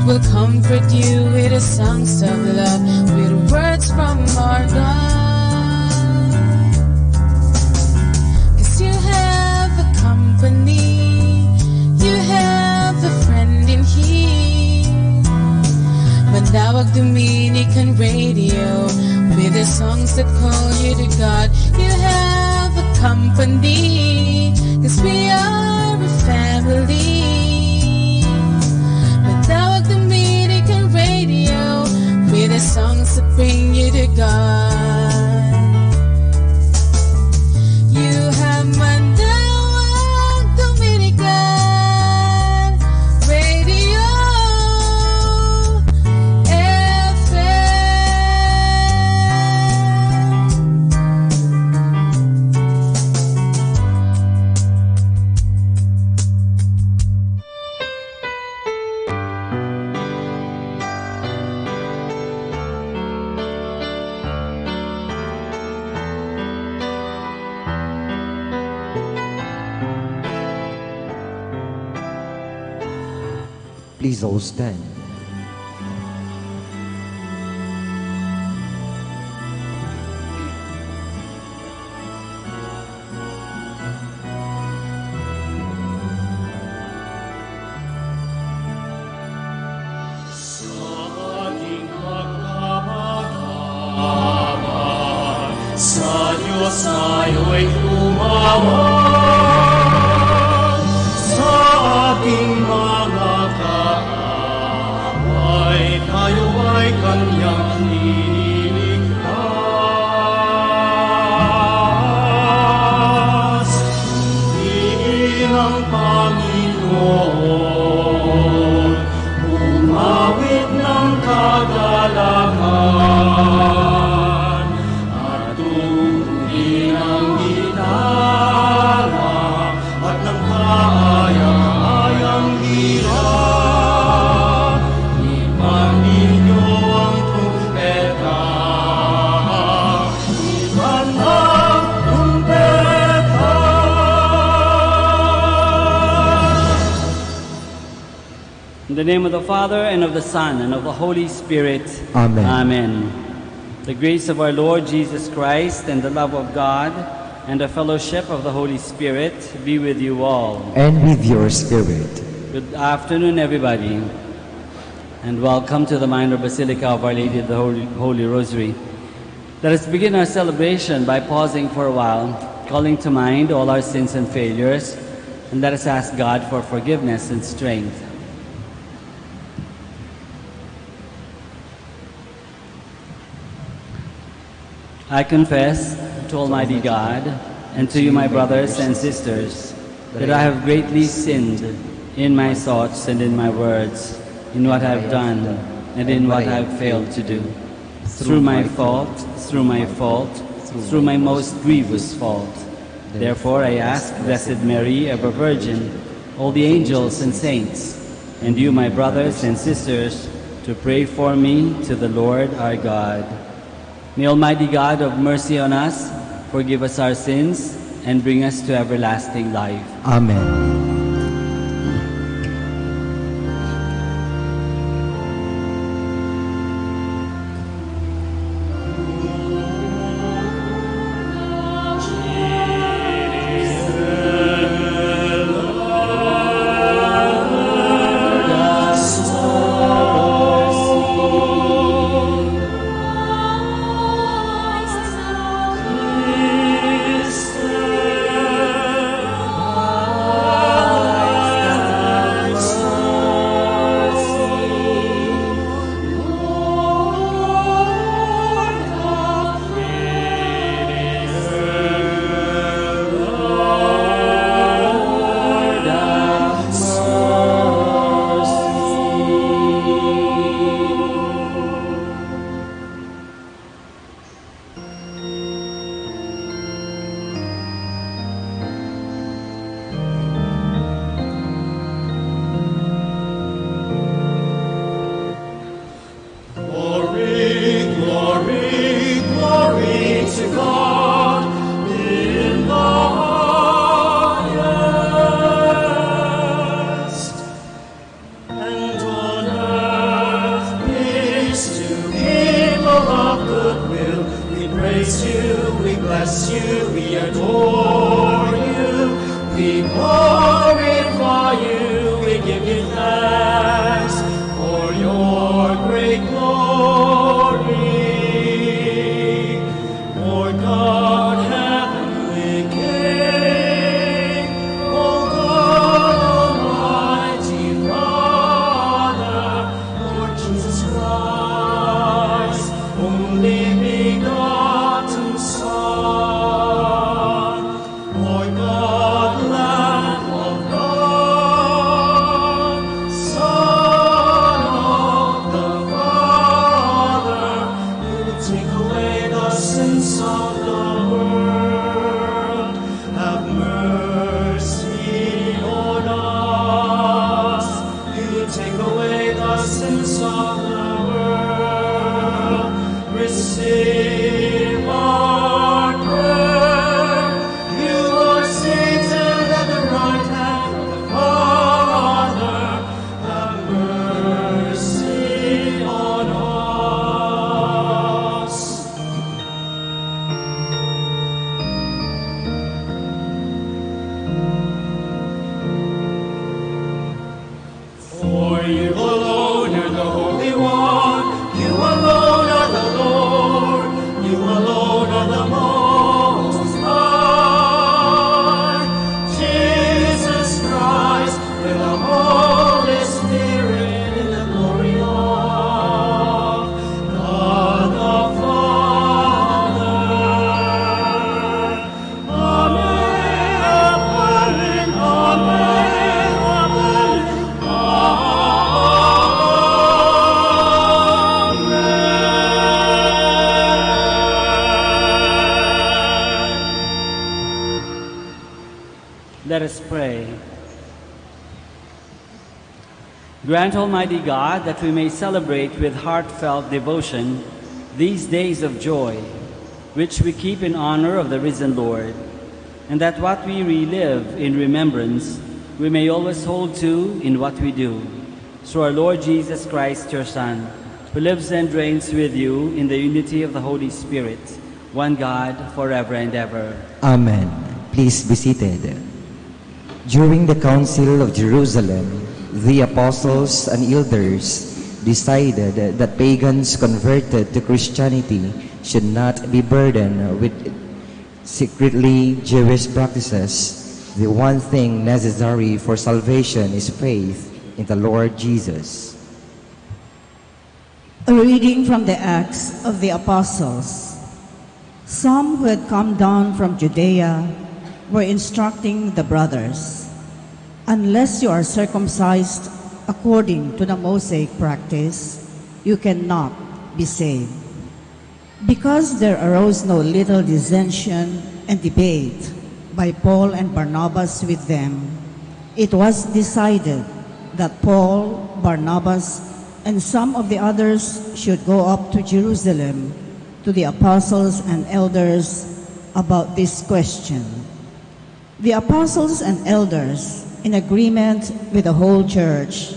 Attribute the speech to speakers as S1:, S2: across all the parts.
S1: will comfort you with the songs of love, with words from our God. 'Cause you have a company, you have a friend in here. Manawag Dominican Radio, with the songs that call you to God. You have a company, 'cause we are a family. Manawag Dominican Radio, with the songs that bring you to God. You have Manawag Dominican Radio
S2: Please all stand.
S3: Sa Diyos tayo'y tumawag, sa ating mga kaaway, tayo ay Kanyang iniligtas. Piliin ang Panginoon, umawit ng kagalakan.
S4: In the name of the Father, and of the Son, and of the Holy Spirit.
S2: Amen.
S4: Amen. The grace of our Lord Jesus Christ, and the love of God, and the fellowship of the Holy Spirit be with you all.
S2: And with your spirit.
S4: Good afternoon, everybody, and welcome to the Minor Basilica of Our Lady of the Holy Rosary. Let us begin our celebration by pausing for a while, calling to mind all our sins and failures, and let us ask God for forgiveness and strength. I confess to Almighty God and to you, my brothers and sisters, that I have greatly sinned in my thoughts and in my words, in what I have done and in what I have failed to do. Through my fault, through my most grievous fault. Therefore I ask Blessed Mary, ever Virgin, all the angels and saints, and you, my brothers and sisters, to pray for me to the Lord our God. May Almighty God of mercy on us forgive us our sins and bring us to everlasting life.
S2: Amen.
S3: Oh
S4: Grant, Almighty God, that we may celebrate with heartfelt devotion these days of joy, which we keep in honor of the risen Lord, and that what we relive in remembrance we may always hold to in what we do. Through our Lord Jesus Christ, your Son, who lives and reigns with you in the unity of the Holy Spirit, one God, forever and ever.
S2: Amen. Please be seated. During the Council of Jerusalem, the apostles and elders decided that pagans converted to Christianity should not be burdened with secretly Jewish practices. The one thing necessary for salvation is faith in the Lord Jesus.
S5: A reading from the Acts of the Apostles. Some who had come down from Judea were instructing the brothers, "Unless you are circumcised according to the Mosaic practice, you cannot be saved." Because there arose no little dissension and debate by Paul and Barnabas with them, it was decided that Paul, Barnabas, and some of the others should go up to Jerusalem to the apostles and elders about this question. The apostles and elders, in agreement with the whole church,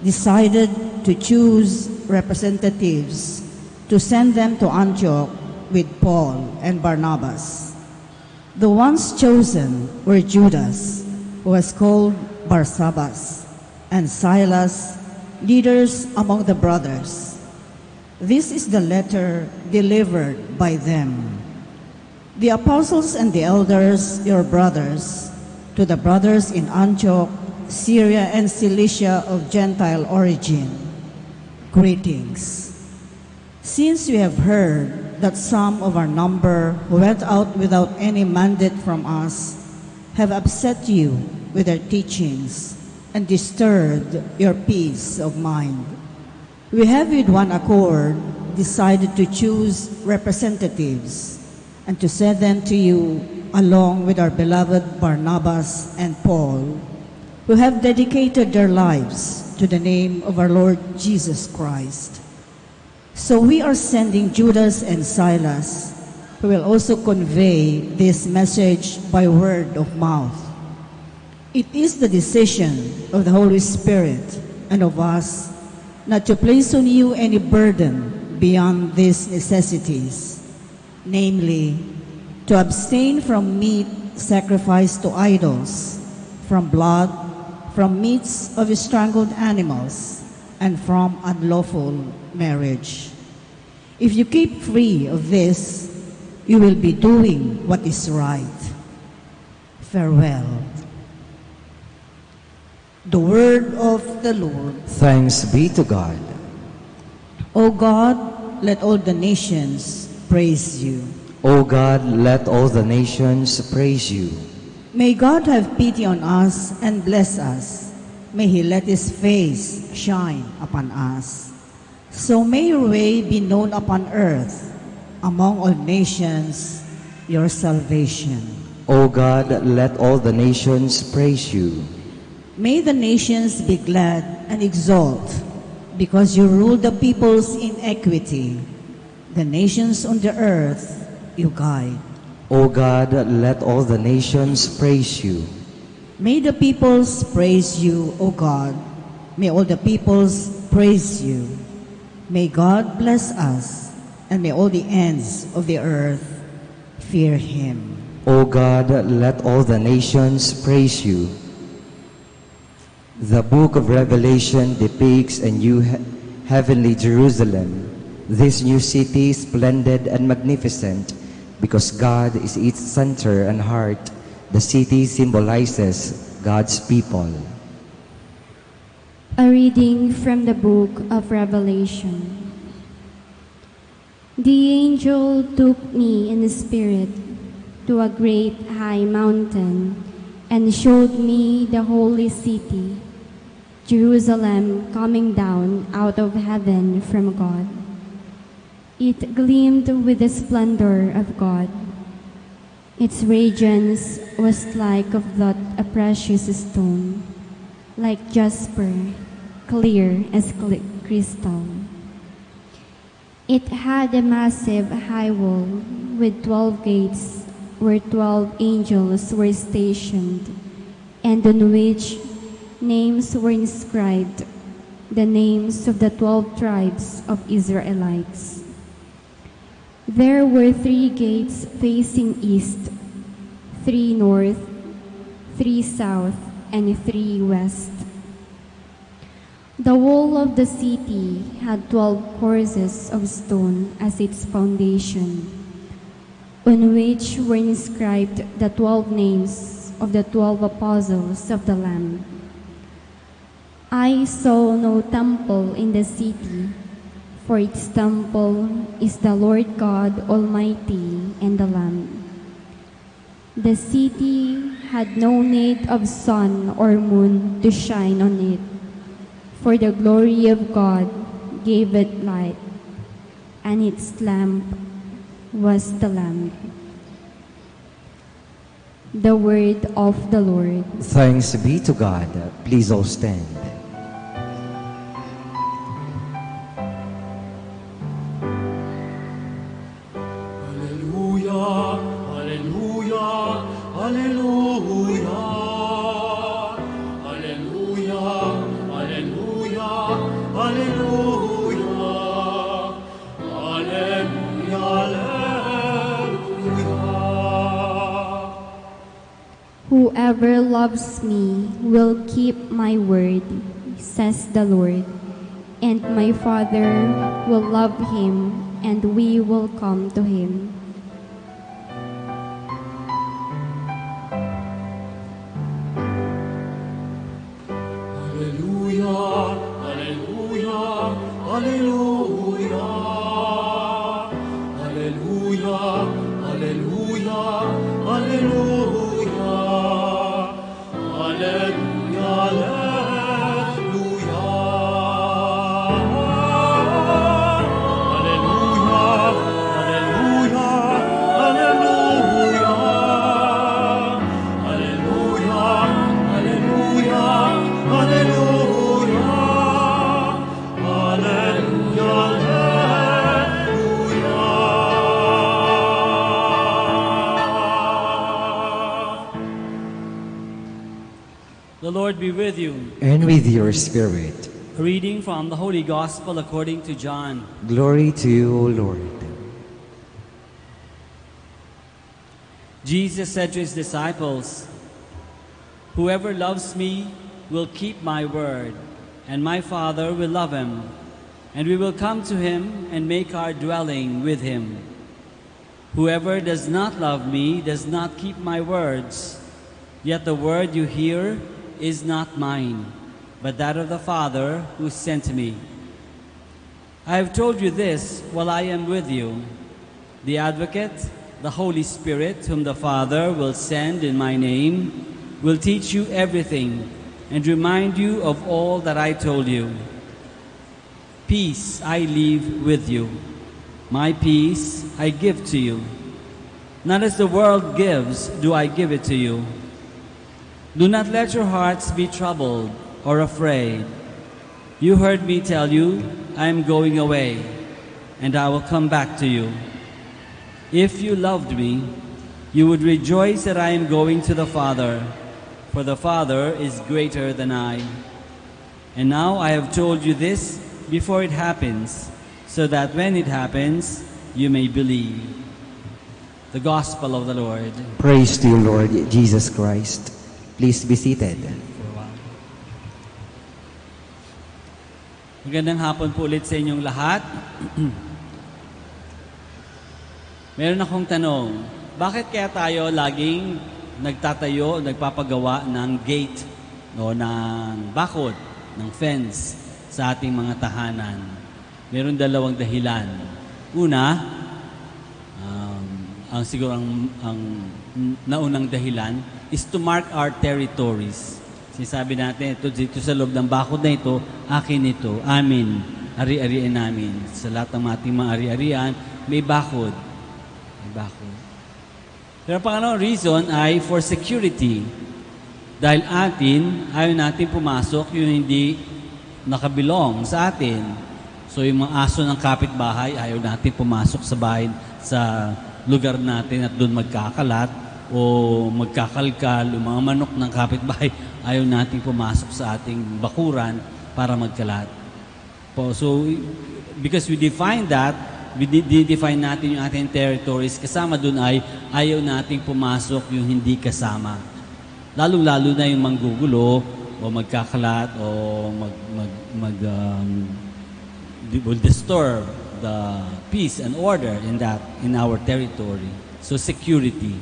S5: decided to choose representatives to send them to Antioch with Paul and Barnabas. The ones chosen were Judas, who was called Barsabbas, and Silas, leaders among the brothers. This is the letter delivered by them. The apostles and the elders, your brothers, to the brothers in Antioch, Syria and Cilicia of Gentile origin, greetings. Since we have heard that some of our number who went out without any mandate from us have upset you with their teachings and disturbed your peace of mind, we have with one accord decided to choose representatives and to send them to you along with our beloved Barnabas and Paul, who have dedicated their lives to the name of our Lord Jesus Christ. So we are sending Judas and Silas, who will also convey this message by word of mouth. It is the decision of the Holy Spirit and of us not to place on you any burden beyond these necessities, namely, to abstain from meat sacrificed to idols, from blood, from meats of strangled animals, and from unlawful marriage. If you keep free of this, you will be doing what is right. Farewell. The word of the Lord.
S2: Thanks be to God.
S5: O God, let all the nations praise you.
S2: O God, let all the nations praise you.
S5: May God have pity on us and bless us. May He let His face shine upon us. So may your way be known upon earth, among all nations, your salvation.
S2: O God, let all the nations praise you.
S5: May the nations be glad and exult, because you rule the peoples in equity. The nations on the earth you guide.
S2: O God, let all the nations praise you.
S5: May the peoples praise you, O God. May all the peoples praise you. May God bless us, and may all the ends of the earth fear Him.
S2: O God, let all the nations praise you. The book of Revelation depicts a new heavenly Jerusalem, this new city splendid and magnificent, because God is its center and heart. The city symbolizes God's people.
S6: A reading from the book of Revelation. The angel took me in the spirit to a great high mountain and showed me the holy city, Jerusalem, coming down out of heaven from God. It gleamed with the splendor of God. Its radiance was like of a precious stone, like jasper, clear as crystal. It had a massive high wall with 12 gates where 12 angels were stationed, and on which names were inscribed, the names of the 12 tribes of Israelites. There were 3 gates facing east, 3 north, 3 south, and 3 west. The wall of the city had 12 courses of stone as its foundation, on which were inscribed the 12 names of the 12 apostles of the Lamb. I saw no temple in the city, for its temple is the Lord God Almighty and the Lamb. The city had no need of sun or moon to shine on it, for the glory of God gave it light, and its lamp was the Lamb. The word of the Lord.
S2: Thanks be to God. Please all stand.
S3: Hallelujah, hallelujah, hallelujah. Hallelujah, hallelujah, hallelujah. Hallelujah, hallelujah.
S6: Whoever loves me will keep my word, says the Lord, and my Father will love him, and we will come to him.
S3: Hallelujah, hallelujah, hallelujah. Hallelujah, hallelujah, hallelujah. Hallelujah,
S4: The Lord be with you.
S2: And with your spirit.
S4: A reading from the Holy Gospel according to John.
S2: Glory to you, O Lord.
S4: Jesus said to his disciples, "Whoever loves me will keep my word, and my Father will love him, and we will come to him and make our dwelling with him. Whoever does not love me does not keep my words. Yet the word you hear is not mine, but that of the Father who sent me. I have told you this while I am with you. The Advocate, the Holy Spirit, whom the Father will send in my name, will teach you everything and remind you of all that I told you. Peace I leave with you. My peace I give to you. Not as the world gives do I give it to you. Do not let your hearts be troubled or afraid. You heard me tell you, I am going away, and I will come back to you. If you loved me, you would rejoice that I am going to the Father, for the Father is greater than I. And now I have told you this before it happens, so that when it happens, you may believe." The Gospel of the Lord.
S2: Praise to you, Lord Jesus Christ. Please be seated.
S4: Magandang hapon po ulit sa inyong lahat. Meron akong tanong, bakit kaya tayo laging nagtatayo, nagpapagawa ng gate o ng bakod, ng fence sa ating mga tahanan? Meron dalawang dahilan. Una, ang naunang dahilan is to mark our territories. Sinasabi natin, dito sa loob ng bakod na ito, akin ito, amin, ari-arian namin. Sa lahat ng ating mga ari-arian, may bakod. May bakod. Pero ang pangalawang reason ay for security. Dahil ayaw natin pumasok yung hindi nakabilong sa atin. So yung mga aso ng kapitbahay, ayaw natin pumasok sa bahay, sa lugar natin at doon magkakalat o magkakalkal. Yung mga manok ng kapitbahay, ayaw natin pumasok sa ating bakuran para magkalat. So, because we define that, define natin yung ating territories, kasama doon ay ayaw nating pumasok yung hindi kasama. Lalo-lalo na yung manggugulo o magkakalat o will disturb the peace and order in our territory. So security.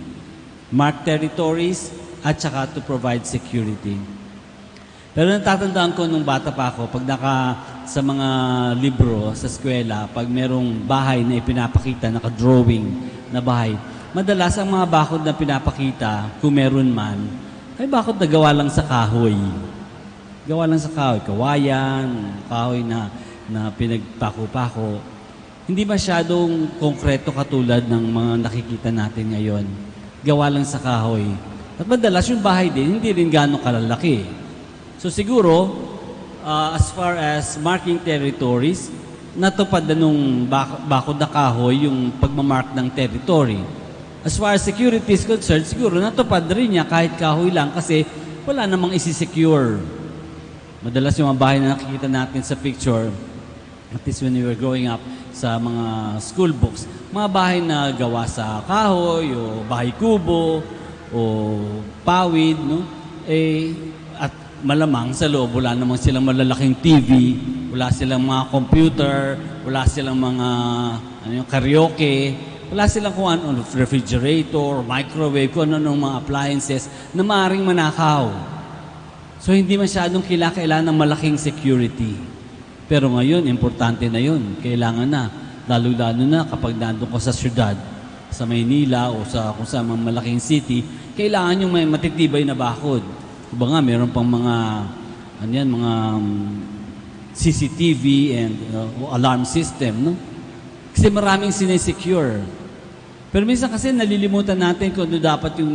S4: Mark territories at saka to provide security. Pero natatandaan ko nung bata pa ako, pag sa mga libro sa eskwela, pag merong bahay na ipinapakita, naka-drawing na bahay, madalas ang mga bakod na pinapakita, kung meron man, ay bakod na gawa lang sa kahoy. Gawa lang sa kahoy. Kawayan, kahoy na pinagpako-pako. Hindi masyadong konkreto katulad ng mga nakikita natin ngayon. Gawa lang sa kahoy. At madalas yung bahay din, hindi rin gano'ng kalalaki. So siguro, as far as marking territories, natupad na nung bakod na kahoy yung pagmamark ng territory. As far as security is concerned, siguro natupad rin niya kahit kahoy lang kasi wala namang isi-secure. Madalas yung mga bahay na nakikita natin sa picture, at least when we were growing up sa mga school books, mga bahay na gawa sa kahoy o bahay kubo o pawid, no? At malamang sa loob, wala namang silang malalaking TV, wala silang mga computer, wala silang mga karaoke, wala silang kung ano, refrigerator, microwave, kung ano mga appliances na maaaring manakaw. So hindi masyadong kailangan ng malaking security. Pero ngayon, importante na yun. Kailangan na. Lalo-lalo na kapag nandun ka sa syudad, sa Maynila o sa kung saan mga malaking city, kailangan yung may matitibay na bakod. Diba nga, meron pang mga CCTV and alarm system, no? Kasi maraming sinesecure. Pero minsan kasi nalilimutan natin kung ano dapat yung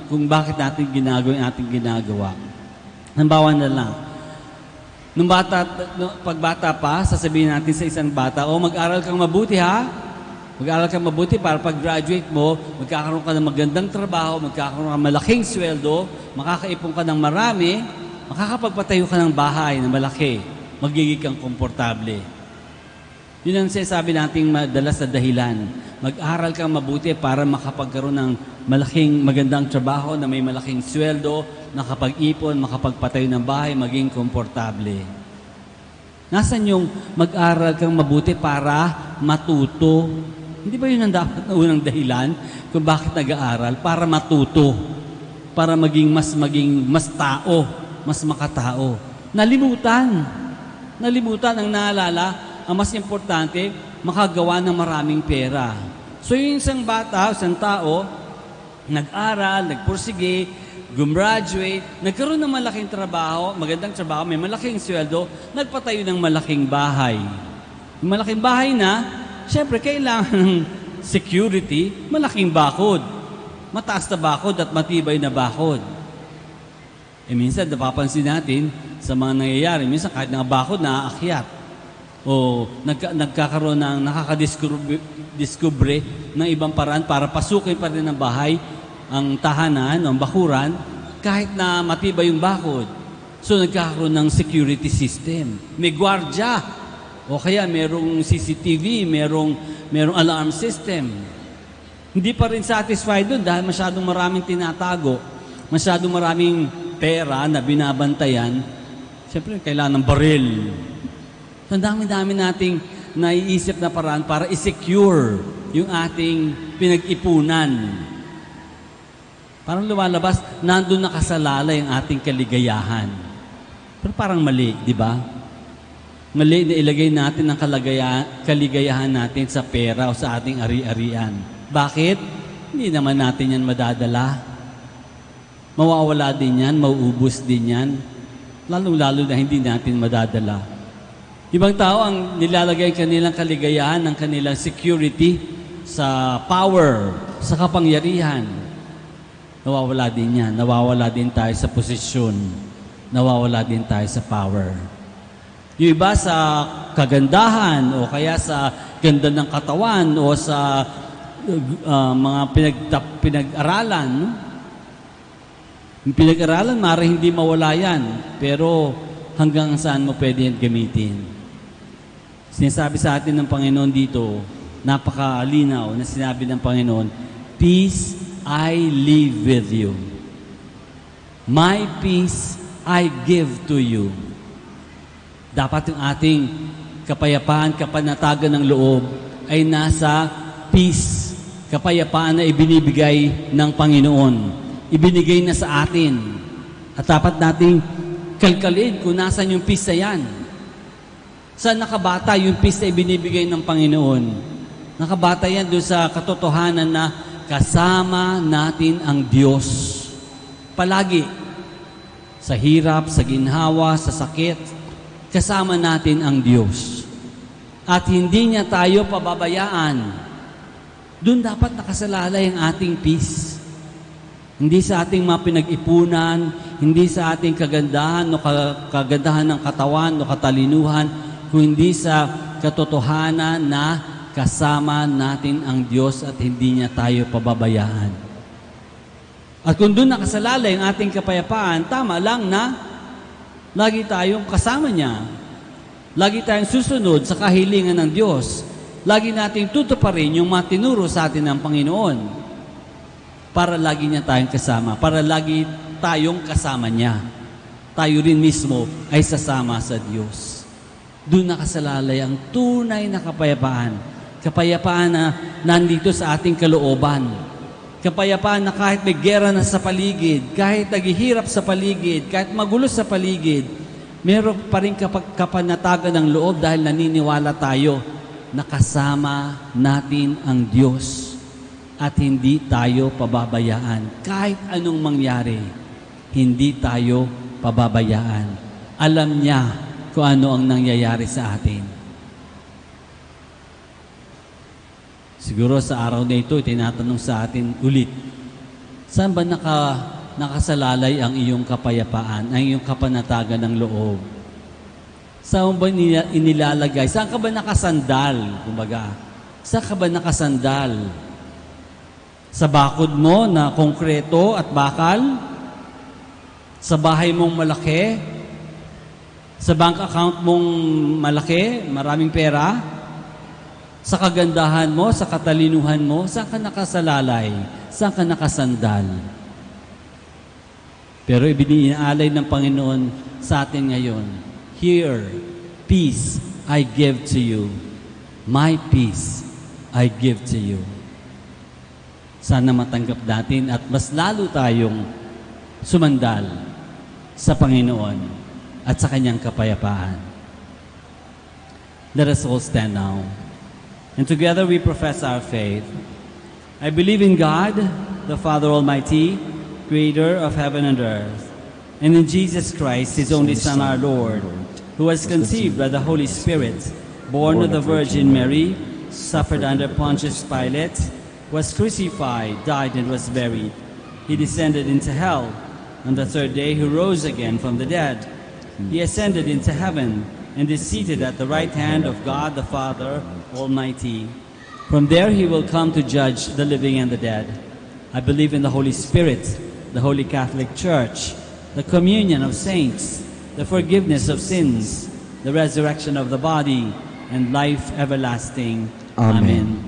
S4: kung bakit natin ginagawa yung ating ginagawa. Halimbawa na lang, pag bata pa, sasabihin natin sa isang bata, mag-aral kang mabuti ha. Mag-aral kang mabuti para pag-graduate mo, magkakaroon ka ng magandang trabaho, magkakaroon ka ng malaking sweldo, makakaipon ka ng marami, makakapagpatayo ka ng bahay na malaki, magiging kang komportable. Yun ang sinasabi nating madalas na dahilan. Mag-aral kang mabuti para makapagkaroon ng magandang trabaho na may malaking sweldo, nakapag-ipon, makapagpatayo ng bahay, maging komportable. Nasaan yung mag-aral kang mabuti para matuto? Hindi ba yun ang dapat na unang dahilan kung bakit nag-aaral? Para matuto. Para maging mas tao, mas makatao. Nalimutan ang naalala. Ang mas importante, makagawa ng maraming pera. So yung isang bata, isang tao, nag-aral, nagpursige, gumraduate, nagkaroon ng malaking trabaho, magandang trabaho, may malaking sweldo, nagpatayo ng malaking bahay. Yung malaking bahay na, syempre, kailangan ng security, malaking bakod. Mataas na bakod at matibay na bakod. Minsan, napapansin natin sa mga nangyayari, minsan kahit na bakod, naaakyat. O nagkakaroon ng nakakadiskubre ng ibang paraan para pasukin pa rin ng bahay ang tahanan, ang bakuran, kahit na matibay yung bakod. So nagkakaroon ng security system. May gwardya. O kaya merong CCTV, merong alarm system. Hindi pa rin satisfied doon dahil masyadong maraming tinatago, masyadong maraming pera na binabantayan. Siyempre, kailangan ng baril. Ang dami-dami nating naiisip na paraan para i-secure yung ating pinag-ipunan. Parang lumalabas, nandun nakasalalay ang ating kaligayahan. Pero parang mali, di ba? Mali na ilagay natin ang kaligayahan natin sa pera o sa ating ari-arian. Bakit? Hindi naman natin yan madadala. Mawawala din yan, mauubos din yan. Lalo-lalo na hindi natin madadala. Ibang tao ang nilalagay kanilang kaligayahan, ng kanilang security sa power, sa kapangyarihan. Nawawala din yan. Nawawala din tayo sa posisyon. Nawawala din tayo sa power. Yung iba sa kagandahan o kaya sa ganda ng katawan o sa mga pinag-aralan. No? Yung pinag-aralan, maaari hindi mawala yan. Pero hanggang saan mo pwede yan gamitin? Sinasabi sa atin ng Panginoon dito, napakalinaw na sinabi ng Panginoon, "Peace I leave with you. My peace I give to you." Dapat yung ating kapayapaan, kapanatagan ng loob ay nasa peace. Kapayapaan na ibinibigay ng Panginoon. Ibinigay na sa atin. At dapat nating kalkalin kung nasan yung peace na yan. Saan nakabata yung peace na ibinibigay ng Panginoon? Nakabata yan doon sa katotohanan na kasama natin ang Diyos. Palagi. Sa hirap, sa ginhawa, sa sakit, kasama natin ang Diyos. At hindi niya tayo pababayaan. Doon dapat nakasalalay ang ating peace. Hindi sa ating mga pinag-ipunan, hindi sa ating kagandahan o kagandahan ng katawan o katalinuhan, kundi sa katotohanan na kasama natin ang Diyos at hindi niya tayo pababayaan. At kung doon nakasalalay ang ating kapayapaan, tama lang na lagi tayong kasama niya. Lagi tayong susunod sa kahilingan ng Diyos. Lagi nating tutuparin yung matinuro sa atin ng Panginoon. Para lagi niya tayong kasama. Para lagi tayong kasama niya. Tayo rin mismo ay sasama sa Diyos. Doon nakasalalay ang tunay na kapayapaan. Kapayapaan na nandito sa ating kalooban. Kapayapaan na kahit may gera na sa paligid, kahit naghihirap sa paligid, kahit magulo sa paligid, meron pa rin kapanatagan ng loob dahil naniniwala tayo na kasama natin ang Diyos at hindi tayo pababayaan. Kahit anong mangyari, hindi tayo pababayaan. Alam niya kung ano ang nangyayari sa atin. Siguro sa araw na ito, tinatanong sa atin ulit, saan ba nakasalalay ang iyong kapayapaan, ang iyong kapanatagan ng loob? Saan ba inilalagay? Saan ka ba nakasandal? Kumbaga, saan ka ba nakasandal? Sa bakod mo na konkreto at bakal? Sa bahay mong malaki? Sa bank account mong malaki? Maraming pera? Sa kagandahan mo, sa katalinuhan mo, saan ka nakasalalay? Saan ka nakasandal? Pero ibiniaalay ng Panginoon sa atin ngayon, "Here, peace I give to you. My peace I give to you." Sana matanggap natin at mas lalo tayong sumandal sa Panginoon at sa Kanyang kapayapaan. Let us all stand now. And together we profess our faith. I believe in God, the Father Almighty, creator of heaven and earth, and in Jesus Christ, His only Son, our Lord, who was conceived by the Holy Spirit, born of the Virgin Mary, suffered under Pontius Pilate, was crucified, died, and was buried. He descended into hell. On the third day, He rose again from the dead. He ascended into heaven and is seated at the right hand of God the Father Almighty. From there He will come to judge the living and the dead. I believe in the Holy Spirit, the Holy Catholic Church, the communion of saints, the forgiveness of sins, the resurrection of the body, and life everlasting. Amen.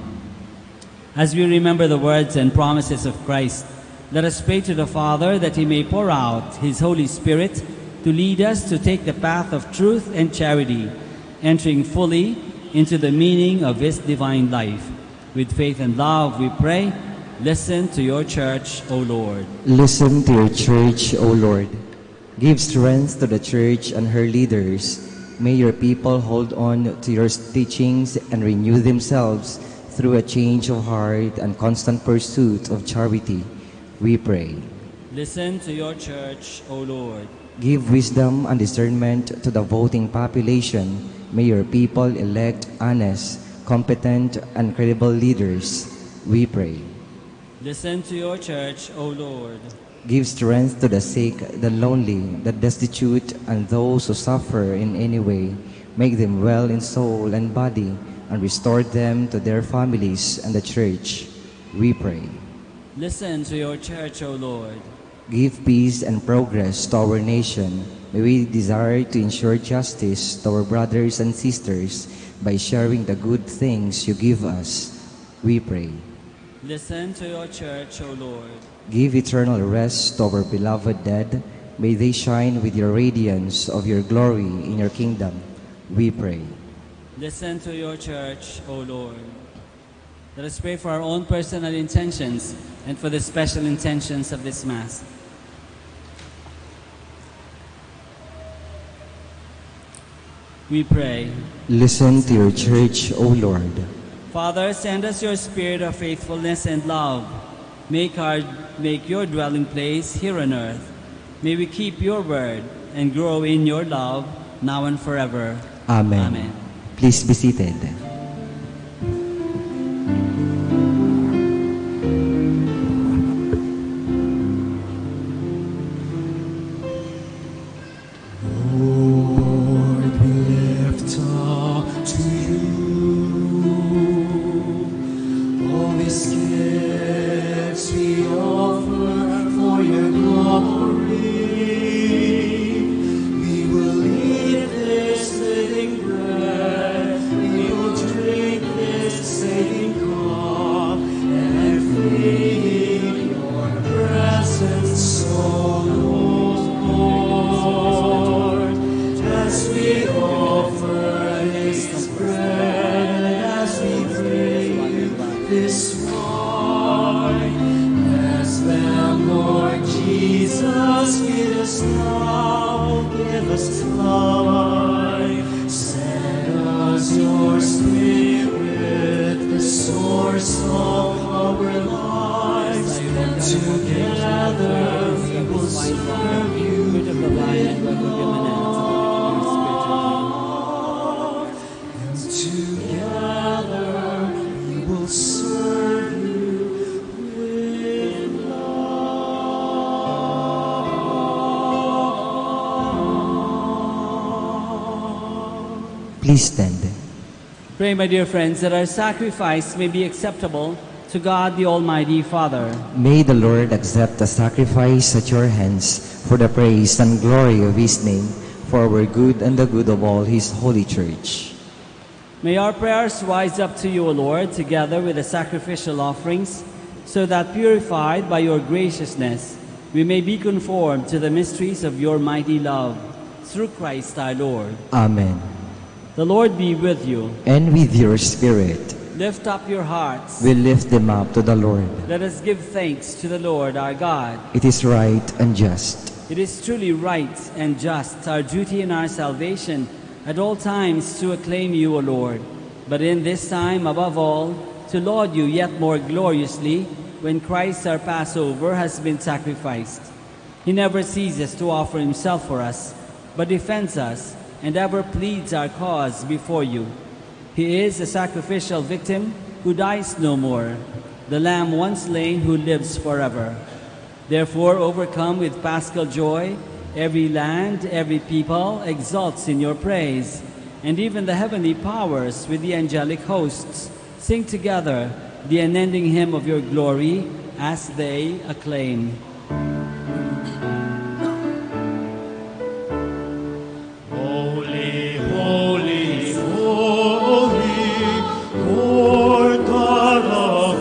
S4: As we remember the words and promises of Christ, let us pray to the Father that He may pour out His Holy Spirit to lead us to take the path of truth and charity, entering fully into the meaning of His divine life. With faith and love we pray, listen to your church, O Lord.
S2: Listen to your church, O Lord. Give strength to the church and her leaders. May your people hold on to your teachings and renew themselves through a change of heart and constant pursuit of charity. We pray.
S4: Listen to your church, O Lord.
S2: Give wisdom and discernment to the voting population. May your people elect honest, competent, and credible leaders. We pray.
S4: Listen to your church, O Lord.
S2: Give strength to the sick, the lonely, the destitute, and those who suffer in any way. Make them well in soul and body, and restore them to their families and the church, we pray.
S4: Listen to your church, O Lord.
S2: Give peace and progress to our nation. May we desire to ensure justice to our brothers and sisters by sharing the good things you give us, we pray.
S4: Listen to your church, O Lord.
S2: Give eternal rest to our beloved dead. May they shine with your radiance of your glory in your kingdom, we pray.
S4: Listen to your church, O Lord. Let us pray for our own personal intentions and for the special intentions of this Mass. We pray.
S2: Listen to your church, O Lord.
S4: Father, send us your spirit of faithfulness and love. Make your dwelling place here on earth. May we keep your word and grow in your love now and forever.
S2: Amen.
S4: Amen.
S2: Please be seated.
S3: Lord, we lift up to you all these gifts we offer for your glory. We will eat this living bread, we will drink this saving cup, and feel your presence, O Lord, as we offer this bread, as we drink this wine, as them, Lord Jesus, give us now, give us life, send us your Spirit, the source of our lives, and together we will serve you with love, and together we will serve you with love.
S2: Please stand.
S4: Pray, my dear friends, that our sacrifice may be acceptable to God the Almighty Father.
S2: May the Lord accept the sacrifice at your hands for the praise and glory of his name, for our good and the good of all his holy church.
S4: May our prayers rise up to you, O Lord, together with the sacrificial offerings, so that purified by your graciousness, we may be conformed to the mysteries of your mighty love, through Christ our Lord.
S2: Amen.
S4: The Lord be with you.
S2: And with your spirit,
S4: Lift up your hearts.
S2: we lift them up to the Lord.
S4: Let us give thanks to the Lord our God.
S2: It is right and just.
S4: It is truly right and just, our duty and our salvation, at all times to acclaim you, O Lord, but in this time, above all, to laud you yet more gloriously when Christ our Passover has been sacrificed. He never ceases to offer himself for us, but defends us and ever pleads our cause before you. He is a sacrificial victim who dies no more, the Lamb once slain who lives forever. Therefore, overcome with paschal joy, every land, every people exalts in your praise, and even the heavenly powers with the angelic hosts sing together the unending hymn of your glory as they acclaim.
S3: Holy, holy, holy, Lord God of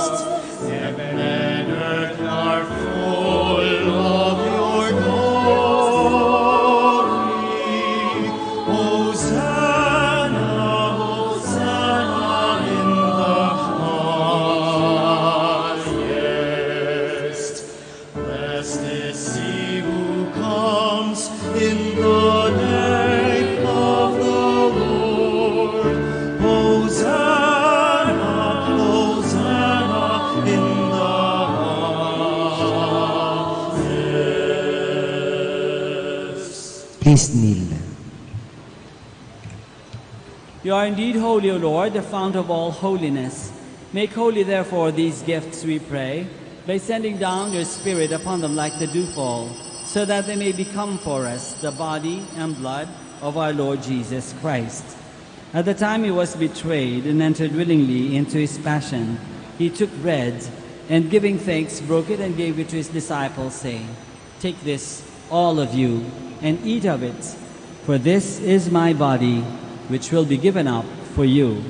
S3: hosts, heaven and earth are full of your glory. Hosanna, Hosanna in the highest. Blessed is he who comes in the name of the Lord. Hosanna, Hosanna in the highest.
S2: Please kneel.
S4: You are indeed holy, O Lord, the fount of all holiness. Make holy, therefore, these gifts, we pray, by sending down your Spirit upon them like the dewfall, so that they may become for us the body and blood of our Lord Jesus Christ. At the time he was betrayed and entered willingly into his passion, he took bread, and giving thanks, broke it and gave it to his disciples, saying, "Take this, all of you, and eat of it, for this is my body, which will be given up for you."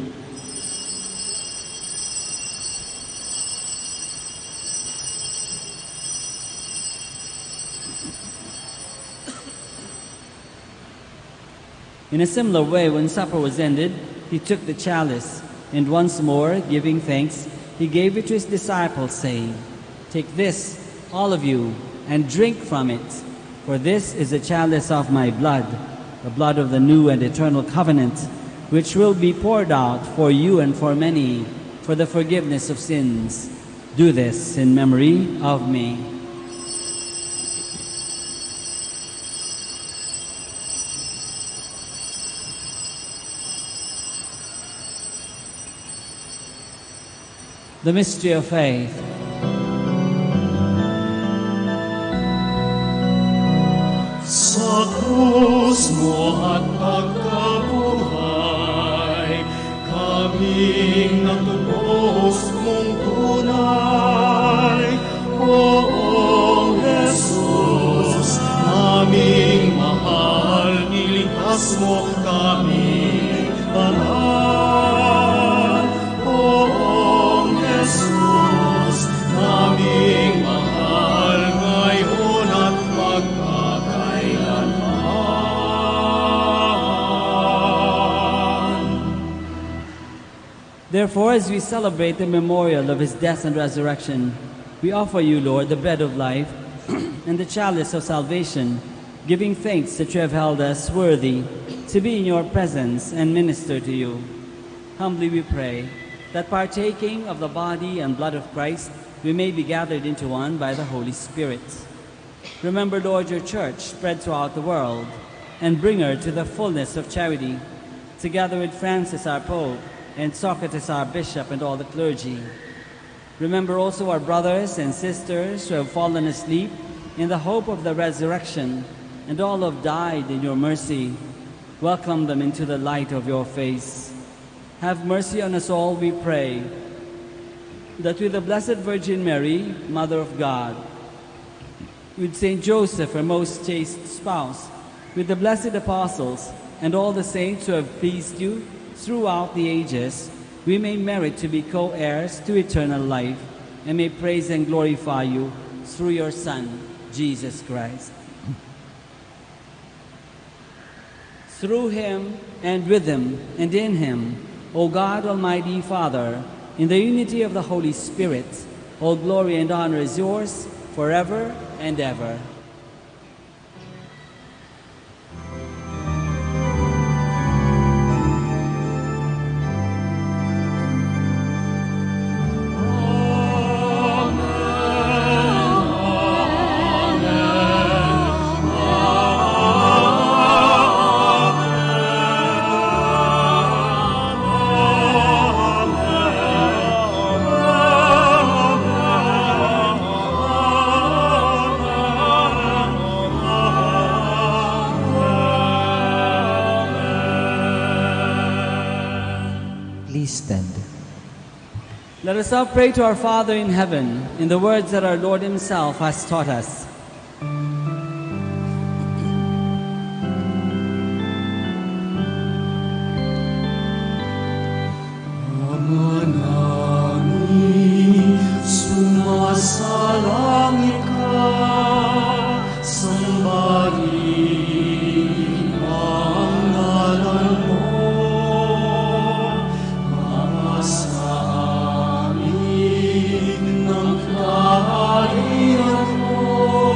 S4: In a similar way, when supper was ended, he took the chalice, and once more, giving thanks, he gave it to his disciples, saying, "Take this, all of you, and drink from it, for this is the chalice of my blood, the blood of the new and eternal covenant, which will be poured out for you and for many, for the forgiveness of sins. Do this in memory of me." The mystery of faith.
S3: Sa krus mo at pagkabuhay, kaming natubos mong tunay. Poong Jesus, naming mahal, niligtas mo kami banal. Poong Jesus, naming mahal, ngayon at
S4: Therefore, as we celebrate the memorial of his death and resurrection, we offer you, Lord, the bread of life and the chalice of salvation, giving thanks that you have held us worthy to be in your presence and minister to you. Humbly we pray that partaking of the body and blood of Christ, we may be gathered into one by the Holy Spirit. Remember, Lord, your church spread throughout the world, and bring her to the fullness of charity, together with Francis our Pope, and Socrates our Bishop, and all the clergy. Remember also our brothers and sisters who have fallen asleep in the hope of the resurrection, and all who have died in your mercy. Welcome them into the light of your face. Have mercy on us all, we pray, that with the Blessed Virgin Mary, Mother of God, with Saint Joseph, her most chaste spouse, with the blessed apostles, and all the saints who have pleased you throughout the ages, we may merit to be co-heirs to eternal life, and may praise and glorify you through your Son, Jesus Christ. Through him, and with him, and in him, O God, Almighty Father, in the unity of the Holy Spirit, all glory and honor is yours forever and ever. Let us now pray to our Father in heaven in the words that our Lord himself has taught us.
S3: Ama namin, sumasalangit ka, sambahin ang ngalan mo, masa amin ng kaharian mo,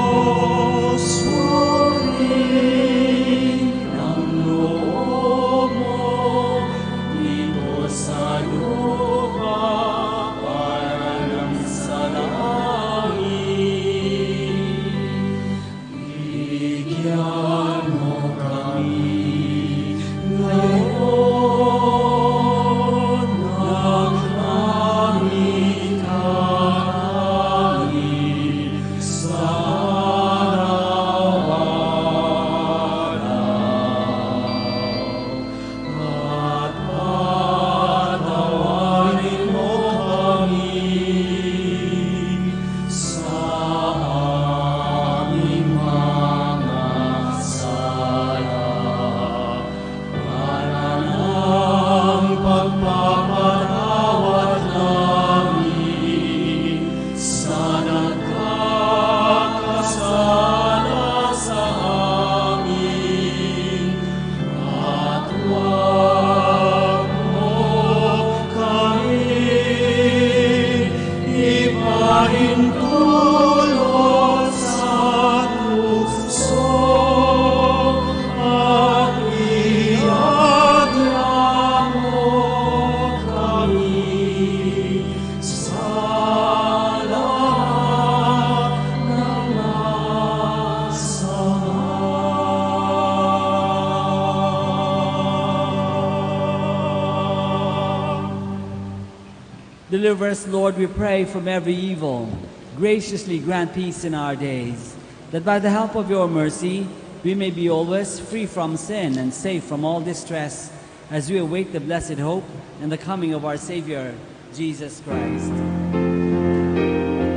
S4: Deliver us, Lord, we pray, from every evil. Graciously grant peace in our days, that by the help of your mercy we may be always free from sin and safe from all distress, as we await the blessed hope and the coming of our Savior, Jesus Christ.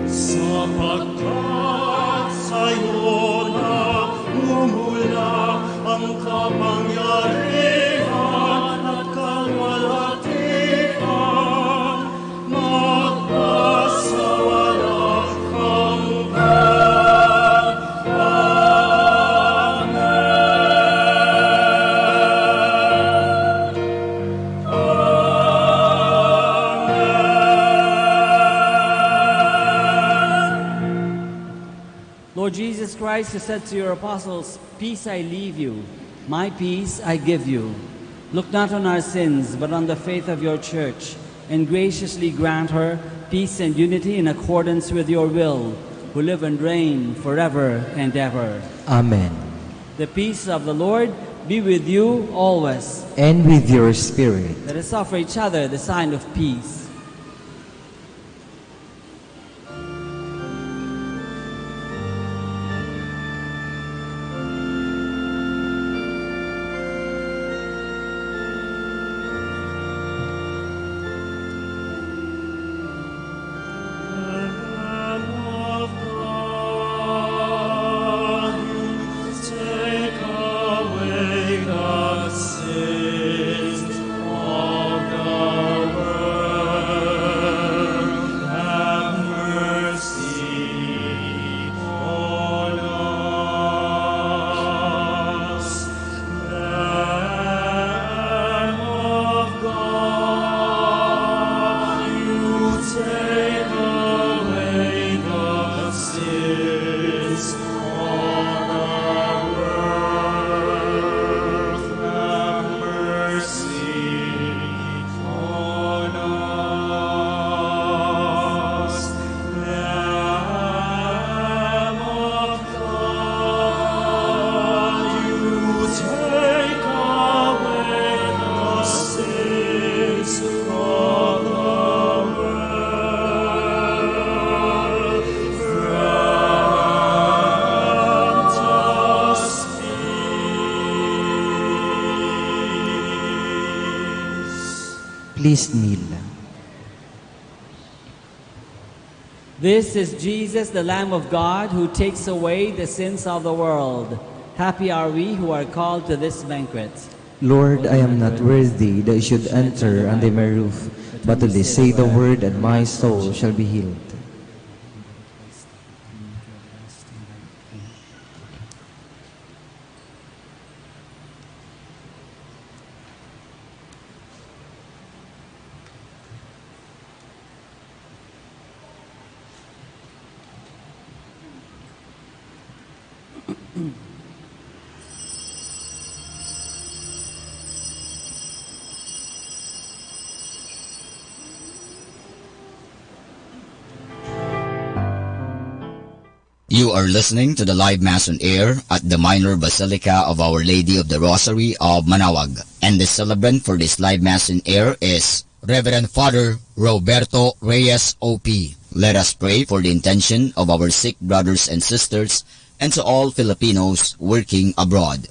S3: Sapagkat sa'yo na mumula ang kapangyarihan at kalwalhatian, magpasawalang hanggan.
S4: Lord Jesus Christ, who said to your apostles, "Peace I leave you, my peace I give you," look not on our sins, but on the faith of your church, and graciously grant her peace and unity in accordance with your will, who live and reign forever and ever.
S2: Amen.
S4: The peace of the Lord be with you always.
S2: And with your spirit.
S4: Let us offer each other the sign of peace.
S2: Please kneel.
S4: This is Jesus, the Lamb of God, who takes away the sins of the world. Happy are we who are called to this banquet.
S2: Lord, I am not worthy that you should enter under my roof, but only say the word, and my soul shall be healed.
S7: You are listening to the live Mass on air at the Minor Basilica of Our Lady of the Rosary of Manaoag. And the celebrant for this live Mass on air is Reverend Father Roberto Reyes O.P. Let us pray for the intention of our sick brothers and sisters and to all Filipinos working abroad.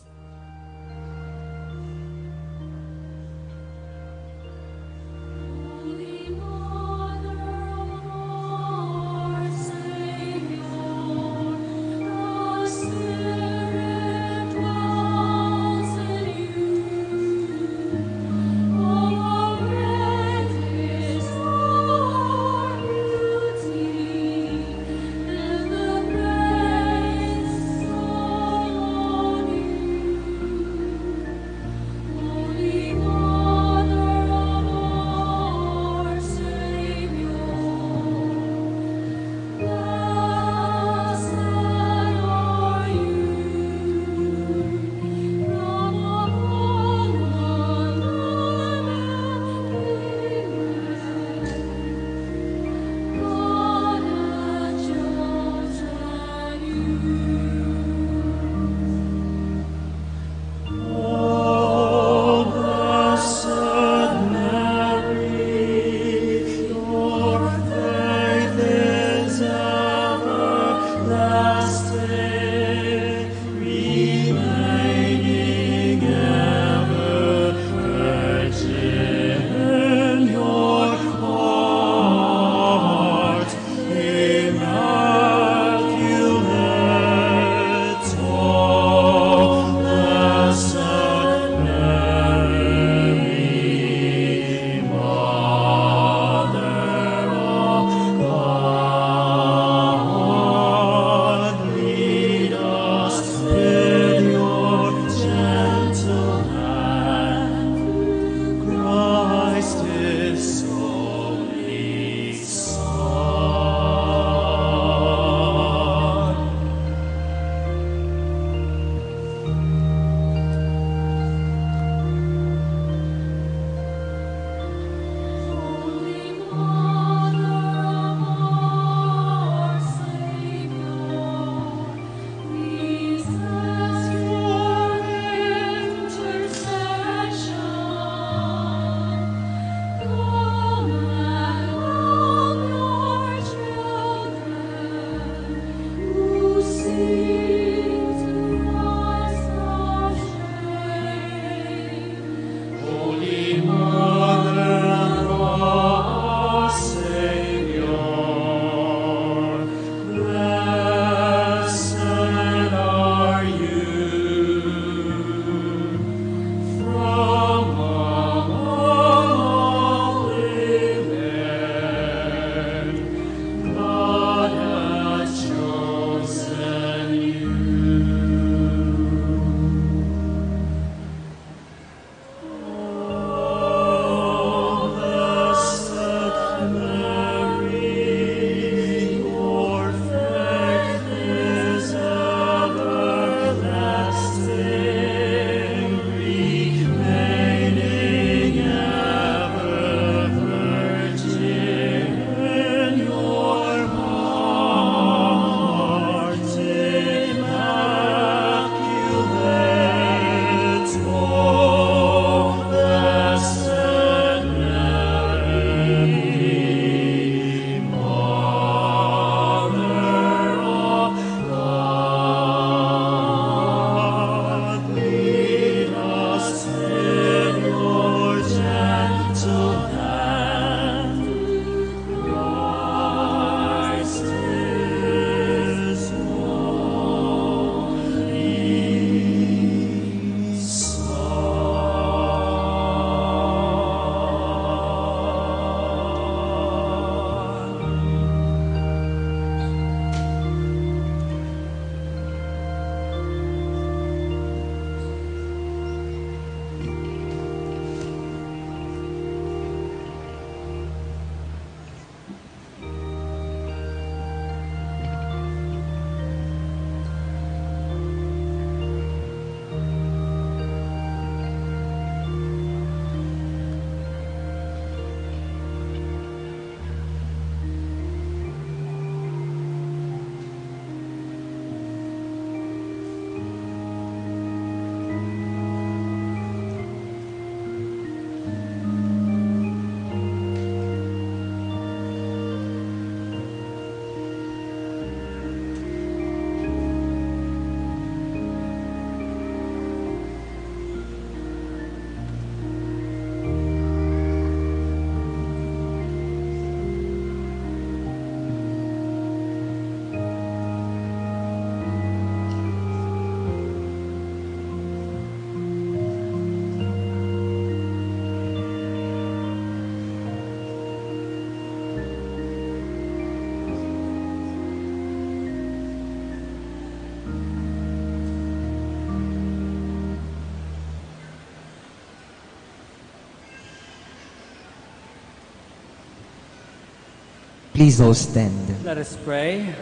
S2: Please all stand.
S4: Let us pray.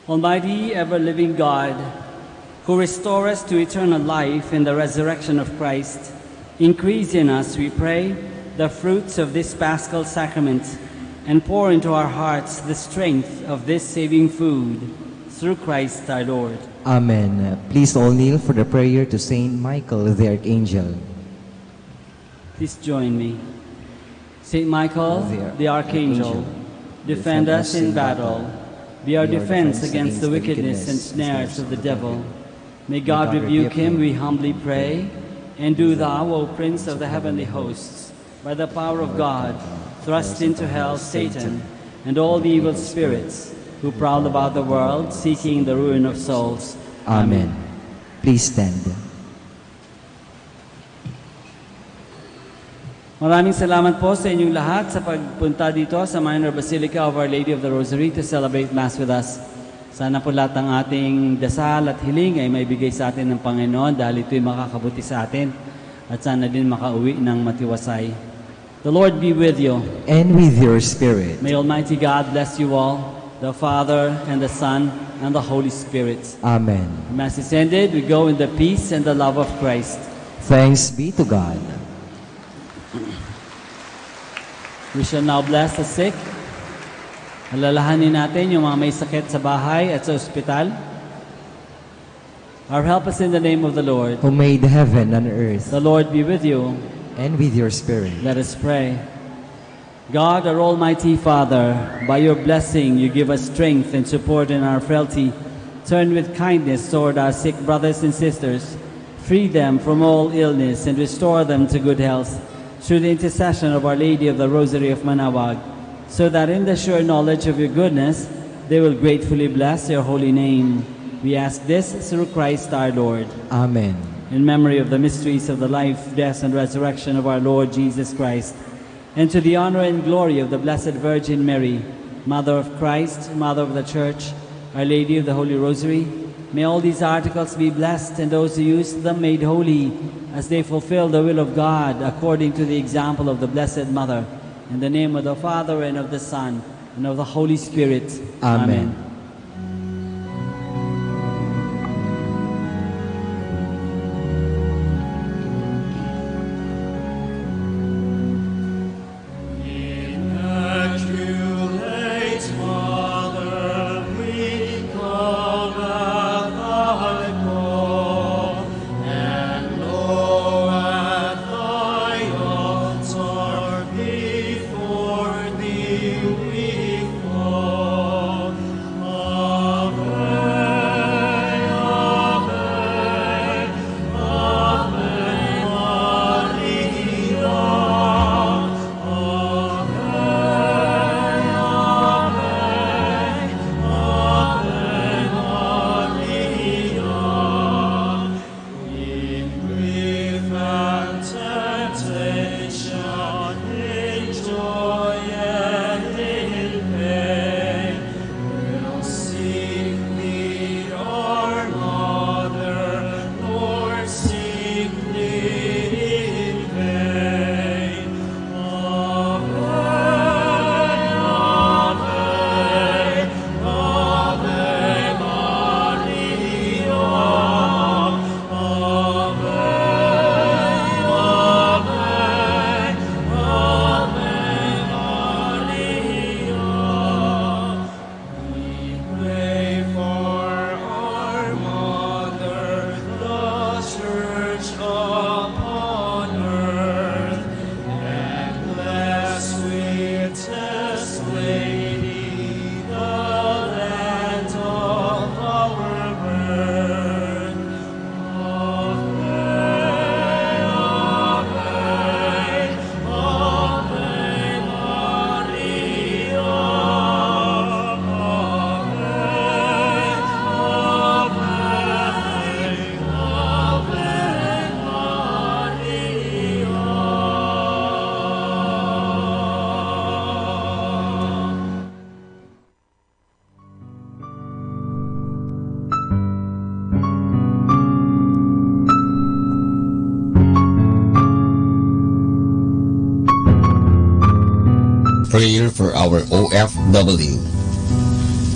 S4: Almighty, ever-living God, who restore us to eternal life in the resurrection of Christ, increase in us, we pray, the fruits of this Paschal sacrament, and pour into our hearts the strength of this saving food, through Christ our Lord.
S2: Amen. Please all kneel for the prayer to Saint Michael the Archangel.
S4: Please join me. Saint Michael, the Archangel, defend us in battle. Be our defense against the wickedness and snares of the devil. May God rebuke him, we humbly pray. And do thou, O Prince of the heavenly hosts, by the power of God, thrust into hell Satan and all the evil spirits who prowl about the world, seeking the ruin of souls.
S2: Amen. Please stand.
S4: Maraming salamat po sa inyong lahat sa pagpunta dito sa Minor Basilica of Our Lady of the Rosary to celebrate Mass with us. Sana po lahat ng ating dasal at hiling ay maibigay sa atin ng Panginoon dahil ito'y makakabuti sa atin at sana din makauwi ng matiwasay. The Lord be with you.
S2: And with your spirit.
S4: May Almighty God bless you all, the Father and the Son and the Holy Spirit.
S2: Amen.
S4: The Mass is ended. We go in the peace and the love of Christ.
S2: Thanks be to God.
S4: We shall now bless the sick. Alalahanin natin yung mga may sakit sa bahay at sa ospital. Our help is in the name of the Lord.
S2: Who made heaven and earth.
S4: The Lord be with you.
S2: And with your spirit.
S4: Let us pray. God, our Almighty Father, by your blessing you give us strength and support in our frailty. Turn with kindness toward our sick brothers and sisters. Free them from all illness and restore them to good health through the intercession of Our Lady of the Rosary of Manaoag, so that in the sure knowledge of your goodness they will gratefully bless your holy name. We ask this through Christ our Lord.
S2: Amen.
S4: In memory of the mysteries of the life, death, and resurrection of our Lord Jesus Christ, and to the honor and glory of the Blessed Virgin Mary, Mother of Christ, Mother of the Church, Our Lady of the Holy Rosary, may all these articles be blessed and those who use them made holy as they fulfill the will of God according to the example of the Blessed Mother. In the name of the Father and of the Son and of the Holy Spirit.
S2: Amen.
S7: Prayer for our OFW.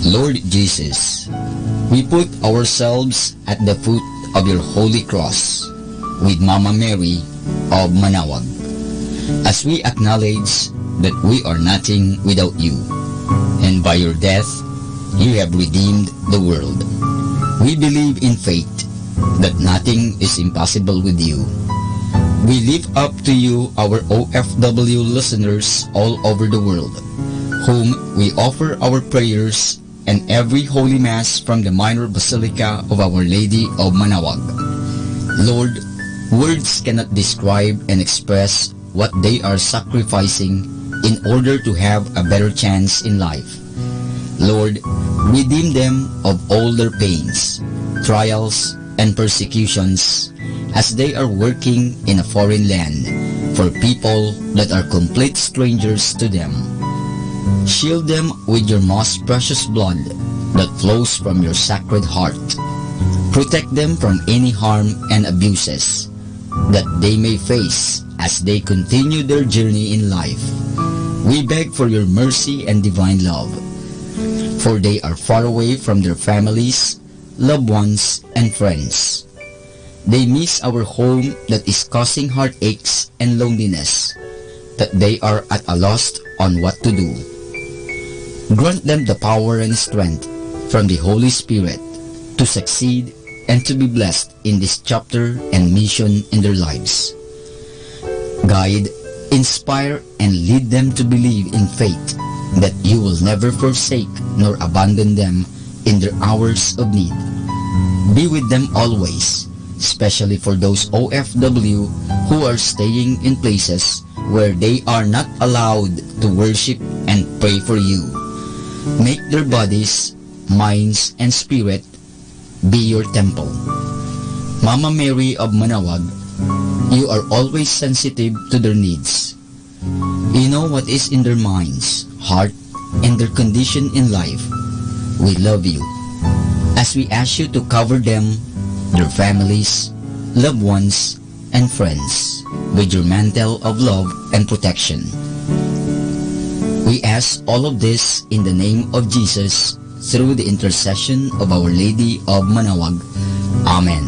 S7: Lord Jesus, we put ourselves at the foot of your holy cross with Mama Mary of Manawag, as we acknowledge that we are nothing without you, and by your death, you have redeemed the world. We believe in faith that nothing is impossible with you. We lift up to you our OFW listeners all over the world, whom we offer our prayers and every Holy Mass from the Minor Basilica of Our Lady of Manawag. Lord, words cannot describe and express what they are sacrificing in order to have a better chance in life. Lord, redeem them of all their pains, trials, and persecutions as they are working in a foreign land for people that are complete strangers to them. Shield them with your most precious blood that flows from your sacred heart. Protect them from any harm and abuses that they may face as they continue their journey in life. We beg for your mercy and divine love, for they are far away from their families, loved ones, and friends. They miss our home that is causing heartaches and loneliness, that they are at a loss on what to do. Grant them the power and strength from the Holy Spirit to succeed and to be blessed in this chapter and mission in their lives. Guide, inspire, and lead them to believe in faith that you will never forsake nor abandon them in their hours of need. Be with them always, especially for those OFW who are staying in places where they are not allowed to worship and pray for you. Make their bodies, minds, and spirit be your temple. Mama Mary of Manawag, you are always sensitive to their needs. You know what is in their minds, heart, and their condition in life. We love you, as we ask you to cover them, their families, loved ones, and friends with your mantle of love and protection. We ask all of this in the name of Jesus through the intercession of Our Lady of Manawag. Amen.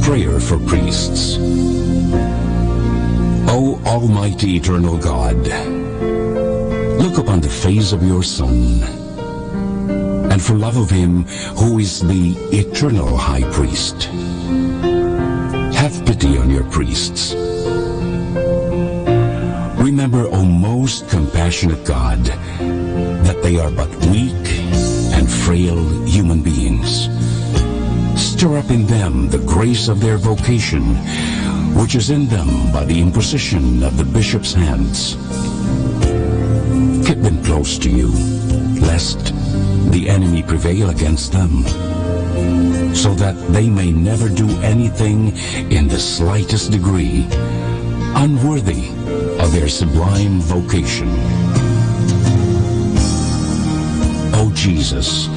S3: Prayer for priests. O Almighty Eternal God, look upon the face of your Son, and for love of him who is the eternal High Priest, have pity on your priests. Remember, O most compassionate God, that they are but weak and frail human beings. Stir up in them the grace of their vocation, which is in them by the imposition of the bishop's hands. Keep them close to you, lest the enemy prevail against them, so that they may never do anything in the slightest degree unworthy of their sublime vocation. O Jesus,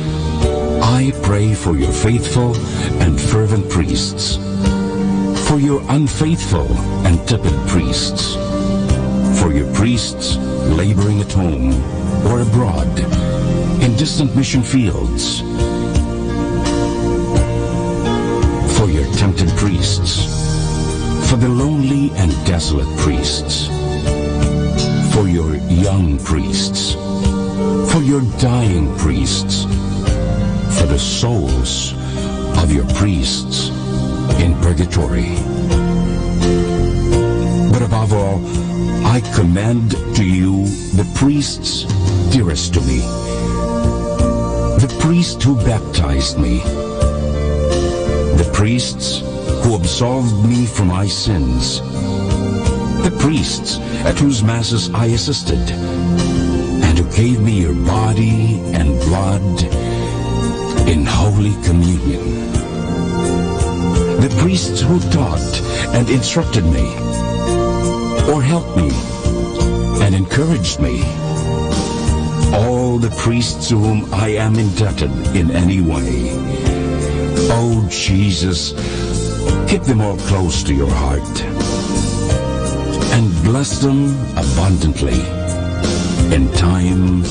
S3: I pray for your faithful and fervent priests, for your unfaithful and tepid priests, for your priests laboring at home or abroad in distant mission fields, for your tempted priests, for the lonely and desolate priests, for your young priests, for your dying priests, for the souls of your priests in purgatory. But above all, I commend to you the priests dearest to me, the priest who baptized me, the priests who absolved me from my sins, the priests at whose masses I assisted, and who gave me your body and blood in Holy Communion. The priests who taught and instructed me, or helped me and encouraged me, all the priests to whom I am indebted in any way. Oh Jesus, keep them all close to your heart and bless them abundantly in time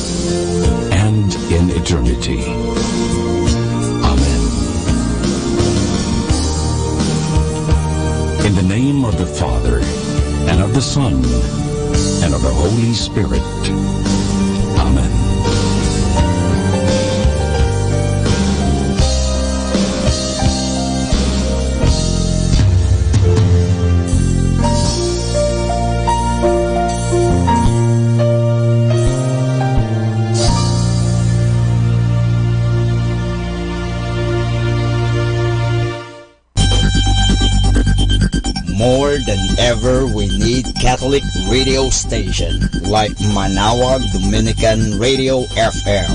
S3: and in eternity. Amen. In the name of the Father, and of the Son, and of the Holy Spirit. Amen.
S7: More than ever, we need Catholic radio station like Manawag Dominican Radio FM.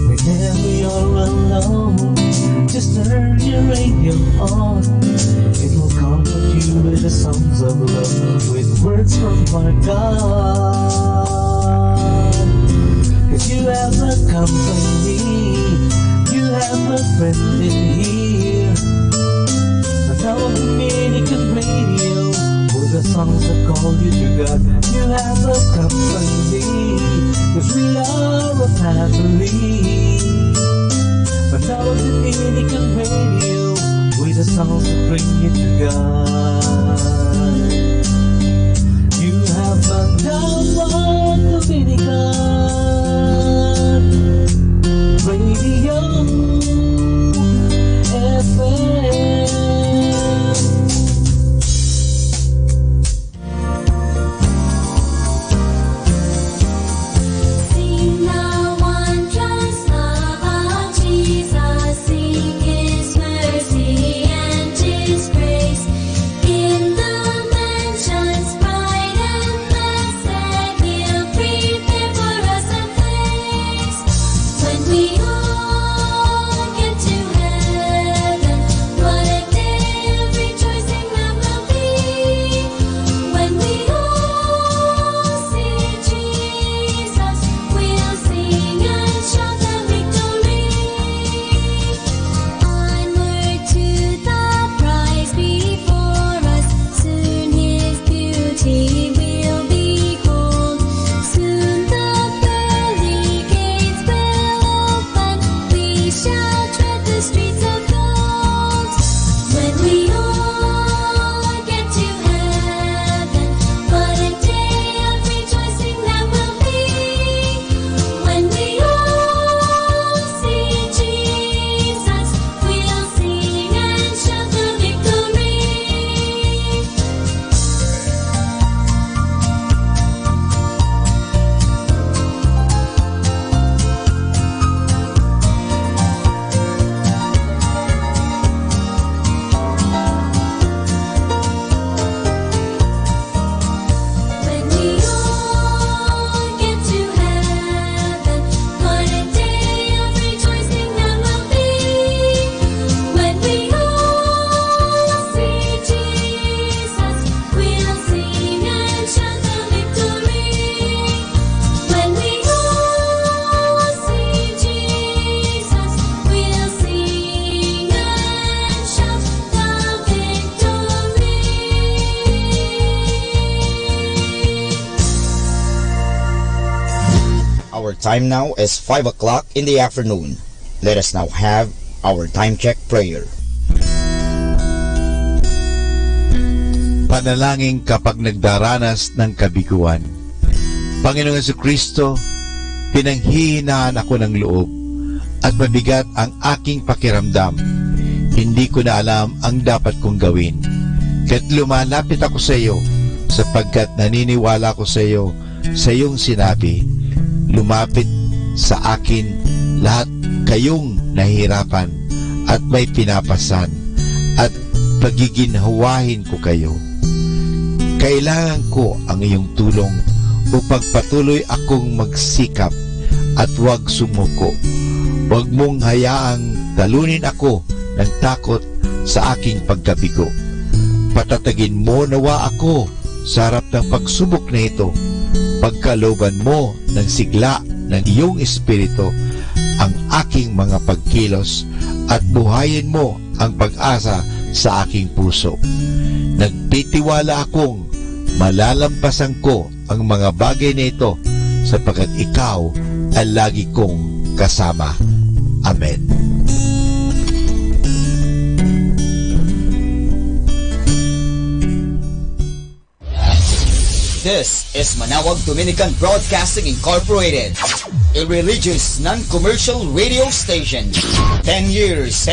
S8: Whenever you're alone, just turn your radio on. It will comfort you with the songs of love, with words from our God. 'Cause you have a company, you have a friend in here. Manawag Dominican Radio, with the songs that call you to God. You have a company, 'cause we are a family. Manawag Dominican Radio, with the songs that bring you to God. You have Manawag Dominican Radio FM.
S1: Sing the wondrous love of Jesus, sing His mercy and His grace. In the mansions bright and blessed, He'll prepare for us a place. When we all get to heaven, what a day of rejoicing that will be. When we all see Jesus, we'll sing and shout the victory. Onward to the prize before us, soon His beauty we'll behold. Soon the pearly gates will open, we shall tread the streets of gold. When we all get to heaven, what a day of rejoicing that will be. When we all see Jesus, we'll sing and shout the victory. When we all get to heaven, what a day of rejoicing that will be. When we all see Jesus, we'll sing and shout the victory. When we all see Jesus, we'll sing and shout the victory.
S7: Our time now is 5 o'clock in the afternoon. Let us now have our time check prayer.
S9: Panalangin kapag nagdaranas ng kabiguan. Panginoong Jesucristo, pinanghihinaan ako ng loob at mabigat ang aking pakiramdam. Hindi ko na alam ang dapat kong gawin. Kaya't lumalapit ako sa iyo sapagkat naniniwala ko sa iyo sa iyong sinabi. Lumapit sa akin lahat kayong nahihirapan at may pinapasan at pagiginhawahin ko kayo. Kailangan ko ang iyong tulong upang patuloy akong magsikap at huwag sumuko. Huwag mong hayaang talunin ako ng takot sa aking pagkabigo. Patatagin mo nawa ako sa harap ng pagsubok na ito. Pagkalooban mo ng sigla ng iyong espiritu ang aking mga pagkilos at buhayin mo ang pag-asa sa aking puso. Nagtitiwala akong malalampasan ko ang mga bagay na ito sapagkat ikaw ay lagi kong kasama. Amen.
S7: This is Manawag Dominican Broadcasting Incorporated, a religious, non-commercial radio station. 10 years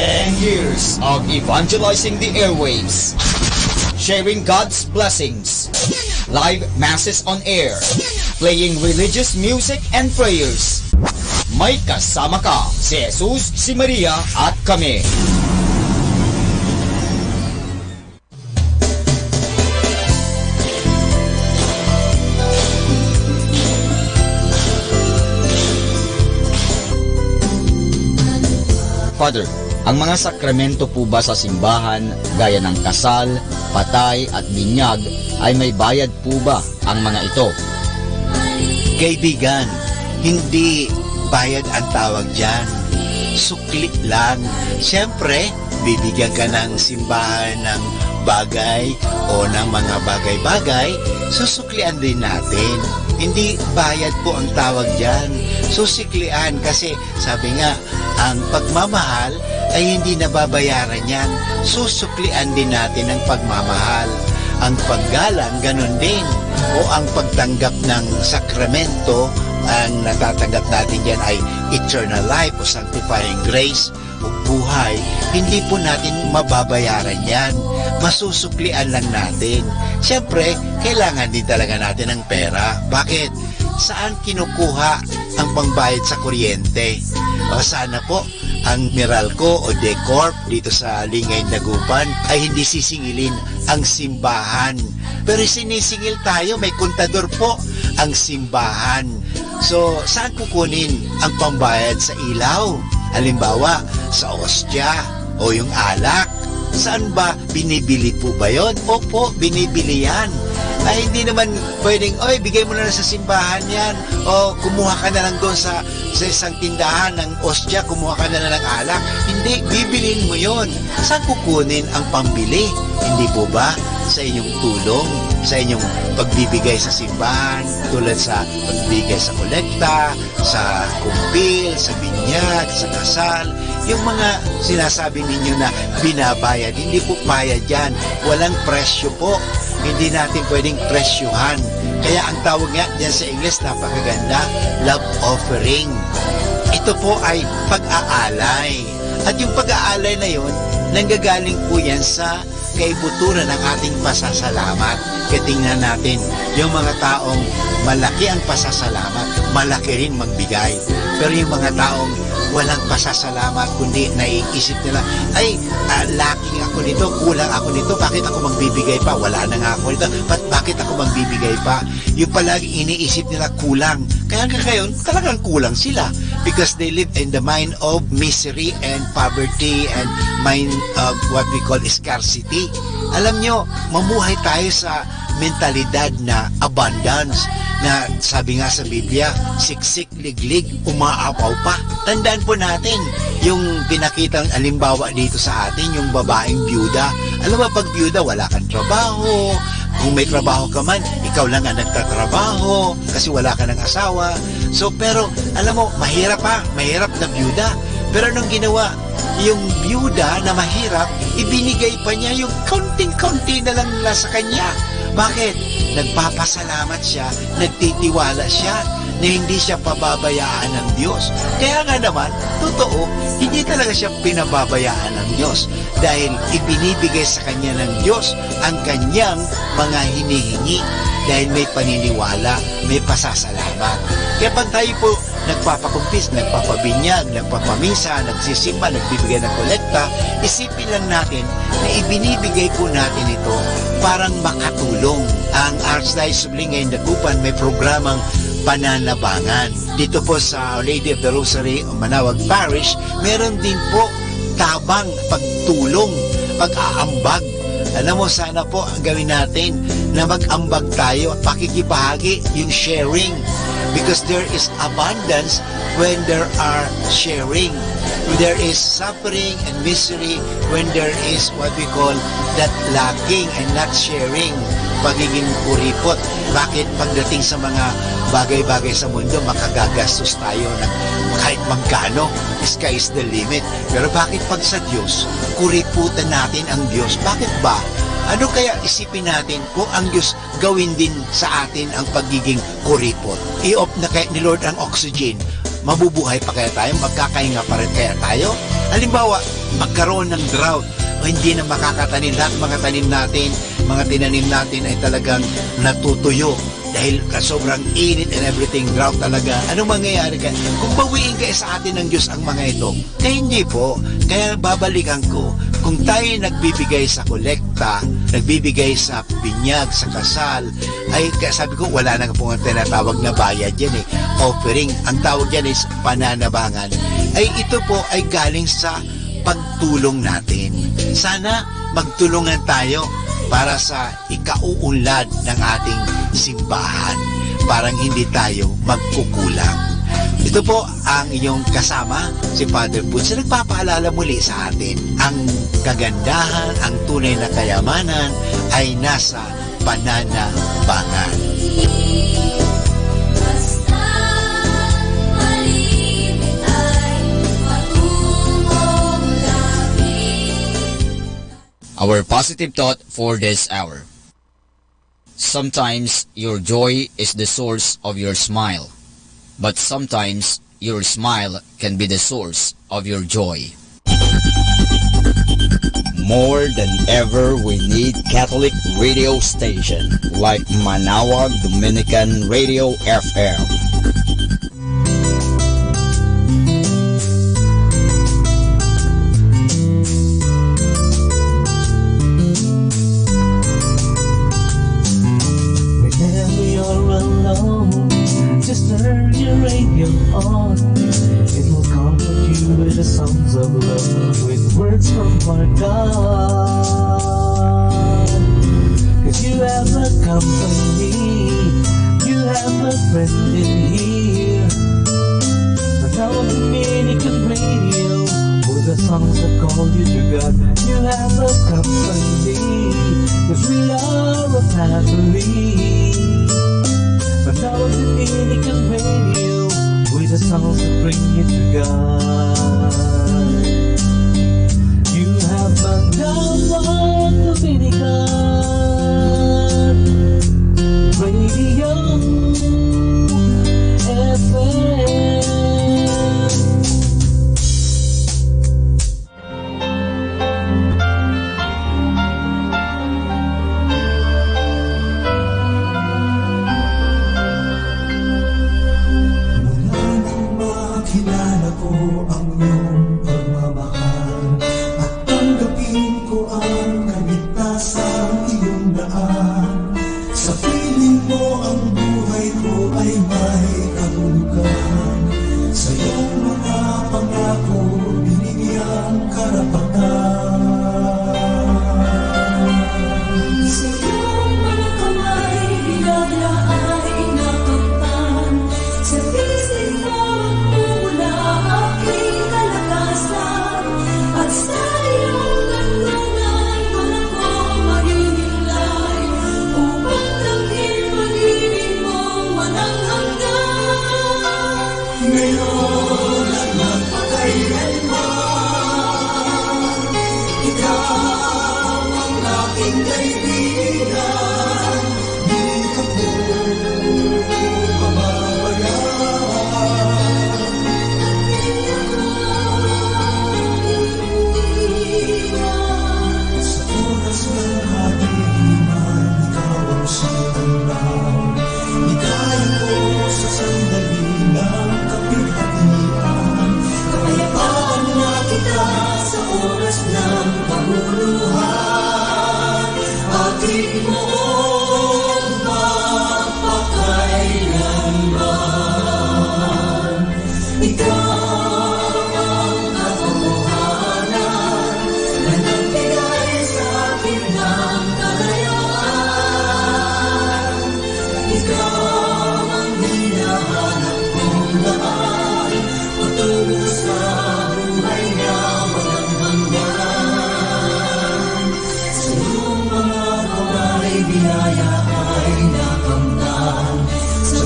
S7: of evangelizing the airwaves, sharing God's blessings, live masses on air, playing religious music and prayers. May kasama ka, si Jesus, si Maria, at kami. Father, ang mga sakramento po ba sa simbahan, gaya ng kasal, patay at binyag, ay may bayad po ba ang mga ito?
S10: Kaibigan, hindi bayad ang tawag dyan. Sukli lang. Siyempre, bibigyan ka ng simbahan ng bagay o ng mga bagay-bagay, susuklian din natin. Hindi bayad po ang tawag dyan. Susiklian kasi sabi nga, ang pagmamahal ay hindi nababayaran yan. Susuklian din natin ang pagmamahal. Ang paggalang, ganun din. O ang pagtanggap ng sakramento, ang natatanggap natin yan ay eternal life o sanctifying grace o buhay. Hindi po natin mababayaran yan. Masusuklian lang natin. Siyempre, kailangan din talaga natin ng pera. Bakit? Saan kinukuha ang pangbayad sa kuryente? O sana po ang Meralco o Decorp dito sa Lingay, Dagupan ay hindi sisingilin ang simbahan. Pero sinisingil tayo, may kontador po ang simbahan. So, saan kukunin ang pambayad sa ilaw? Halimbawa, sa ostya o yung alak. Saan ba binibili po ba yun? Opo, binibili yan. Ay hindi naman pwedeng, oy, bigay mo na lang sa simbahan yan. O kumuha ka na lang doon sa isang tindahan ng ostya, kumuha ka na lang ng alak. Hindi, bibilin mo yon. Saan kukunin ang pambili? Hindi po ba sa inyong tulong, sa inyong pagbibigay sa simbahan, tulad sa pagbibigay sa kolekta, sa kumpil, sa binyag, sa kasal, yung mga sinasabi ninyo na binabayad, hindi po bayad yan. Walang presyo po. Hindi natin pwedeng presyuhan. Kaya ang tawag nga dyan sa English, napakaganda, love offering. Ito po ay pag-aalay. At yung pag-aalay na yun, nanggagaling po yan sa kaibuturan ng ating pasasalamat. Kaya tingnan natin, yung mga taong malaki ang pasasalamat, malaki rin magbigay. Pero yung mga taong walang pasasalamat, kundi naiisip nila, ay, lacking ako nito, kulang ako nito, bakit ako magbibigay pa? Wala na nga ako nito, bakit ako magbibigay pa? Yung palagi iniisip nila kulang. Kaya ngayon, talagang kulang sila because they live in the mind of misery and poverty and mind of what we call scarcity. Alam nyo, mamuhay tayo sa mentalidad na abundance, na sabi nga sa Biblia, siksik, liglig, umaapaw pa. Tandaan po natin yung pinakitang alimbawa dito sa atin, yung babaeng byuda. Alam mo, pag byuda, wala kang trabaho. Kung may trabaho ka man, ikaw lang ang nagtatrabaho kasi wala ka ng asawa. So, pero, alam mo, mahirap na byuda. Pero anong ginawa? Yung byuda na mahirap, ibinigay pa niya yung kaunting-kaunti na lang nila sa kanya. Bakit? Nagpapasalamat siya, nagtitiwala siya na hindi siya pababayaan ng Diyos. Kaya nga naman, totoo, hindi talaga siya pinababayaan ng Diyos dahil ibinibigay sa kanya ng Diyos ang kanyang mga hinihingi dahil may paniniwala, may pasasalamat. Kaya pag tayo po nagpapakumpis, nagpapabinyag, nagpapamisa, nagsisimba, nagbibigay ng kolekta, isipin lang natin na ibinibigay po natin ito parang makatulong. Ang Archdiocese of Lingayen Dagupan may programang pananabangan. Dito po sa Our Lady of the Rosary Manawag Parish, meron din po tabang pagtulong, pag-aambag. Alam mo, sana po ang gawin natin na mag-ambag tayo, pakikibahagi, yung sharing. Because there is abundance when there are sharing. There is suffering and misery when there is what we call that lacking and not sharing, pagiging kuripot. Bakit pagdating sa mga bagay-bagay sa mundo, makagagastos tayo ng kahit magkano, sky is the limit. Pero bakit pag sa Diyos, kuriputan natin ang Diyos? Bakit ba? Ano kaya isipin natin kung ang Diyos gawin din sa atin ang pagiging kuripot? I-off na kaya ni Lord ang oxygen, mabubuhay pa kaya tayo? Magkakahinga pa rin kaya tayo? Halimbawa, magkaroon ng drought o hindi na makakatanim, lahat mga tanim natin, mga tinanim natin ay talagang natutuyo dahil sobrang init and everything, drought talaga. Anong mangyayari kaya? Kung bawiin kaya sa atin ng Diyos ang mga ito, kaya hindi po. Kaya babalikan ko, kung tayo nagbibigay sa kolekta, nagbibigay sa binyag, sa kasal, ay sabi ko, wala na pong tinatawag na bayad yan eh. Offering, ang tawag yan is pananabangan. Ay ito po ay galing sa pagtulong natin. Sana magtulungan tayo para sa ikauunlad ng ating simbahan. Parang hindi tayo magkukulang. Ito po ang inyong kasama, si Father Bunso, nagpapaalala muli sa atin. Ang kagandahan, ang tunay na kayamanan ay nasa pananabangan.
S7: Our positive thought for this hour. Sometimes your joy is the source of your smile, but sometimes your smile can be the source of your joy.
S11: More than ever, we need Catholic radio station like Manawag Dominican Radio FM.
S8: Just turn your radio on. It will comfort you with the songs of love, with words from our God. Cause you have a company, you have a friend in here. Manawag Dominican Radio, with the songs that call you to God. You have a company, cause we are a family. Manawag Dominican Radio, with the songs that bring you to God. You have Manawag Dominican Radio FM.
S12: Kilala ko ang iyong pagmamahal at tanggapin ko ang kaligtasan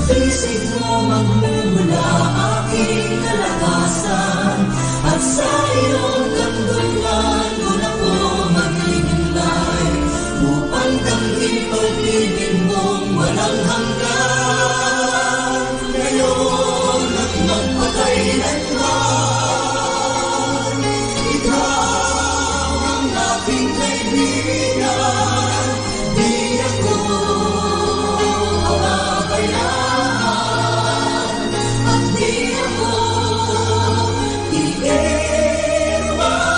S12: pisig mo magmumula aking kalakasan, at sa iyong kanlungan doon ako maghihintay, upang tanggip pag-ibig mong walang hanggan, ngayon at magpakailanman. Ikaw ang aking kaibigan, di ako pababayaan, at di ako iiwan.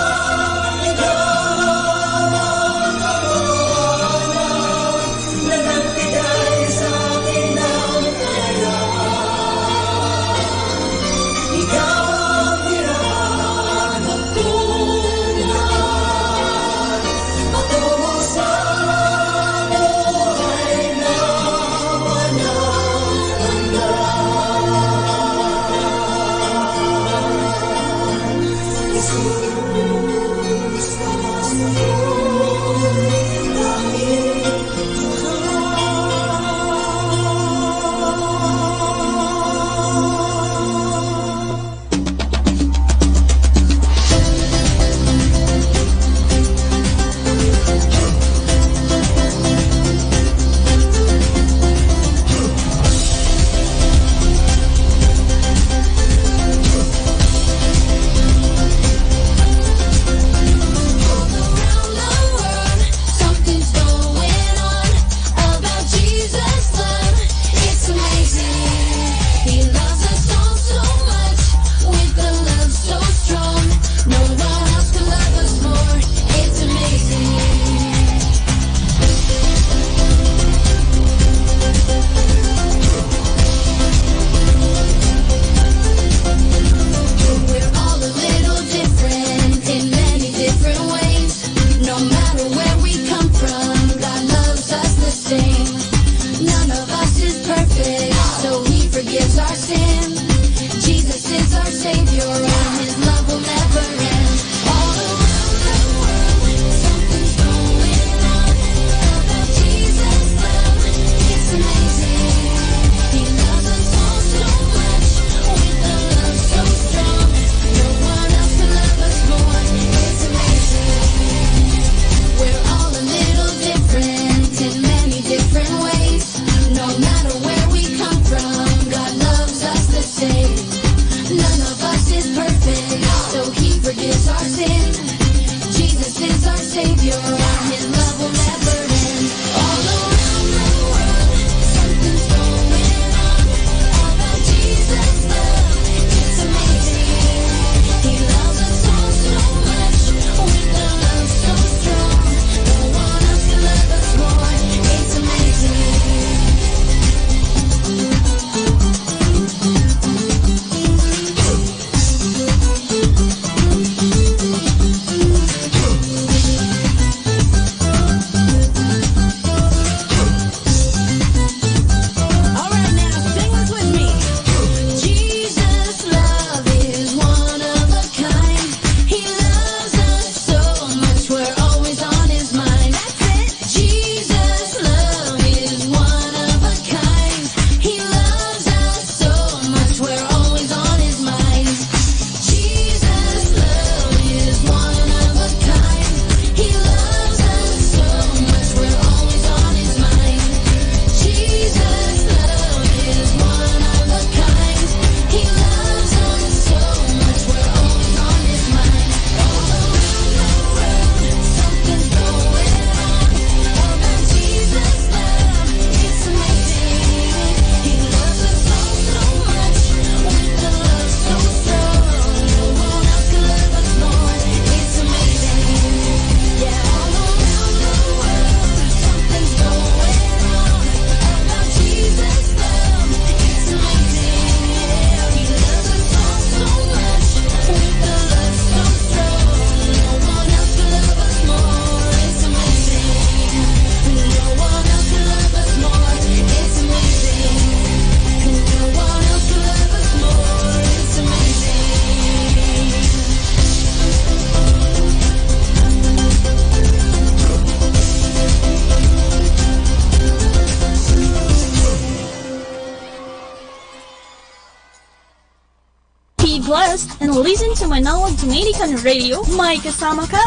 S13: stay blessed and listen to Manawag Dominican Radio. May kasama ka!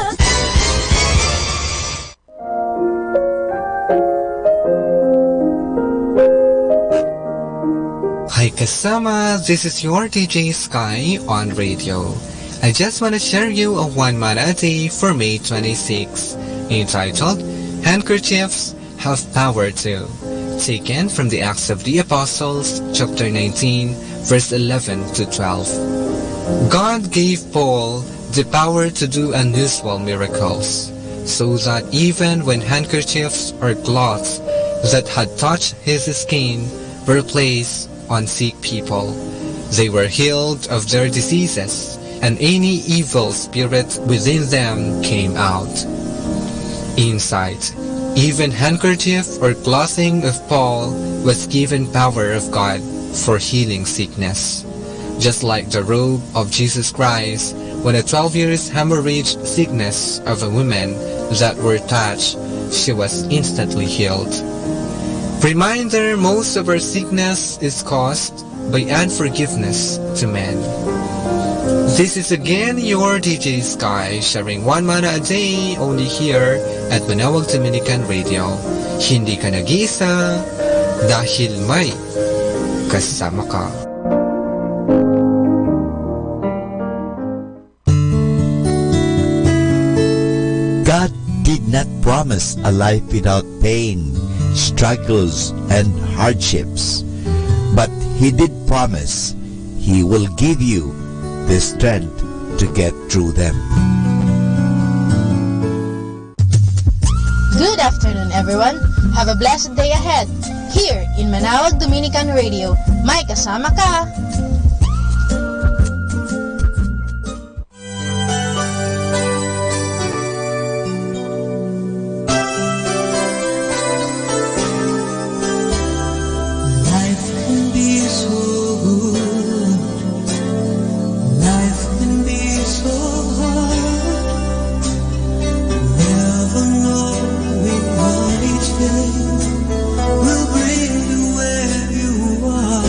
S14: Hi kasama, this is your DJ Sky on radio. I just want to share you a one mana a day for May 26, entitled Handkerchiefs Have Power Too, taken from the Acts of the Apostles, chapter 19, verse 11 to 12. God gave Paul the power to do unusual miracles, so that even when handkerchiefs or cloths that had touched his skin were placed on sick people, they were healed of their diseases, and any evil spirit within them came out. Insight: even handkerchief or clothing of Paul was given power of God for healing sickness. Just like the robe of Jesus Christ, when a 12 years hemorrhage sickness of a woman that were touched, she was instantly healed. Reminder, most of our sickness is caused by unforgiveness to men. This is again your DJ Sky, sharing one mana a day only here at Manawag Dominican Radio. Hindi ka nag-iisa dahil may kasama ka.
S9: God did not promise a life without pain, struggles, and hardships, but He did promise He will give you the strength to get through them.
S15: Good afternoon, everyone. Have a blessed day ahead. Here in Manawag Dominican Radio, may kasama ka!
S12: Will bring you where you are.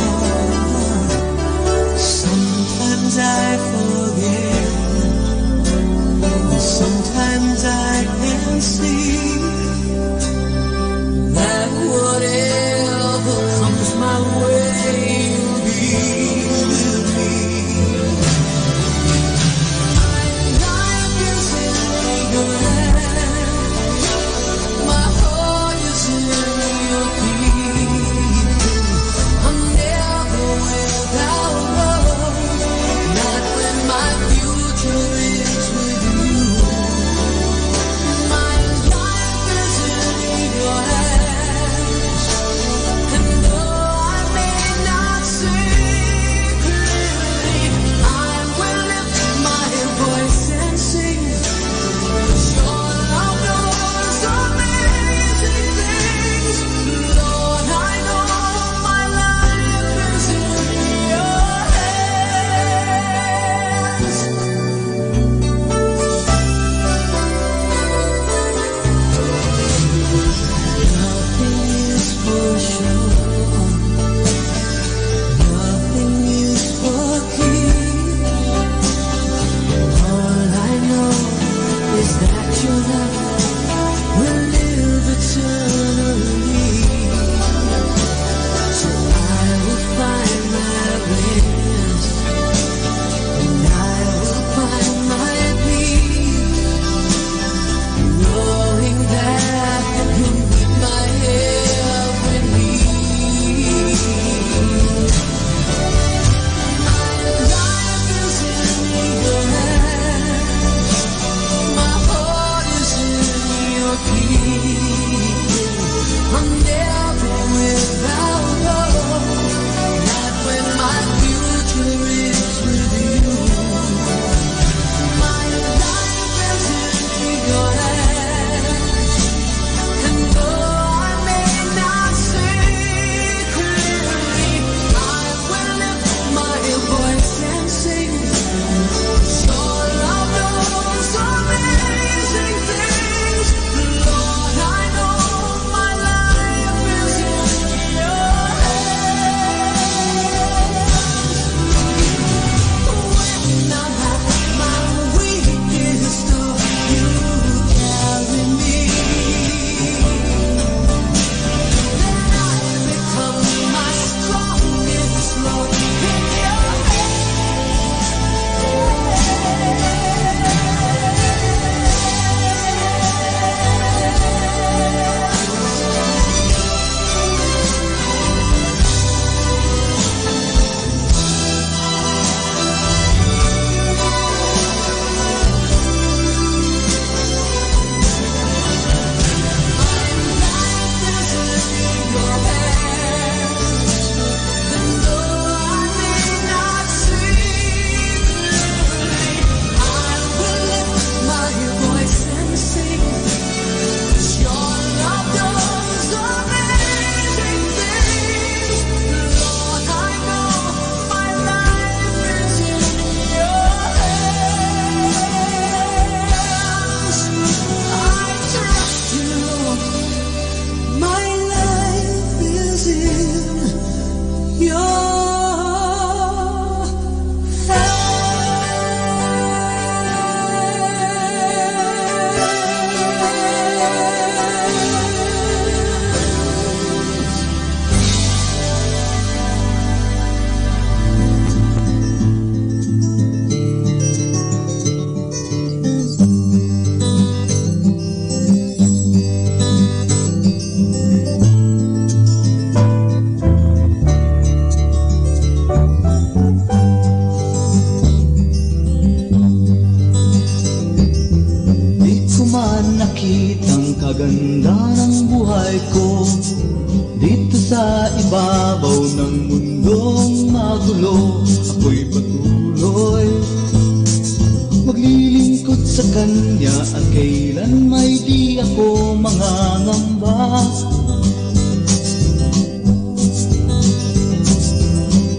S16: kanya at kailan may di ako mangangamba.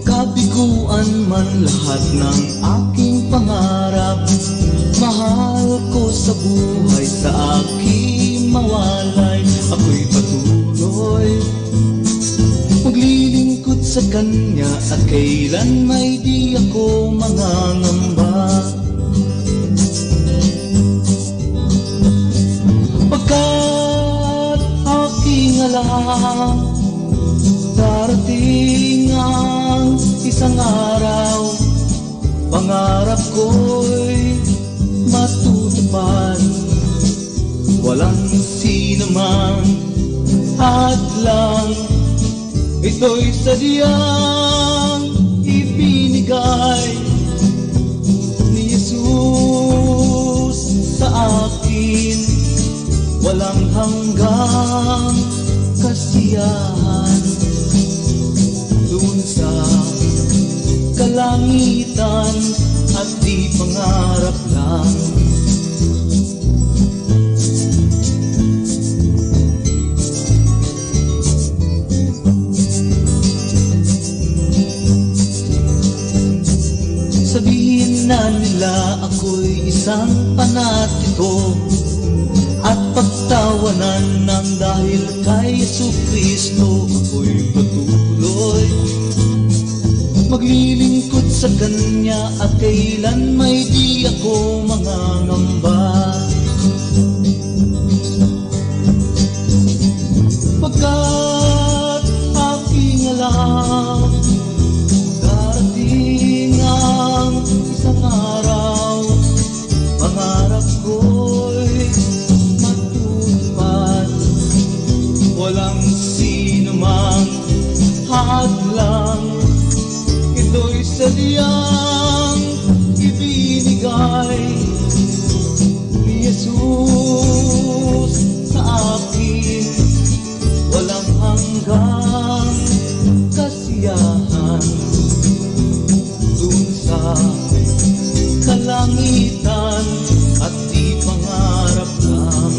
S16: Kabiguan man lahat ng aking pangarap, mahal ko sa buhay, sa aking mawalay, ako'y patuloy maglilingkod sa kanya at kailan may di ako mangangamba. Pagkat aking alam, darating ang isang araw, pangarap ko'y matutupad. Walang sino man hadlang, ito'y sadyang ibinigay ni Jesus sa akin. Walang hanggang kasiyahan dun sa kalangitan at di pangarap lang. Sabihin na nila ako'y isang panatiko at pagtawanan ng dahil kay Jesucristo, ako'y patuloy maglilingkod sa kanya at kailan may di ako mangangamba. Pagkat aking alam, darating ang isang araw, pangarap ko'y matutupad. Walang sino mang hadlang, ito'y sadyang ibinigay ni Jesus sa akin. Walang hanggang kasiyahan dun sa kalangitan at di pangarap lang.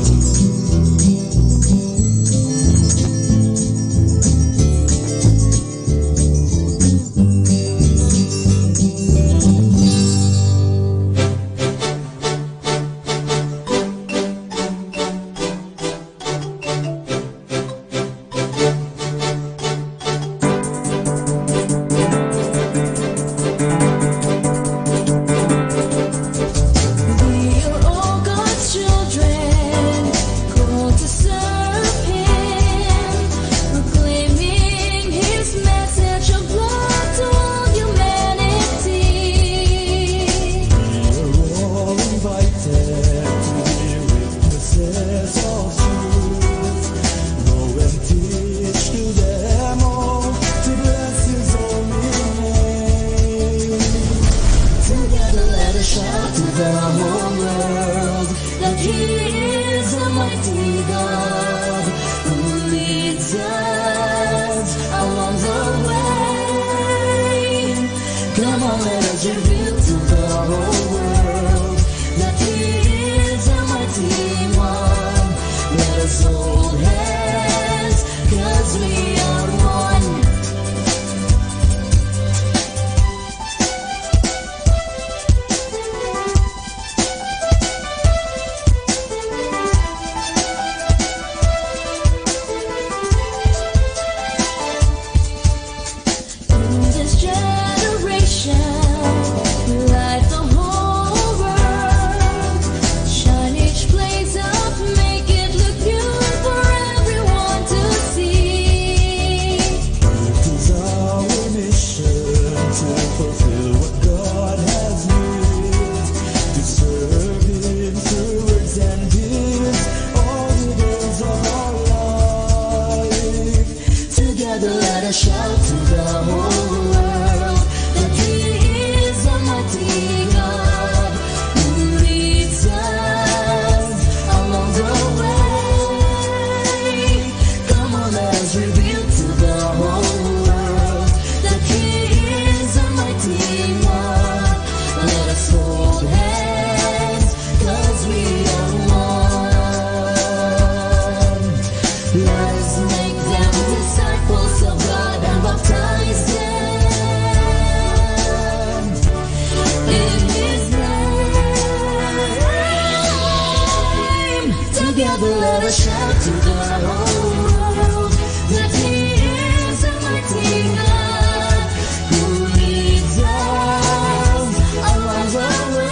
S12: shout to the whole world that He is a mighty God who leads us along the way.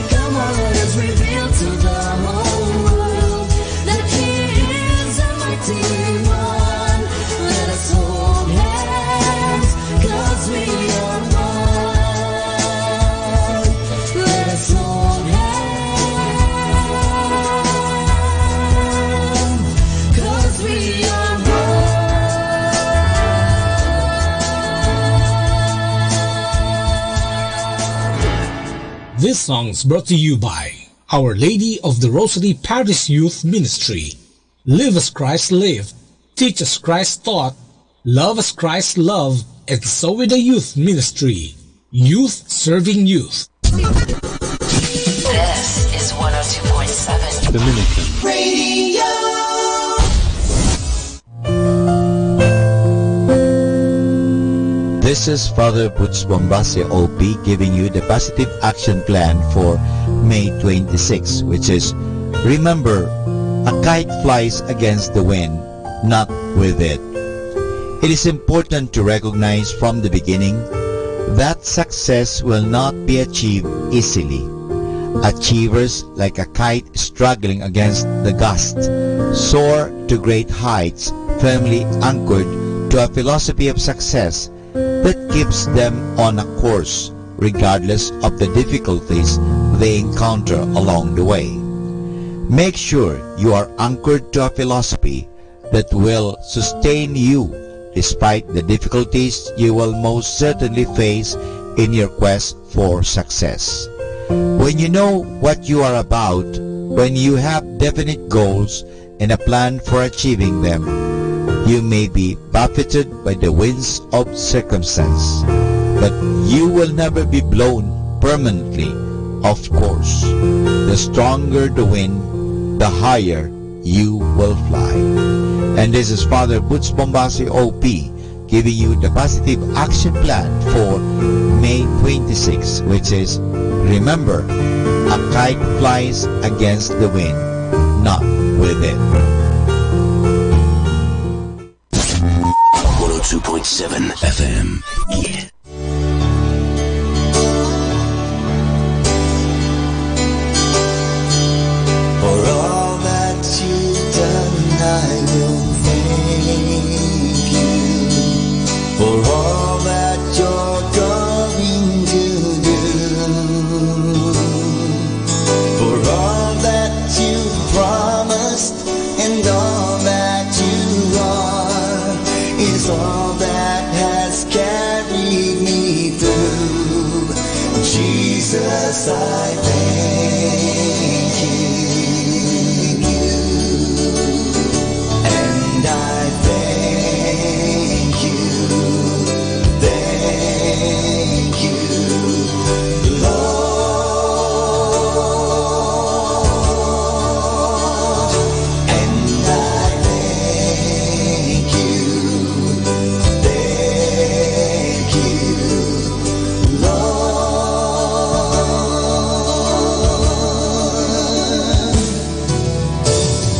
S12: Come on, let us reveal to the whole world that He is a mighty one. Let us hold hands, 'cause we are one. Let us hold hands, 'cause we are one.
S17: This song's brought to you by Our Lady of the Rosary Parish Youth Ministry. Live as Christ lived, teach as Christ taught, love as Christ loved, and so with the Youth Ministry. Youth serving youth.
S18: This is 102.7
S9: Dominican
S12: Radio.
S9: This is Father Butch Bombase OP giving you the positive action plan for May 26, which is, remember, a kite flies against the wind, not with it. It is important to recognize from the beginning that success will not be achieved easily. Achievers, like a kite struggling against the gust, soar to great heights, firmly anchored to a philosophy of success that keeps them on a course, regardless of the difficulties they encounter along the way. Make sure you are anchored to a philosophy that will sustain you despite the difficulties you will most certainly face in your quest for success. When you know what you are about, when you have definite goals and a plan for achieving them, you may be buffeted by the winds of circumstance, but you will never be blown permanently off course. The stronger the wind, the higher you will fly. And this is Father Butch Bombase OP giving you the positive action plan for May 26, which is, remember, a kite flies against the wind, not with it.
S3: 102.7 FM. Yeah.
S16: For all that you've done, I will thank you. For all that you're going to do. For all that you promised and all that you are is all that has carried me through. Jesus, I thank you. And I thank you. Thank you, Lord. And I thank you. Thank you, Lord.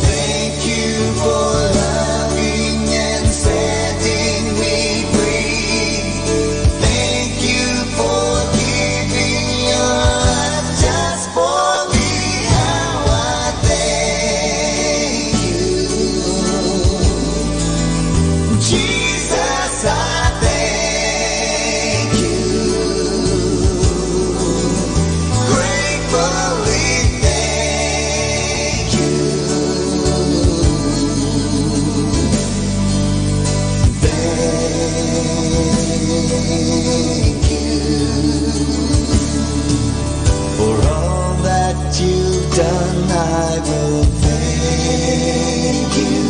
S16: Thank you for loving and setting me free. Thank you for giving your life just for me. How I thank you, Jesus. I thank you. Gratefully thank you. Thank you for all that you've done. I will thank you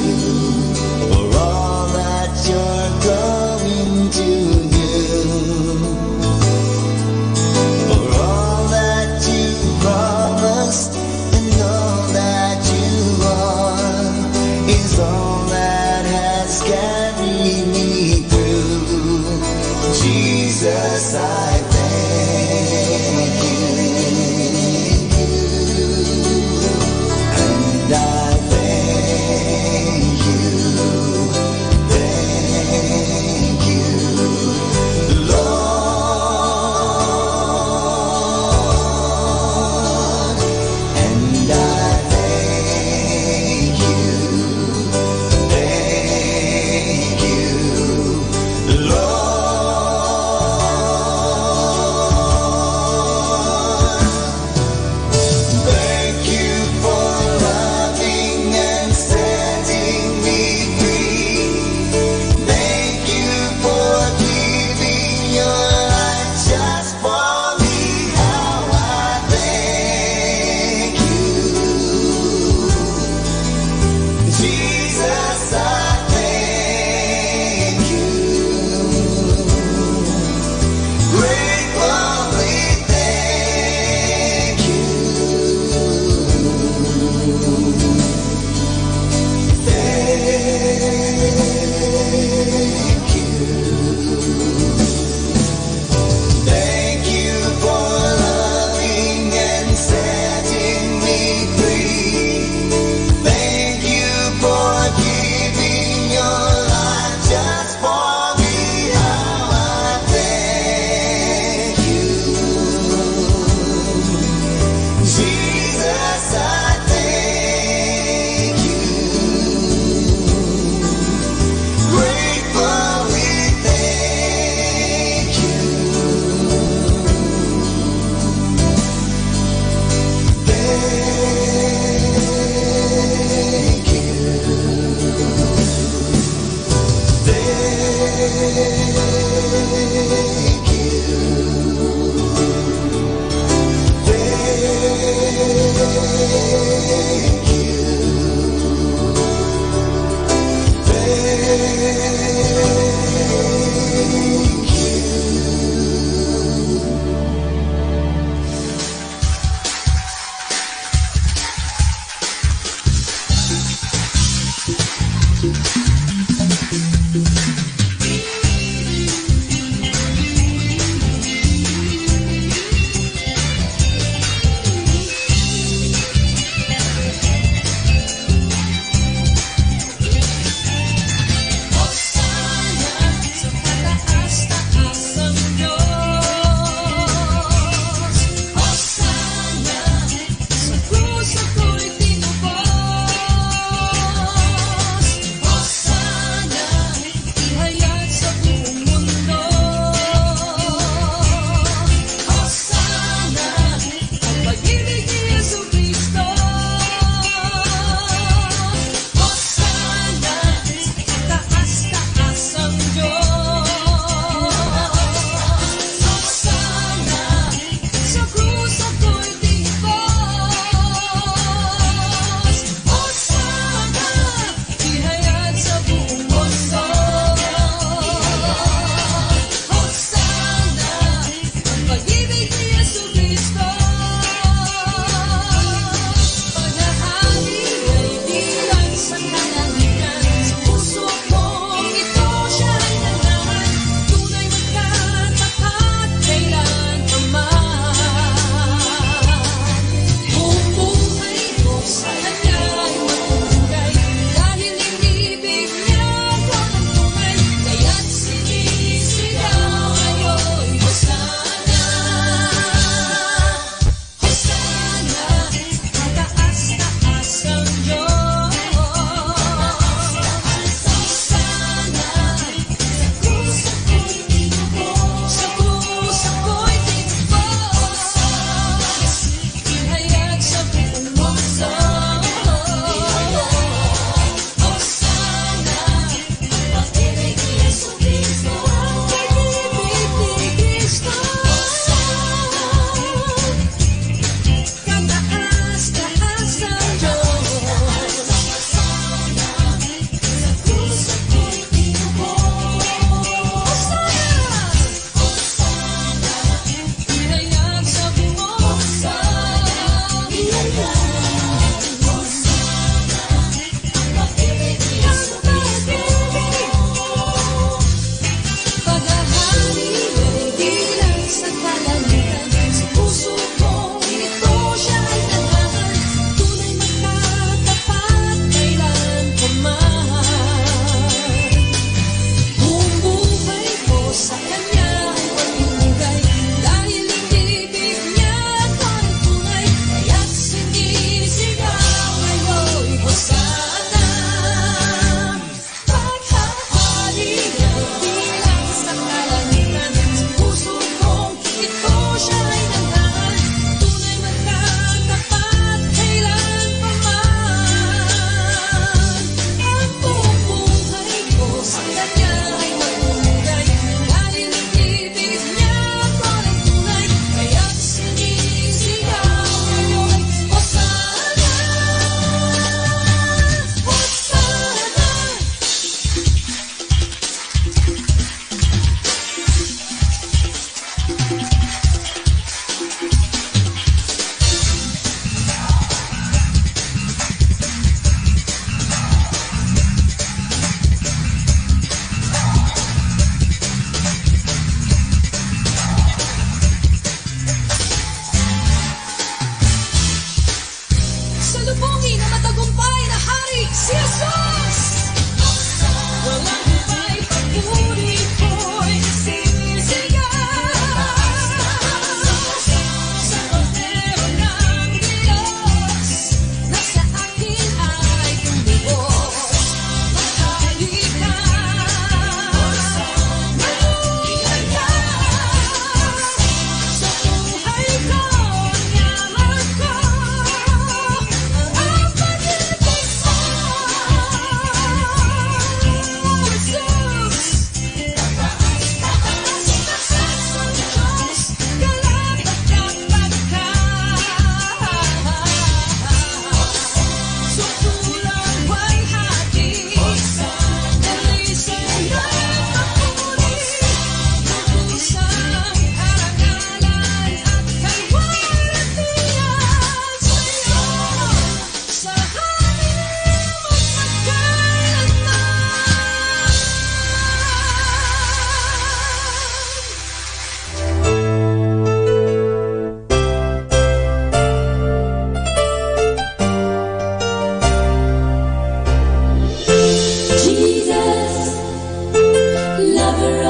S16: for all that you're going to do. For all that you promised and all that you are is all that has carried me through. Jesus, I thank you. And Thank you for loving and setting me free. Thank you for giving your life just for me. How I thank you, Jesus. I thank you. Gratefully thank you. Thank you for loving and setting me free. Thank you for giving your life just for me. How I thank you, Jesus. I thank you. Gratefully thank you.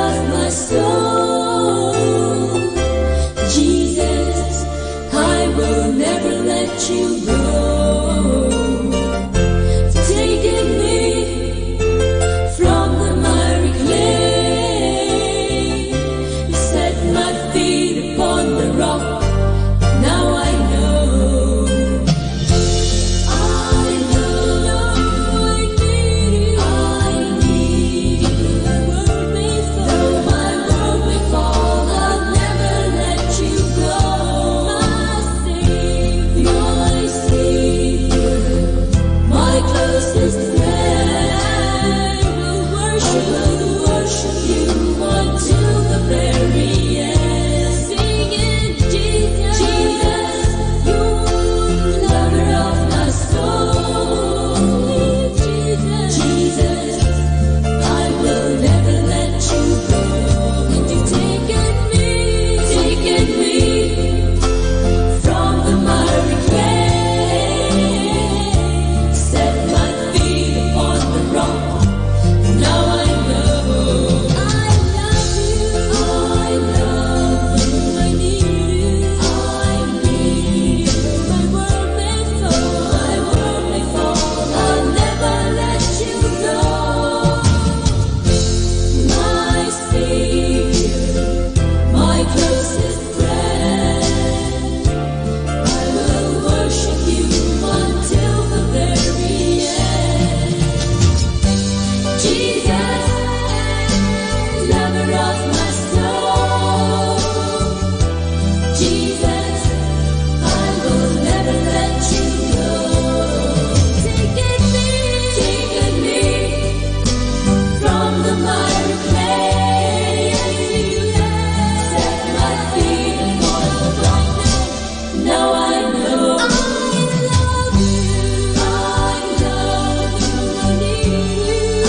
S12: of my soul. Jesus, I will never let you go. Taking me from the miry clay, you set my feet upon the rock. Now I know. I know I need you. I need you. Though my world may fall, I'll never let you go. My Savior, my closest friend. I will worship you until the very end. Singing Jesus, you lover of my soul. Jesus, I will never let you go. And you've taken me from the miry clay, set my feet upon the rock. Now I know I love you. I love you. I need you. I need you. My world may fall. I'll never let you go. My Savior, my closest friend. I will worship you until the very end. Jesus, lover of my soul. Jesus, I will never let you go. Taking me from the miry clay, set my feet upon the rock. Now I know I love you. I love you. I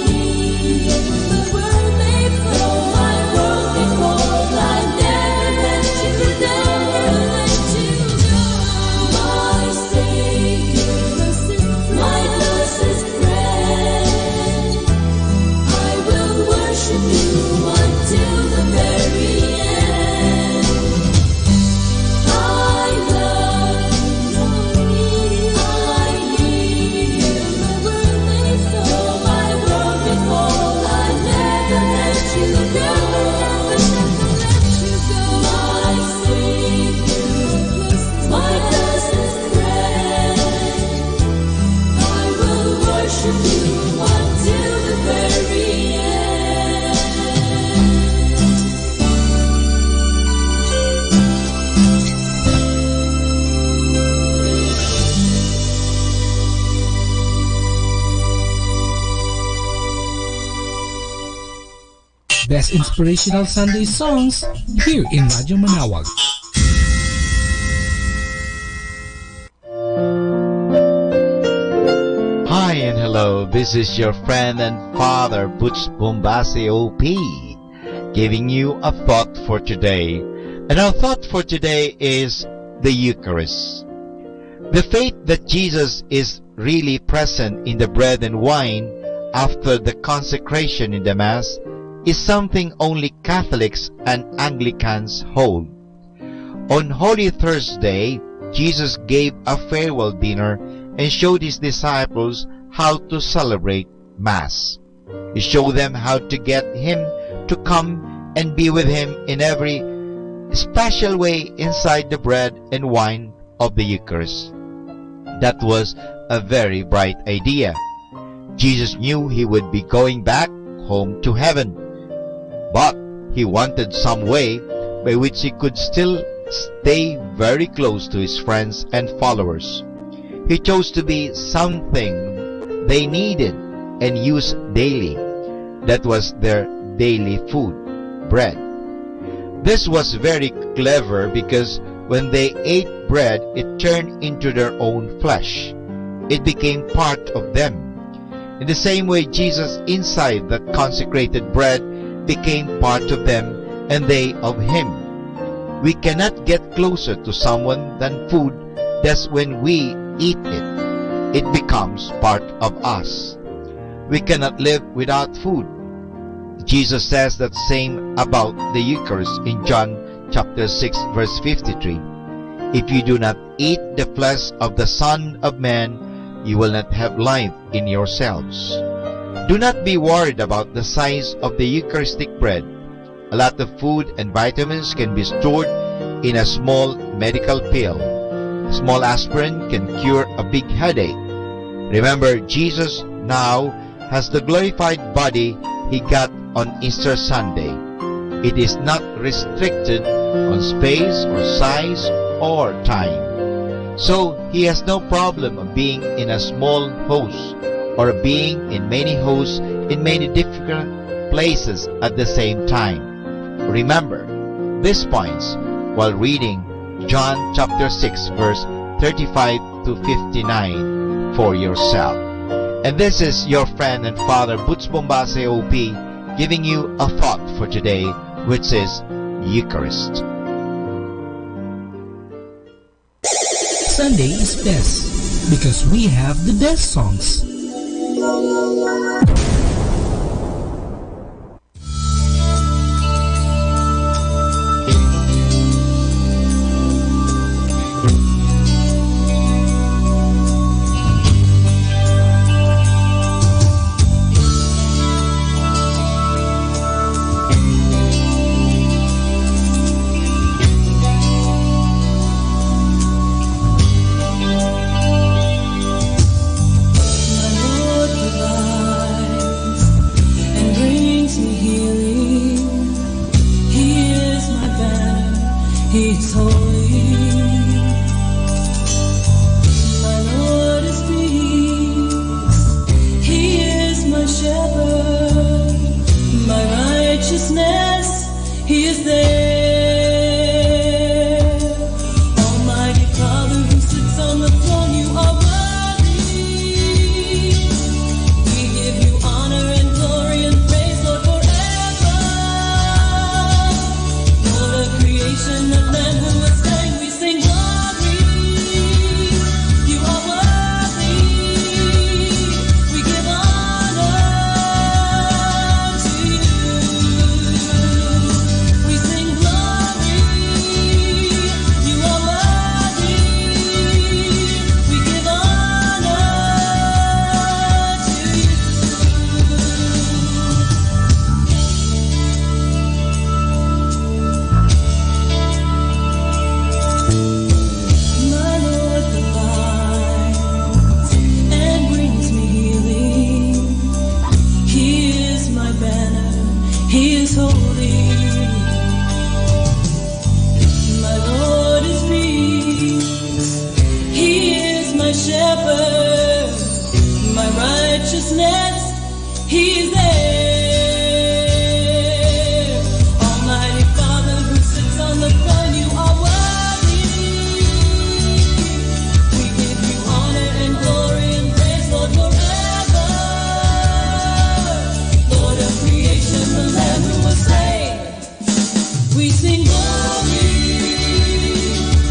S12: need you. My world may fall. I'll never let you go. My Savior, my closest friend. I will worship you until the very end. I love you. I need you. My world may fall. I'll never let you go. My Savior, my closest friend. I will worship you until the very end.
S17: Best inspirational Sunday songs here in Radio Manawag.
S9: Hi and hello, this is your friend and father Butch Bombasi OP, giving you a thought for today. And our thought for today is the Eucharist. The faith that Jesus is really present in the bread and wine after the consecration in the Mass is something only Catholics and Anglicans hold. On Holy Thursday, Jesus gave a farewell dinner and showed his disciples how to celebrate Mass. He showed them how to get him to come and be with him in every special way inside the bread and wine of the Eucharist. That was a very bright idea. Jesus knew he would be going back home to heaven, but he wanted some way by which he could still stay very close to his friends and followers. He chose to be something they needed and used daily. That was their daily food, bread. This was very clever because when they ate bread, it turned into their own flesh. It became part of them. In the same way, Jesus inside that consecrated bread became part of them and they of him. We cannot get closer to someone than food. That's when we eat it. It becomes part of us. We cannot live without food. Jesus says that same about the Eucharist in John chapter 6 verse 53. If you do not eat the flesh of the Son of Man, you will not have life in yourselves. Do not be worried about the size of the Eucharistic bread. A lot of food and vitamins can be stored in a small medical pill. A small aspirin can cure a big headache. Remember, Jesus now has the glorified body he got on Easter Sunday. It is not restricted on space or size or time. So he has no problem of being in a small house or being in many houses in many different places at the same time. Remember these points while reading John chapter 6 verse 35 to 59 for yourself. And this is your friend and father Boots Bombase OP giving you a thought for today, which is Eucharist.
S17: Sunday is best because we have the best songs.
S12: He's holy. My Lord is peace. He is my shepherd. My righteousness, He is there. Almighty Father who sits on the throne, you are worthy. We give you honor and glory and praise, Lord, forever. Lord of creation and man who is slain, we sing glory. You are worthy. We give honor to you. We sing glory. You are worthy. We give honor to you. My Lord provides and brings me healing. He is my banner. He is holy. My Lord is peace. He is my shepherd. My righteousness, He is there. Almighty Father who sits on the throne, you are worthy. We give you honor and glory and praise, Lord, forever. Lord of creation, the Lamb who was slain, we sing glory.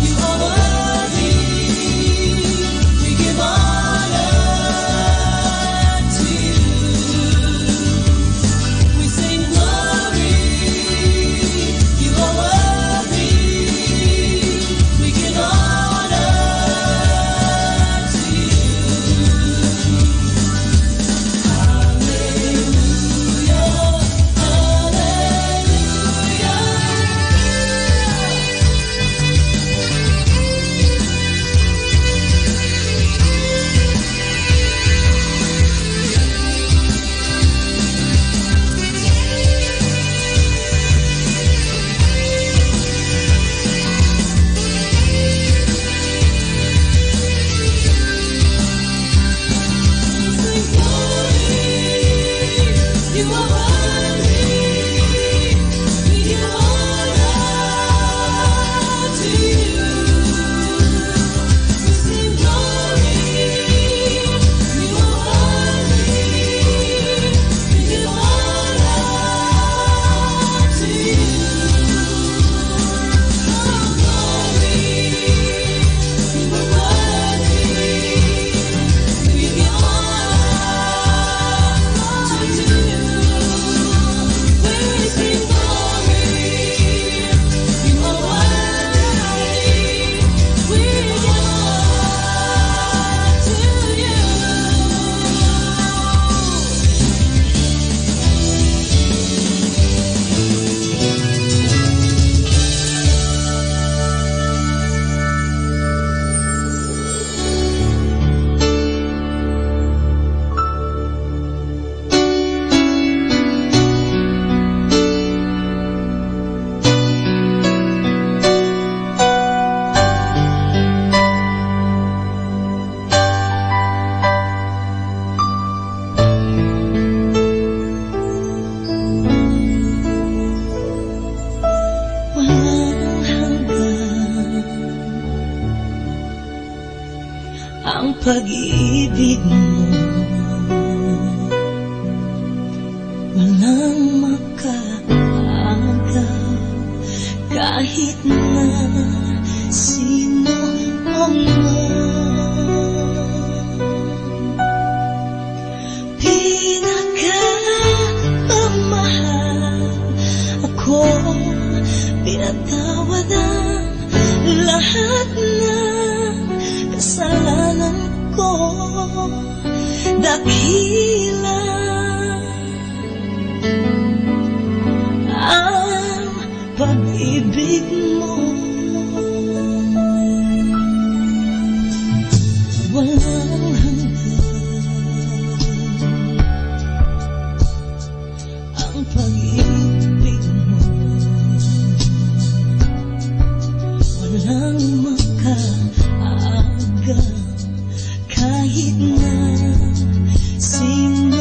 S12: You are worthy. We give honor to you.
S16: pag-ibig mo walang makaagaw kahit na sino ang pinakamamahal ako, pinatawad ang lahat ng kasalanan ko, dakila ang pag-ibig mo. Walang hanggan ang pag-ibig mo, walang makaaga kahit na sino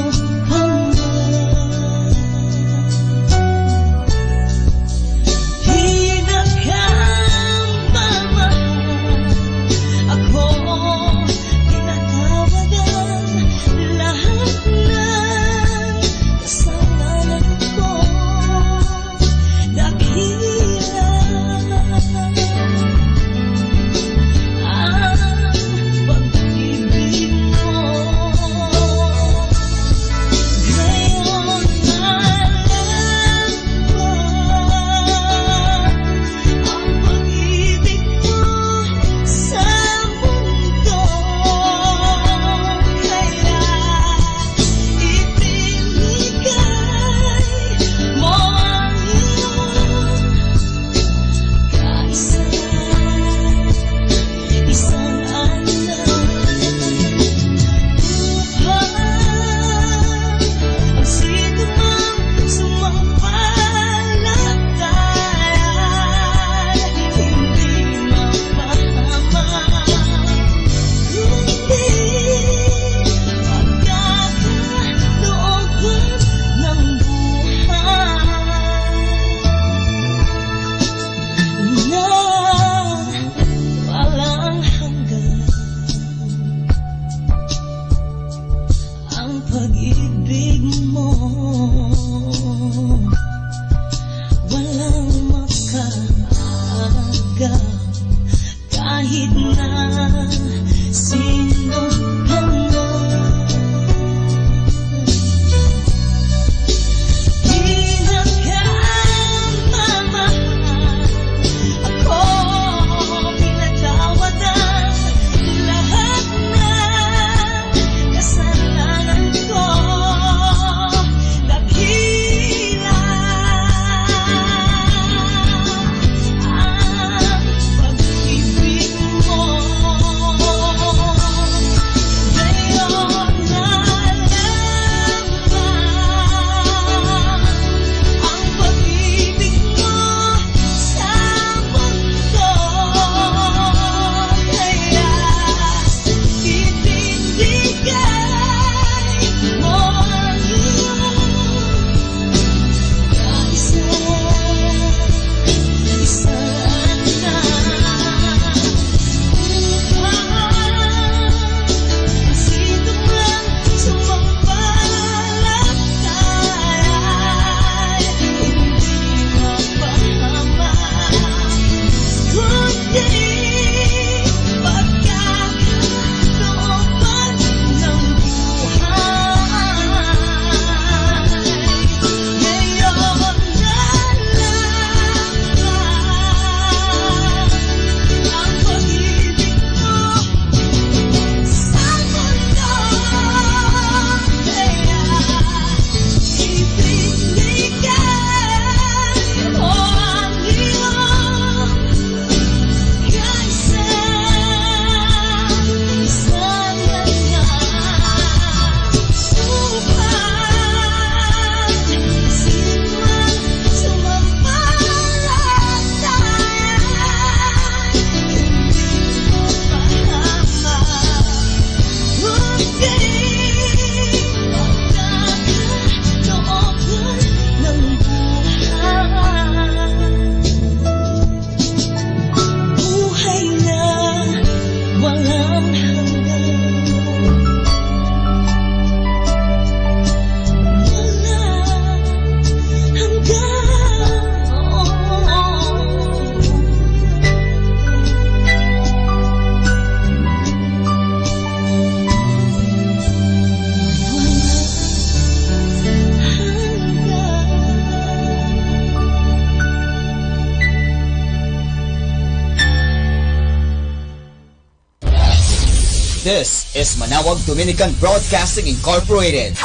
S7: This is Manawag Dominican Broadcasting Incorporated,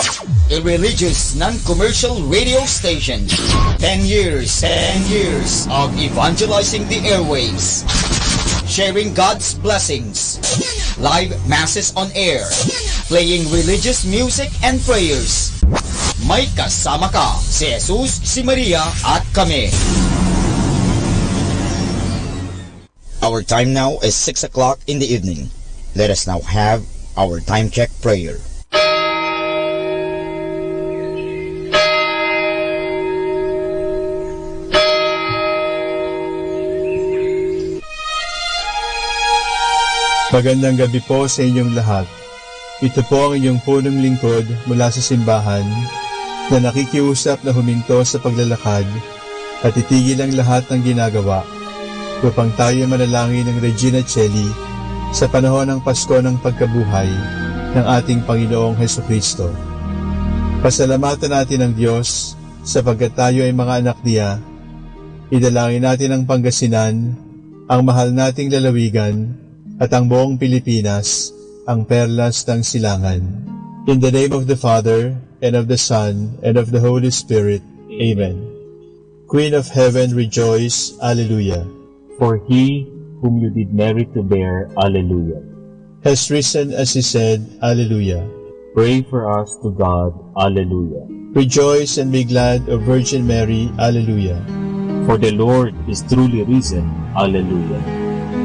S7: a religious, non-commercial radio station. 10 years of evangelizing the airwaves, sharing God's blessings, live masses on air, playing religious music and prayers. May kasama ka, si Jesus, si Maria, at kami.
S11: Our time now is 6 o'clock in the evening. Let us now have our time check prayer.
S19: Magandang gabi po sa inyong lahat. Ito po ang inyong punong lingkod mula sa simbahan na nakikiusap na huminto sa paglalakad at itigil ang lahat ng ginagawa upang tayo manalangin ng Regina Coeli sa panahon ng Pasko ng pagkabuhay ng ating Panginoong Hesukristo. Pasalamatan natin ang Diyos sapagkat tayo ay mga anak niya. Idalangin natin ang Pangasinan, ang mahal nating lalawigan, at ang buong Pilipinas, ang perlas ng silangan. In the name of the Father, and of the Son, and of the Holy Spirit. Amen. Queen of Heaven, rejoice. Alleluia.
S20: For he whom you did merit to bear, Alleluia,
S19: has risen as he said, Alleluia.
S20: Pray for us to God, Alleluia.
S19: Rejoice and be glad, O Virgin Mary, Alleluia.
S20: For the Lord is truly risen, Alleluia.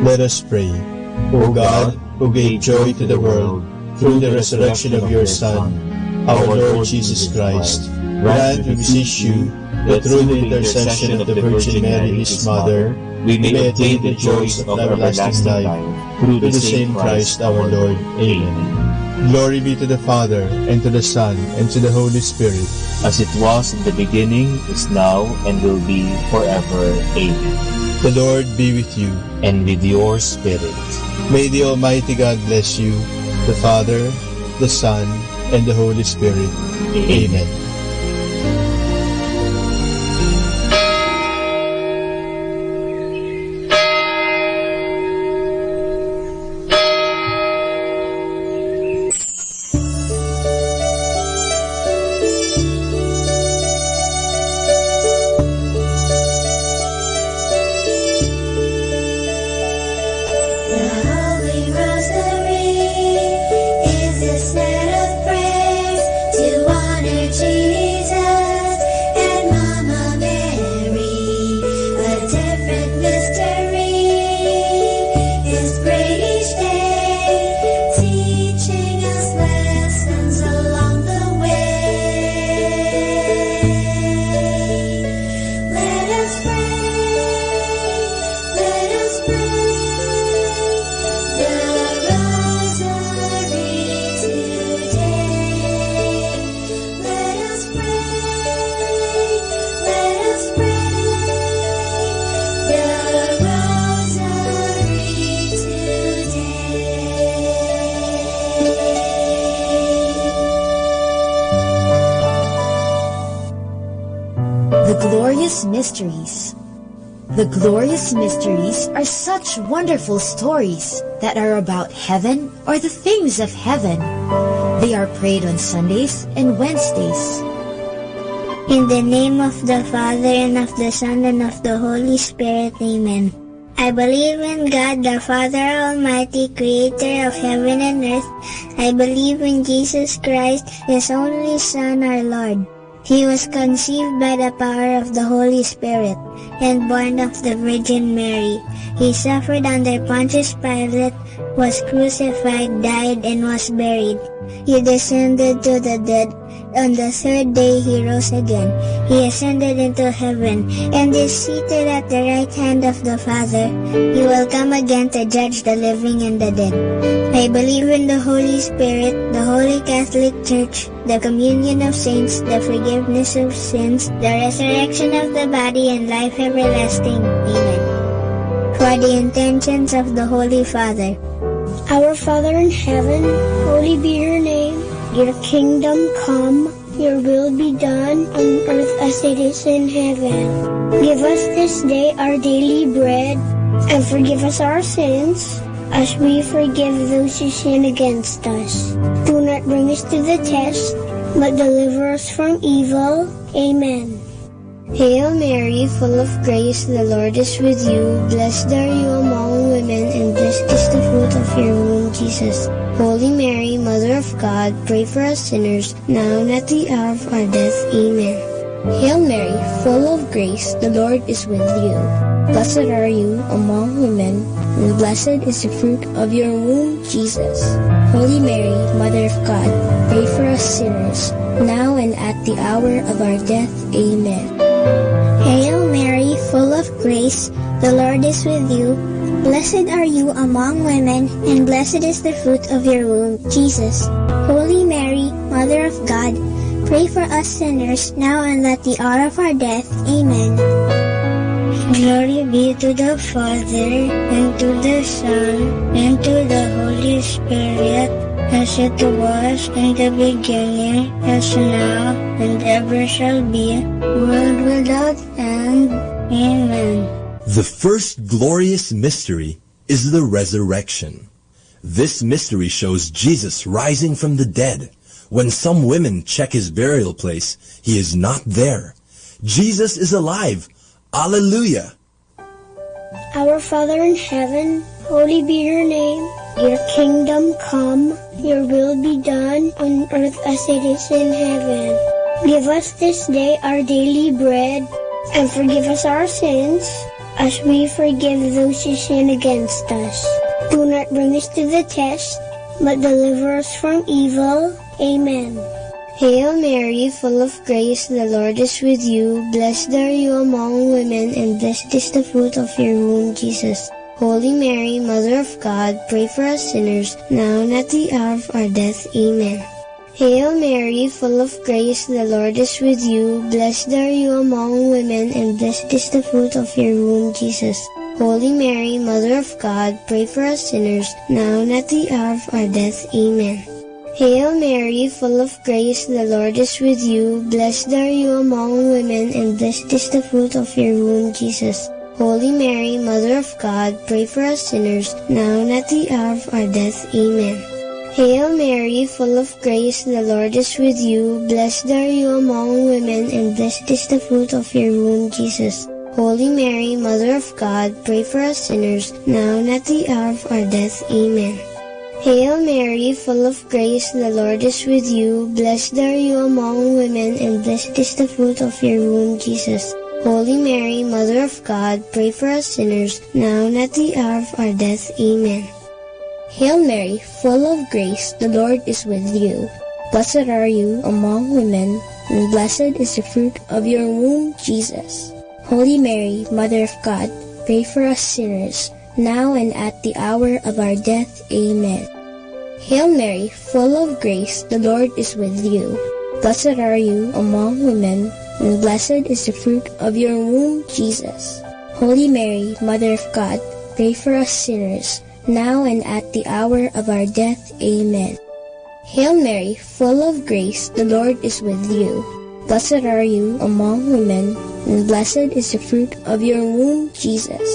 S19: Let us pray. O God, who gave joy to the world through the resurrection of your Son, our Lord Jesus Christ, grant, we beseech you, that through the intercession of the Virgin Mary, his Mother, we may attain the joys of everlasting life, through the same Christ our Lord. Amen. Glory be to the Father, and to the Son, and to the Holy Spirit,
S20: as it was in the beginning, is now, and will be forever. Amen.
S19: The Lord be with you,
S20: and with your spirit.
S19: May the Almighty God bless you, the Father, the Son, and the Holy Spirit. Amen.
S21: Mysteries. The glorious mysteries are such wonderful stories that are about heaven or the things of heaven. They are prayed on Sundays and Wednesdays.
S22: In the name of the Father, and of the Son, and of the Holy Spirit. Amen. I believe in God, the Father Almighty, creator of heaven and earth. I believe in Jesus Christ, his only Son, our Lord. He was conceived by the power of the Holy Spirit and born of the Virgin Mary. He suffered under Pontius Pilate, was crucified, died, and was buried. He descended to the dead. On the third day he rose again. He ascended into heaven and is seated at the right hand of the Father. He will come again to judge the living and the dead. I believe in the Holy Spirit, the Holy Catholic Church, the communion of saints, the forgiveness of sins, the resurrection of the body, and life everlasting. Amen. For the intentions of the Holy Father.
S23: Our Father in heaven, holy be your name. Your kingdom come, your will be done on earth as it is in heaven. Give us this day our daily bread, and forgive us our sins, as we forgive those who sin against us. Do not bring us to the test, but deliver us from evil. Amen.
S22: Hail Mary, full of grace, the Lord is with you. Blessed are you among women, and blessed is the fruit of your womb, Jesus. Holy Mary, Mother of God, pray for us sinners, now and at the hour of our death. Amen. Hail Mary, full of grace, the Lord is with you. Blessed are you among women, and blessed is the fruit of your womb, Jesus. Holy Mary, Mother of God, pray for us sinners, now and at the hour of our death. Amen. Hail Mary, full of grace, the Lord is with you. Blessed are you among women, and blessed is the fruit of your womb, Jesus. Holy Mary, Mother of God, pray for us sinners, now and at the hour of our death. Amen. Glory be to the Father, and to the Son, and to the Holy Spirit, as it was in the beginning, as now, and ever shall be, world without end. Amen.
S4: The first glorious mystery is the resurrection. This mystery shows Jesus rising from the dead. When some women check his burial place, he is not there. Jesus is alive. Alleluia!
S23: Our Father in heaven, holy be your name. Your kingdom come, your will be done on earth as it is in heaven. Give us this day our daily bread, and forgive us our sins, as we forgive those who sin against us. Do not bring us to the test, but deliver us from evil. Amen.
S22: Hail Mary, full of grace, the Lord is with you. Blessed are you among women, and blessed is the fruit of your womb, Jesus. Holy Mary, Mother of God, pray for us sinners, now and at the hour of our death. Amen. Hail Mary, full of grace, the Lord is with you. Blessed are you among women, and blessed is the fruit of your womb, Jesus. Holy Mary, Mother of God, pray for us sinners, now and at the hour of our death. Amen. Hail Mary, full of grace, the Lord is with you. Blessed are you among women, and blessed is the fruit of your womb, Jesus. Holy Mary, Mother of God, pray for us sinners, now and at the hour of our death. Amen. Hail Mary, full of grace, the Lord is with you. Blessed are you among women, and blessed is the fruit of your womb, Jesus. Holy Mary, Mother of God, pray for us sinners, now and at the hour of our death. Amen. Hail Mary, full of grace, the Lord is with you. Blessed are you among women, and blessed is the fruit of your womb, Jesus. Holy Mary, Mother of God, pray for us sinners, now and at the hour of our death. Amen. Hail Mary, full of grace, the Lord is with you. Blessed are you among women, and blessed is the fruit of your womb, Jesus. Holy Mary, Mother of God, pray for us sinners, now and at the hour of our death. Amen. Hail Mary, full of grace, the Lord is with you. Blessed are you among women, and blessed is the fruit of your womb, Jesus. Holy Mary, Mother of God, pray for us sinners, now and at the hour of our death. Amen. Hail Mary, full of grace, the Lord is with you. Blessed are you among women, and blessed is the fruit of your womb, Jesus.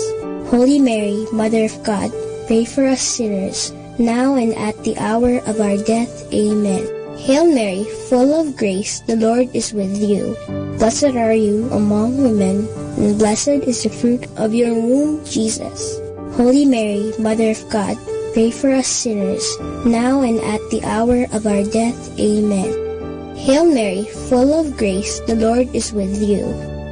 S22: Holy Mary, Mother of God, pray for us sinners, now and at the hour of our death. Amen. Hail Mary, full of grace, the Lord is with you. Blessed are you among women, and blessed is the fruit of your womb, Jesus. Holy Mary, Mother of God, pray for us sinners, now and at the hour of our death. Amen. Hail Mary, full of grace, the Lord is with you.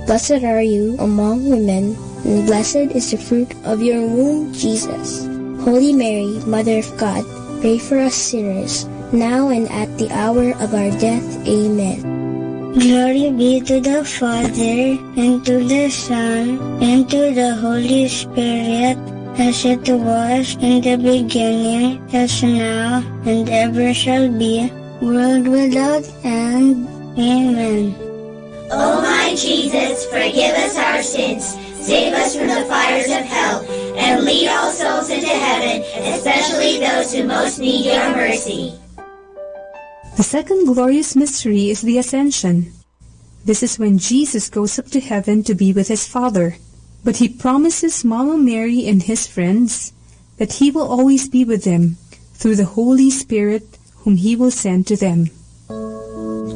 S22: Blessed are you among women, and blessed is the fruit of your womb, Jesus. Holy Mary, Mother of God, pray for us sinners, now and at the hour of our death. Amen.
S23: Glory be to the Father, and to the Son, and to the Holy Spirit, as it was in the beginning, as now, and ever shall be, world without end. Amen.
S5: O my Jesus, forgive us our sins, save us from the fires of hell, and lead all souls into heaven, especially those who most need your mercy.
S6: The second glorious mystery is the Ascension. This is when Jesus goes up to heaven to be with his Father. But he promises Mama Mary and his friends that He will always be with them through the Holy Spirit whom He will send to them.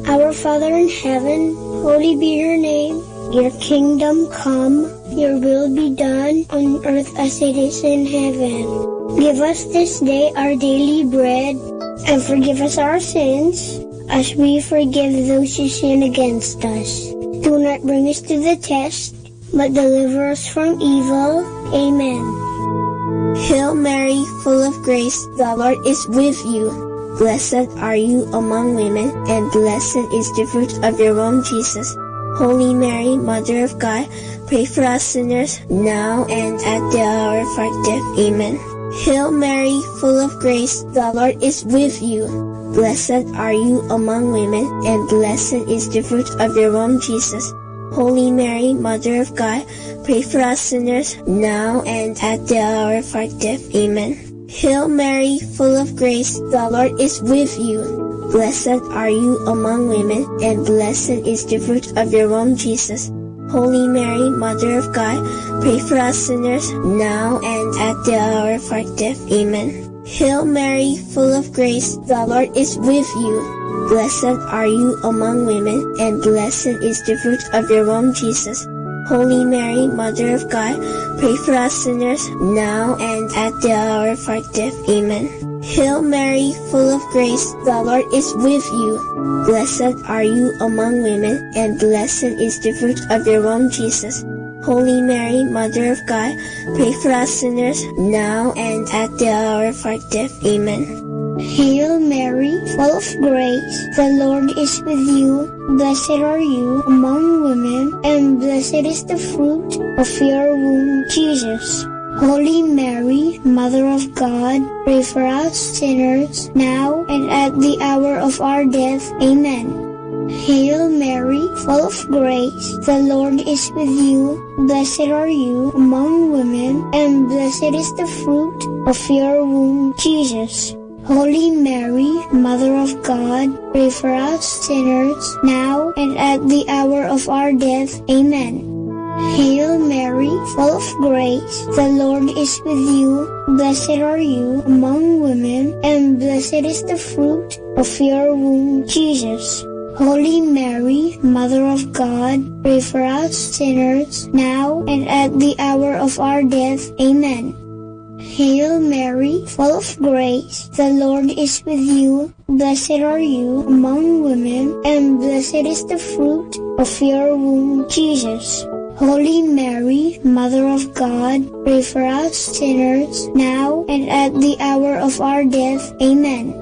S23: Our Father in heaven, holy be your name. Your kingdom come, your will be done on earth as it is in heaven. Give us this day our daily bread, and forgive us our sins, as we forgive those who sin against us. Do not bring us to the test, but deliver us from evil. Amen.
S22: Hail Mary, full of grace, the Lord is with you. Blessed are you among women, and blessed is the fruit of your womb, Jesus. Holy Mary, Mother of God, pray for us sinners, now and at the hour of our death. Amen. Hail Mary, full of grace, the Lord is with you. Blessed are you among women, and blessed is the fruit of your womb, Jesus. Holy Mary, Mother of God, pray for us sinners, now and at the hour of our death. Amen. Hail Mary, full of grace, the Lord is with you. Blessed are you among women, and blessed is the fruit of your womb, Jesus. Holy Mary, Mother of God, pray for us sinners, now and at the hour of our death. Amen. Hail Mary, full of grace, the Lord is with you. Blessed are you among women, and blessed is the fruit of your womb, Jesus. Holy Mary, Mother of God, pray for us sinners, now and at the hour of our death. Amen. Hail Mary, full of grace, the Lord is with you. Blessed are you among women, and blessed is the fruit of your womb, Jesus. Holy Mary, Mother of God, pray for us sinners, now and at the hour of our death. Amen.
S23: Hail Mary, full of grace, the Lord is with you. Blessed are you among women, and blessed is the fruit of your womb, Jesus. Holy Mary, Mother of God, pray for us sinners, now and at the hour of our death. Amen. Hail Mary, full of grace, the Lord is with you. Blessed are you among women, and blessed is the fruit of your womb, Jesus. Holy Mary, Mother of God, pray for us sinners, now and at the hour of our death. Amen. Hail Mary, full of grace, the Lord is with you. Blessed are you among women, and blessed is the fruit of your womb, Jesus. Holy Mary, Mother of God, pray for us sinners, now and at the hour of our death. Amen. Hail Mary, full of grace, the Lord is with you. Blessed are you among women, and blessed is the fruit of your womb, Jesus. Holy Mary, Mother of God, pray for us sinners, now and at the hour of our death. Amen.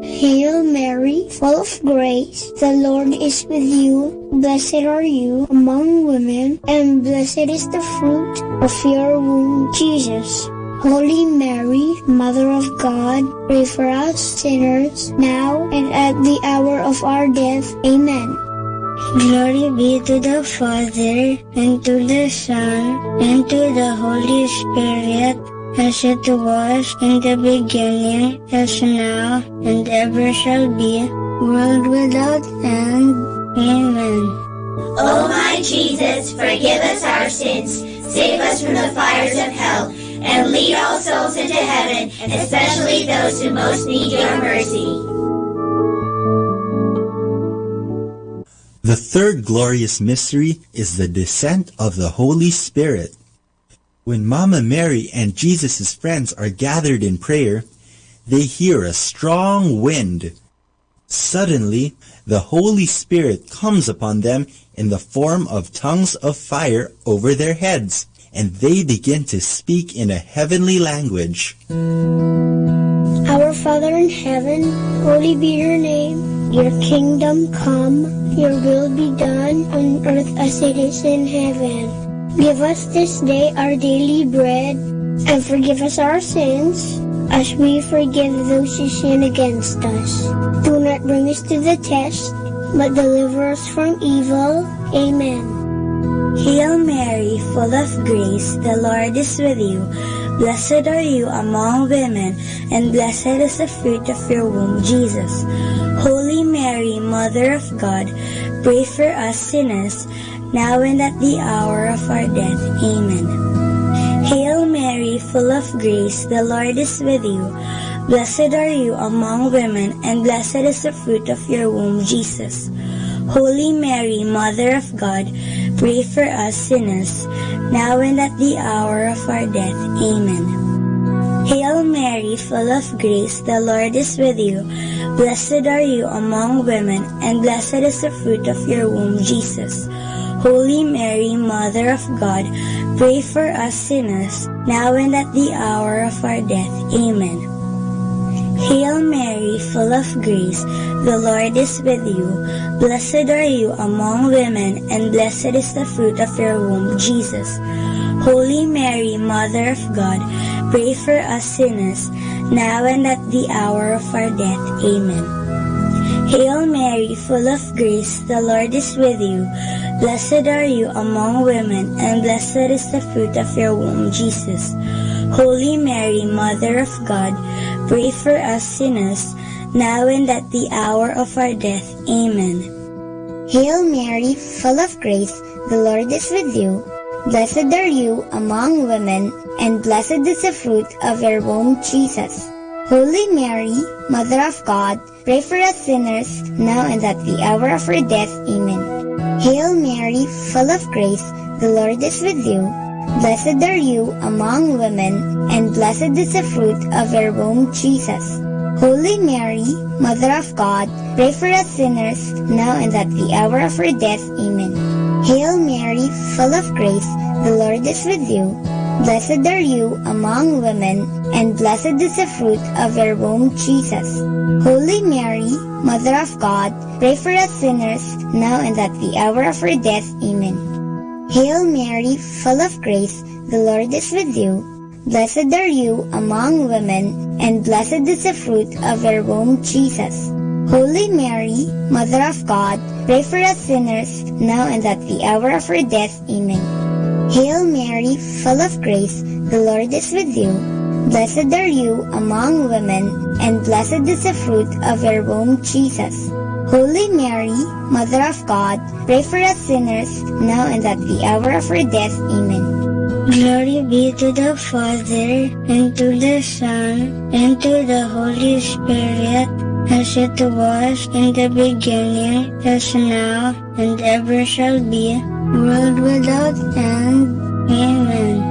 S23: Hail Mary, full of grace, the Lord is with you. Blessed are you among women, and blessed is the fruit of your womb, Jesus. Holy Mary, Mother of God, pray for us sinners, now and at the hour of our death. Amen.
S22: Glory be to the Father, and to the Son, and to the Holy Spirit, as it was in the beginning, as now, and ever shall be, world without end. Amen.
S5: O my Jesus, forgive us our sins, save us from the fires of hell, and lead all souls into heaven, especially those who most need your mercy.
S4: The third glorious mystery is the descent of the Holy Spirit. When Mama Mary and Jesus' friends are gathered in prayer, they hear a strong wind. Suddenly, the Holy Spirit comes upon them in the form of tongues of fire over their heads, and they begin to speak in a heavenly language.
S23: Our Father in heaven, holy be your name. Your kingdom come, your will be done on earth as it is in heaven. Give us this day our daily bread, and forgive us our sins, as we forgive those who sin against us. Do not bring us to the test, but deliver us from evil. Amen.
S21: Hail Mary, full of grace, the Lord is with you. Blessed are you among women, and blessed is the fruit of your womb, Jesus. Holy Mary, Mother of God, pray for us sinners, now and at the hour of our death. Amen. Hail Mary,
S22: Mary, full of grace, the Lord is with you. Blessed are you among women, and blessed is the fruit of your womb, Jesus. Holy Mary, Mother of God, pray for us sinners, now and at the hour of our death. Amen. Hail Mary, full of grace, the Lord is with you. Blessed are you among women, and blessed is the fruit of your womb, Jesus. Holy Mary, Mother of God, pray for us sinners, now and at the hour of our death. Amen. Hail Mary, full of grace, the Lord is with you. Blessed are you among women, and blessed is the fruit of your womb, Jesus. Holy Mary, Mother of God, pray for us sinners, now and at the hour of our death. Amen. Hail Mary, full of grace, the Lord is with you. Blessed are you among women, and blessed is the fruit of your womb, Jesus. Holy Mary, Mother of God, pray for us sinners, now and at the hour of our death. Amen. Hail Mary, full of grace, the Lord is with you. Blessed are you among women, and blessed is the fruit of your womb, Jesus. Holy Mary, Mother of God, pray for us sinners, now and at the hour of our death. Amen. Hail Mary, full of grace, the Lord is with you. Blessed are you among women, and blessed is the fruit of your womb, Jesus. Holy Mary, Mother of God, pray for us sinners, now and at the hour of our death. Amen. Hail Mary, full of grace, the Lord is with you. Blessed are you among women, and blessed is the fruit of your womb, Jesus. Holy Mary, Mother of God, pray for us sinners, now and at the hour of our death. Amen. Hail Mary, full of grace, the Lord is with you. Blessed are you among women, and blessed is the fruit of your womb, Jesus. Holy Mary, Mother of God, pray for us sinners, now and at the hour of our death. Amen. Hail Mary, full of grace, the Lord is with you. Blessed are you among women, and blessed is the fruit of your womb, Jesus. Holy Mary, Mother of God, pray for us sinners, now and at the hour of our death. Amen.
S23: Glory be to the Father, and to the Son, and to the Holy Spirit, as it was in the beginning, as now, and ever shall be, world without end. Amen.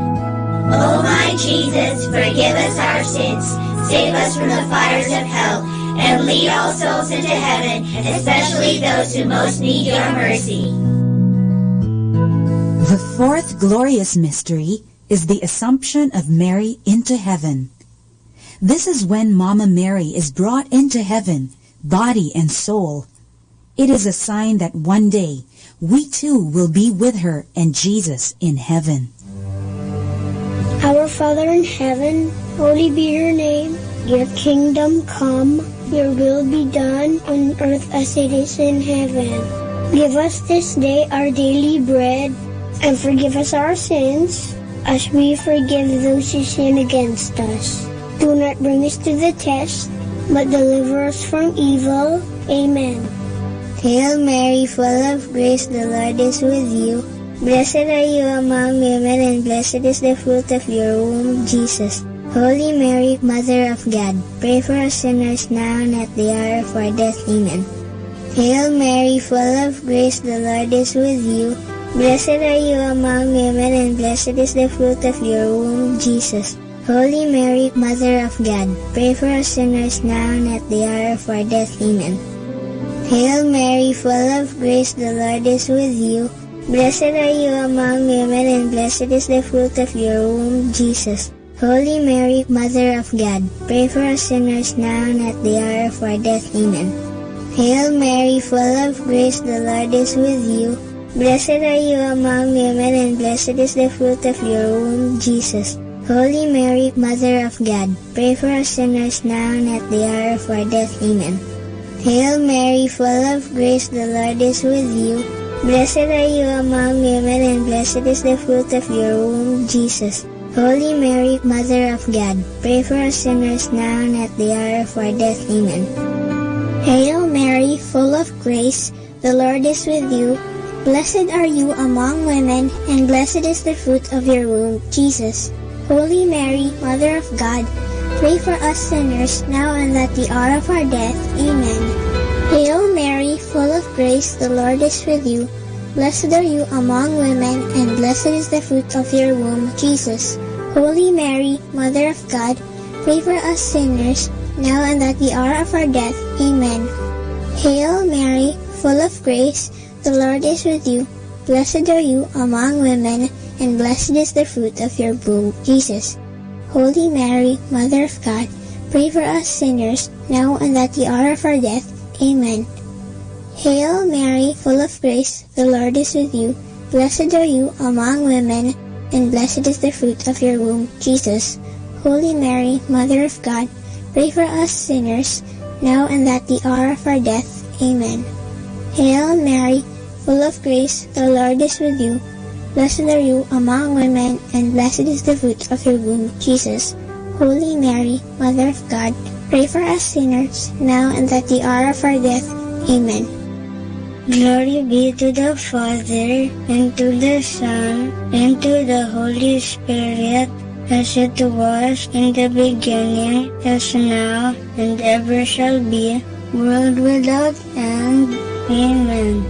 S5: O my Jesus, forgive us our sins, save us from the fires of hell, and lead all souls into heaven, especially those who most need your mercy.
S1: The fourth glorious mystery is the Assumption of Mary into heaven. This is when Mama Mary is brought into heaven, body and soul. It is a sign that one day we too will be with her and Jesus in heaven.
S23: Our Father in heaven, holy be your name. Your kingdom come, your will be done on earth as it is in heaven. Give us this day our daily bread, and forgive us our sins, as we forgive those who sin against us. Do not bring us to the test, but deliver us from evil. Amen.
S22: Hail Mary, full of grace, the Lord is with you. Blessed are you among women, and blessed is the fruit of your womb, Jesus. Holy Mary, Mother of God, pray for us sinners now and at the hour of our death. Amen. Hail Mary, full of grace, the Lord is with you. Blessed are you among women, and blessed is the fruit of your womb, Jesus. Holy Mary, Mother of God, pray for us sinners now and at the hour of our death. Amen. Hail Mary, full of grace, the Lord is with you. Blessed are you among women, and blessed is the fruit of your womb, Jesus. Holy Mary, Mother of God, pray for us sinners now and at the hour of our death. Amen. Hail Mary, full of grace, the Lord is with you. Blessed are you among women, and blessed is the fruit of your womb, Jesus. Holy Mary, Mother of God, pray for us sinners now and at the hour of our death. Amen. Hail Mary, full of grace, the Lord is with you. Blessed are you among women, and blessed is the fruit of your womb, Jesus. Holy Mary, Mother of God, pray for us sinners now and at the hour of our death. Amen.
S23: Hail Mary, full of grace, the Lord is with you. Blessed are you among women, and blessed is the fruit of your womb, Jesus.
S22: Holy Mary, Mother of God, pray for us sinners, now and at the hour of our death. Amen. Hail Mary, full of grace, the Lord is with you. Blessed are you among women, and blessed is the fruit of your womb, Jesus. Holy Mary, Mother of God, pray for us sinners, now and at the hour of our death. Amen. Hail Mary, full of grace, the Lord is with you. Blessed are you among women, and blessed is the fruit of your womb, Jesus. Holy Mary, Mother of God, pray for us sinners, now and at the hour of our death. Amen. Hail Mary, full of grace, the Lord is with you. Blessed are you among women, and blessed is the fruit of your womb, Jesus. Holy Mary, Mother of God, pray for us sinners, now and at the hour of our death. Amen. Hail Mary, full of grace, the Lord is with you. Blessed are you among women, and blessed is the fruit of your womb, Jesus. Holy Mary, Mother of God, pray for us sinners, now and at the hour of our death. Amen.
S23: Glory be to the Father, and to the Son, and to the Holy Spirit, as it was in the beginning, as now, and ever shall be, world without end. Amen.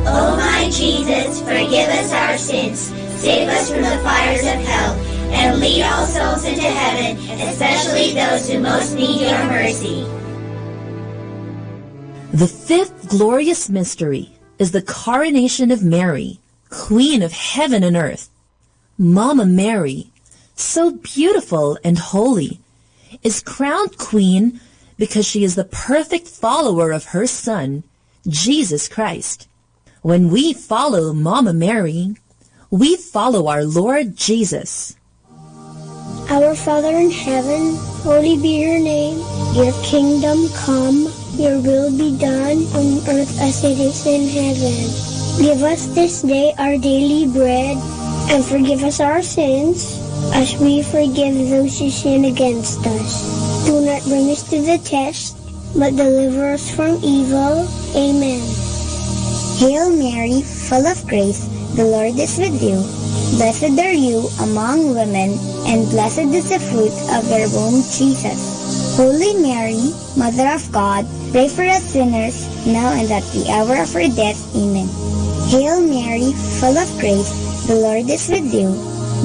S5: O my Jesus, forgive us our sins, save us from the fires of hell, and lead all souls into heaven, especially those who most need your mercy.
S2: The fifth glorious mystery is the coronation of Mary, Queen of heaven and earth. Mama Mary, so beautiful and holy, is crowned queen because she is the perfect follower of her Son, Jesus Christ. When we follow Mama Mary, we follow our Lord Jesus.
S23: Our Father in heaven, holy be your name. Your kingdom come, your will be done on earth as it is in heaven. Give us this day our daily bread, and forgive us our sins, as we forgive those who sin against us. Do not bring us to the test, but deliver us from evil. Amen.
S22: Hail Mary, full of grace, the Lord is with you. Blessed are you among women, and blessed is the fruit of your womb, Jesus. Holy Mary, Mother of God, pray for us sinners, now and at the hour of our death. Amen. Hail Mary, full of grace, the Lord is with you.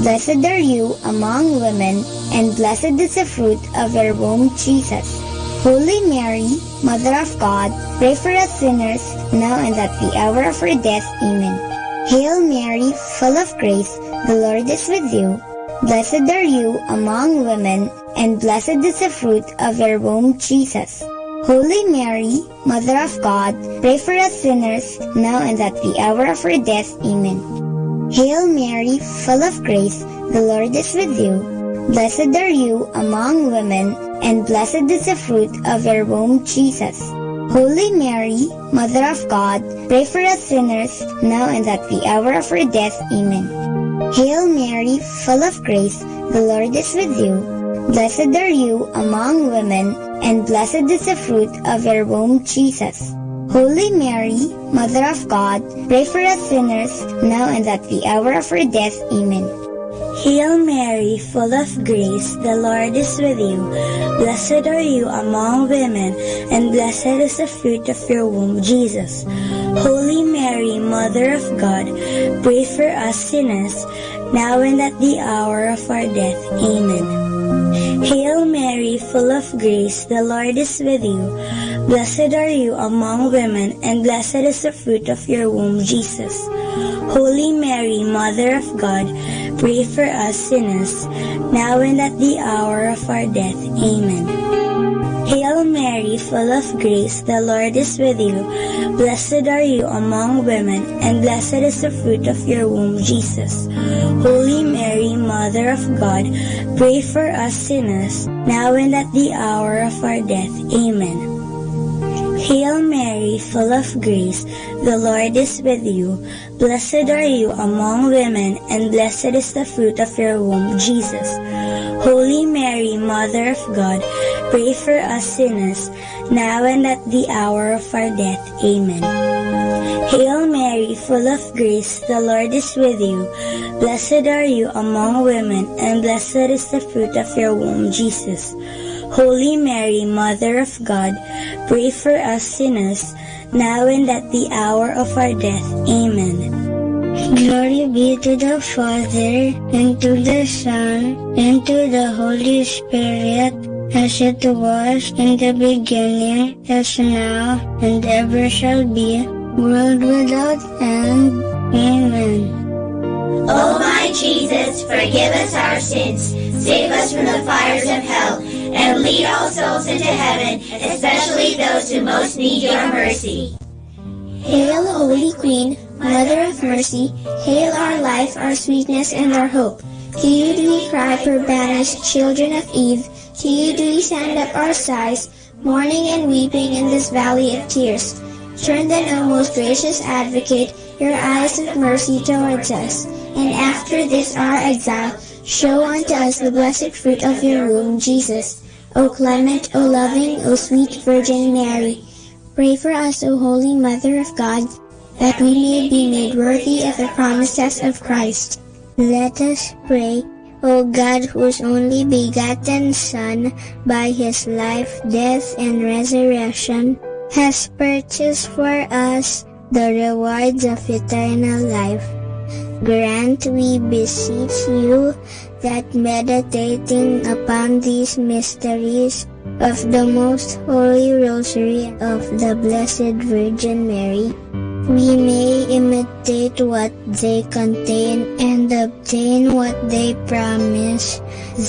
S22: Blessed are you among women, and blessed is the fruit of your womb, Jesus. Holy Mary, Mother of God, pray for us sinners, now and at the hour of our death. Amen. Hail Mary, full of grace, the Lord is with you. Blessed are you among women, and blessed is the fruit of your womb, Jesus. Holy Mary, Mother of God, pray for us sinners, now and at the hour of our death. Amen. Hail Mary, full of grace, the Lord is with you. Blessed are you among women, and blessed is the fruit of your womb, Jesus. Holy Mary, Mother of God, pray for us sinners, now and at the hour of our death. Amen. Hail Mary, full of grace, the Lord is with you. Blessed are you among women, and blessed is the fruit of your womb, Jesus. Holy Mary, Mother of God, pray for us sinners, now and at the hour of our death. Amen.
S23: Hail Mary, full of grace, the Lord is with you. Blessed are you among women, and blessed is the fruit of your womb, Jesus. Holy Mary, Mother of God, pray for us sinners, now and at the hour of our death. Amen. Hail Mary, full of grace, the Lord is with you. Blessed are you among women, and blessed is the fruit of your womb, Jesus. Holy Mary, Mother of God, pray for us sinners, now and at the hour of our death. Amen. Hail Mary, full of grace, the Lord is with you. Blessed are you among women, and blessed is the fruit of your womb, Jesus. Holy Mary, Mother of God, pray for us sinners, now and at the hour of our death. Amen. Hail Mary, full of grace, the Lord is with you. Blessed are you among women, and blessed is the fruit of your womb, Jesus.
S22: Holy Mary, Mother of God, pray for us sinners, now and at the hour of our death. Amen. Hail Mary, full of grace, the Lord is with you. Blessed are you among women, and blessed is the fruit of your womb, Jesus. Holy Mary, Mother of God, pray for us sinners, now and at the hour of our death. Amen. Glory be to the Father, and to the Son, and to the Holy Spirit, as it was in the beginning, is now, and ever shall be, world without end. Amen.
S5: O my Jesus, forgive us our sins, save us from the fires of hell, and lead all souls into heaven, especially those who most need your mercy.
S23: Hail, Holy Queen, Mother of Mercy, hail our life, our sweetness, and our hope. To you do we cry, poor banished children of Eve. To you do we send up our sighs, mourning and weeping in this valley of tears. Turn then, O most gracious Advocate, your eyes of mercy towards us, and after this our exile, show unto us the blessed fruit of your womb, Jesus. O clement, O loving, O sweet Virgin Mary, pray for us, O Holy Mother of God, that we may be made worthy of the promises of Christ.
S22: Let us pray. O God, whose only begotten Son, by his life, death, and resurrection, has purchased for us the rewards of eternal life, grant, we beseech you, that meditating upon these mysteries of the most holy rosary of the Blessed Virgin Mary, we may imitate what they contain and obtain what they promise,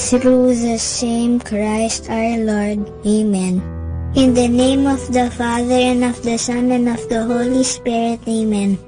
S22: through the same Christ our Lord. Amen. In the name of the Father, and of the Son, and of the Holy Spirit. Amen.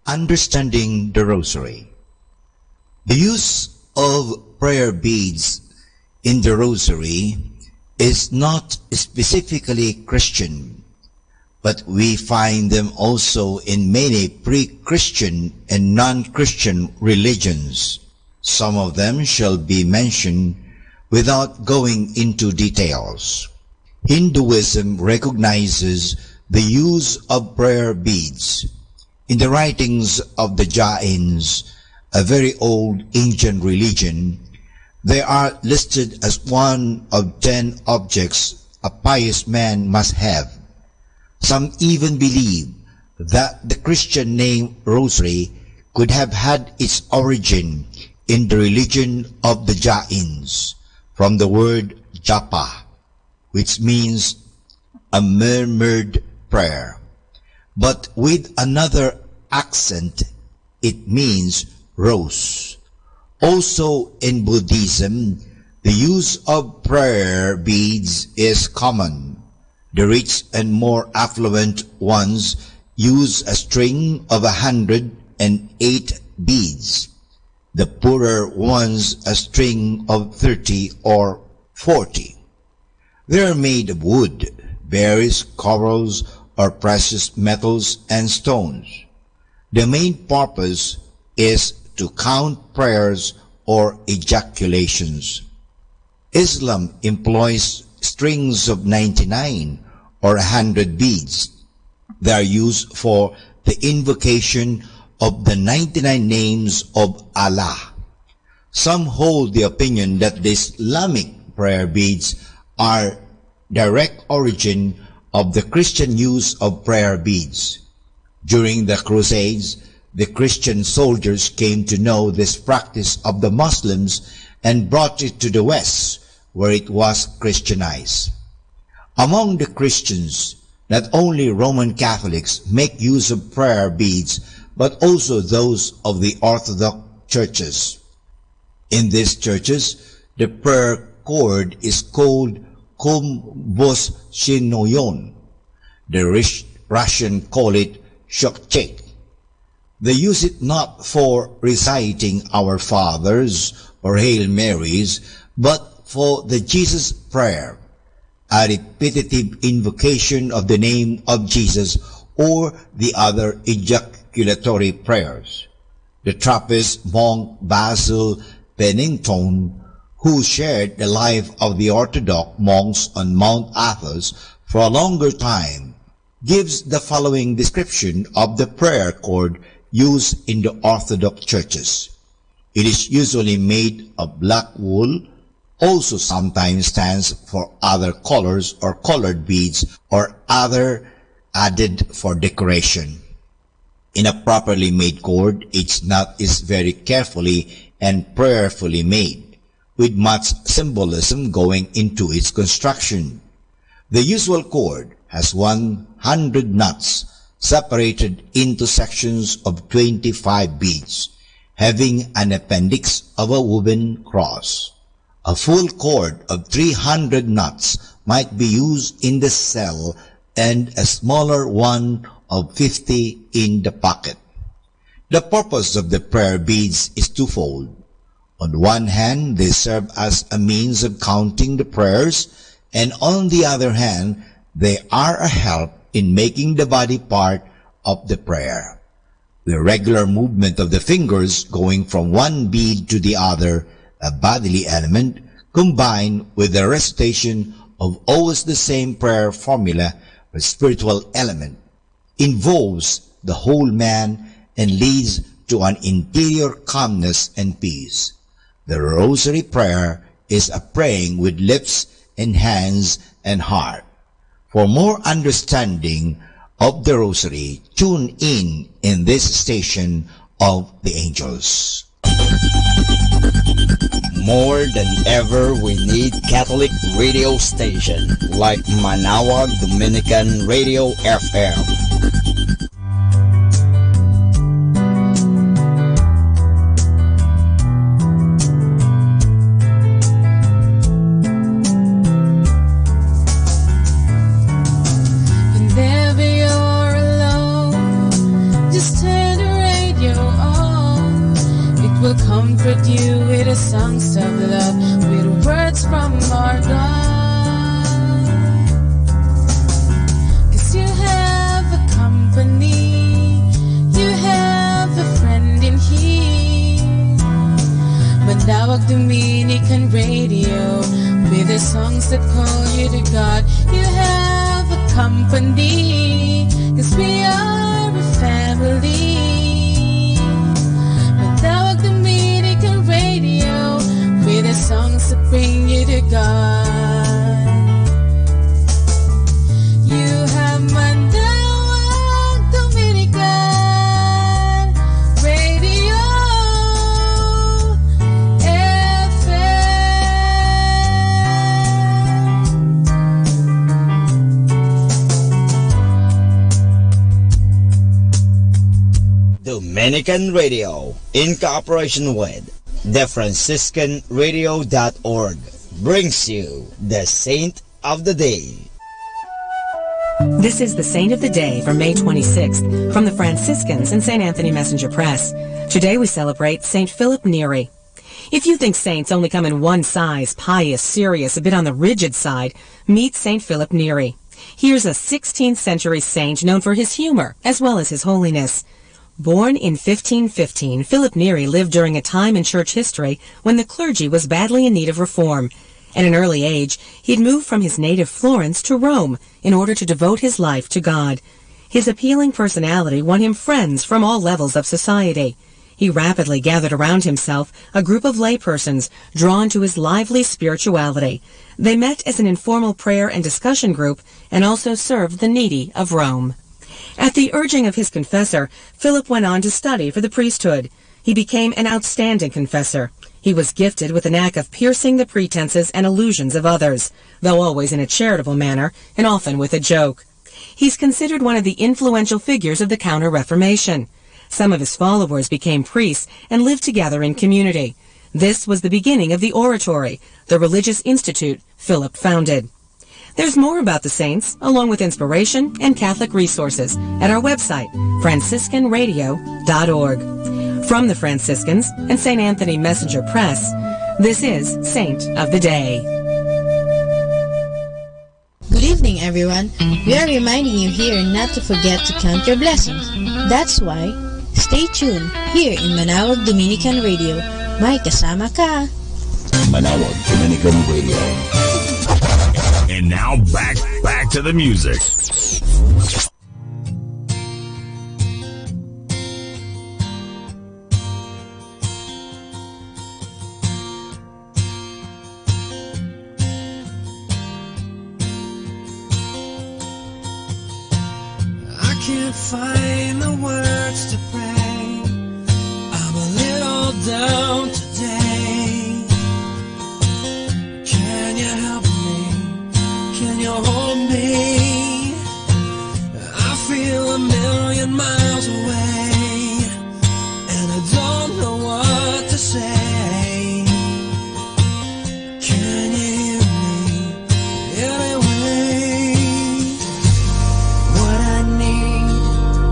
S9: Understanding the Rosary. The use of prayer beads in the Rosary is not specifically Christian, but we find them also in many pre-Christian and non-Christian religions. Some of them shall be mentioned without going into details. Hinduism recognizes the use of prayer beads. In the writings of the Jains, a very old Indian religion, they are listed as one of 10 objects a pious man must have. Some even believe that the Christian name Rosary could have had its origin in the religion of the Jains, from the word japa, which means a murmured prayer. But with another accent, it means rose. Also in Buddhism, the use of prayer beads is common. The rich and more affluent ones use a string of 108 beads. The poorer ones a string of 30 or 40. They are made of wood, berries, corals, or precious metals and stones. The main purpose is to count prayers or ejaculations. Islam employs strings of 99 or 100 beads. They are used for the invocation of the 99 names of Allah. Some hold the opinion that the Islamic prayer beads are direct origin of the Christian use of prayer beads. During the Crusades, the Christian soldiers came to know this practice of the Muslims and brought it to the West, where it was Christianized. Among the Christians, not only Roman Catholics make use of prayer beads, but also those of the Orthodox churches. In these churches, the prayer cord is called komboshinoyon. The Russian call it shokchek. They use it not for reciting Our Fathers or Hail Marys, but for the Jesus prayer, a repetitive invocation of the name of Jesus or the other ejaculatory prayers. The Trappist monk Basil Pennington, who shared the life of the Orthodox monks on Mount Athos for a longer time, gives the following description of the prayer cord used in the Orthodox churches. It is usually made of black wool, also sometimes stands for other colors or colored beads or other added for decoration. In a properly made cord, each knot is very carefully and prayerfully made, with much symbolism going into its construction. The usual cord has 100 knots separated into sections of 25 beads, having an appendix of a woven cross. A full cord of 300 knots might be used in the cell and a smaller one of 50 in the pocket. The purpose of the prayer beads is twofold. On one hand, they serve as a means of counting the prayers, and on the other hand, they are a help in making the body part of the prayer. The regular movement of the fingers going from one bead to the other, a bodily element, combined with the recitation of always the same prayer formula, a spiritual element, involves the whole man and leads to an interior calmness and peace. The rosary prayer is a praying with lips and hands and heart. For more understanding of the rosary, tune in this station of the angels.
S11: More than ever, we need Catholic radio station like Manawag Dominican Radio FM.
S12: Whenever you're alone, just turn the radio on. It will comfort you with the songs of love, with words from our God. 'Cause you have a company, you have a friend in here. Manawag Dominican Radio, with the songs that call you to God. You have a company, 'cause we are a family. Manawag Dominican Radio, with the songs that bring you to God. You have Manawag Dominican Radio
S11: Dominican Radio, in cooperation with thefranciscanradio.org, brings you the Saint of the Day.
S8: This is the Saint of the Day for May 26th from the Franciscans and St. Anthony Messenger Press. Today we celebrate St. Philip Neri. If you think saints only come in one size, pious, serious, a bit on the rigid side, meet St. Philip Neri. Here's a 16th century saint known for his humor as well as his holiness. Born in 1515, Philip Neri lived during a time in church history when the clergy was badly in need of reform. At an early age, he'd moved from his native Florence to Rome in order to devote his life to God. His appealing personality won him friends from all levels of society. He rapidly gathered around himself a group of laypersons drawn to his lively spirituality. They met as an informal prayer and discussion group and also served the needy of Rome. At the urging of his confessor, Philip went on to study for the priesthood. He became an outstanding confessor. He was gifted with the knack of piercing the pretenses and illusions of others, though always in a charitable manner and often with a joke. He's considered one of the influential figures of the Counter-Reformation. Some of his followers became priests and lived together in community. This was the beginning of the Oratory, the religious institute Philip founded. There's more about the saints, along with inspiration and Catholic resources, at our website, franciscanradio.org. From the Franciscans and St. Anthony Messenger Press, this is Saint of the Day.
S15: Good evening, everyone. We are reminding you here not to forget to count your blessings. That's why, stay tuned here in Manawag Dominican Radio. May kasama ka.
S3: Manawag Dominican Radio. And now back to the music.
S12: I can't find the words to pray. I'm a little down today. Can you help me? Can you hold me? I feel a million miles away, and I don't know what to say. Can you hear me anyway? What I need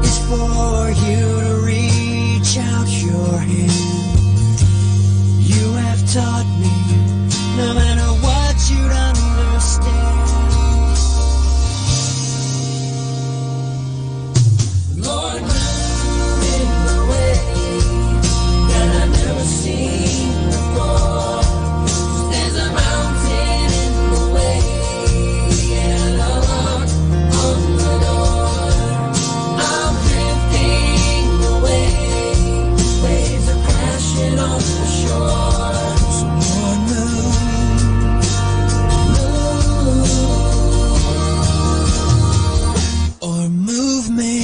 S12: is for you to reach out your hand. You have taught me, no matter what you'd understand. Lord, move in the way that I've never seen before. There's a mountain in the way and a lock on the door. I'm drifting away, waves are crashing on the shore. So Lord, move, or move me.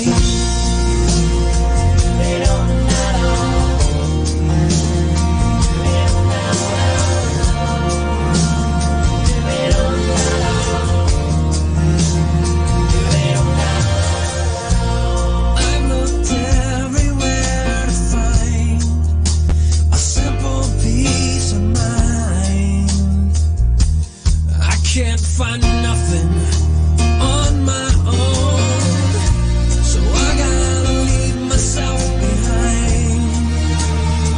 S12: I've looked everywhere to find a simple peace of mind. I can't find nothing on my own, so I gotta leave myself behind.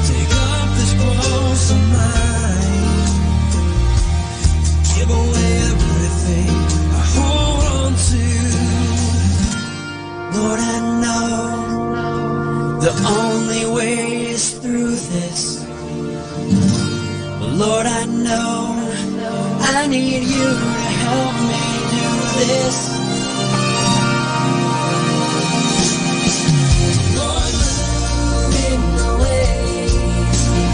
S12: Take up this cross of mine, give away everything I hold on to. Lord, I know the only way is through this. Lord, I know I need you to help me do this. Lord, move in the way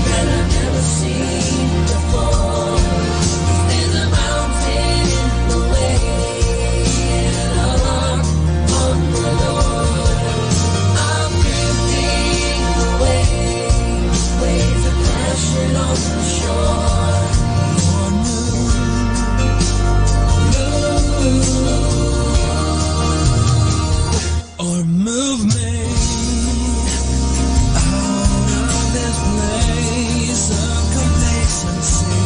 S12: that I've never seen before. There's a mountain in the way and a lock on the door. I'm drifting away, waves are crashing on the shore. Lord, or move me out of this place of complacency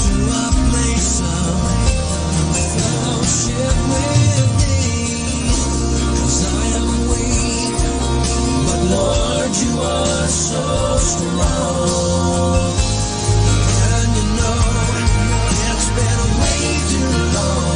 S12: to a place of fellowship with thee. 'Cause I am weak, but Lord, you are so strong. And you know it's been way too long.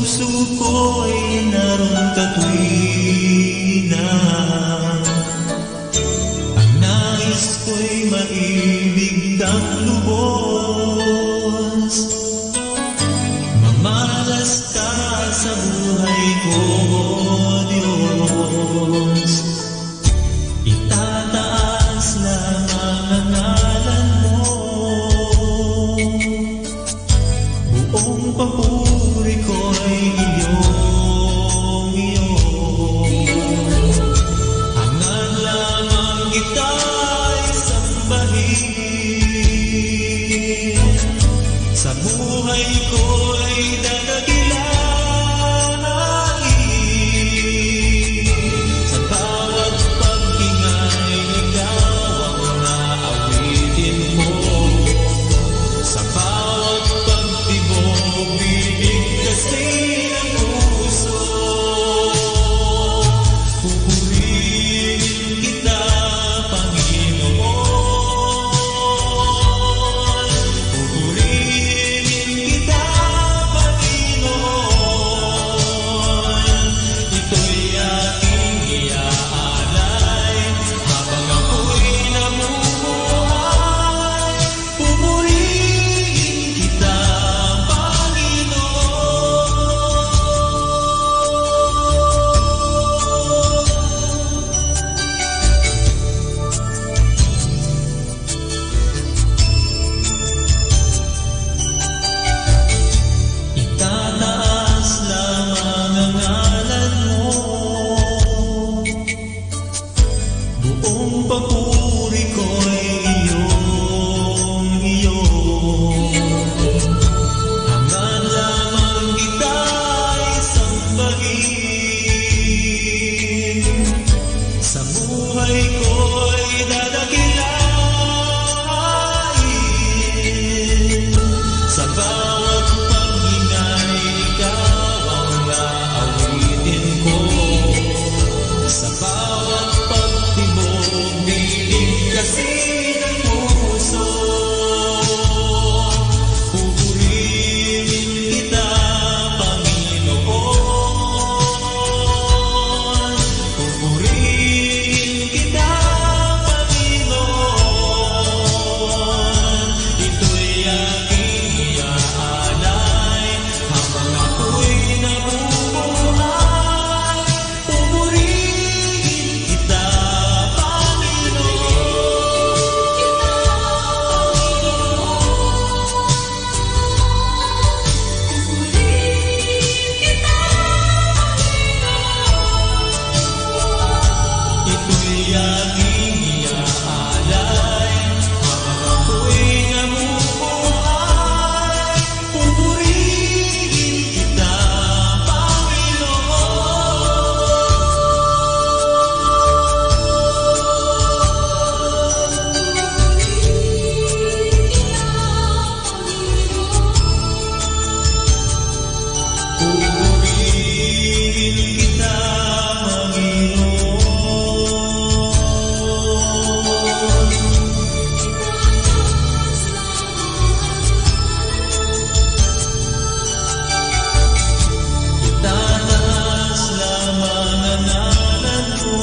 S16: puso ko'y naroon katuwina. Ang nais ko'y maibig kang lubos. Mamalas ka sa buhay ko, Diyos. Itataas lamang ang ngalan mo. Buong papuri ko'y iyong. Hangad lamang kita'y sambahin. Sa buhay ko'y dadakilain. Sa bawat pagkingay, ikaw ang naawitin mo. Sa bawat pagtibok, bibigkasin ang puso. Pupurihin kita, Panginoon. Pupurihin kita, Panginoon. Ito'y aking iaalay habang ako'y namumuhay. Pupurihin kita, itataas lamang ang ngalan mo. Buong papuri ko'y iyong. Hangad lamang kita'y sambahin. Sa buhay ko'y dadakilain. Sa bawat paghinay, ikaw ang naawitin ko. Sa bawat pagtibok, bibigkasin ang puso. Pupurihin kita, Panginoon. Pupurihin kita, Panginoon. Ito'y aking iaalay habang ako'y nabubuhay. Pupurihin kita, ito'y aking iaalay habang ako'y nabubuhay. Pupurihin kita, Pupurihin kita, itataas lamang ang ngalan mo.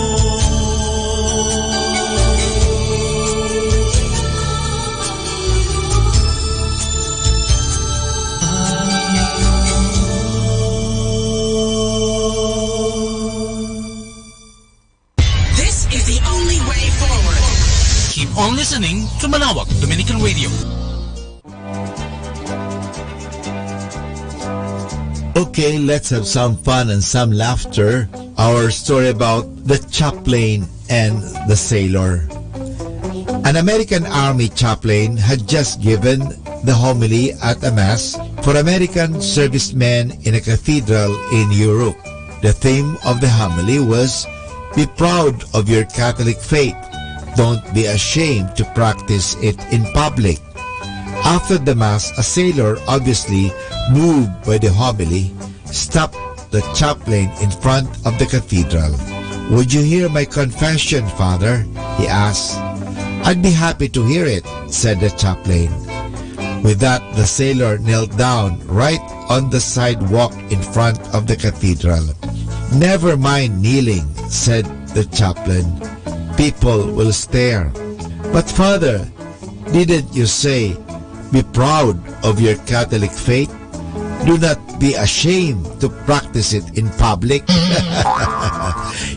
S10: This is the only way forward. Keep on listening to Manawag Dominican Radio.
S9: Okay, let's have some fun and some laughter. Our story about the chaplain and the sailor. An American Army chaplain had just given the homily at a mass for American servicemen in a cathedral in Europe. The theme of the homily was, "Be proud of your Catholic faith. Don't be ashamed to practice it in public." After the mass, a sailor, obviously moved by the homily, stopped the chaplain in front of the cathedral. "Would you hear my confession, Father?" he asked. "I'd be happy to hear it," said the chaplain. With that, the sailor knelt down right on the sidewalk in front of the cathedral. "Never mind kneeling," said the chaplain. "People will stare." "But Father, didn't you say, be proud of your Catholic faith? Do not be ashamed to practice it in public."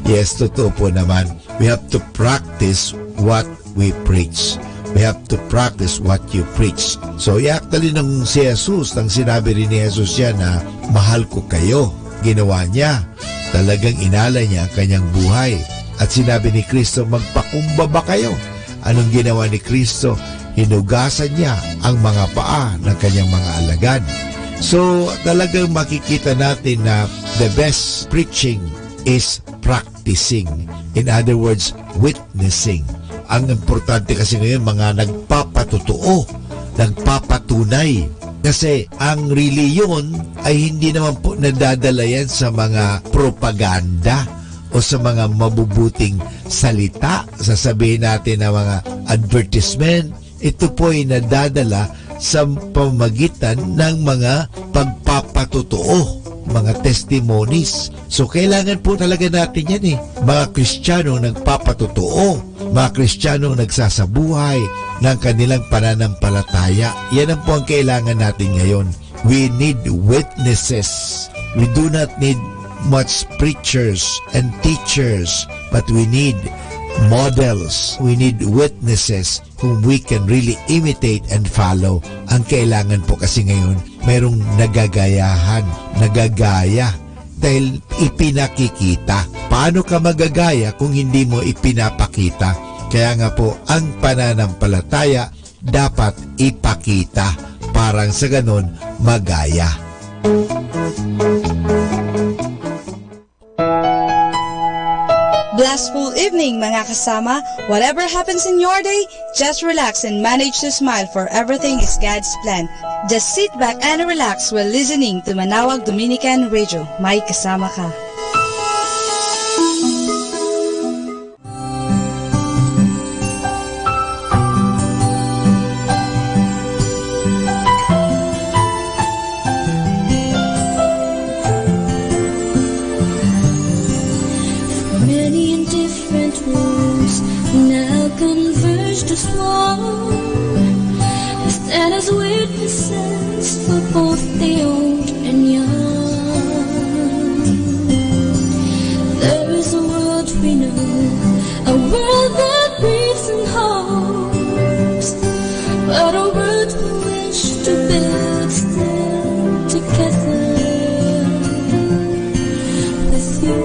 S9: Yes, totoo po naman. We have to practice what we preach. We have to practice what you preach. So actually nung si Jesus, nang sinabi rin ni Jesus yan na mahal ko kayo, ginawa niya. Talagang inalay niya ang kanyang buhay. At sinabi ni Kristo, magpakumbaba kayo. Anong ginawa ni Kristo? Hinugasan niya ang mga paa ng kanyang mga alagad. So talagang makikita natin na the best preaching is practicing. In other words, witnessing. Ang importante kasi ngayon, mga nagpapatotoo, nagpapatunay. Kasi ang reliyon ay hindi naman po nadadala yan sa mga propaganda o sa mga mabubuting salita. Sasabihin natin na mga advertisement. Ito po ay nadadala sa pamagitan ng mga pagpapatotoo, mga testimonies. So kailangan po talaga natin yan eh. Mga Kristiyano nagpapatotoo, mga Kristiyano nagsasabuhay ng kanilang pananampalataya. Yan ang po ang kailangan natin ngayon. We need witnesses. We do not need much preachers and teachers, but we need models. We need witnesses whom we can really imitate and follow. Ang kailangan po kasi ngayon, mayroong nagagayahan, nagagaya dahil ipinakikita. Paano ka magagaya kung hindi mo ipinapakita? Kaya nga po, ang pananampalataya dapat ipakita. Parang sa ganon, magaya.
S13: Blissful evening mga kasama. Whatever happens in your day, just relax and manage to smile, for everything is God's plan. Just sit back and relax while listening to Manawag Dominican Radio. May kasama ka.
S12: Many different words now converge to one, stand as witnesses for both the old and young. There is a world we know, a world that breathes and hopes, but a world we wish to build still together with you.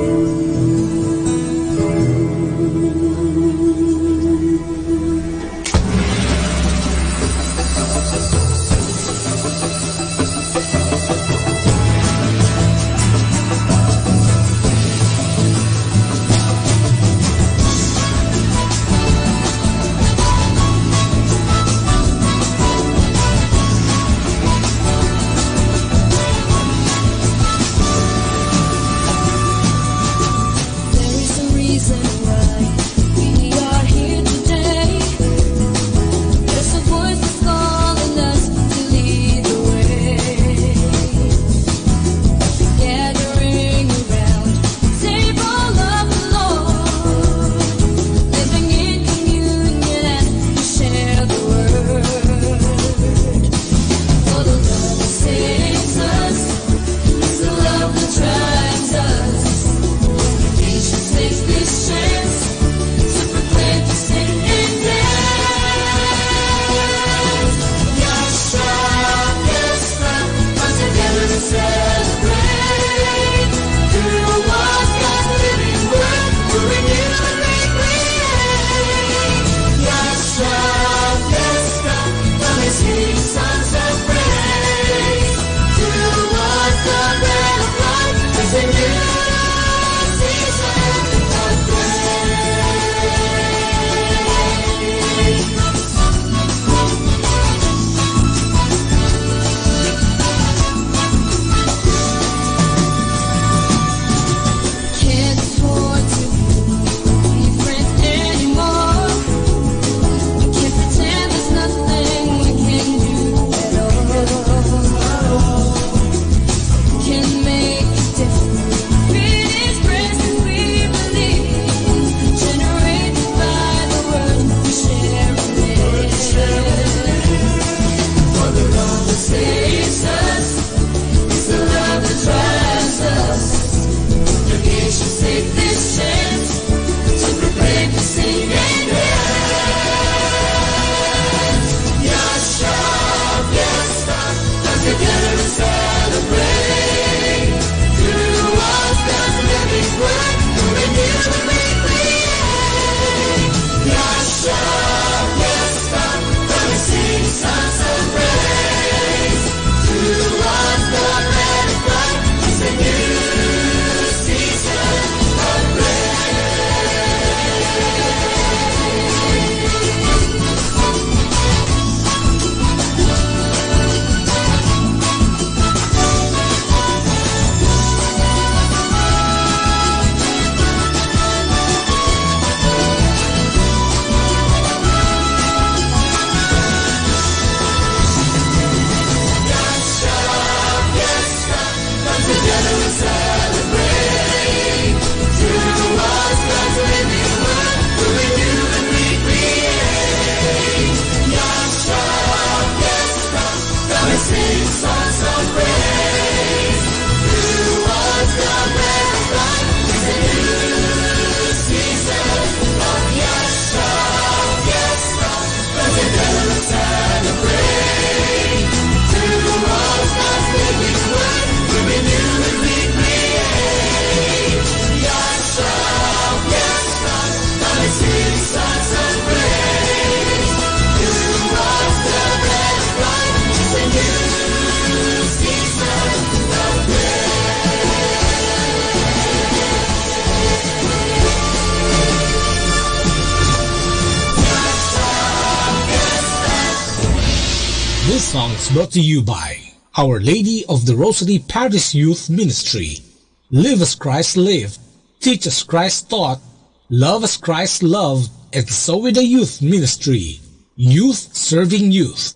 S10: song is brought to you by Our Lady of the Rosary Parish Youth Ministry. Live as Christ lived, teach as Christ taught, love as Christ loved, and so with the youth ministry. Youth serving youth.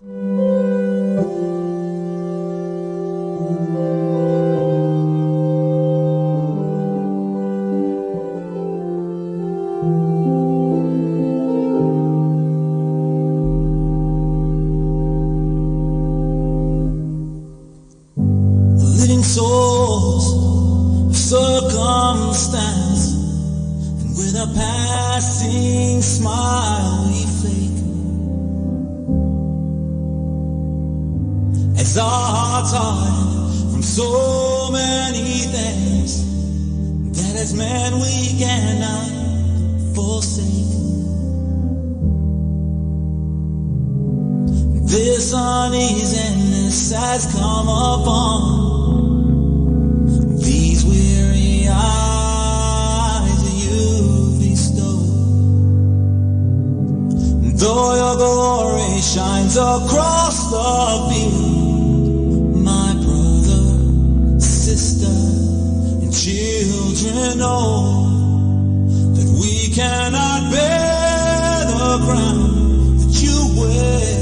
S16: Living souls of circumstance, and with a passing smile we fake, as our hearts hide from so many things that as men we cannot forsake. This uneasiness has come upon these weary eyes that you've bestowed. Though your glory shines across the field, my brother, sister, and children know that we cannot bear the crown that you wear,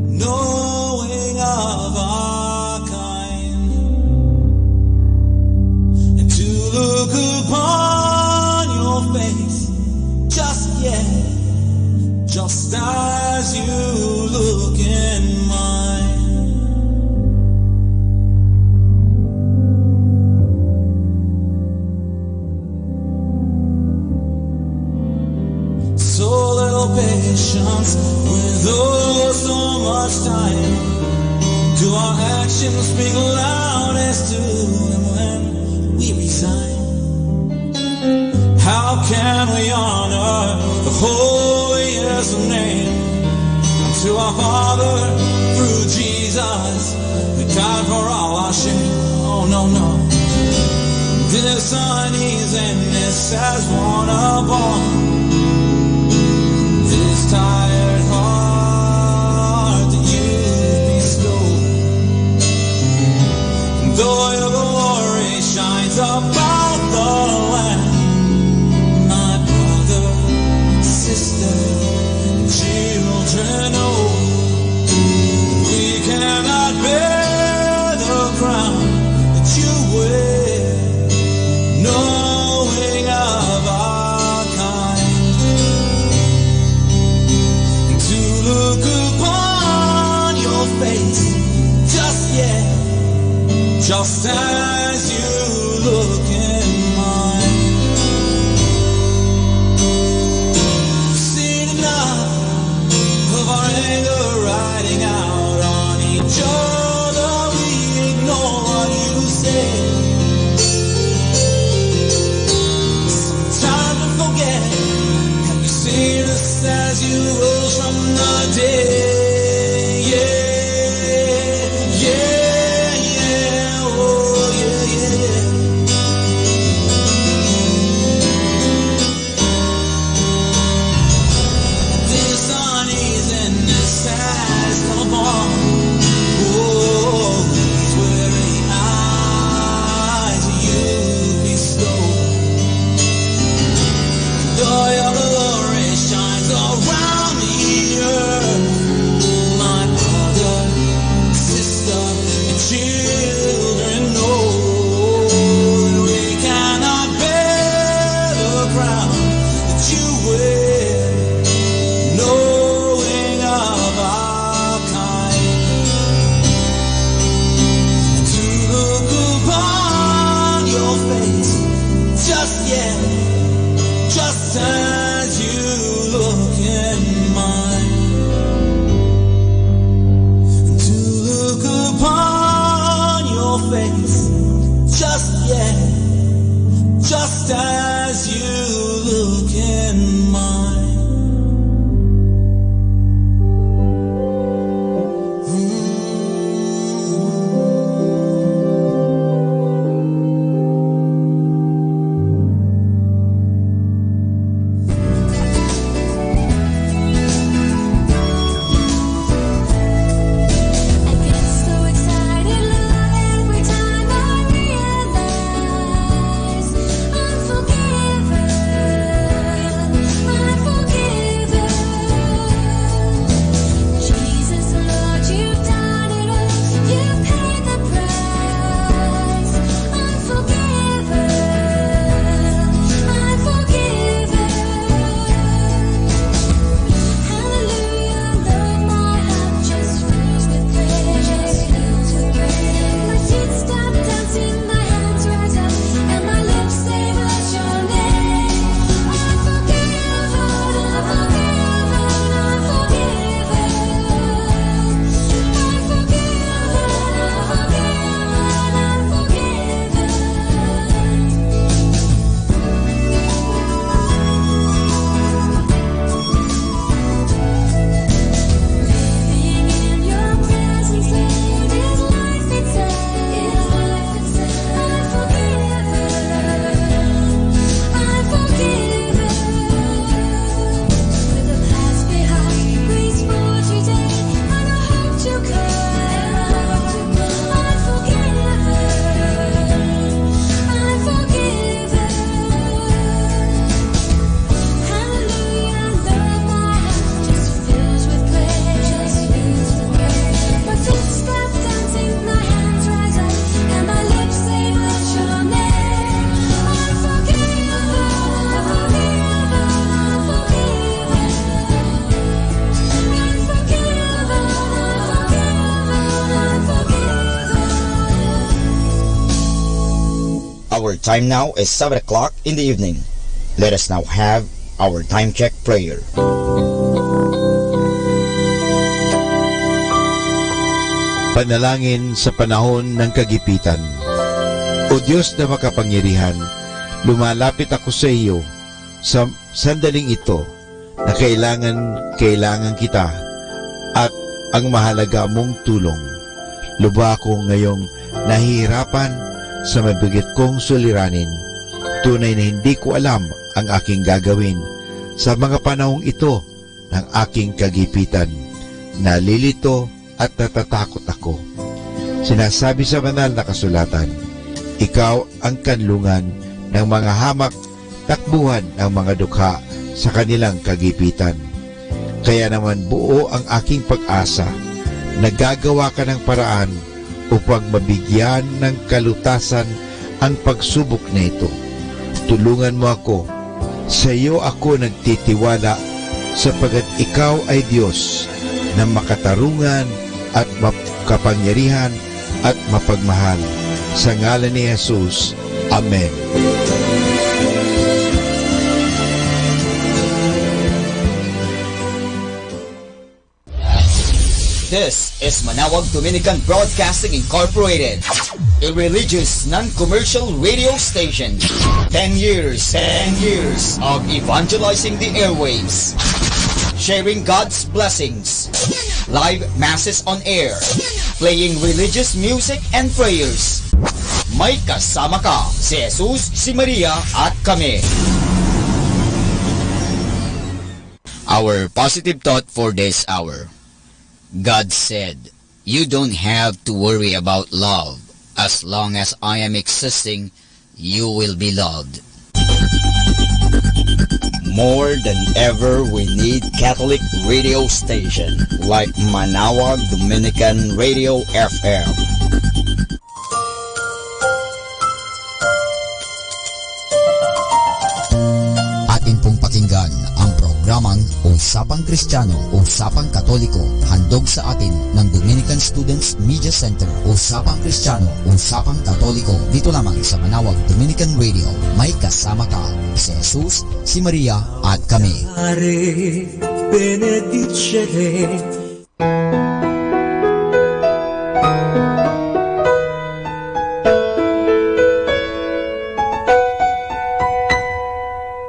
S16: knowing of our kind, and to look upon your face just yet, just as you look in mine. So little patience with so much time. Do our actions speak loudest to them when we resign? How can we honor the holiest name unto our Father through Jesus who died for all our shame? Oh no, no. This uneasiness has worn upon this tired heart that you bestowed. Though your glory shines about the land, my brother, sister, and children know we cannot bear the crown that you wear, knowing of our kind, and to look upon your face just yet, just as you look in mine. Seen enough of our anger riding out on each other, we ignore what you say. Time to forget, have you seen us as you rose from the dead? Yeah, yeah, yeah, oh yeah, yeah, yeah. This uneasiness has come upon, oh, these weary eyes you bestow. Though your glory shines around the earth, my brother, sister, and children know that we cannot bear the crown that you wear, knowing of our kind, and to look upon your face just yet, just as you look in mine, and to look upon your face just yet, just as you look in mine.
S11: Our time now is 7 o'clock in the evening. Let us now have our time check prayer.
S9: Panalangin sa panahon ng kagipitan. O Diyos na makapangyarihan, lumalapit ako sa iyo sa sandaling ito na kailangan kita at ang mahalaga mong tulong. Lubha akong ngayong nahihirapan sa mabigat kong suliranin. Tunay na hindi ko alam ang aking gagawin sa mga panahong ito ng aking kagipitan. Nalilito at natatakot ako. Sinasabi sa banal na kasulatan, ikaw ang kanlungan ng mga hamak, takbuhan ng mga dukha sa kanilang kagipitan. Kaya naman buo ang aking pag-asa na gagawa ka ng paraan upang mabigyan ng kalutasan ang pagsubok na ito. Tulungan mo ako. Sa iyo ako nagtitiwala sapagat ikaw ay Diyos na makatarungan at makapangyarihan at mapagmahal. Sa ngalan ni Jesus. Amen.
S11: This is Manawag Dominican Broadcasting Incorporated, a religious, non-commercial radio station. 10 years of evangelizing the airwaves, sharing God's blessings, live masses on air, playing religious music and prayers. May kasama ka, si Jesus, si Maria, at kami.
S7: Our positive thought for this hour. God said, you don't have to worry about love. As long as I am existing, you will be loved.
S11: More than ever, we need Catholic radio station like Manawag Dominican Radio FM.
S7: Atin pong pakinggan ang programang Usapang Kristiyano, Usapang Katoliko, handog sa atin ng Dominican Students Media Center. Usapang Kristiyano, Usapang Katoliko, dito lamang sa Manawag Dominican Radio. May kasama ka, si Jesus, si Maria, at kami.
S12: Benedicere.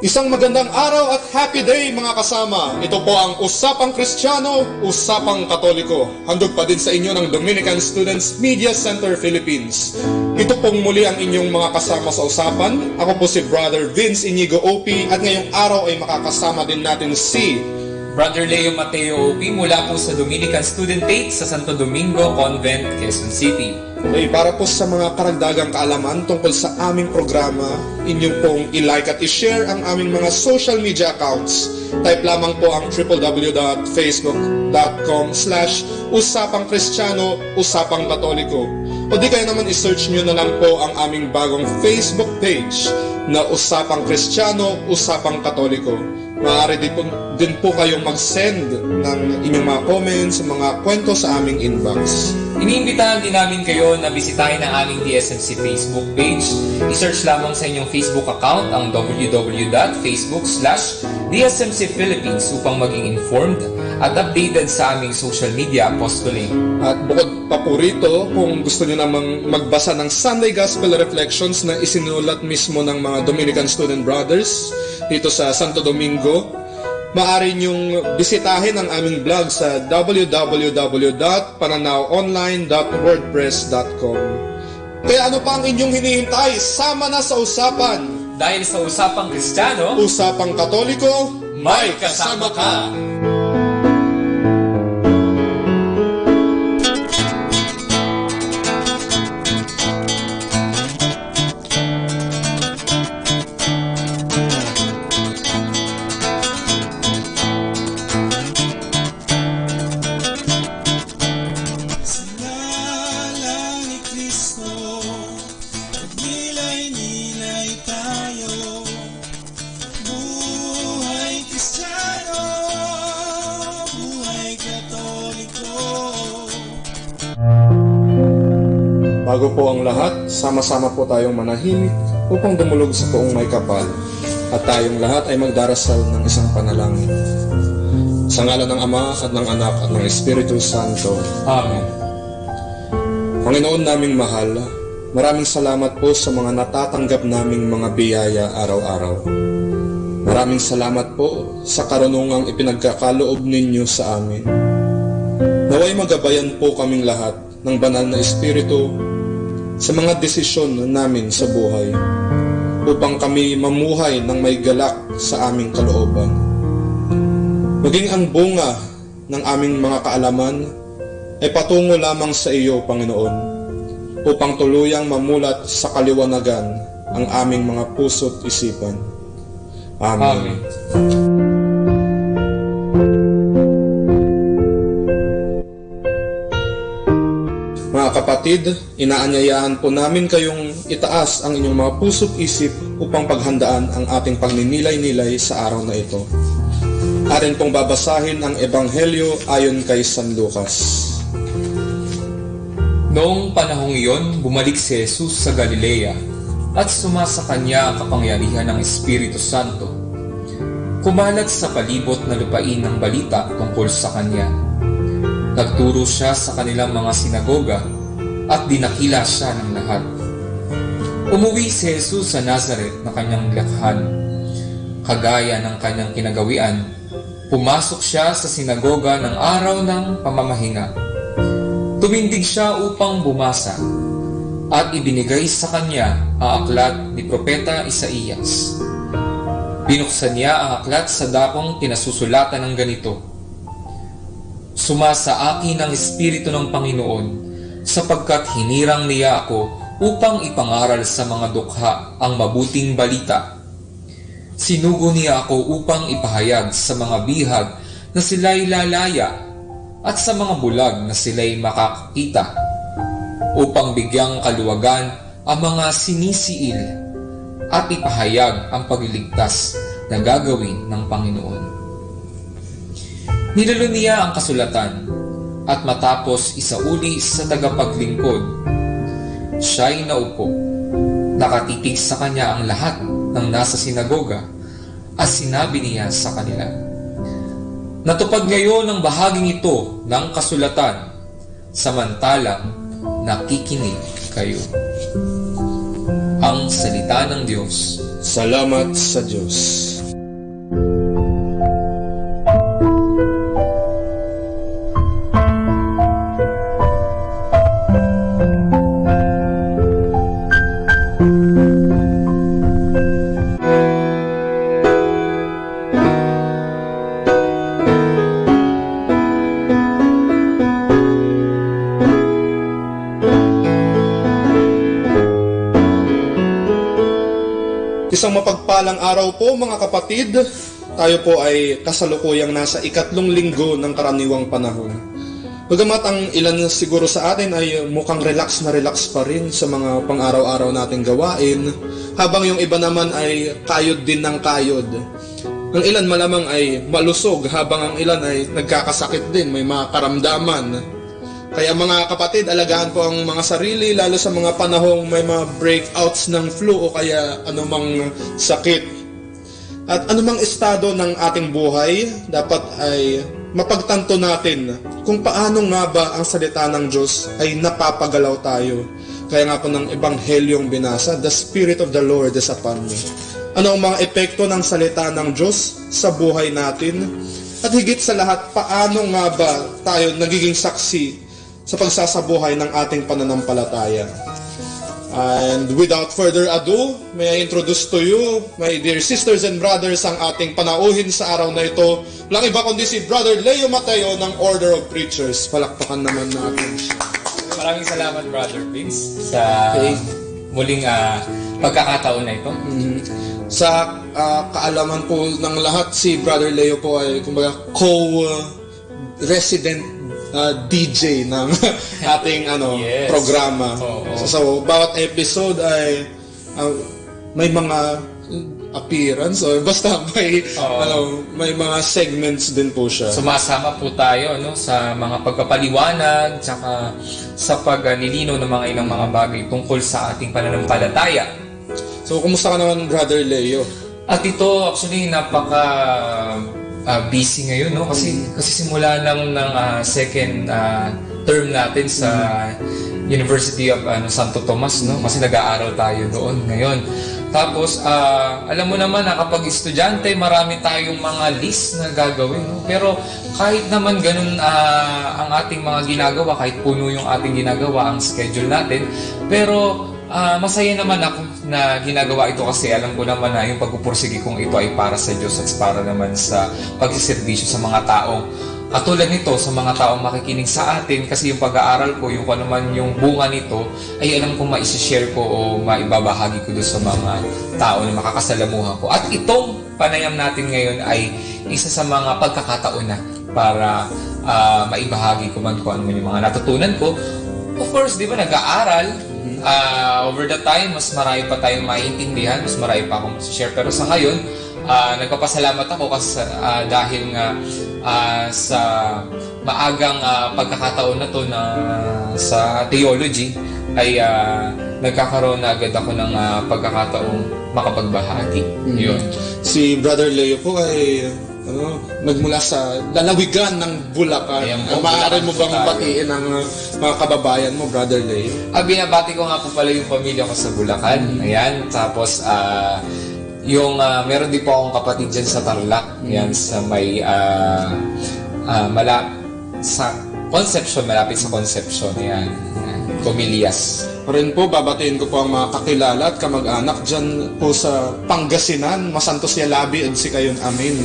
S14: Isang magandang araw at happy day mga kasama. Ito po ang Usapang Kristiyano, Usapang Katoliko. Handog pa din sa inyo ng Dominican Students Media Center Philippines. Ito pong muli ang inyong mga kasama sa usapan. Ako po si Brother Vince Inigo OP at ngayong araw ay makakasama din natin si
S17: Brother Leo Mateo OP mula po sa Dominican Student Aid sa Santo Domingo Convent, Quezon City.
S14: Okay, para po sa mga karagdagang kaalaman tungkol sa aming programa, inyong pong i-like at i-share ang aming mga social media accounts. Type lamang po ang www.facebook.com/Usapang Kristiyano, Usapang Katoliko. O di kaya naman i-search nyo na lang po ang aming bagong Facebook page na Usapang Kristiyano, Usapang Katoliko. Maaari din po kayong mag-send ng inyong mga comments, mga kwento sa aming inbox.
S17: Iniimbitahan din namin kayo na bisitahin ang aming DSMC Facebook page. I-search lamang sa inyong Facebook account ang www.facebook/DSMC Philippines upang maging informed at updated sa aming social media apostolate.
S14: At bukod pa po rito, kung gusto nyo namang magbasa ng Sunday Gospel Reflections na isinulat mismo ng mga Dominican Student Brothers dito sa Santo Domingo, maaari nyong bisitahin ang aming blog sa www.pananawonline.wordpress.com. Kaya ano pa ang inyong hinihintay? Sama na sa usapan!
S17: Dahil sa Usapang Kristiyano,
S14: Usapang Katoliko,
S17: may kasama ka!
S12: Buhay Kristiyano.
S14: Bago po ang lahat, sama-sama po tayong manahimik upang dumulog sa poong may kapal. At tayong lahat ay magdarasal ng isang panalangin. Sa ngalan ng Ama at ng Anak at ng Espiritu Santo. Amen. Panginoon naming mahal, maraming salamat po sa mga natatanggap naming mga biyaya araw-araw. Maraming salamat po sa karunungang ipinagkakaloob ninyo sa amin. Naway magabayan po kaming lahat ng banal na Espiritu sa mga desisyon namin sa buhay upang kami mamuhay ng may galak sa aming kalooban. Maging ang bunga ng aming mga kaalaman ay patungo lamang sa iyo, Panginoon, upang tuluyang mamulat sa kaliwanagan ang aming mga puso't isipan. Amen. Mga kapatid, inaanyayahan po namin kayong itaas ang inyong mga puso't isip upang paghandaan ang ating pagninilay-nilay sa araw na ito. Atin pong babasahin ang Ebanghelyo ayon kay San Lucas.
S17: Noong panahong iyon, bumalik si Jesus sa Galilea at sumasa kanya ang kapangyarihan ng Espiritu Santo. Kumalat sa palibot na lupain ng balita tungkol sa kanya. Nagturo siya sa kanilang mga sinagoga at dinakila siya ng lahat. Umuwi si Jesus sa Nazaret na kanyang lakhan. Kagaya ng kanyang kinagawian, pumasok siya sa sinagoga ng araw ng pamamahinga. Tumindig siya upang bumasa at ibinigay sa kanya ang aklat ni Propeta Isaías. Binuksan niya ang aklat sa dakong pinasusulatan ng ganito: Sumasa akin ang Espiritu ng Panginoon, sapagkat hinirang niya ako upang ipangaral sa mga dukha ang mabuting balita. Sinugo niya ako upang ipahayag sa mga bihag na sila'y lalaya at sa mga bulag na sila'y makakakita, upang bigyang kaluwagan ang mga sinisiil at ipahayag ang pagliligtas na gagawin ng Panginoon. Nilalo niya ang kasulatan at matapos isauli sa tagapaglingkod, siya'y naupo. Nakatitig sa kanya ang lahat ng nasa sinagoga at sinabi niya sa kanila, Natupad ngayon ang bahaging ito ng kasulatan, samantalang nakikinig kayo. Ang salita ng Diyos.
S14: Salamat sa Diyos. Isang mapagpalang araw po mga kapatid. Tayo po ay kasalukuyang nasa 3 linggo ng karaniwang panahon. Bagamat ang ilan siguro sa atin ay mukhang relax na relax pa rin sa mga pang-araw-araw nating gawain, habang yung iba naman ay kayod din ng kayod. Ang ilan malamang ay malusog, habang ang ilan ay nagkakasakit din, may mga karamdaman. Kaya mga kapatid, alagaan po ang mga sarili, lalo sa mga panahong may mga breakouts ng flu o kaya anumang sakit. At anumang estado ng ating buhay, dapat ay mapagtanto natin kung paano nga ba ang salita ng Diyos ay napapagalaw tayo. Kaya nga po ng Ebanghelyong binasa, The Spirit of the Lord is upon me. Ano ang mga epekto ng salita ng Diyos sa buhay natin? At higit sa lahat, paano nga ba tayo nagiging saksi sa pagsasabuhay ng ating pananampalataya? And without further ado, may I introduce to you, my dear sisters and brothers, ang ating panauhin sa araw na ito. Walang iba kundi si Brother Leo Mateo ng Order of Preachers. Palakpakan naman natin siya.
S17: Maraming salamat, Brother Vince, sa muling pagkakataon na ito.
S14: Sa kaalaman po ng lahat, si Brother Leo po ay kumbaga co-resident DJ ng ating programa. So bawat episode ay may mga appearance or basta may mga segments din po siya.
S17: Sumasama po tayo sa mga pagpapaliwanag tsaka sa paglilinaw ng mga ilang mga bagay tungkol sa ating pananampalataya.
S14: So, kumusta ka naman, Brother Leo?
S17: At ito, actually, napaka busy ngayon, kasi simula lang ng second term natin sa University of Santo Tomas, kasi nag-aaral tayo doon ngayon. Tapos, alam mo naman na kapag estudyante, marami tayong mga list na gagawin. Pero kahit naman ganun ang ating mga ginagawa, kahit puno yung ating ginagawa, ang schedule natin, pero masaya naman ako na ginagawa ito kasi alam ko naman na yung pagpupursige kong ito ay para sa Diyos at para naman sa pagsiservisyo sa mga taong katulad nito, sa mga taong makikinig sa atin, kasi yung pag-aaral ko, yung naman yung bunga nito, ay alam kong maisishare ko o maibabahagi ko doon sa mga tao na makakasalamuhan ko. At itong panayam natin ngayon ay isa sa mga pagkakataon na para maibahagi ko man kung ano man yung mga natutunan ko. Of course, di ba, nag-aaral, over the time, mas marami pa tayong maiintindihan, mas marami pa akong share. Pero sa ngayon, nagpapasalamat ako kasi dahil nga sa maagang pagkakataon na to na sa theology ay nagkakaroon na agad ako ng pagkakataong makapagbahagi. Yun.
S14: Si Brother Leo po ay nagmula sa lalawigan ng Bulacan. Maaari mo bang batiin ang mga kababayan mo, Brother Leo?
S17: Binabati ko nga po pala yung pamilya ko sa Bulacan. Ayan. Tapos yung meron din po akong kapatid dyan sa Tarlac. Yan sa may sa Concepcion, malapit sa Concepcion. Yan. Comilias.
S14: Rin po, babatiin ko po ang mga kakilala at kamag-anak dyan po sa Pangasinan, Masantos Yalabi, at si kayon amin.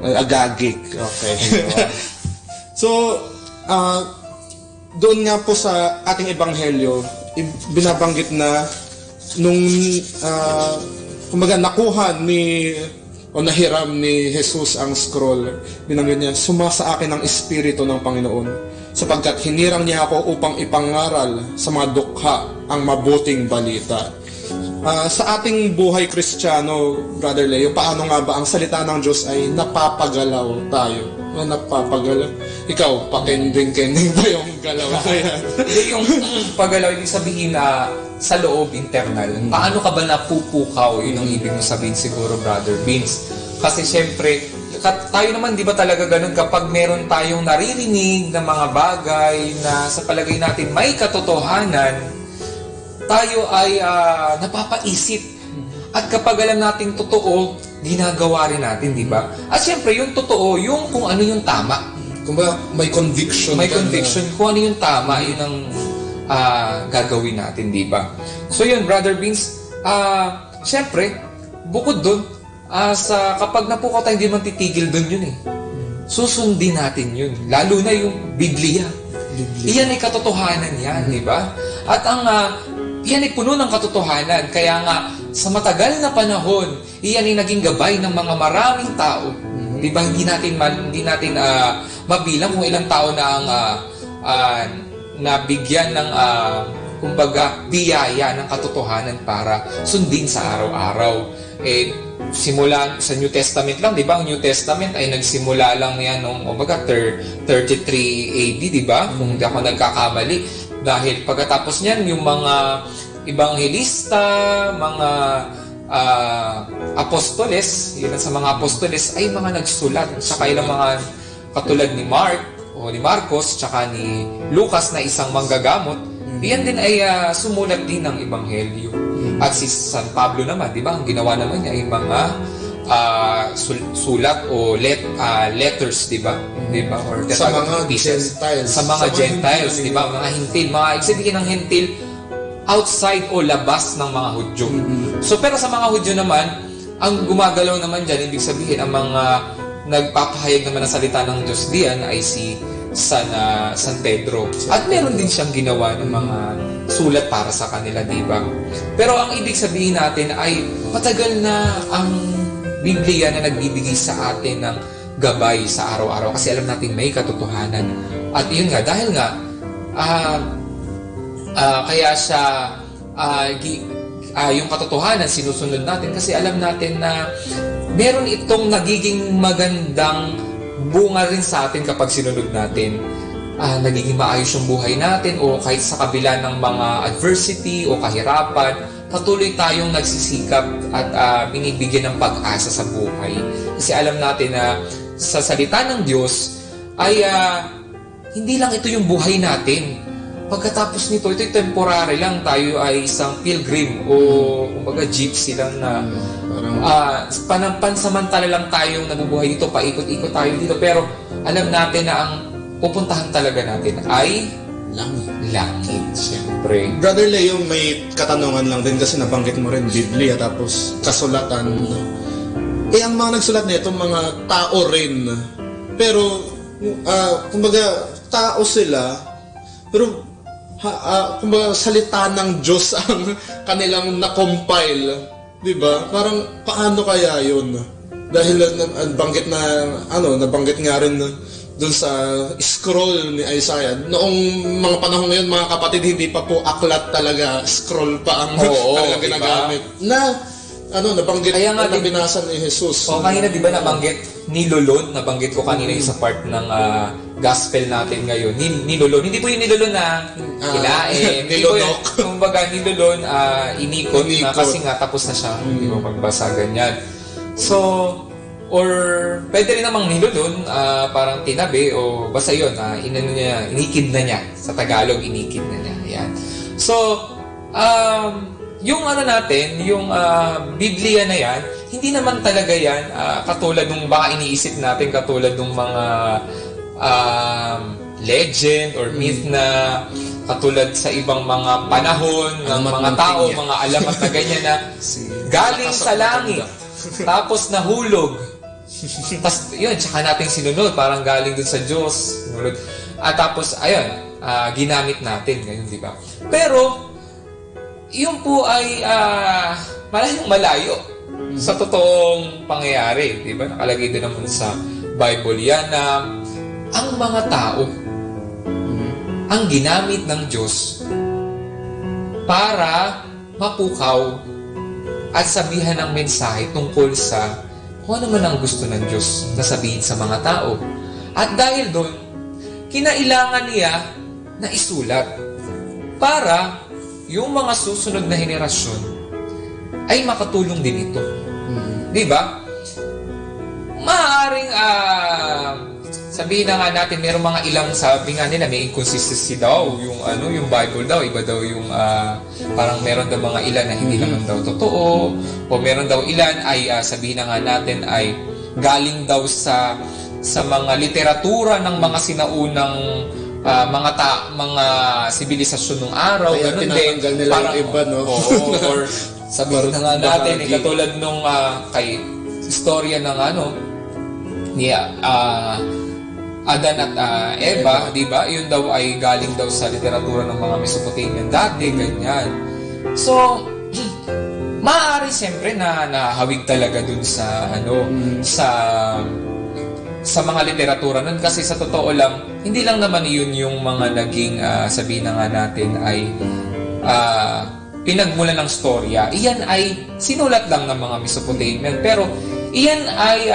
S14: Agagik. Okay. So, doon nga po sa ating ebanghelyo, binabanggit na nung kumbaga nakuha o nahiram ni Jesus ang scroll, binanggit niya, sumasa akin ang Espiritu ng Panginoon, sapagkat hinirang niya ako upang ipangaral sa mga dukha ang mabuting balita. Sa ating buhay Kristiyano, Brother Leo, paano nga ba ang salita ng Diyos ay napapagalaw tayo? Napapagalaw? Ikaw, pakending-kending ba yung galaw na yan?
S17: Yung paggalaw, ibig sabihin na sa loob, internal. Paano ka ba napupukaw? Yun ang ibig mo sabihin siguro, Brother Vince. Kasi syempre, tayo naman di ba talaga ganun kapag meron tayong naririnig na mga bagay na sa palagay natin may katotohanan, tayo ay napapaisip. At kapag alam natin totoo, ginagawa rin natin, di ba? At syempre, yung totoo, yung kung ano yung tama.
S14: Kumbaga, may conviction.
S17: May conviction. Kung ano yung tama, yun ang gagawin natin, di ba? So yun, Brother Vince, syempre, bukod dun, kapag napukaw tayo, hindi man titigil dun yun eh. Susundin natin yun. Lalo na yung Biblia. Iyan ay katotohanan yan, di ba? At ang iyan ay puno ng katotohanan. Kaya nga, sa matagal na panahon, iyan ay naging gabay ng mga maraming tao. Di ba? Hindi natin mabilang kung ilang tao na ang nabigyan ng kumbaga biyaya ng katotohanan para sundin sa araw-araw. Simula sa New Testament lang, di ba? Ang New Testament ay nagsimula lang yan noong 33 AD, di ba? Kung hindi ako nagkakamali. Dahil pagkatapos niyan, yung mga ebanghelista, mga apostoles, yun sa mga apostoles ay mga nagsulat. Saka ilang mga katulad ni Mark o ni Marcos, saka ni Lucas na isang manggagamot, iyan din ay sumulat din ng ebanghelyo. At si San Pablo naman, di ba, ang ginawa naman niya ay mga sulat o letters, di ba? Di ba? Or
S14: sa mga Gentiles.
S17: Sa mga Gentiles, di ba? Mga hintil. Mga ibig ng hintil, outside o labas ng mga Hudyo. So, pero sa mga Hudyo naman, ang gumagalaw naman dyan, ibig sabihin, ang mga nagpapahayag naman ng salita ng Diyos diyan ay si San Pedro. At meron din siyang ginawa ng mga sulat para sa kanila, di ba? Pero ang ibig sabihin natin ay matagal na ang Biblia na nagbibigay sa atin ng gabay sa araw-araw kasi alam natin may katotohanan. At yun nga, dahil nga kaya siya yung katotohanan sinusunod natin kasi alam natin na meron itong nagiging magandang bunga rin sa atin kapag sinunod natin. Nagiging maayos yung buhay natin o kahit sa kabila ng mga adversity o kahirapan, patuloy tayong nagsisikap at binibigyan ng pag-asa sa buhay. Kasi alam natin na sa salita ng Diyos ay hindi lang ito yung buhay natin. Pagkatapos nito, ito'y temporary lang. Tayo ay isang pilgrim o kumbaga gypsy lang na pansamantala lang tayong nabubuhay dito, paikot-ikot tayo dito. Pero alam natin na ang pupuntahan talaga natin ay langit, siyempre.
S14: Brother Leo, may katanungan lang din kasi nabanggit mo rin Biblia tapos kasulatan. Ang mga nagsulat nito, mga tao rin. Pero, kumbaga, tao sila, pero, kumbaga, salita ng Diyos ang kanilang na-compile. Diba? Parang, paano kaya yun? Dahil nabanggit nga rin dun sa scroll ni Isaiah. Noong mga panahon ngayon, mga kapatid, hindi pa po aklat talaga, scroll pa ang talagang ginagamit. Nabanggit na binasa ni Jesus.
S17: Kanina di ba nabanggit nabanggit ko kanina yung sa part ng gospel natin ngayon. Nilulon. Hindi po yung nilulon na kilain. Nilunok. Kumbaga nilulon, inikot na kasi nga tapos na siya. Hindi mo pagbasa ganyan. So, or pwede rin namang nilulon, parang tinabi o basta yun, inikid na niya. Sa Tagalog, inikid na niya. Yan. So, yung natin, yung Biblia na yan, hindi naman talaga yan katulad nung baka iniisip natin, katulad nung mga legend or myth na katulad sa ibang mga panahon ng mga tao, mga alamat na ganyan na galing sa langit, tapos nahulog. Tapos yun, tsaka natin sinunod, parang galing dun sa Diyos. Tapos, ayun, ginamit natin ngayon, di ba? Pero, yun po ay malayo sa totoong pangyayari, di ba? Nakalagay din naman sa Bible yan na ang mga tao ang ginamit ng Diyos para mapukaw at sabihan ng mensahe tungkol sa kung ano man ang gusto ng Diyos na sabihin sa mga tao. At dahil doon, kinailangan niya na isulat para yung mga susunod na henerasyon ay makatulong din ito. Di ba? Maaaring sabihin na nga natin, mayroong mga ilang sabi nga nila, may inconsistency daw. Yung Bible daw, iba daw yung parang meron daw mga ilan na hindi naman daw totoo. O meron daw ilan ay sabihin na nga natin ay galing daw sa mga literatura ng mga sinaunang mga sibilisasyon ng araw.
S14: Kaya
S17: ganun din.
S14: nila parang, yung iba, no?
S17: Oo, or sabihin na nga natin, katulad nung kay istorya ng ni Adan at Eva, di ba? Yun daw ay galing daw sa literatura ng mga Mesopotamian dati, ganyan. So, maaari siyempre na nahawig talaga dun sa sa mga literatura nun, kasi sa totoo lang, hindi lang naman yun yung mga naging sabihin na nga natin ay pinagmulan ng storya. Iyan ay sinulat lang ng mga Mesopotamian, pero iyan ay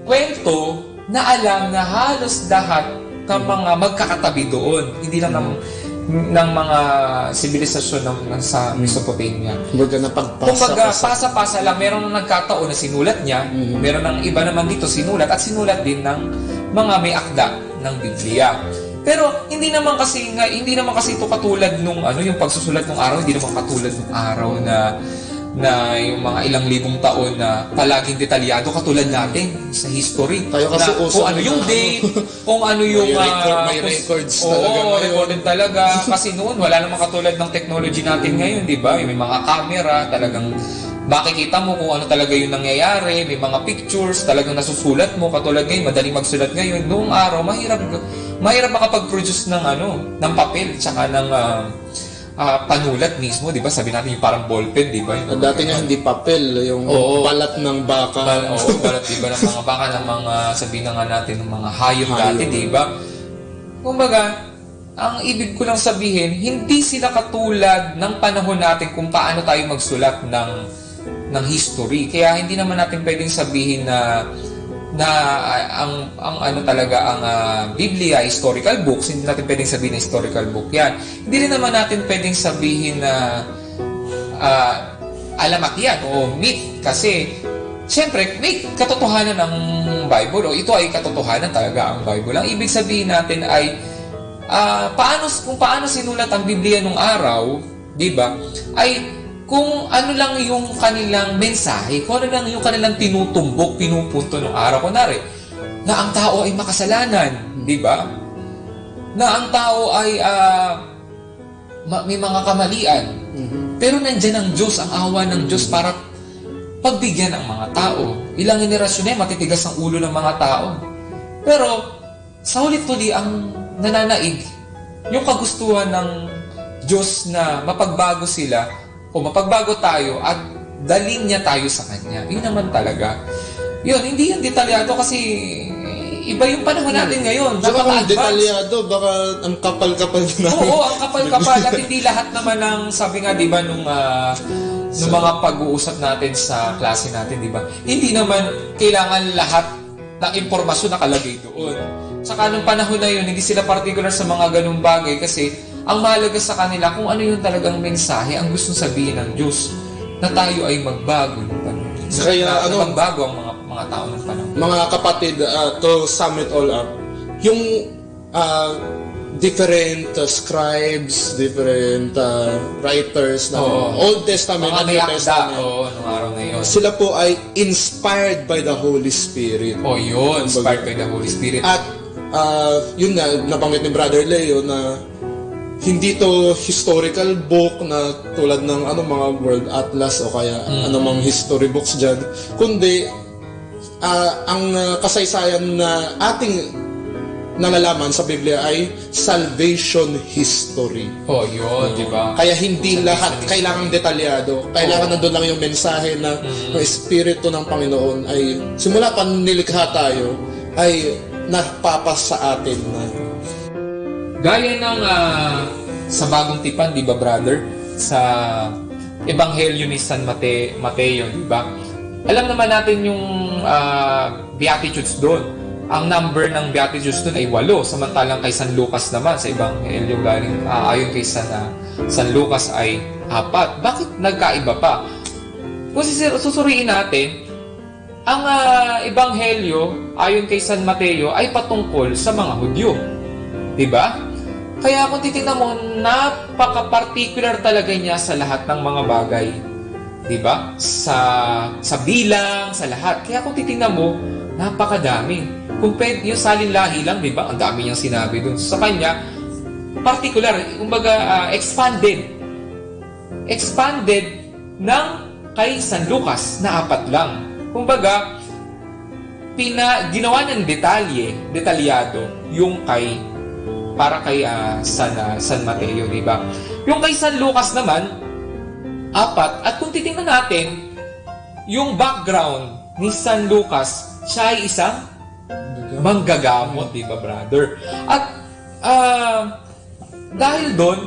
S17: kwento na alam na halos lahat ng mga magkakatabi doon. Hindi lang ng mga sibilisasyon sa Mesopotamia. Kumbaga, pasa-pasa lang. Meron nang nagkataon na sinulat niya, meron ng iba naman dito sinulat, at sinulat din ng mga may akda ng Biblia. Pero hindi naman kasi ito katulad nung yung pagsusulat ng araw, hindi naman katulad ng araw na yung mga ilang libong taon na palaging detalyado katulad natin sa history.
S14: Tayo kasi
S17: na, kung ano yung date, kung ano yung
S14: may records talaga.
S17: Oo, recorded talaga. Kasi noon wala namang katulad ng technology natin ngayon, di ba? May mga camera, talagang makikita mo kung ano talaga yung nangyayari, may mga pictures, talagang nasusulat mo. Katulad ngayon, madaling magsulat ngayon. Noong araw, mahirap makapag-produce ng papel, tsaka ng panulat mismo, di ba? Sabi natin yung parang ballpen, di ba?
S14: Dati nga hindi papel, yung balat ng baka.
S17: Balat, di ba? Ng mga baka, ng mga, sabihin na nga natin, ng mga hayop dati, di ba? Kumbaga, ang ibig ko lang sabihin, hindi sila katulad ng panahon natin kung paano tayo magsulat ng history. Kaya hindi naman natin pwedeng sabihin na ang ano talaga ang Biblia historical books, hindi natin pwedeng sabihin na historical book yan. Hindi rin naman natin pwedeng sabihin na alamat yan o myth, kasi siyempre may katotohanan ng Bible, o ito ay katotohanan talaga ang Bible. Ang ibig sabihin natin ay kung paano sinulat ang Biblia nung araw, di ba, ay kung ano lang yung kanilang mensahe, kung ano lang yung kanilang tinutumbok, pinupunto ng araw. Kunwari, na ang tao ay makasalanan, di ba? Na ang tao ay may mga kamalian. Pero nandyan ang Diyos, ang awa ng Diyos para pagbigyan ang mga tao. Ilang henerasyon na matitigas ang ulo ng mga tao. Pero sa ulit-uli ang nananaig, yung kagustuhan ng Diyos na mapagbago sila, o mapagbago tayo at dalhin niya tayo sa Kanya. Yun naman talaga. Yun, hindi yung detalyado kasi iba yung panahon natin ngayon.
S14: Saka kung detalyado, baka ang kapal-kapal na.
S17: Oo, ang kapal-kapal at hindi lahat naman ng, sabi nga, di ba, nung mga pag-uusap natin sa klase natin, di ba? Hindi naman kailangan lahat ng impormasyon nakalagay doon. Saka nung panahon na yun, hindi sila particular sa mga ganung bagay kasi ang mahalaga sa kanila kung ano yung talagang mensahe ang gustong sabihin ng Diyos na tayo ay magbago ng panahon.
S14: Kaya
S17: magbago ang mga tao ng panahon.
S14: Mga kapatid, to sum it all up, yung different scribes, different writers na Old Testament and New Testament,
S17: nung araw na yun.
S14: Sila po ay inspired by the Holy Spirit.
S17: Yun, inspired by the Holy Spirit.
S14: At yun nga, nabanggit ni Brother Leo na hindi to historical book na tulad ng mga World Atlas o kaya anumang history books dyan, kundi ang kasaysayan na ating nalalaman sa Biblia ay salvation history.
S17: Yun, di ba?
S14: Kaya hindi lahat kailangang detalyado. Kailangan nandun lang yung mensahe na ang Espiritu ng Panginoon ay simula pa nilikha tayo ay napapas sa atin na
S17: gaya ng sa Bagong Tipan, di ba, brother? Sa Ebanghelyo ni San Mateo, di ba? Alam naman natin yung Beatitudes doon. Ang number ng Beatitudes doon ay 8, samantalang kay San Lucas naman, sa Ebanghelyo galing, ayon kay San Lucas ay 4. Bakit nagkaiba pa? Kung susuriin natin, ang Ebanghelyo, ayon kay San Mateo, ay patungkol sa mga Hudyo. Di ba? Kaya kung titingnan mo, napaka-particular talaga niya sa lahat ng mga bagay. Diba? Sa bilang, sa lahat. Kaya kung titingnan mo, napakadami. Kung yung salinlahi lang, diba? Ang dami niyang sinabi dun. Sa kanya, particular, kumbaga, expanded. Expanded ng kay San Lucas na 4 lang. Kumbaga, ginawa ng detalyado yung para kay San Mateo, di ba? Yung kay San Lucas naman, 4. At kung titingnan natin, yung background ni San Lucas, siya ay isang manggagamot, di ba, brother? At dahil doon,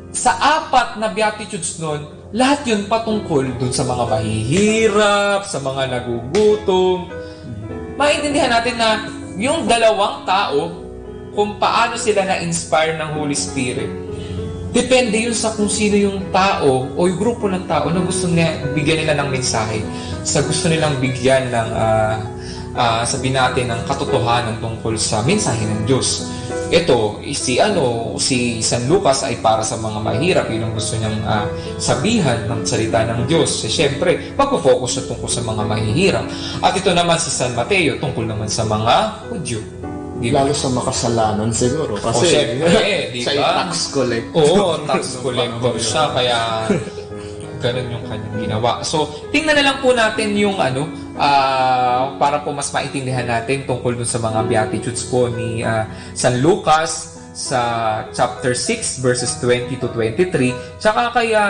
S17: sa 4 na Beatitudes noon, lahat yun patungkol doon sa mga mahihirap, sa mga nagugutom. Maintindihan natin na yung 2 tao, kung paano sila na-inspire ng Holy Spirit. Depende yun sa kung sino yung tao o yung grupo ng tao na gusto bigyan nila ng mensahe, sa gusto nilang bigyan ng sabihin natin ng katotohanan tungkol sa mensahe ng Diyos. Ito, si San Lucas ay para sa mga mahirap, yun ang gusto niyang sabihan ng salita ng Diyos. Siyempre, magpo-focus siya tungkol sa mga mahihirap. At ito naman si San Mateo, tungkol naman sa mga Hudyo.
S14: Diba? Lalo sa makasalanan siguro. Kasi
S17: diba?
S14: siya tax collector.
S17: Oo, tax collector siya. Kaya ganun yung kanyang ginawa. So, tingnan na lang po natin yung para po mas maintindihan natin tungkol dun sa mga Beatitudes po ni San Lucas sa chapter 6 verses 20 to 23. Tsaka kaya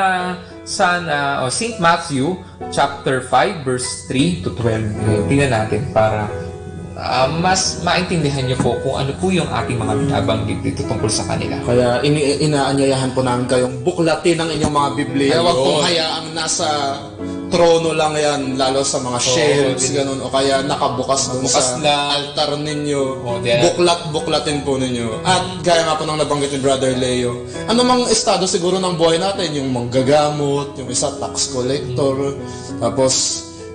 S17: St. Matthew chapter 5 verse 3 to 12. Tingnan natin para mas maintindihan niyo po kung ano po yung ating mga binabanggit dito tungkol sa kanila.
S14: Kaya inaanyayahan po namin kayong buklatin ang inyong mga Biblia. Huwag pong hayaang nasa trono lang yan, lalo sa mga shelves, ganun, o kaya nakabukas dun sa altar ninyo. Buklatin po ninyo. At gaya nga po ng nabanggit ni Brother Leo, anumang estado siguro ng buhay natin, yung manggagamot, yung isa tax collector, tapos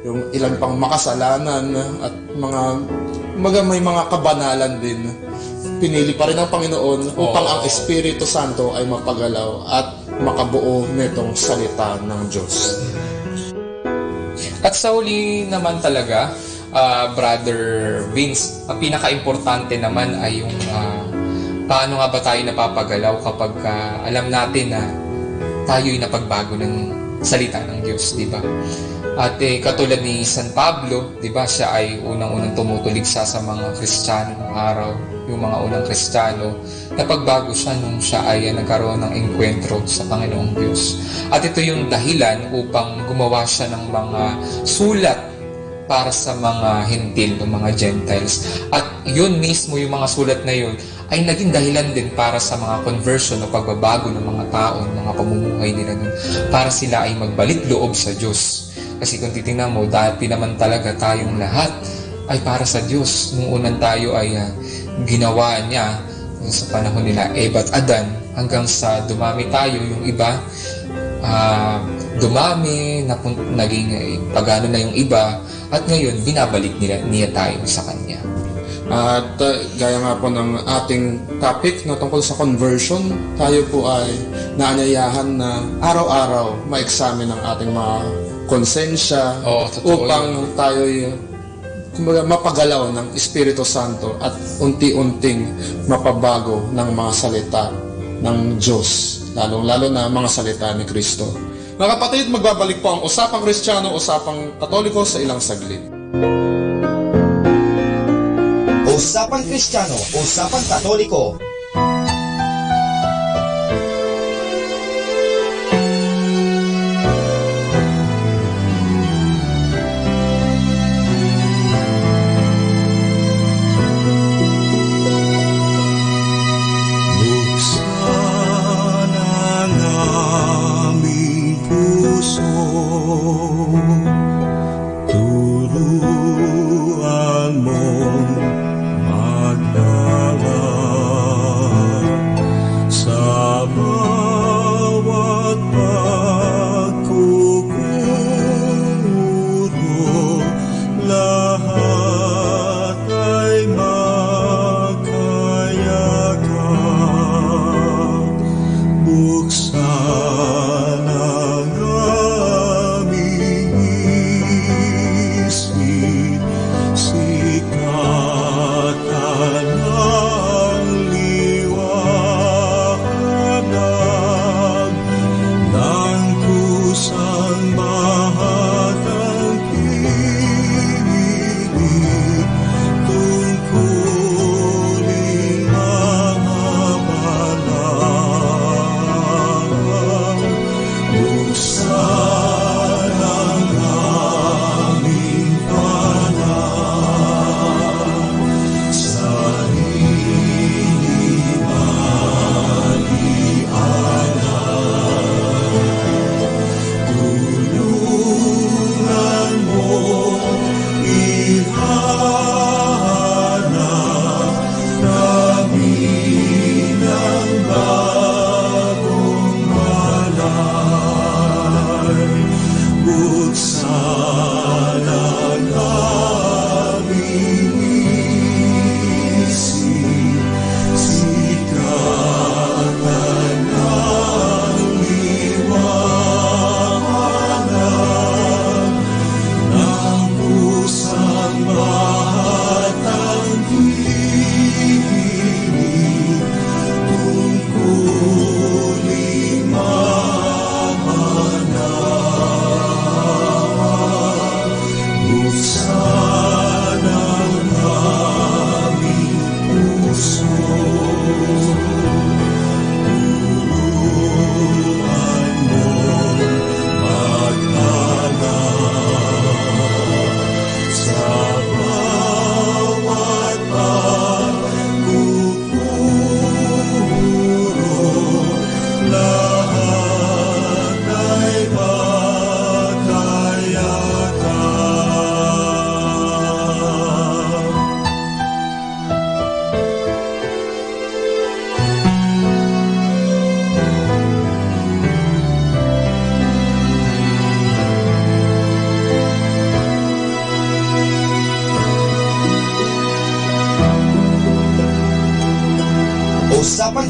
S14: yung ilan pang makasalanan at may mga kabanalan din. Pinili pa rin ng Panginoon upang ang Espiritu Santo ay mapagalaw at makabuo nitong salita ng Diyos.
S17: At sa huli naman talaga, Brother Vince, ang pinaka-importante naman ay yung paano nga ba tayo napapagalaw kapag alam natin na tayo'y napagbago ng salita ng Diyos, di ba? At katulad ni San Pablo, di ba, siya ay unang-unang tumutuligsa sa mga Kristiyano ng araw, yung mga unang Kristiyano, napagbago siya nung siya ay nagkaroon ng enkwentro sa Panginoong Diyos. At ito yung dahilan upang gumawa siya ng mga sulat para sa mga Hentil, ng mga Gentiles. At yun mismo, yung mga sulat na yun, ay naging dahilan din para sa mga conversion o pagbabago ng mga tao, ng mga pamumuhay nila nun, para sila ay magbalik loob sa Diyos. Kasi kung titingnan mo, dati naman talaga tayong lahat ay para sa Diyos. Nung unang tayo ay ginawa niya sa panahon nila Eva at Adan, hanggang sa dumami tayo, yung iba dumami, naging pagano na yung iba, at ngayon binabalik niya tayo sa Kanya.
S14: At gaya nga po ng ating topic na tungkol sa conversion, tayo po ay naanyayahan na araw-araw ma-examine ang ating mga konsensya upang tayo'y mapagalaw ng Espiritu Santo at unti-unting mapabago ng mga salita ng Diyos, lalong-lalo na mga salita ni Kristo. Mga kapatid, magbabalik po ang Usapang Kristiyano, Usapang Katoliko sa ilang saglit.
S11: Usapang Kristiyano, Usapang Katoliko.
S16: Turuan mong magdala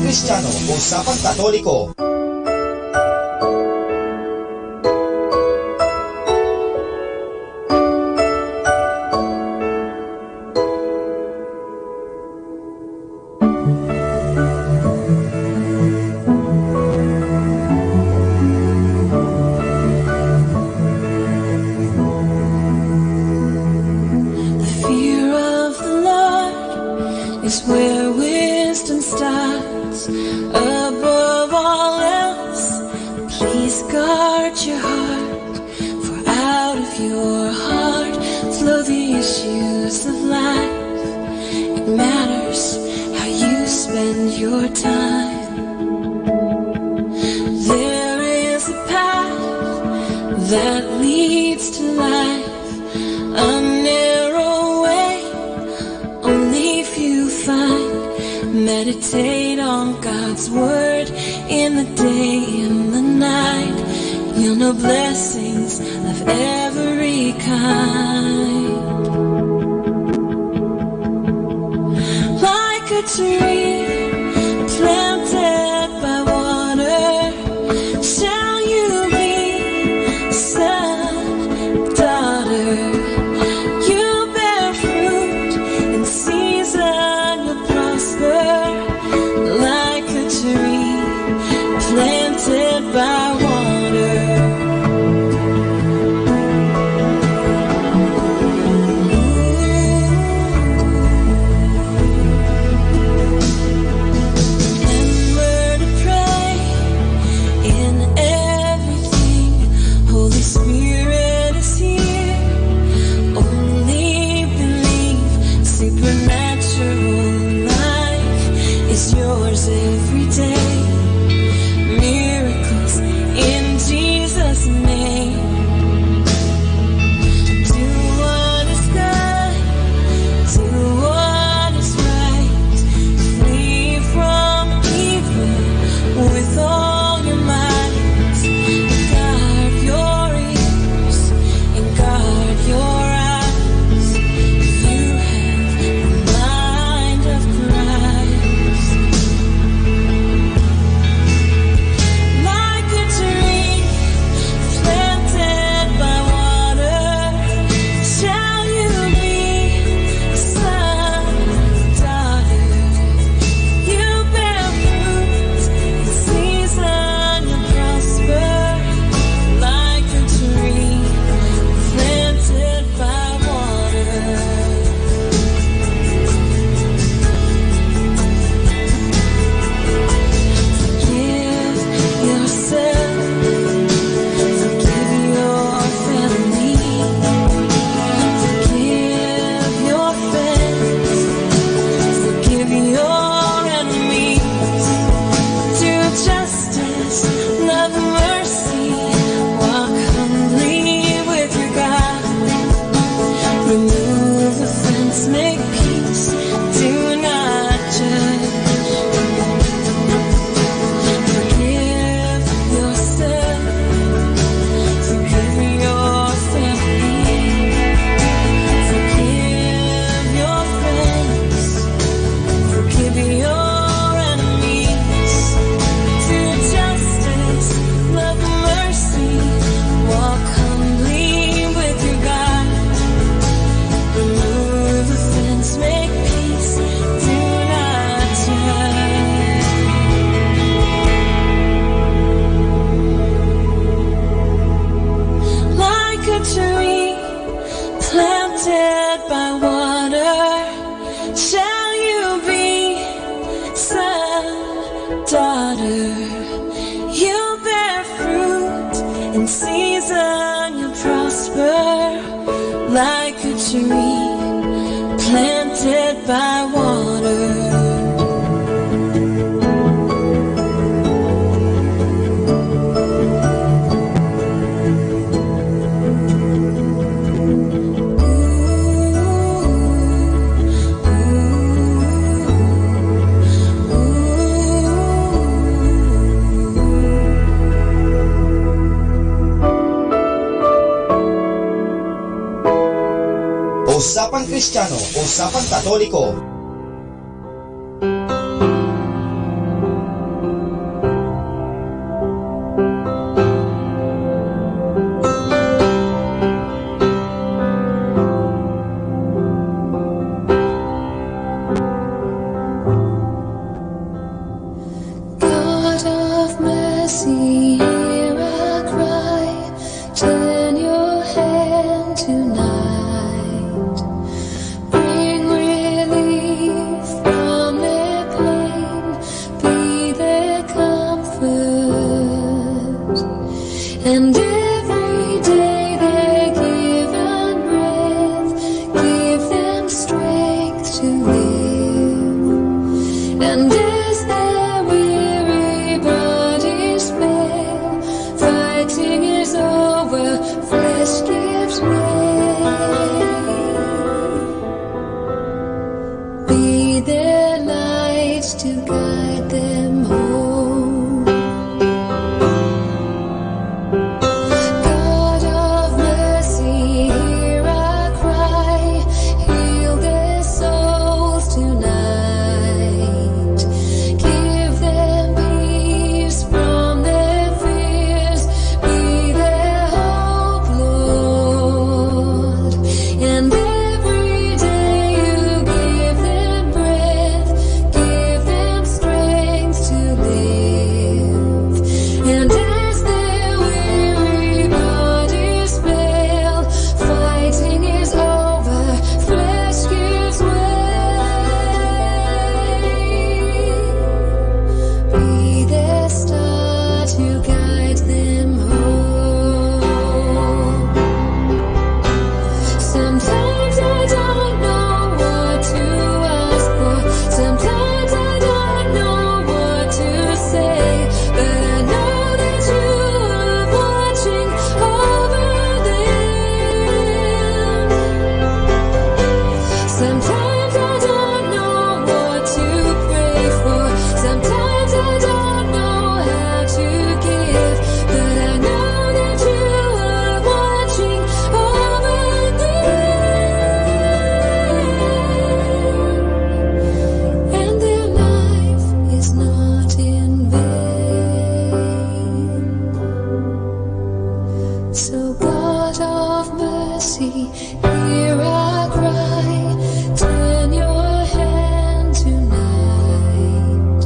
S11: Kristiyano, Usapang Katoliko.
S12: Is where wisdom starts. Above all else, please guard your heart, for out of your heart flow the issues of life. It matters how you spend your time. There is a path that leads to life, a narrow way only few find. Meditate on God's word in the day and the night. You'll know blessings of every kind. Like a tree planted by water, shall you be, son, daughter. Like a tree planted by water. And learn to pray in everything. Holy Spirit is here. Only believe. Supernatural is yours every day. Miracles in Jesus' name. Do what is good, do what is right. Flee from evil with all your might. Guard your ears and guard your eyes. You have the mind of Christ. Like a tree planted by water, shall you be, son, daughter. You bear fruit in season, you prosper. Like a tree planted by water. Forgive yourself, forgive your family, forgive your friends, forgive your enemies. Do justice, love mercy, walk humbly with your God. Remove offense, make peace, do not judge. Forgive yourself, forgive your family, forgive your friends, forgive your enemies. Do justice, love mercy, walk humbly with your God. Remove offense, make peace, do not judge. Like a tree planted by water, shall you be, son, daughter. You bear fruit in season, you prosper. Like a tree planted by water.
S11: Usapang Kristiyano, Usapang Katoliko.
S12: Turn your hand tonight. Bring relief from their pain. Be their comfort. And every day they're given breath. Give them strength to live. And as their weary bodies fail, fighting is over, flesh gives way. Be their lights to guide them home. God of mercy, hear our cry. Heal their souls tonight. Give them peace from their fears. Be their hope, Lord. And every day you give them breath. Give them strength to live. And as their weary bodies fail, fighting is over, flesh gives way. Be their star to guide them home. Sometimes I don't know what to ask for. Sometimes I don't know what to say. But I know that you are watching over them. Sometimes I don't know what to pray for. Sometimes I don't know how to give. But I know that you are watching over them. And their life is not in vain. So God of mercy, hear our cry. Turn your hand tonight.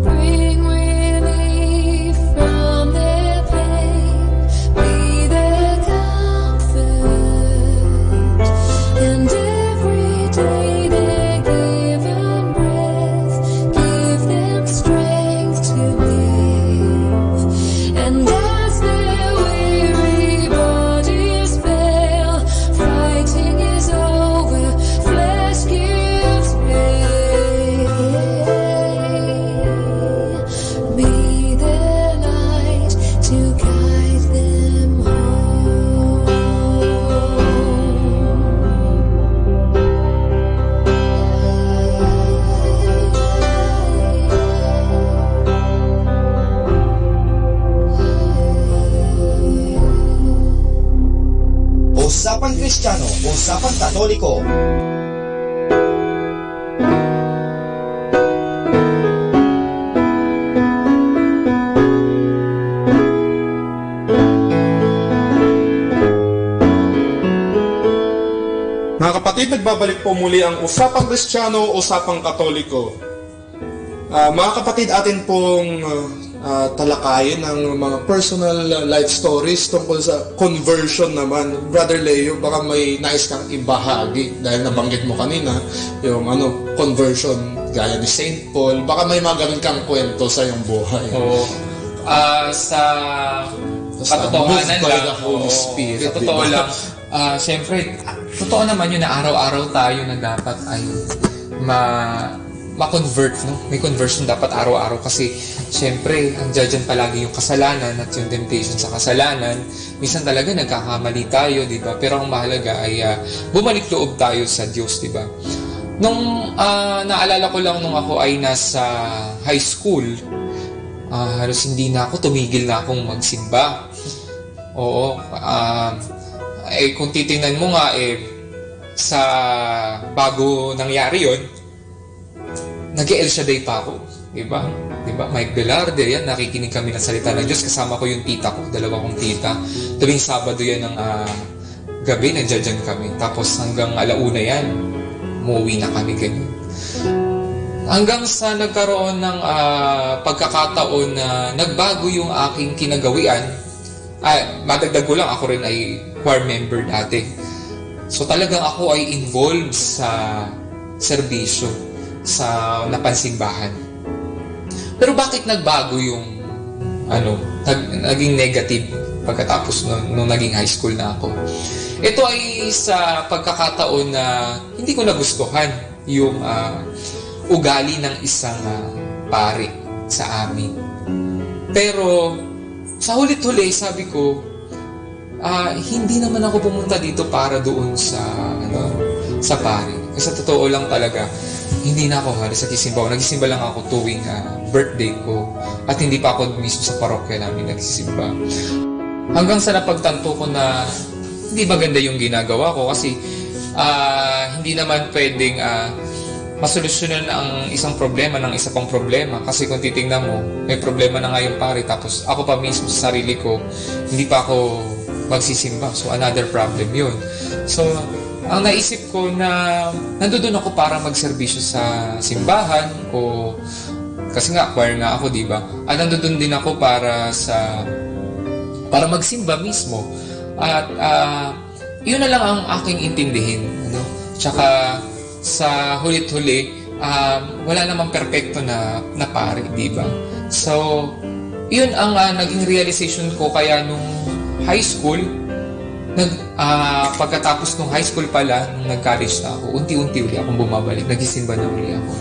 S12: Bring relief from their pain. Be their comfort. And every day they're given breath. Give them strength to live. And as their weary bodies fail, fighting is over, flesh gives way. Be their light to guide them home.
S11: Usapang Kristiyano, Usapang Katoliko.
S14: Mga kapatid, nagbabalik po muli ang Usapang Kristiyano, Usapang Katoliko. Mga kapatid, atin pong talakayin ang mga personal life stories tungkol sa conversion naman. Brother Leo, baka may nais kang ibahagi dahil nabanggit mo kanina yung conversion gaya ni St. Paul. Baka may mga ganun kang kwento sa iyong buhay.
S17: Oo. Sa katotohanan lang,
S14: Spirit,
S17: sa totoo lang, siyempre, totoo naman yun na araw-araw tayo na dapat ay ma-convert, no? May conversion dapat araw-araw kasi siyempre, ang dyan palagi yung kasalanan at yung temptation sa kasalanan. Minsan talaga nagkakamali tayo, di ba? Pero ang mahalaga ay bumalik loob tayo sa Diyos, di ba? Nung naalala ko lang nung ako ay nasa high school, halos hindi na ako, tumigil na akong magsimba. Oo, kung titingnan mo nga, sa bago nangyari yon, nag-El Shaddai pa ako, diba? Mike Velarde, yan, nakikinig kami ng salita ng Diyos, kasama ko yung tita ko, dalawa kong tita. Tuwing Sabado yan ng gabi, nandiyan kami. Tapos hanggang alauna yan, umuwi na kami ganyan. Hanggang sa nagkaroon ng pagkakataon na nagbago yung aking kinagawian, Madagdag ko lang, ako rin ay choir member dati. So talagang ako ay involved sa serbisyo sa napansimbahan. Pero bakit nagbago yung naging negative pagkatapos nung naging high school na ako? Ito ay sa pagkakataon na hindi ko nagustuhan yung ugali ng isang pari sa amin. Pero sa hulit-huli, sabi ko, hindi naman ako pumunta dito para doon sa pari. Kasi sa totoo lang talaga, hindi na ako halos nagsisimba. Nagsisimba lang ako tuwing birthday ko. At hindi pa ako mismo sa parokya namin nagsisimba. Hanggang sa napagtanto ko na hindi maganda yung ginagawa ko kasi hindi naman pwedeng masolusyonan ang isang problema ng isa pang problema. Kasi kung titingnan mo, may problema na nga yung pari, tapos ako pa mismo sa sarili ko, hindi pa ako magsisimba. So, another problem yun. So, ang naisip ko na nandoon ako para magserbisyo sa simbahan o kasi nga, choir nga ako, di ba? Nandoon din ako para magsimba mismo. At yun na lang ang aking intindihin. Tsaka, sa hulit-huli, wala namang perpekto na pari, di ba? So, yun ang naging realization ko kaya nung high school, pagkatapos nung high school pala, nung nag-college na ako, unti-unti uli akong bumabalik, nagsisimba na uli ako.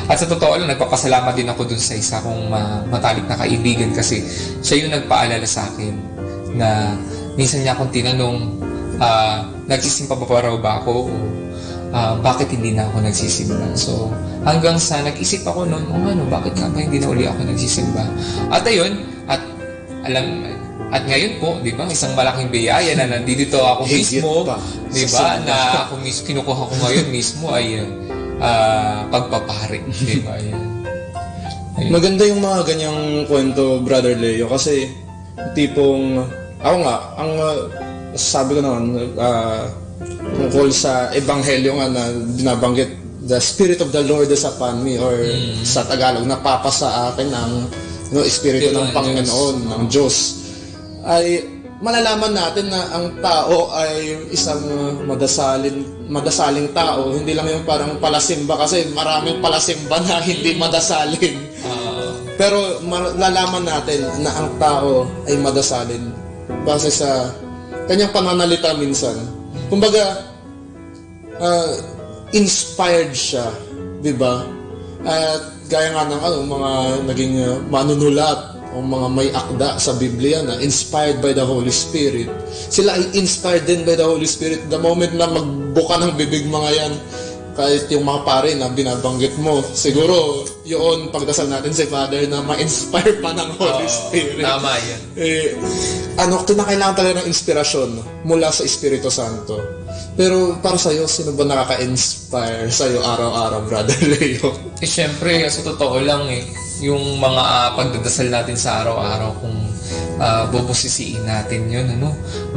S17: At sa totoo lang, nagpapasalamat din ako dun sa isa kong matalik na kaibigan kasi siya yung nagpaalala sa akin na minsan niya akong tinanong, nagsisimba pa raw ba ako o bakit hindi na ako nagsisimba. So, hanggang sa nag-isip ako noon, bakit nga ba hindi na uli ako nagsisimba? At ayun, at ngayon po, di ba, isang malaking biyaya na nandito ako mismo, di ba, na ako mismo, kinukuha ko ngayon mismo ay pagpapari, di ba, yan.
S14: Maganda yung mga ganyang kwento, Brother Leo, kasi tipong, ako nga, ang sabi ko naman, tungkol sa ebanghelyo nga na binabanggit, the Spirit of the Lord is upon me, or sa Tagalog, napapasa akin ang Espiritu ng Panginoon, ng Diyos, ay malalaman natin na ang tao ay isang madasaling tao. Hindi lang yung parang palasimba, kasi maraming palasimba na hindi madasalin. Pero malalaman natin na ang tao ay madasalin base sa kanyang pananalita minsan. Kumbaga, inspired siya, di ba? At gaya nga ng mga naging manunulat o mga may akda sa Biblia na inspired by the Holy Spirit. Sila ay inspired din by the Holy Spirit. The moment na magbuka ng bibig mga yan, kahit yung mga pare na binabanggit mo, siguro yun, pagdasal natin si Father na ma-inspire pa ng Holy Spirit.
S17: Tama yan.
S14: Kinakailangan talaga ng inspirasyon mula sa Espiritu Santo. Pero para sa'yo, sino ba nakaka-inspire sa'yo araw-araw, Brother Leo?
S17: Siyempre, sa totoo lang yung mga pagdadasal natin sa araw-araw, kung bubusisiin natin yun,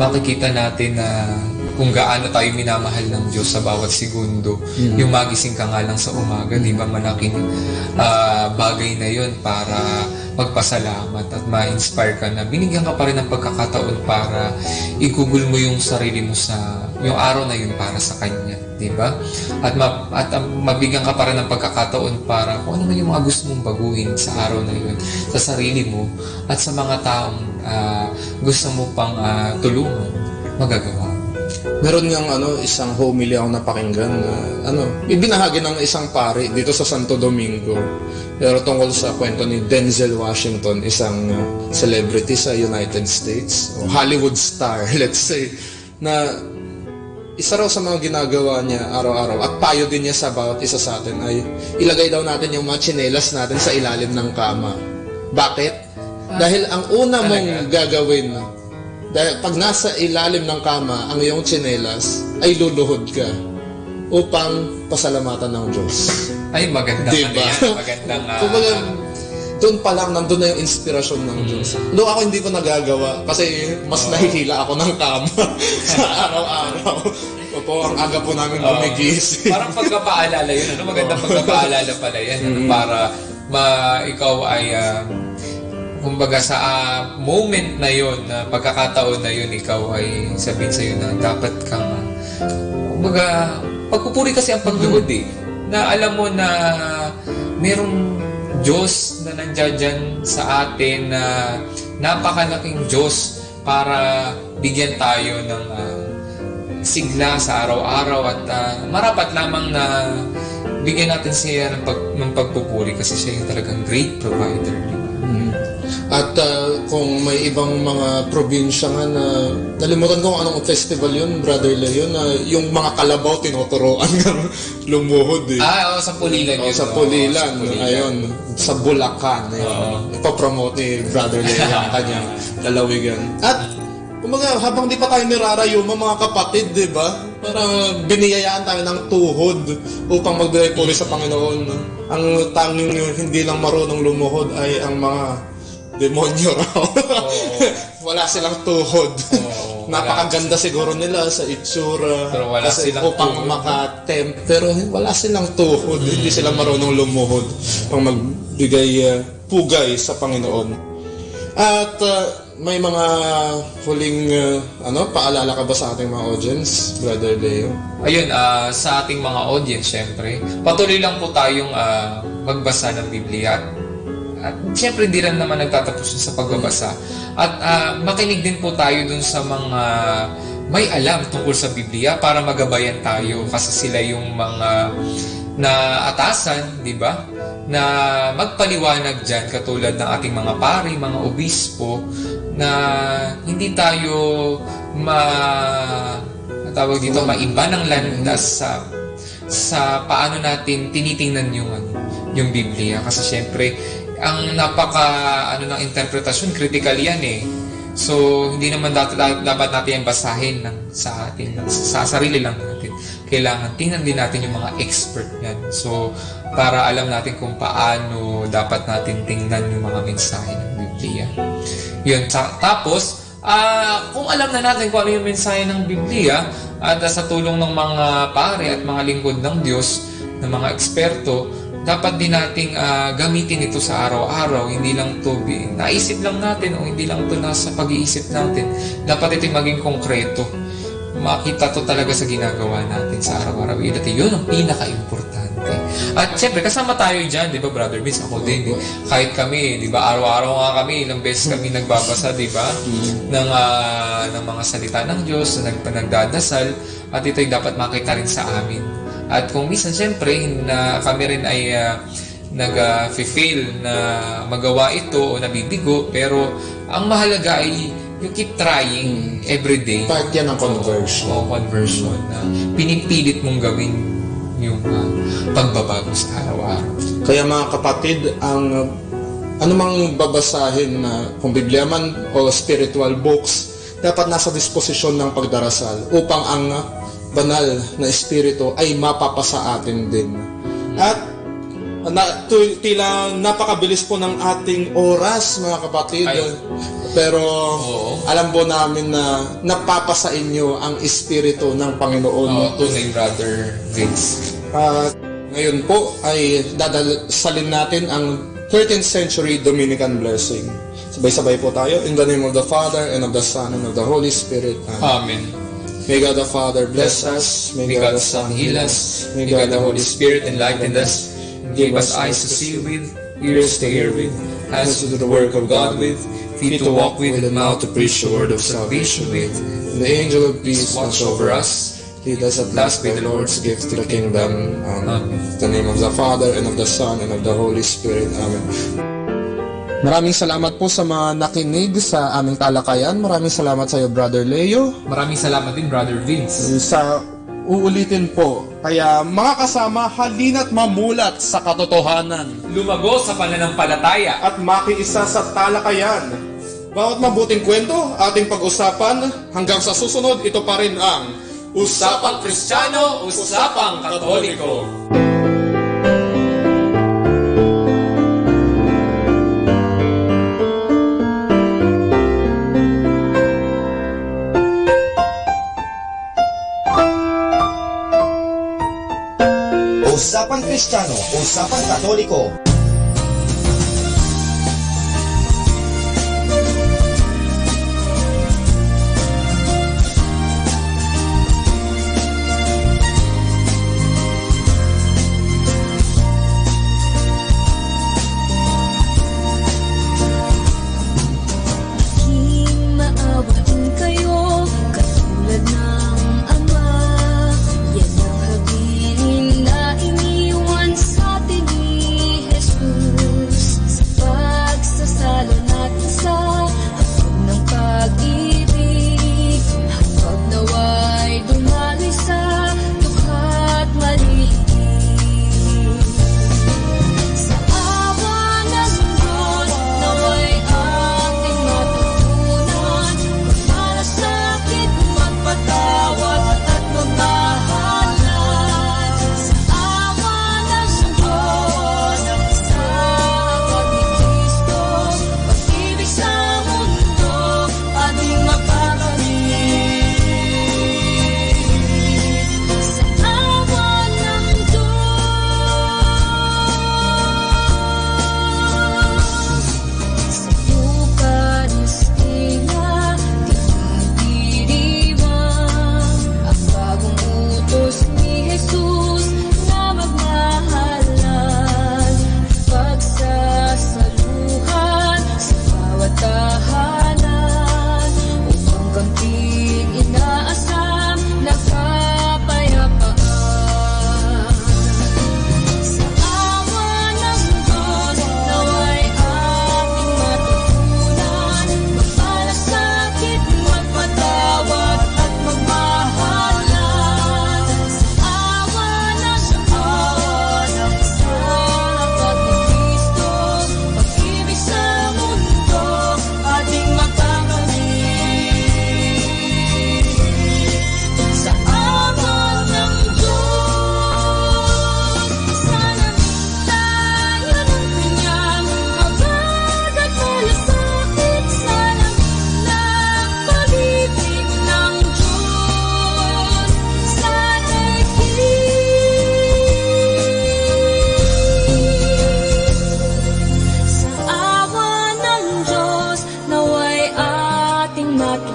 S17: makikita natin na kung gaano tayo minamahal ng Diyos sa bawat segundo. Yung magising ka nga lang sa umaga, di ba, malaking bagay na yun para magpasalamat at ma-inspire ka na binigyan ka pa rin ng pagkakataon para igugol mo yung sarili mo sa yung araw na yun para sa Kanya, di ba? At mabigyan ka pa rin ng pagkakataon para kung ano man yung mga gusto mong baguhin sa araw na yun, sa sarili mo at sa mga taong gusto mo pang tulungan, magagawa.
S14: Meron ngang isang homily ako napakinggan na ibinahagi ng isang pari dito sa Santo Domingo. Pero tungkol sa kwento ni Denzel Washington, isang celebrity sa United States, o Hollywood star, let's say, na isa raw sa mga ginagawa niya araw-araw at payo din niya sa bawat isa sa atin ay ilagay daw natin yung mga tsinelas natin sa ilalim ng kama. Bakit? Dahil ang una mong gagawin, dahil pag nasa ilalim ng kama ang iyong tsinelas, ay luluhod ka upang pasalamatan ng Diyos.
S17: Ay, maganda.
S14: Diba?
S17: Magandang
S14: kumbaga, doon pa lang nandun na yung inspirasyon ng Diyos. Doon ako hindi ko nagagawa kasi mas nahihila ako ng kama sa araw-araw. Opo, ang aga po namin gumigising.
S17: Parang pagkapaalala yun. Magandang pagkapaalala pala yan. Para ikaw ay kumbaga sa moment na yon, na pagkakataon na yon, ikaw ay sabihin sa'yo na dapat kang kumbaga, pagpupuri kasi ang pagluhod na alam mo na merong Diyos na nandiyan dyan sa atin, na napakalaking Diyos para bigyan tayo ng sigla sa araw-araw, at marapat lamang na bigyan natin siya ng pagpupuri kasi siya yung talagang great provider, di ba?
S14: At kung may ibang mga probinsya nga na nalimutan ko kung anong festival yun, Brother Leo, na yung mga kalabaw tinuturoan ng lumuhod
S17: sa Pulilan yun.
S14: Sa Pulilan, ayun. Sa Bulacan, ipapromote ni Brother Leo ang kanyang lalawigan. At kumbaga, habang di pa tayo nirarayuma, mga kapatid, di ba? Para biniyayaan tayo ng tuhod upang magbigay puri sa Panginoon. Ang tanging hindi lang marunong lumuhod ay ang mga demonyo raw. Wala silang tuhod. Napakaganda siguro nila sa itsura.
S17: Pero wala silang
S14: upang makatempt. Pero wala silang tuhod. Hindi sila marunong lumuhod pang magbigay pugay sa Panginoon. At may mga huling paalala ka ba sa ating mga audience, Brother Leo?
S17: Ayun, sa ating mga audience, syempre, patuloy lang po tayong magbasa ng Biblia. At syempre, hindi lang naman nagtatapos sa pagbabasa. At makinig din po tayo dun sa mga may alam tungkol sa Biblia para magabayan tayo. Kasi sila yung mga naatasan, di ba? Na magpaliwanag dyan, katulad ng ating mga pari, mga obispo, na hindi tayo tawag dito, maiba ng landas sa paano natin tinitingnan yung Biblia. Kasi syempre, ang ng interpretasyon, critical yan So, hindi naman dapat natin yung basahin sa sarili lang natin. Kailangan tingnan din natin yung mga expert yan. So, para alam natin kung paano dapat natin tingnan yung mga mensahe ng Biblia. Yun. Tapos, kung alam na natin kung ano yung mensahe ng Biblia, at sa tulong ng mga pare at mga lingkod ng Diyos, ng mga eksperto, dapat din nating gamitin ito sa araw-araw. Hindi lang ito naisip lang natin o hindi lang ito nasa pag-iisip natin. Dapat ito maging konkreto. Makita to talaga sa ginagawa natin sa araw-araw. Yun ang pinaka-importante. At siyempre, kasama tayo dyan, di ba, Brother Vince? Ako din. Kahit kami, di ba, araw-araw nga kami, ilang beses kami nagbabasa, di ba, ng mga salita ng Diyos, na nagdadasal, at ito'y dapat makita rin sa amin. At kung minsan, siyempre, na kami rin ay nag-fail na magawa ito o nabibigo, pero ang mahalaga ay you keep trying every day.
S14: Part yan ng conversion.
S17: Conversion. Pinipilit mong gawin yung pagbabago sa araw-araw.
S14: Kaya mga kapatid, ang anumang babasahin na kung Biblia man o spiritual books, dapat nasa disposisyon ng pagdarasal upang ang banal na espiritu ay mapapasa atin din. At tila napakabilis po ng ating oras, mga kapatid. Pero alam po namin na napapasa inyo ang espiritu ng Panginoon.
S17: Tunay, Brother Vince.
S14: Ngayon po ay dadasalin natin ang 13th century Dominican blessing. Sabay-sabay po tayo. In the name of the Father, and of the Son, and of the Holy Spirit.
S17: Amen.
S14: May God the Father bless us.
S17: May God the Son heal us. May God the Holy Spirit enlighten us. Give us eyes to see with, ears to hear with, hands to do the work of God with, feet to walk with, and mouth to preach the word of salvation with.
S14: And the angel of peace
S17: watch over us.
S14: Lead us at last by the Lord's gift to the kingdom. Amen. In the name of the Father, and of the Son, and of the Holy Spirit. Amen. Maraming salamat po sa mga nakinig sa aming talakayan. Maraming salamat sa iyo, Brother Leo.
S17: Maraming salamat din, Brother Vince.
S14: Uulitin po. Kaya mga kasama, halina't mamulat sa katotohanan.
S17: Lumago sa pananampalataya.
S14: At makiisa sa talakayan. Bawat mabuting kwento, ating pag-usapan. Hanggang sa susunod, ito pa rin ang
S17: Usapang Kristiyano, Usapang Katoliko.
S11: Usapang Kristiyano, Usapang Katoliko.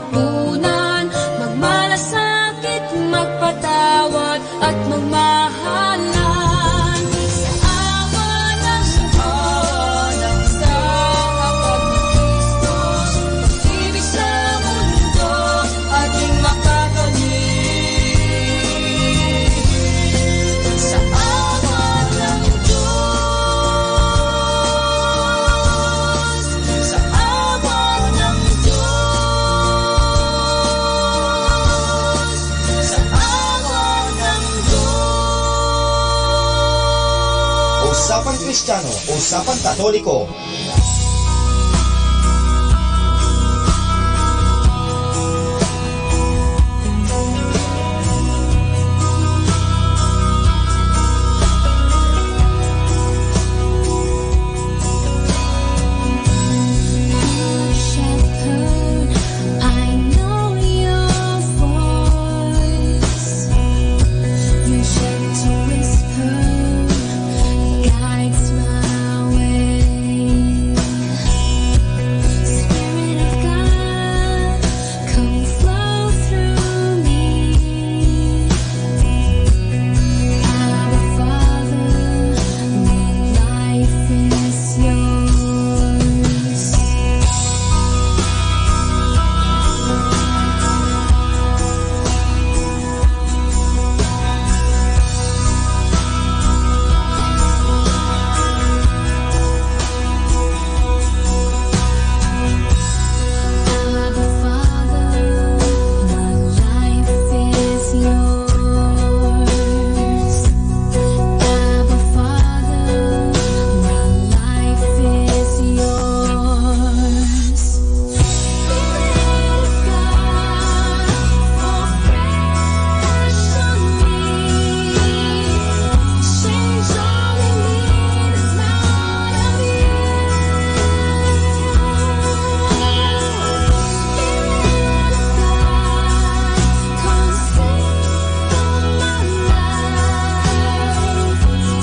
S12: magpunan, magmalasakit, magpatawad at magmahalan. Sa awa ng Diyos, sa hapag ni Kristo, pag-ibig sa mundo ating makakamit. Sa awa ng Diyos, sa awa ng Diyos, sa awa ng Diyos.
S11: Usapang Kristiyano, Usapang Katoliko.
S12: Shepherd, I know your voice. Your gentle whisper guides my way. Spirit of God, come flow through me. Our Father, my life is yours. Abba Father, my life is yours. Abba Father, my life is yours. Spirit of God, fall fresh on me. Change all in me that's not of you. Spirit of God, come sing my life.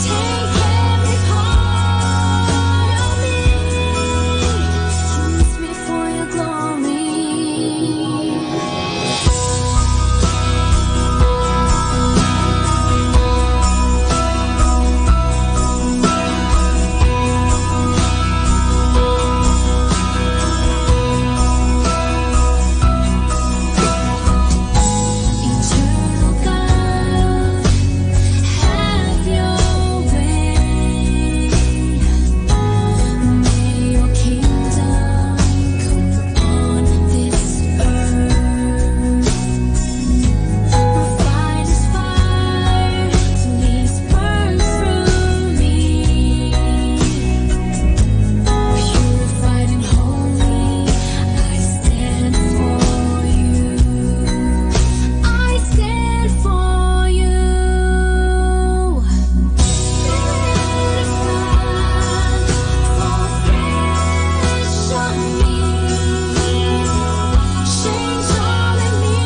S12: Take every part of me. Use me for your glory. Eternal God, have your way. May your kingdom come on this earth. Refiner's fire, please burn through me. Purified and holy, I stand for you. I stand for you. Spirit of God, fall fresh on me. Change all in me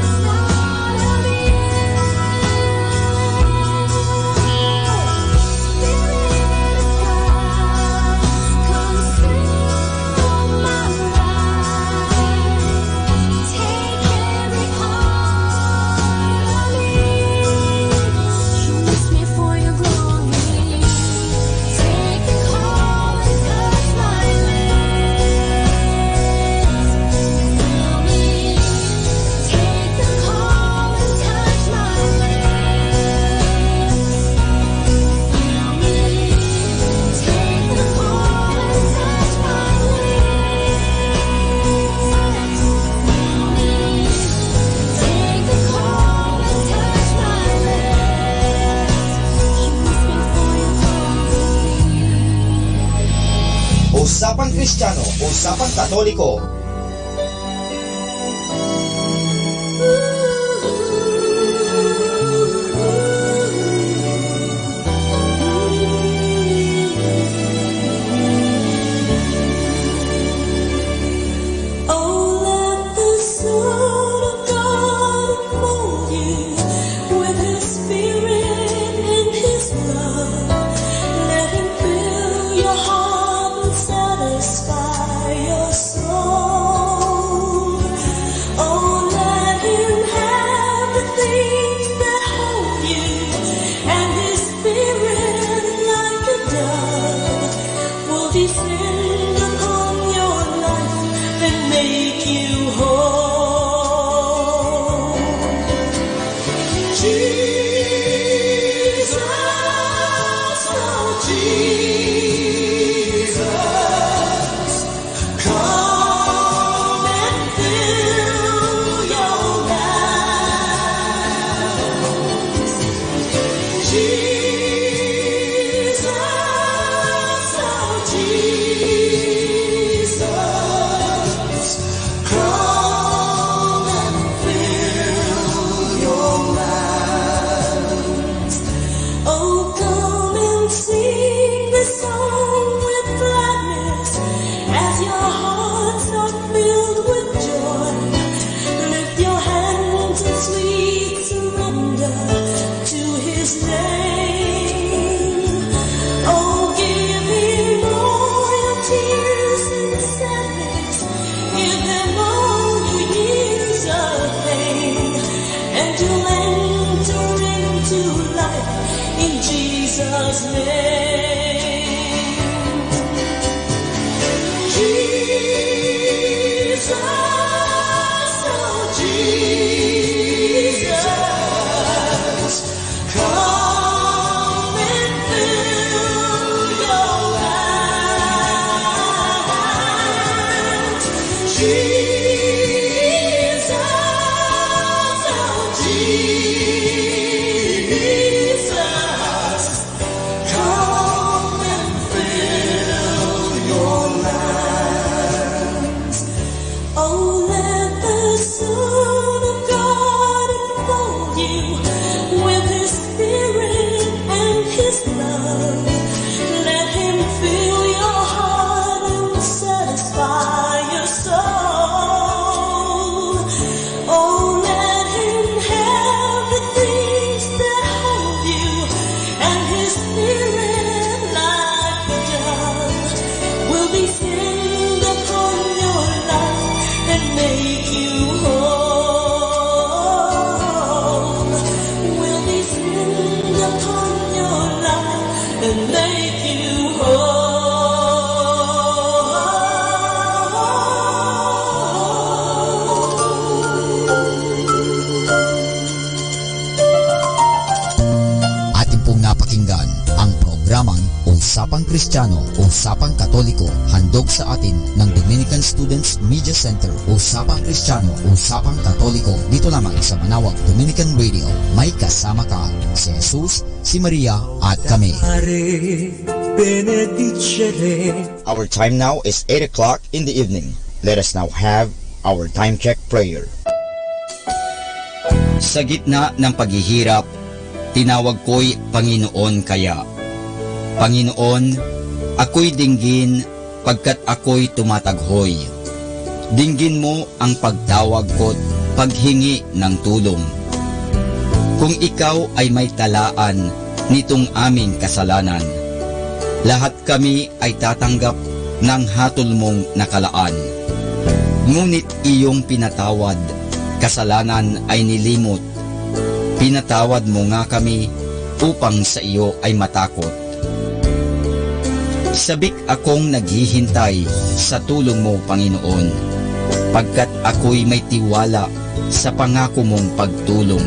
S12: that's not of you. Spirit of God, come through my life. Take every part of me. Use me for your glory. Take the call and touch my lips. Fill me. Take the call and touch my lips. Fill me. Take the call and touch my lips. Fill me. Take the call and touch my lips. Use me for your glory.
S11: Usapang Kristiyano, Usapang Katoliko.
S12: Oh, let the Son of God mold you with His Spirit and His love. Let Him fill your heart and satisfy your soul. name. Jesus, oh Jesus, come and fill your land. Jesus, oh Jesus, come and fill your lands. Oh, let the Son of God enfold you with His Spirit and His love. Let Him fill your heart and satisfy your soul. Oh, let Him have the things that hold you, and His Spirit, like the dove, will be sent upon your life and make you whole. Will be sent upon your life and make you
S7: Atin pong napakinggan ang programang Usapang Kristiyano, Usapang Katoliko, handog sa atin ng Dominican Students Media Center. Usapang Kristiyano, Usapang Katoliko, dito lamang sa Manawag Dominican Radio. May kasama ka, si Jesus, si Maria, at kami. Our time now is 8 o'clock in the evening. Let us now have our time check prayer. Sa gitna ng paghihirap, tinawag ko'y Panginoon kaya. Panginoon, ako'y dinggin pagkat ako'y tumataghoy. Dinggin mo ang pagtawag ko't paghingi ng tulong. Kung ikaw ay may talaan nitong aming kasalanan, lahat kami ay tatanggap ng hatol mong nakalaan. Ngunit iyong pinatawad, kasalanan ay nilimot. Pinatawad mo nga kami upang sa iyo ay matakot. Sabik akong naghihintay sa tulong mo, Panginoon, pagkat ako'y may tiwala sa pangako mong pagtulong.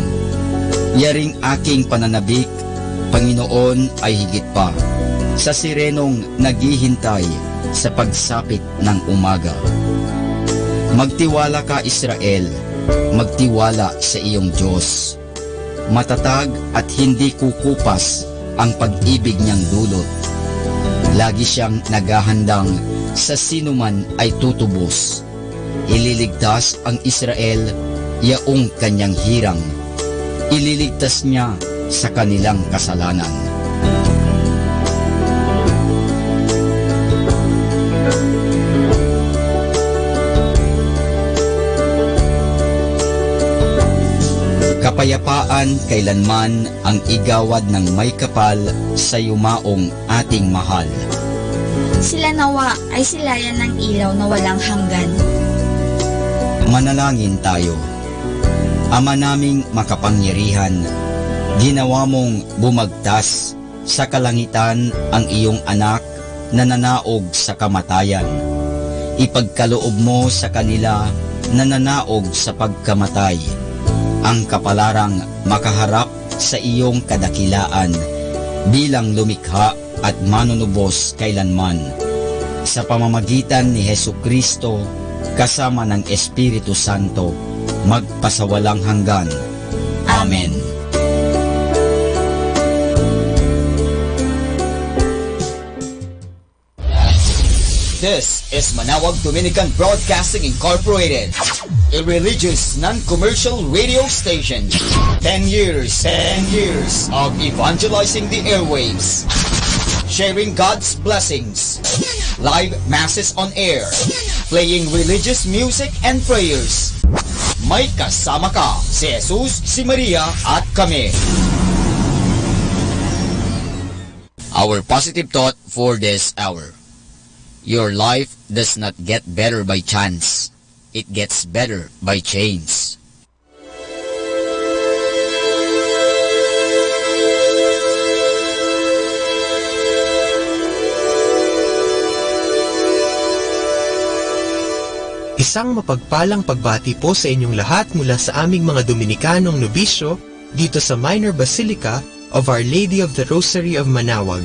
S7: Yaring aking pananabik, Panginoon, ay higit pa sa sirenong naghihintay sa pagsapit ng umaga. Magtiwala ka, Israel, magtiwala sa iyong Diyos. Matatag at hindi kukupas ang pag-ibig niyang dulot. Lagi siyang naghahandang sa sinuman ay tutubos. Ililigtas ang Israel, yaong kanyang hirang. Ililigtas niya sa kanilang kasalanan. Kapayapaan kailanman ang igawad ng may kapal sa yumaong ating mahal.
S18: Sila nawa ay silayan ng ilaw na walang hanggan.
S7: Manalangin tayo. Ama naming makapangyarihan, ginawa mong bumagtas sa kalangitan ang iyong anak na nanaog sa kamatayan. Ipagkaloob mo sa kanila na nanaog sa pagkamatay ang kapalarang makaharap sa iyong kadakilaan bilang lumikha at manunubos kailanman. Sa pamamagitan ni Hesukristo kasama ng Espiritu Santo, magpasawalang hanggan. Amen.
S11: This is Manawag Dominican Broadcasting Incorporated, a religious, non-commercial radio station. 10 years of evangelizing the airwaves, sharing God's blessings, live masses on air, playing religious music and prayers. May kasama ka, si Jesus, si Maria, at kami.
S7: Our positive thought for this hour. Your life does not get better by chance. It gets better by change.
S6: Isang mapagpalang pagbati po sa inyong lahat mula sa aming mga Dominikanong nobisyo dito sa Minor Basilica of Our Lady of the Rosary of Manaoag.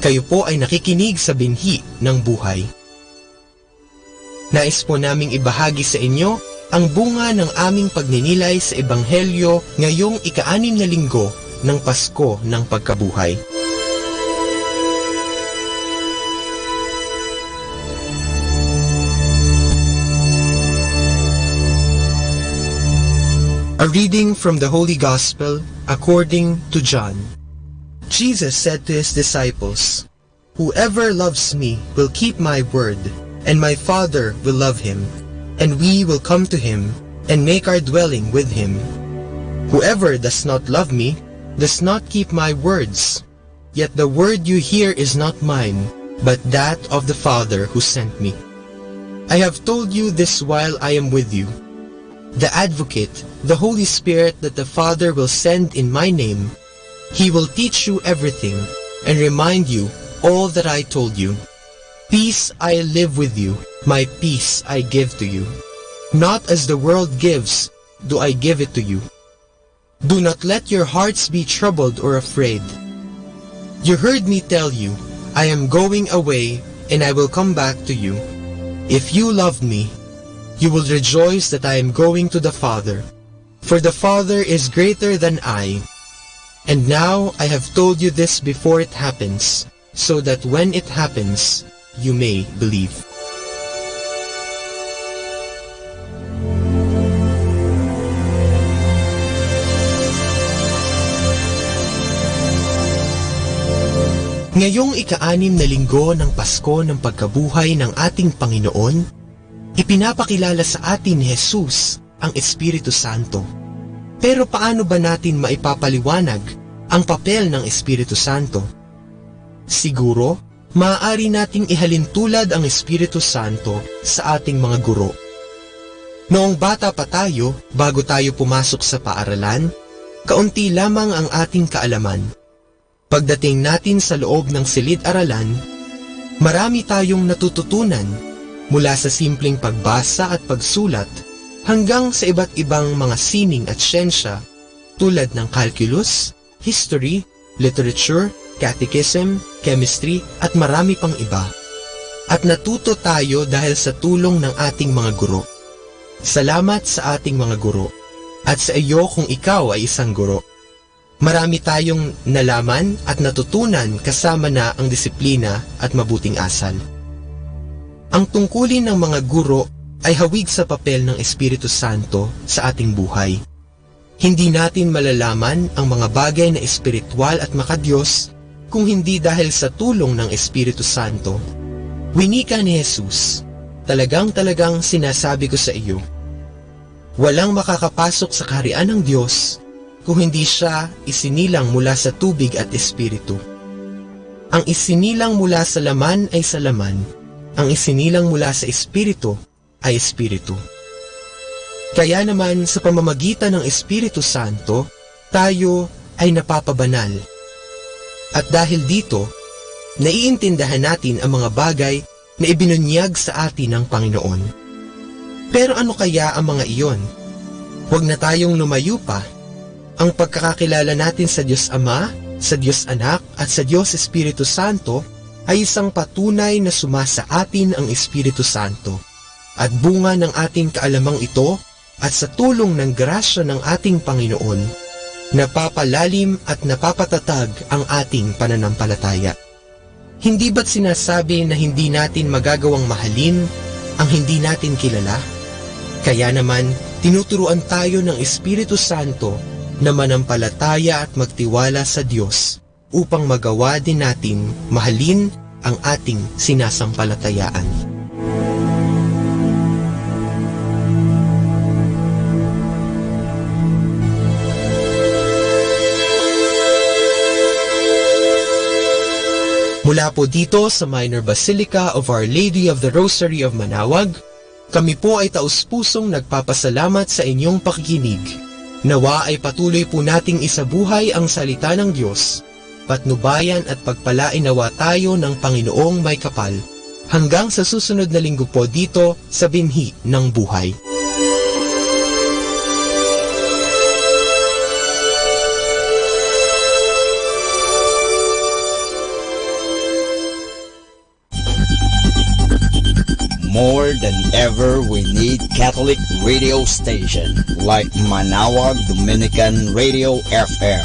S6: Kayo po ay nakikinig sa binhi ng buhay. Nais po naming ibahagi sa inyo ang bunga ng aming pagninilay sa Ebanghelyo ngayong ika-6 na linggo ng Pasko ng Pagkabuhay. A reading from the Holy Gospel according to John. Jesus said to his disciples, "Whoever loves me will keep my word, and my Father will love him, and we will come to him and make our dwelling with him. Whoever does not love me does not keep my words. Yet the word you hear is not mine, but that of the Father who sent me. I have told you this while I am with you. The Advocate, the Holy Spirit that the Father will send in my name, he will teach you everything and remind you all that I told you. Peace I live with you, my peace I give to you. Not as the world gives, do I give it to you. Do not let your hearts be troubled or afraid. You heard me tell you, I am going away and I will come back to you. If you love me, you will rejoice that I am going to the Father, for the Father is greater than I. And now I have told you this before it happens, so that when it happens, you may believe." Ngayong ika-6 na linggo ng Pasko ng Pagkabuhay ng ating Panginoon, ipinapakilala sa atin ni Jesus ang Espiritu Santo. Pero paano ba natin maipapaliwanag ang papel ng Espiritu Santo? Siguro, maaari nating ihalintulad ang Espiritu Santo sa ating mga guro. Noong bata pa tayo, bago tayo pumasok sa paaralan, kaunti lamang ang ating kaalaman. Pagdating natin sa loob ng silid-aralan, marami tayong natututunan mula sa simpleng pagbasa at pagsulat hanggang sa iba't ibang mga sining at siyensya tulad ng calculus, history, literature, catechism, chemistry at marami pang iba. At natuto tayo dahil sa tulong ng ating mga guro. Salamat sa ating mga guro at sa iyo kung ikaw ay isang guro. Marami tayong nalaman at natutunan kasama na ang disiplina at mabuting asal. Ang tungkulin ng mga guro ay hawig sa papel ng Espiritu Santo sa ating buhay. Hindi natin malalaman ang mga bagay na espiritual at makadiyos kung hindi dahil sa tulong ng Espiritu Santo. Winika ni Jesus, talagang sinasabi ko sa iyo, walang makakapasok sa kaharian ng Diyos kung hindi siya isinilang mula sa tubig at Espiritu. Ang isinilang mula sa laman ay sa laman, ang isinilang mula sa Espiritu ay Espiritu. Kaya naman sa pamamagitan ng Espiritu Santo, tayo ay napapabanal. At dahil dito, naiintindihan natin ang mga bagay na ibinunyag sa atin ng Panginoon. Pero ano kaya ang mga iyon? Huwag na tayong lumayo pa. Ang pagkakakilala natin sa Diyos Ama, sa Diyos Anak at sa Diyos Espiritu Santo ay isang patunay na sumasa atin ang Espiritu Santo. At bunga ng ating kaalamang ito at sa tulong ng grasya ng ating Panginoon, napapalalim at napapatatag ang ating pananampalataya. Hindi ba't sinasabi na hindi natin magagawang mahalin ang hindi natin kilala? Kaya naman, tinuturuan tayo ng Espiritu Santo na manampalataya at magtiwala sa Diyos upang magawa din natin mahalin ang ating sinasampalatayaan. Mula po dito sa Minor Basilica of Our Lady of the Rosary of Manaoag, kami po ay taus-pusong nagpapasalamat sa inyong pakikinig. Nawa ay patuloy po nating isabuhay ang salita ng Diyos, patnubayan at pagpalain nawa tayo ng Panginoong may kapal, Hanggang sa susunod na linggo po dito sa Binhi ng Buhay.
S7: More than ever, we need Catholic radio station like Manawag Dominican Radio FM.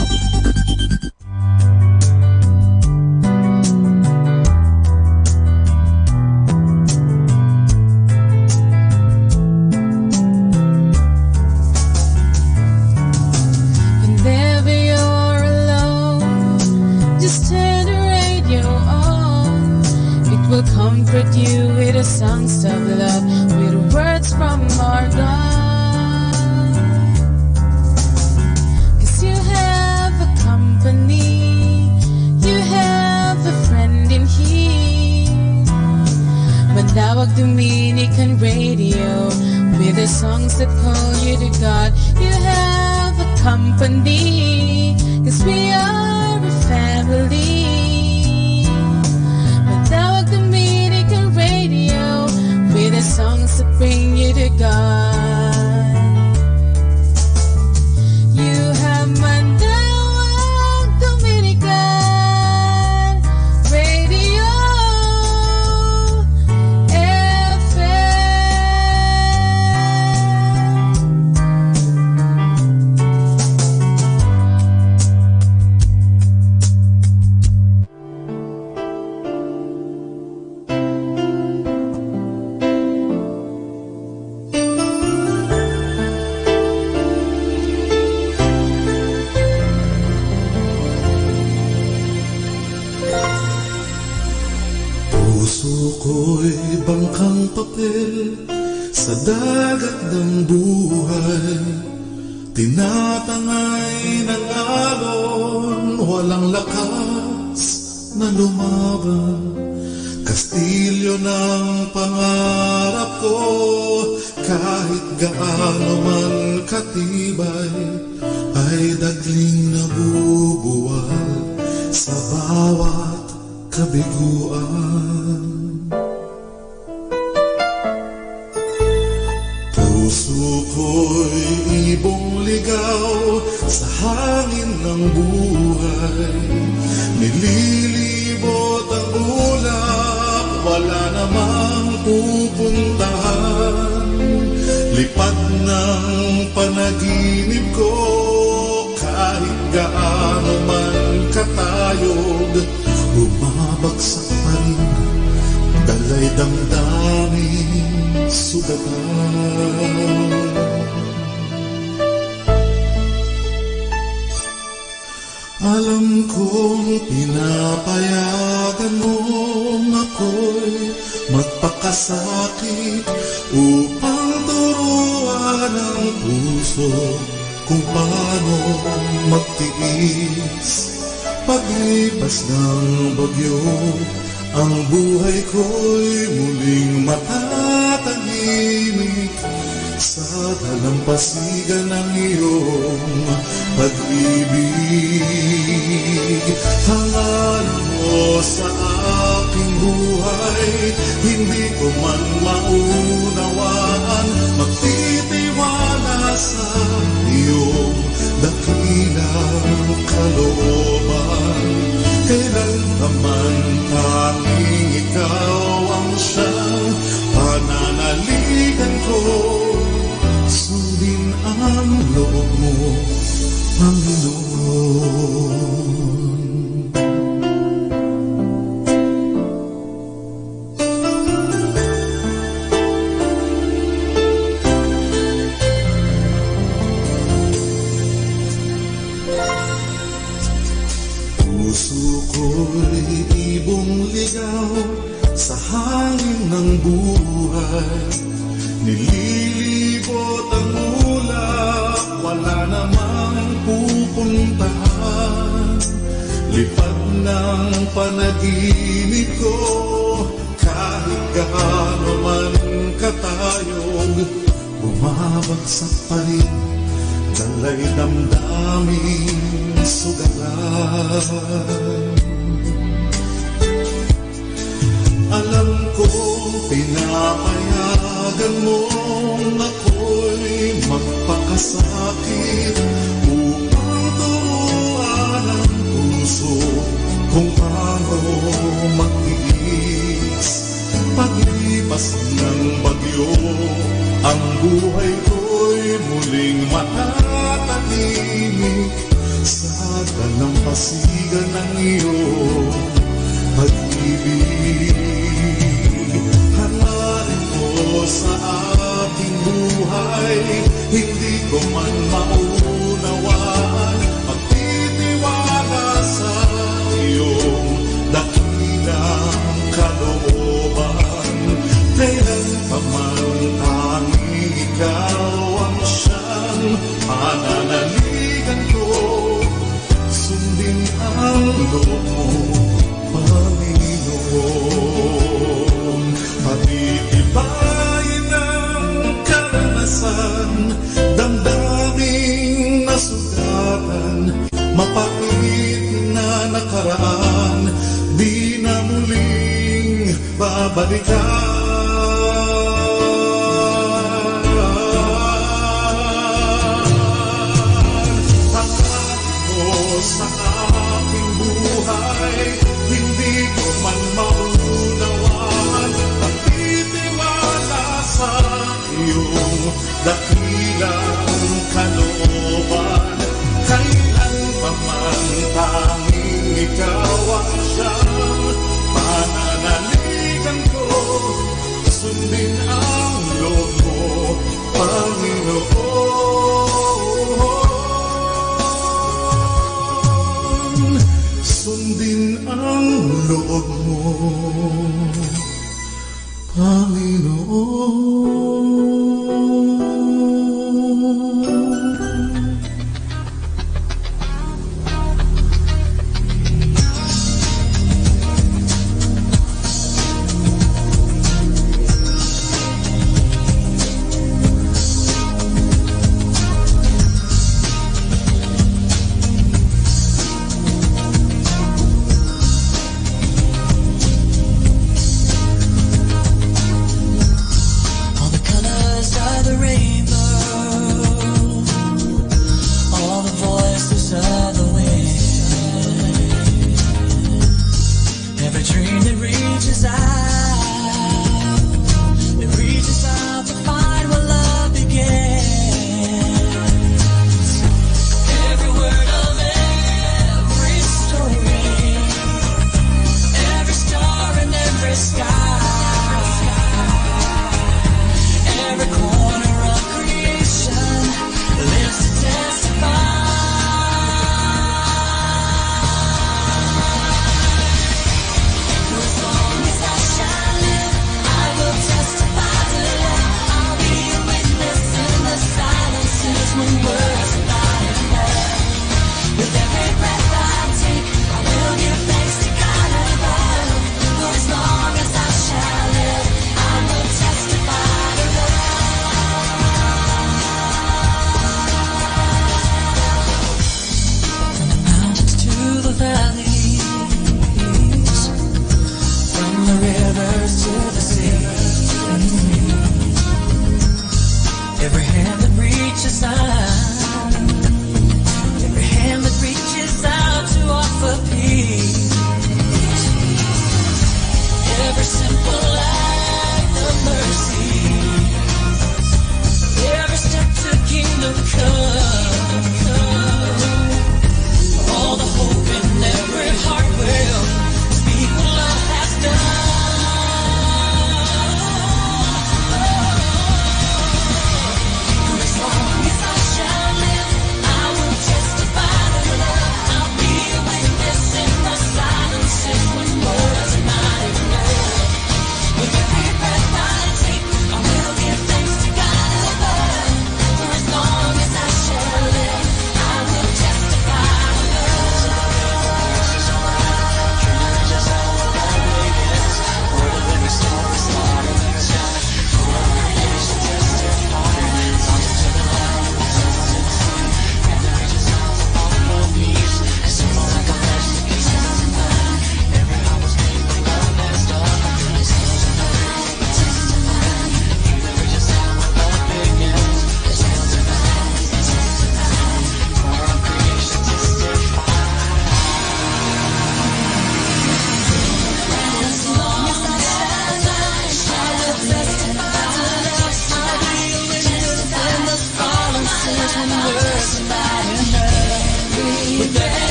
S12: Whenever you're alone, just turn the radio on. It will comfort you with the songs of love, with words from our God. 'Cause you have a company, you have a friend in here. Manawag Dominican Radio, with the songs that call you to God. You have a company, 'cause we are a family. Manawag Dominican Radio, with the songs that bring you to God. You have Manawag Dominican Radio
S4: Puso ko'y bangkang papel sa dagat ng buhay. Tinatangay ng alon, walang lakas na lumaban. Kastilyo ng pangarap ko, kahit gaano man katibay, ay dagling nabubuwal sa bawat kabiguan. Puso ko'y ibong ligaw sa hangin ng buhay. Nililibot ang ulap, wala namang pupuntahan. Lipad ng panaginip ko, kahit gaano man katayog, bumabagsak pa rin, dalay damdaming sugatan. Alam kong pinapayagan mong ako'y magpakasakit upang turuan ang puso kung paano magtiis. Paglipas ng bagyo, ang buhay ko'y muling matatahimik sa dalampasigan ng iyong pag-ibig. Hangalan mo sa aking buhay, hindi ko man maunawaan. Magtitiwala sa iyong dakilang kalooban. Kailan naman tanging ikaw ang siyang pananaligan ko. Sundin ang loob mo, Panginoon. Puso ko'y ibong ligaw sa hangin ng buhay. Nililibot ang ulap, wala namang pupuntahan. Lipad ng panaginip ko, kahit gaano man katayog, bumabagsak pa rin, dalay damdaming sugatan. Alam kong pinapayagan mong ako'y magpakasakit upang turuan ang puso kung paano magtiis. Paglipas ng bagyo, ang buhay ko'y muling matatahimik sa dalampasigan ng iyong pag-ibig. Hangarin ko sa aking buhay, hindi ko man maunawaan, magtitiwala sa iyong dakilang kalooban. Kailan pa man tanging ikaw ang siyang pananaligan ko, sundin ang loob mo, Panginoon. Patitibayin ang karanasan, damdaming nasugatan, mapait na nakaraan, di na muling babalikan. Sa aking buhay, hindi ko man maunawaan, pagtitiwala sa iyong dakilang kalooban. Kailan pa man tanging ikaw ang siyang pananaligan ko, sundin ang loob mo, Panginoon. Sundin ang loob mo, Panginoon.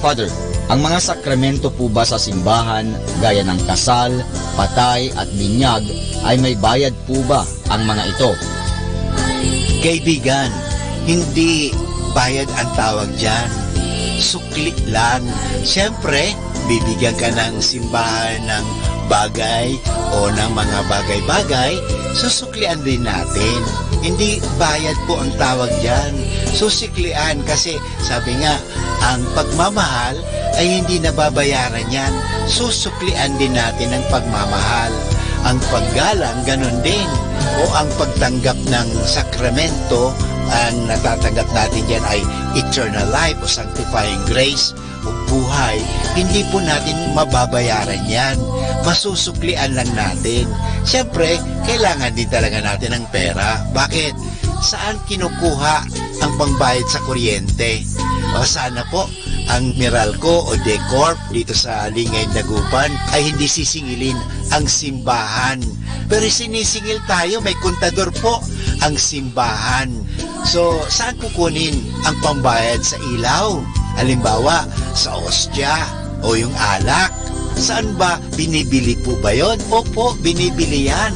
S7: Father, ang mga sakramento po ba sa simbahan gaya ng kasal, patay at binyag ay may bayad po ba ang mga ito?
S9: Kaibigan, hindi bayad ang tawag dyan. Sukli lang. Siyempre, bibigyan ka ng simbahan ng bagay o ng mga bagay-bagay, susuklian din natin. Hindi bayad po ang tawag dyan. Susiklian kasi sabi nga, ang pagmamahal ay hindi nababayaran yan. Susuklian din natin ang pagmamahal. Ang paggalang, ganun din. O ang pagtanggap ng sakramento, ang natatanggap natin dyan ay eternal life o sanctifying grace o buhay. Hindi po natin mababayaran yan. Masusuklian lang natin. Siyempre, kailangan din talaga natin ng pera. Bakit? Saan kinukuha ang pangbayad sa kuryente? O sana po ang Meralco o Decorp dito sa Lingay, Dagupan ay hindi sisingilin ang simbahan. Pero sinisingil tayo, may kontador po ang simbahan. So, saan kukunin ang pambayad sa ilaw? Halimbawa, sa ostya o yung alak. Saan ba? Binibili po ba yun? Opo, binibili yan.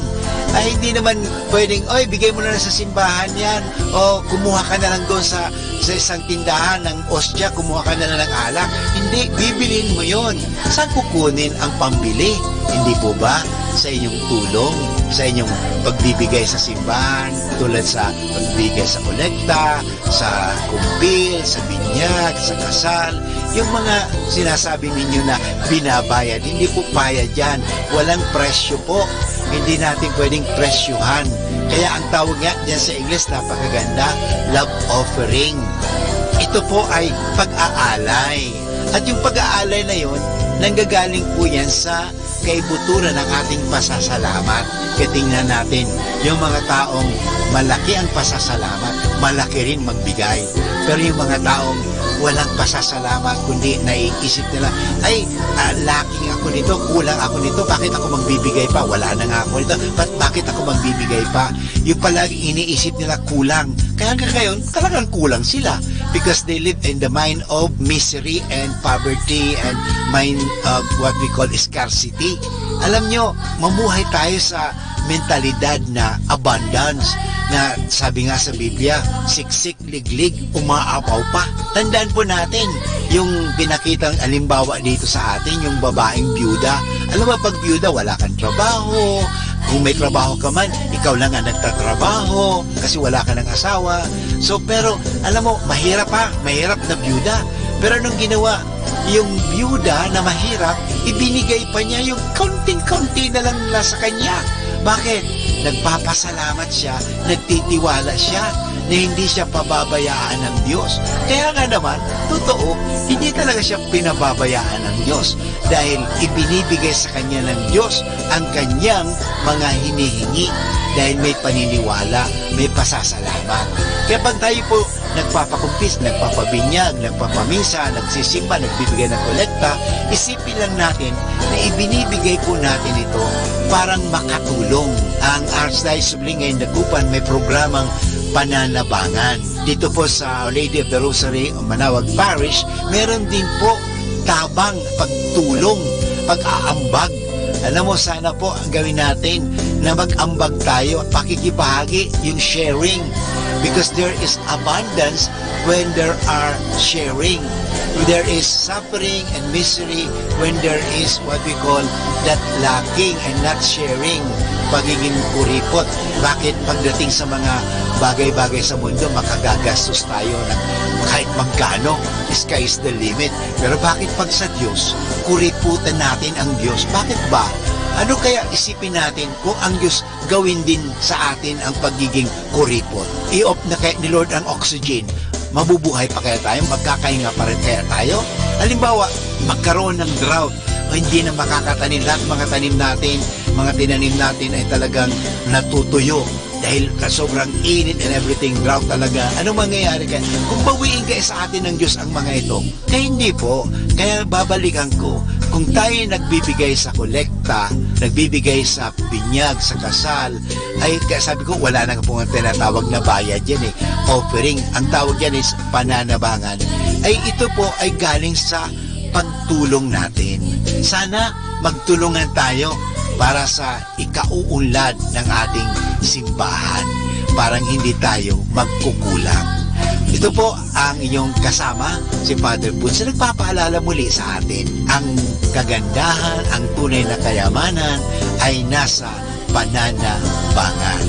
S9: Ay hindi naman pwedeng, oy, bigay mo na sa simbahan yan. O kumuha ka na lang doon sa isang tindahan ng ostya, kumuha ka na lang ng alak. Hindi, bibilin mo yon. Saan kukunin ang pambili? Hindi po ba? Sa inyong tulong, sa inyong pagbibigay sa simbahan, tulad sa pagbibigay sa kolekta, sa kumpil, sa binyag, sa kasal, yung mga sinasabi ninyo na binabayad, hindi po bayad yan. Walang presyo po. Hindi natin pwedeng presyuhan. Kaya ang tawag nga dyan sa English, napakaganda, love offering. Ito po ay pag-aalay. At yung pag-aalay na yon, nanggagaling po yan sa kaibuturan ng ating pasasalamat. Kaya tingnan natin, yung mga taong malaki ang pasasalamat, malaki rin magbigay. Pero yung mga taong walang pasasalamat, kundi naiisip nila, ay, lacking ako nito, kulang ako nito, bakit ako magbibigay pa? Wala na nga ako nito, bakit ako magbibigay pa? Yung palagi iniisip nila kulang. Kaya ngayon, talagang kulang sila because they live in the mind of misery and poverty and mind of what we call scarcity. Alam nyo, mamuhay tayo sa mentalidad na abundance, na sabi nga sa Biblia, siksik, liglig, umaapaw pa. Tandaan po natin yung pinakitang alimbawa dito sa atin, yung babaeng byuda. Alam mo, pag byuda, wala kang trabaho. Kung may trabaho ka man, ikaw lang ang nagtatrabaho kasi wala ka ng asawa. So, pero, alam mo, mahirap na byuda. Pero anong ginawa? Yung byuda na mahirap, ibinigay pa niya yung kaunting-kaunti na lang nasa kanya. Bakit? Nagpapasalamat siya, nagtitiwala siya na hindi siya pababayaan ng Diyos. Kaya nga naman, totoo, hindi talaga siya pinababayaan ng Diyos dahil ibinibigay sa kanya ng Diyos ang kanyang mga hinihingi dahil may paniniwala, may pasasalamat. Kaya pag tayo po nagpapakumpis, nagpapabinyag, nagpapamisa, nagsisimba, nagbibigay ng kolekta, isipin lang natin na ibinibigay po natin ito parang makatulong. Ang Archdiocese of Lingay Dagupan may programang pananabangan. Dito po sa Our Lady of the Rosary, Manawag Parish, meron din po tabang pagtulong, pag-aambag. Alam mo, sana po ang gawin natin na mag-ambag tayo, pakikibahagi, yung sharing. Because there is abundance when there are sharing. There is suffering and misery when there is what we call that lacking and not sharing. Pagiging kuripot. Bakit pagdating sa mga bagay-bagay sa mundo, makagagastos tayo ng kahit magkano? Sky is the limit. Pero bakit pag sa Diyos, kuriputan natin ang Diyos? Bakit ba? Ano kaya isipin natin kung ang Diyos gawin din sa atin ang pagiging kuripot? I-off na kaya ni Lord ang oxygen. Mabubuhay pa kaya tayo? Magkakahinga pa rin kaya tayo? Halimbawa, magkaroon ng drought o hindi na makakatanim. Lahat mga tanim natin, mga tinanim natin ay talagang natutuyo dahil sobrang init and everything, drought talaga. Ano mangyayari kaya? Kung bawiin kaya sa atin ng Diyos ang mga ito? Kaya hindi po. Kaya babalikan ko, kung tayo nagbibigay sa kolekta, nagbibigay sa binyag, sa kasal, ay kaya sabi ko, wala nang po ang tinatawag na bayad yan eh. Offering, ang tawag yan is pananabangan. Ay ito po ay galing sa pagtulong natin. Sana magtulungan tayo para sa ikauunlad ng ating simbahan. Parang hindi tayo magkukulang. Ito po ang inyong kasama, si Father Butz, na nagpapaalala muli sa atin. Ang kagandahan, ang tunay na kayamanan ay nasa pananabangan.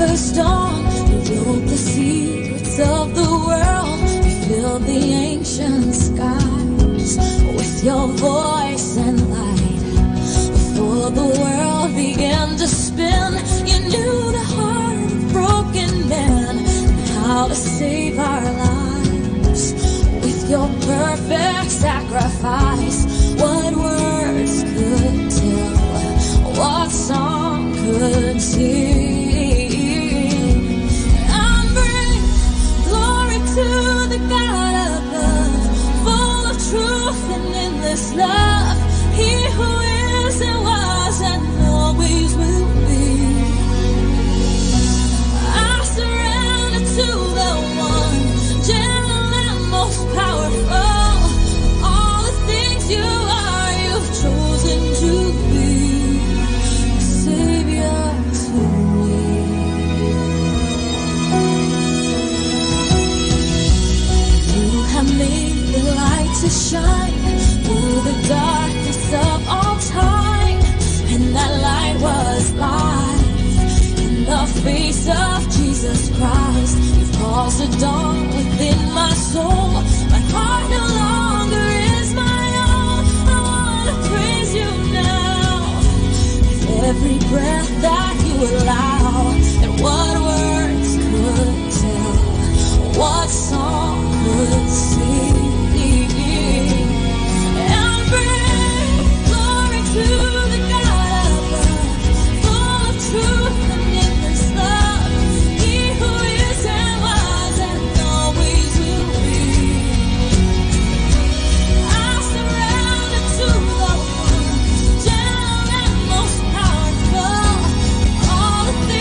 S12: First dawn, you wrote the secrets of the world. You filled the ancient skies with your voice and light. Before the world began to spin, you knew the heart of broken men and how to save our lives. With your perfect sacrifice, what words could tell, what song could sing? To the God above, full of truth and endless love, He who is and was and always will be. I surrender to the one, gentle and most powerful. All the things you are, you've chosen to be a Savior to me. Made the light to shine through the darkness of all time, and that light was life in the face of Jesus Christ. You've caused a dawn within my soul. My heart no longer is my own. I want to praise you now with every breath that you allow. And what words could tell, what song could sing, and bring glory to the God above, full of truth and endless love. He who is and was and always will be. I surrender to the one, gentle and most powerful. All the things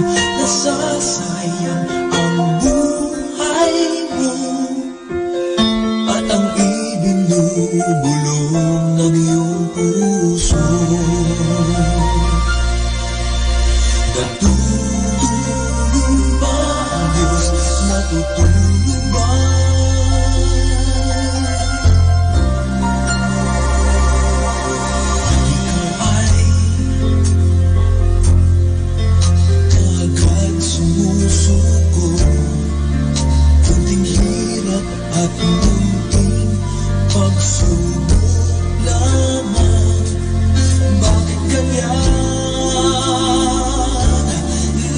S4: nasasayang ang buhay mo at ang ibinubulong ng iyong puso. Natutulog ba ang Diyos? Natutulog ba? At ikaw ay kaagad sumusuko, kunting hirap at munting pagsubok lamang. Bakit ganyan?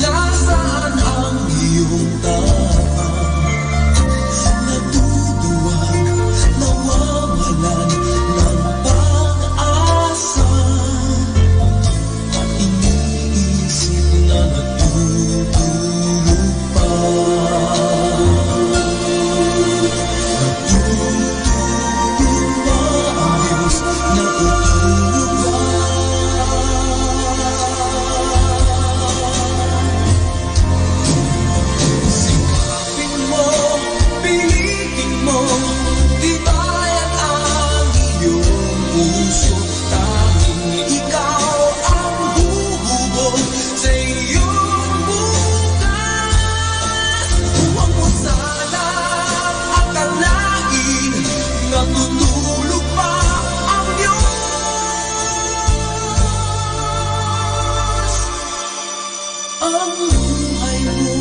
S4: Nasaan ang iyong tapang? Natutuwag, nawawalan ng pag-asa, at iniisip na natutulog pa. Natutulog ba ang Diyos? Natutulog ba? Sikapin mo, pilitin mo, tibayan ang iyong puso. Tanging ikaw ang huhubog sa iyong bukas. Huwag mo sanang akalain na tutulog pa ang Diyos. Ang buhay mo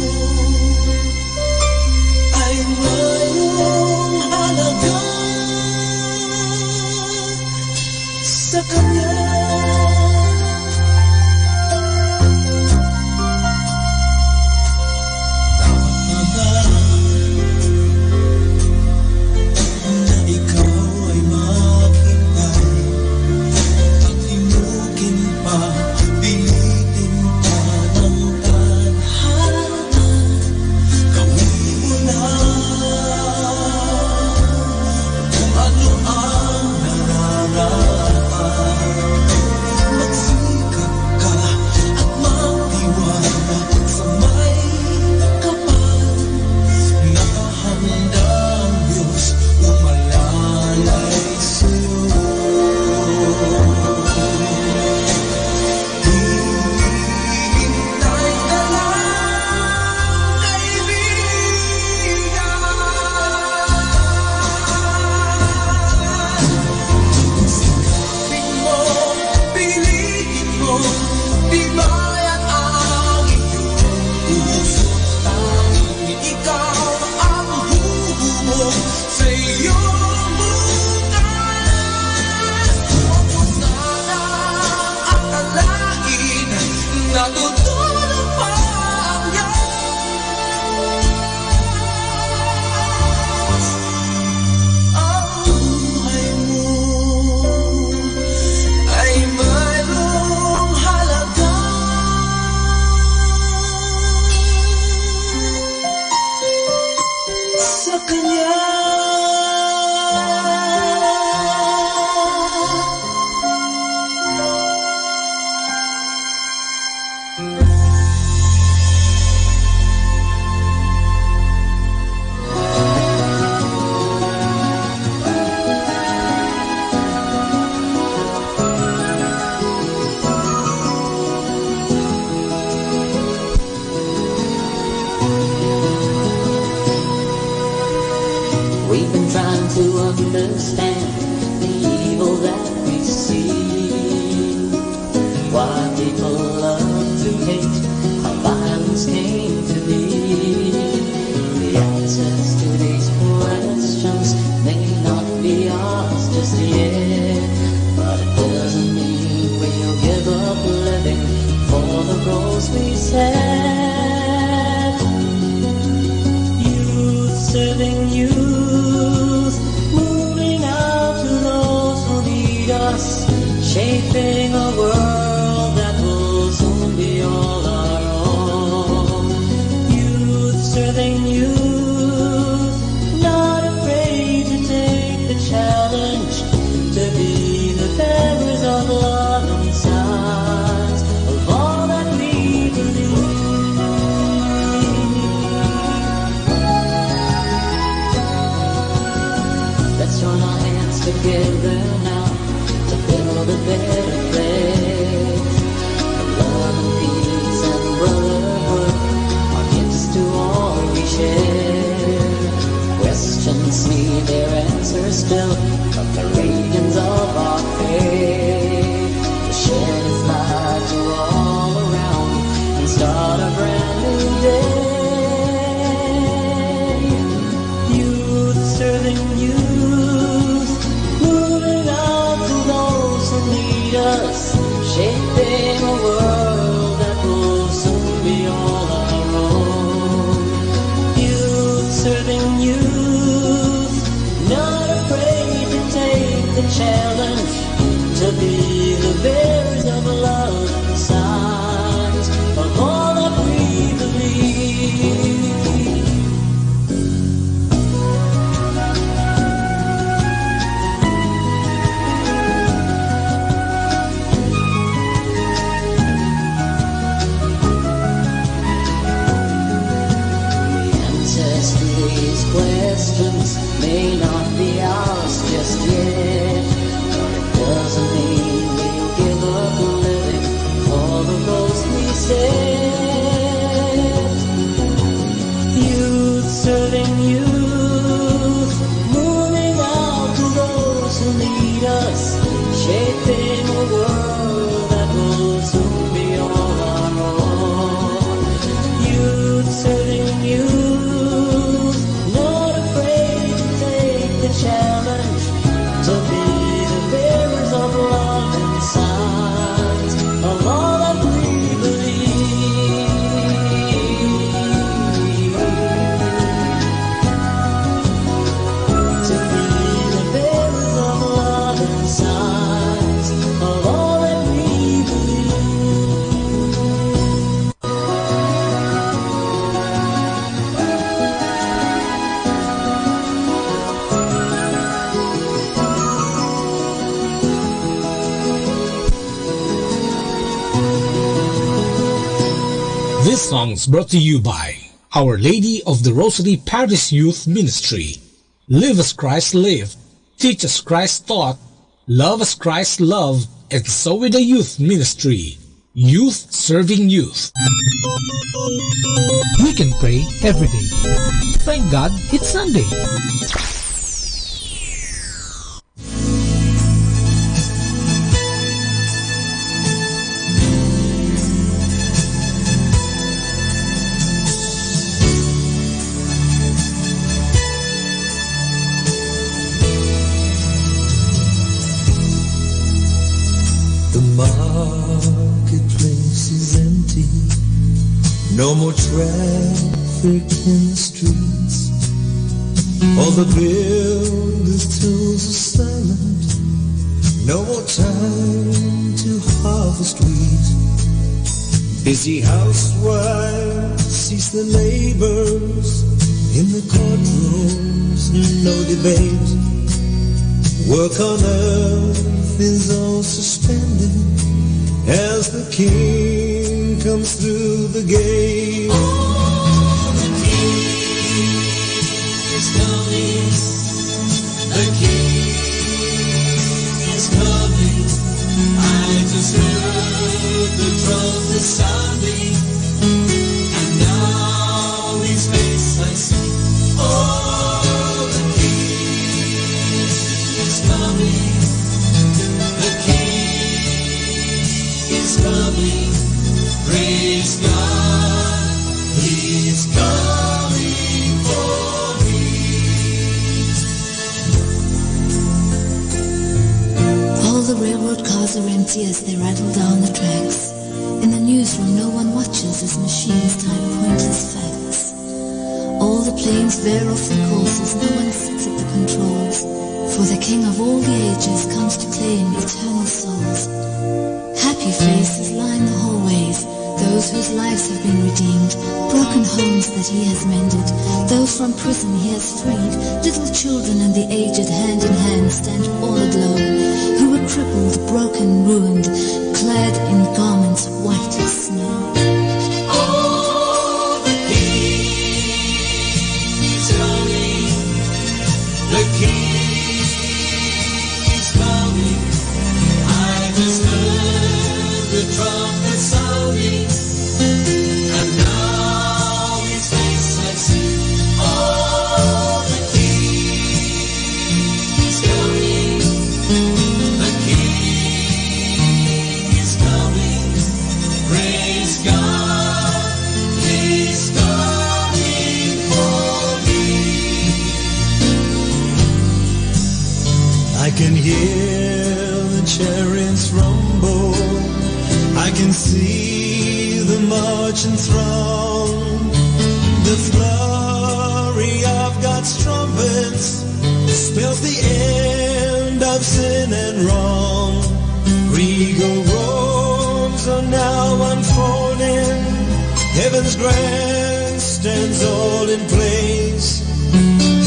S4: ay mayroong halaga sa Kanya. Dapat ba na ikaw ay maghintay at himukin pa, pilitin pa ng tadhana? Gawin mo na kung ano ang nararapat. Magsikap ka at magtiwala sa may kapal. Nakahanda ang Diyos umalalay sa'yo. Hintay ka lang, kaibigan. Sikapin mo, pilitin mo, tibayan ang iyong puso. Tanging ikaw ang huhubog sa iyong bukas. Huwag mo sanang akalain na tutulog pa ang Diyos. Ang buhay mo ay mayroong halaga sa Kanya.
S19: We've been trying to understand the evil that we see. Why people love to hate, how violence came to be. The answers to these questions may not be ours just yet, but it doesn't mean we'll give up living for the goals we set. Youth serving youth, moving out to those who need us, shaping a world that will soon be all our own. Youth serving youth, not afraid to take the challenge, to be the bearers of love and signs of all that we believe.
S10: This song is brought to you by Our Lady of the Rosary Parish Youth Ministry. Live as Christ lived, teach as Christ taught, love as Christ loved, and so with the youth ministry. Youth serving youth.
S1: We can pray every day. Thank God it's Sunday.
S4: The marketplace is empty, no more traffic in the streets. All the builders' tools are silent, no more time to harvest wheat. Busy housewives cease the labors in the courtrooms, no debate. Work on earth is all suspended as the King comes through the gate.
S12: Oh, the King is coming. The King is coming. I just heard the trumpet sounding, and now His face I see. Oh, the King is coming. The King is coming. Praise God, He's coming for me.
S20: All the railroad cars are empty as they rattle down the tracks. In the newsroom no one watches as machines type pointless facts. All the planes veer off the courses, no one sits at the controls. For the King of all the ages comes to claim eternal souls. Happy faces line the hallways, those whose lives have been redeemed, broken homes that He has mended, those from prison He has freed, little children and the aged hand in hand stand all aglow, who were crippled, broken, ruined, clad in garments white as snow.
S12: Oh, the King is coming. The King is coming. I just heard the trumpet sounding, and now His face I see. Oh, the King is coming. The King is coming. Praise God, He's coming for me.
S4: I can hear the chariots rumble, I can see the marching throng. The flurry of God's trumpets spells the end of sin and wrong. Regal robes are now unfolding, heaven's grandstands all in place.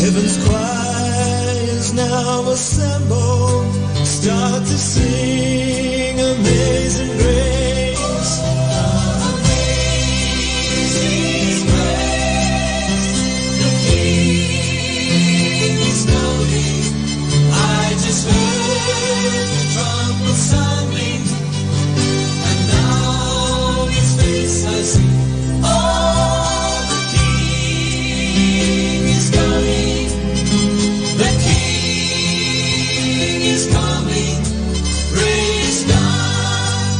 S4: Heaven's choir is now assembled, start to sing Amazing Grace.
S12: Amazing grace, the King is coming. I just heard the trumpet sounding, and now His face I see. Oh, the King is coming. The King is coming. Praise God,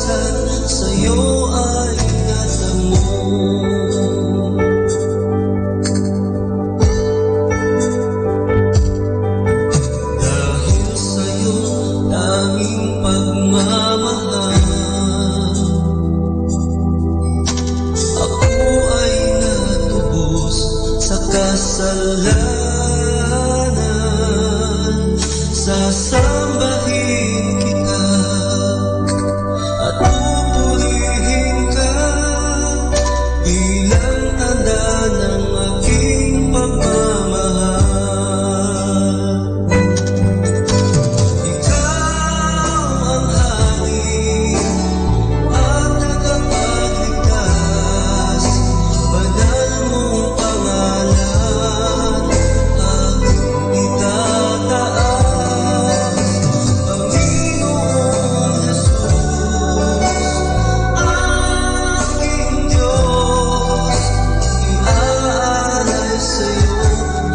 S4: Kaligtasan sa'yo ay natamo. Dahil sa'yo tanging pagmamahal, ako ay natubos sa kasalanan. Sasambahin kita at pupurihin ka bilang tanda ng aking pagmamahal. Ikaw ang hari at tagapagligtas, banal mong pangalan aking itataas. Panginoong Jesus, aking Diyos, iaalay sa'yo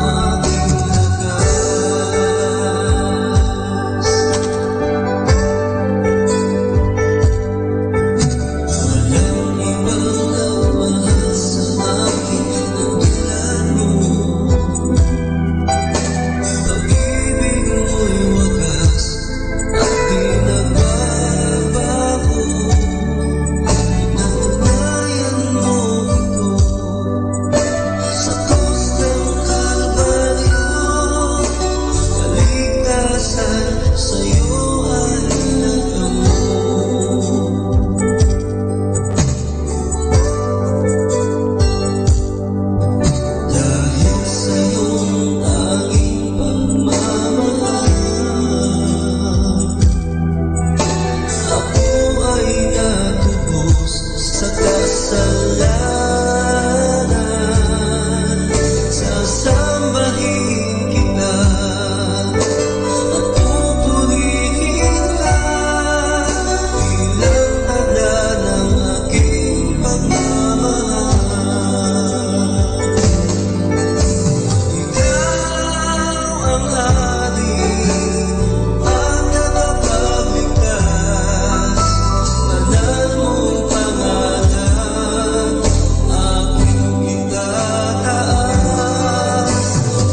S4: aking lakas. Walang ibang nagmahal sa akin ang ilan mo. Pag-ibig mo'y wagas at di nagbabago. Pinatunayan mo ito sa krus ng Kalbaryo. Kaligtasan sa'yo ay natamo. Dahil sa'yong tanging pagmamahal, ako ay natubos sa kasalanan. Sasambahin kita at pupurihin ka bilang tanda ng aking pagmamahal. Ikaw ang hari at tagapagligtas, banal mong pangalan aking itataas.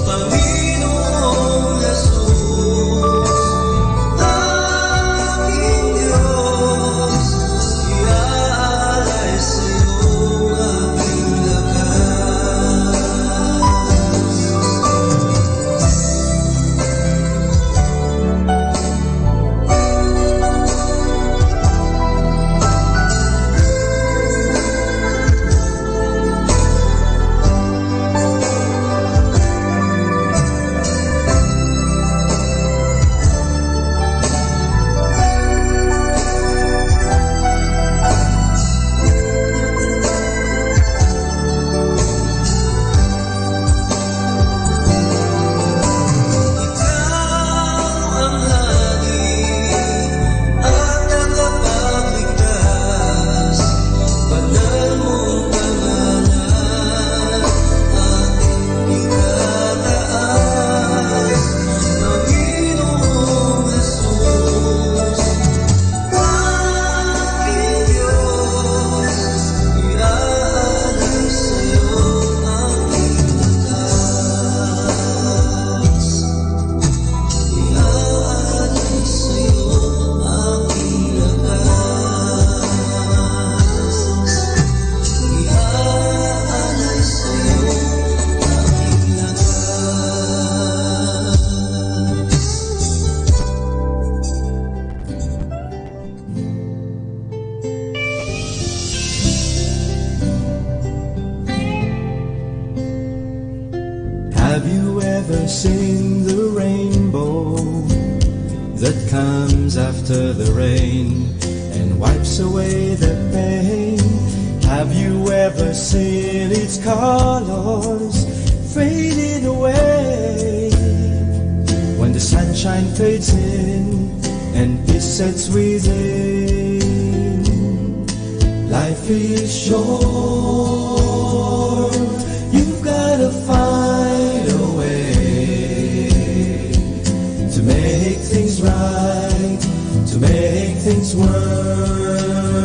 S4: Panginoong Jesus, aking Diyos, iaalay sa'yo aking lakas. Ikaw ang hari at tagapagligtas, banal mong pangalan aking itataas. Panginoong Jesus, aking Diyos, iaalay sa'yo aking lakas. Iaalay sa'yo aking lakas. Iaalay sa'yo aking lakas. Have you ever seen the rainbow that comes after the rain and wipes away the pain? Have you ever seen its colors fading away when the sunshine fades in and peace sets within? Life is short, you've gotta find a way to make things right, to make things work.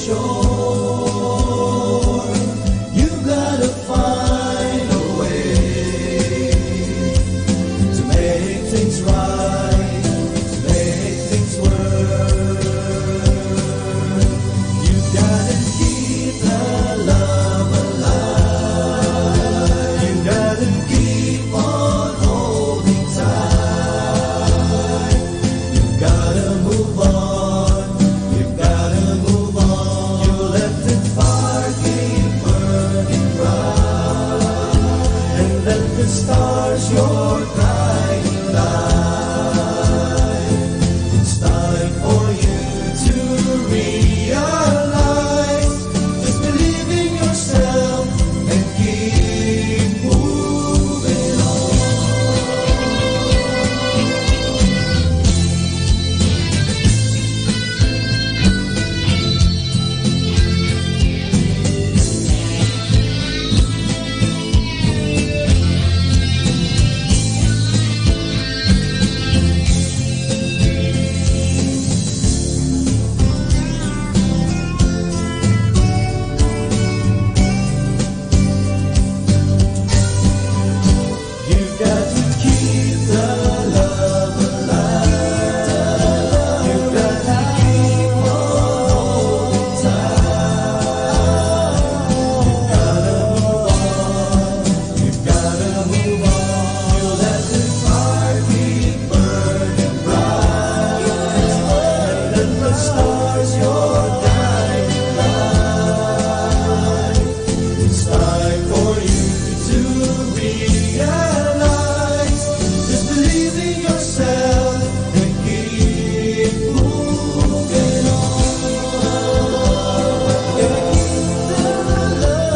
S4: shore. You gotta find a way to make things right, to make things work. You gotta keep the love alive. You gotta keep on holding tight. You gotta move on. You gotta move on. You let the fire keep burning bright, and let the stars your guiding light. It's time for you to realize. Just believe in yourself and keep moving on. You got to keep the love alive. You got to keep on holding tight. You gotta move on. You gotta move on. You let the fire keep burning bright, and let the stars your guiding light. It's time for you to realize. Just believe in yourself and keep moving on.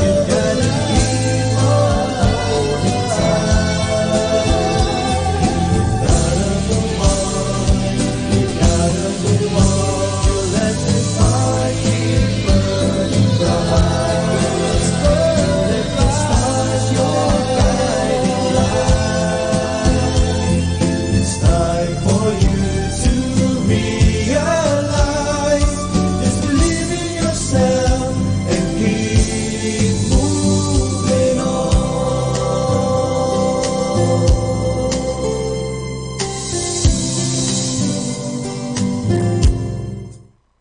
S4: You gotta keep on holding tight. You gotta move on. You gotta move on. You let the fire keep burning bright. Let the stars your guiding light. It's time for you to realize. Just believe in yourself and keep moving on.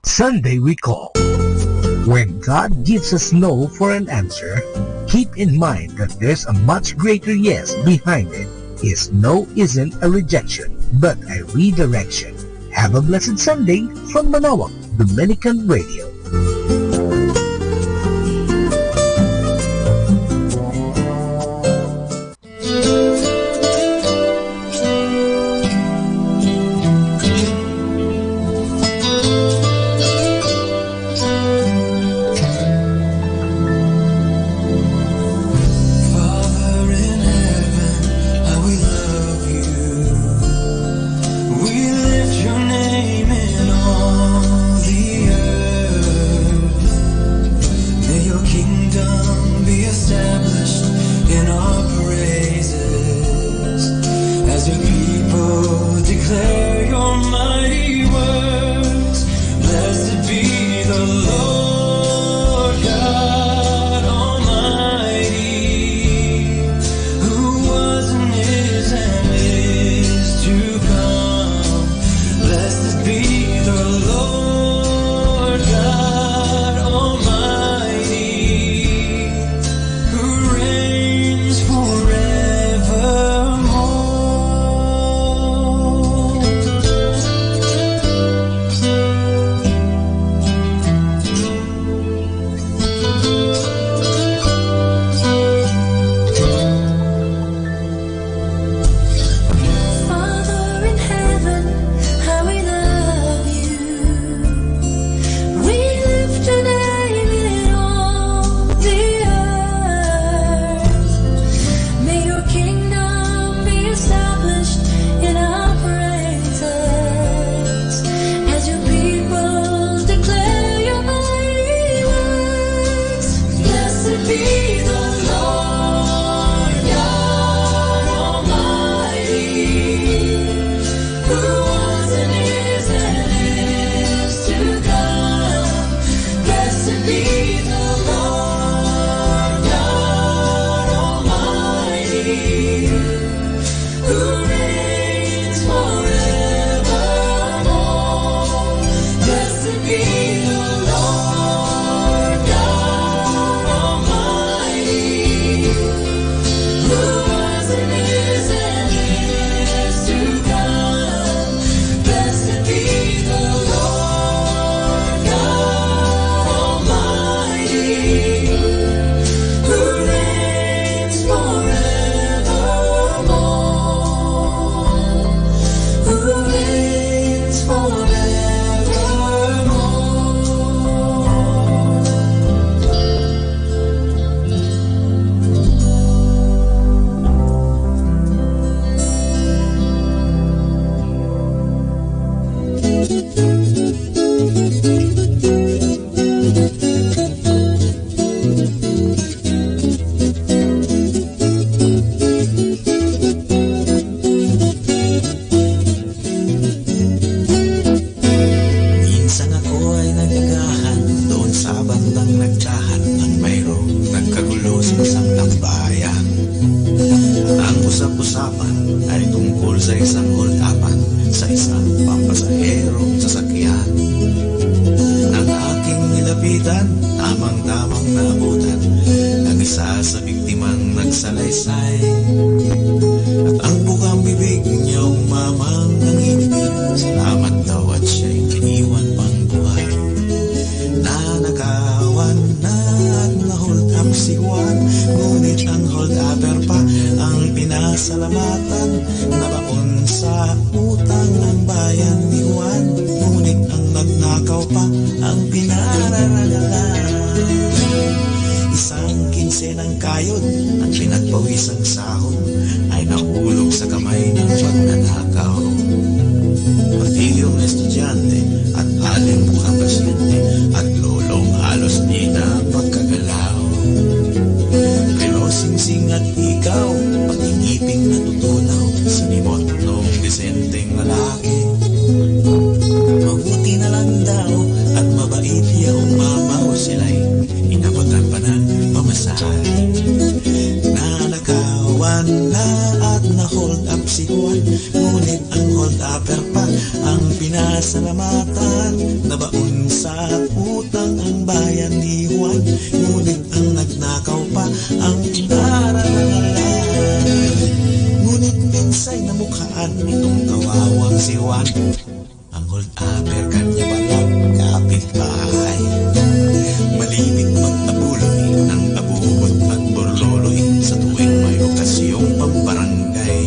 S1: Sunday we call. When God gives us no for an answer, keep in mind that there's a much greater yes behind it. His no isn't a rejection, but a redirection. Have a blessed Sunday from Manawag, Dominican Radio.
S4: Father in heaven, how we love you. We lift your name in all the earth.
S2: bandang nagtahan ng mayroong nagkagulo sa isang tambayan. Ang usap-usapan ay tungkol sa isang hold-upan sa isang pampasaherong sasakyan. Nang aking nilapitan, tamang-tamang naabutan ang isa sa biktimang nagsalaysay. At ang bukang bibig niya umamang nanginginig, salamat daw at siya'y iniwan pang buhay. Nanakawan na at na-hold up si Juan, ngunit ang hold-upper pa ang pinasalamatan. Nabaon sa utang ang bayan ni Juan, ngunit ang nagnakaw pa ang pinararagalan. Isang kinsenang kayod ang pinagpawisang sahod ay nahulog sa kamay ng magnanakaw. Pati yung estudyante at aling mukhang pasyente at lolong halos di na pagkagalaw. Pero singsing at ikaw, pati ngiping natutunaw, sinimot nung disenteng lalaki. Mabuti na lang daw at mabait yung mamaw, sila'y inabutan pa ng pamasahe. Nanakawan na at na-hold up si Juan, ngunit ang hold-upper pa ang pinasalamatan. Nabaon sa utang ang bayan ni Juan, ngunit ang nagnakaw pa ang pinararagalan. Ngunit minsay namukhaan itong kawawang si Juan, ang hold-upper kanya palang kapitbahay. Malibig magtabuloy ng abubot at borloloy sa tuwing may okasyong pambarangay.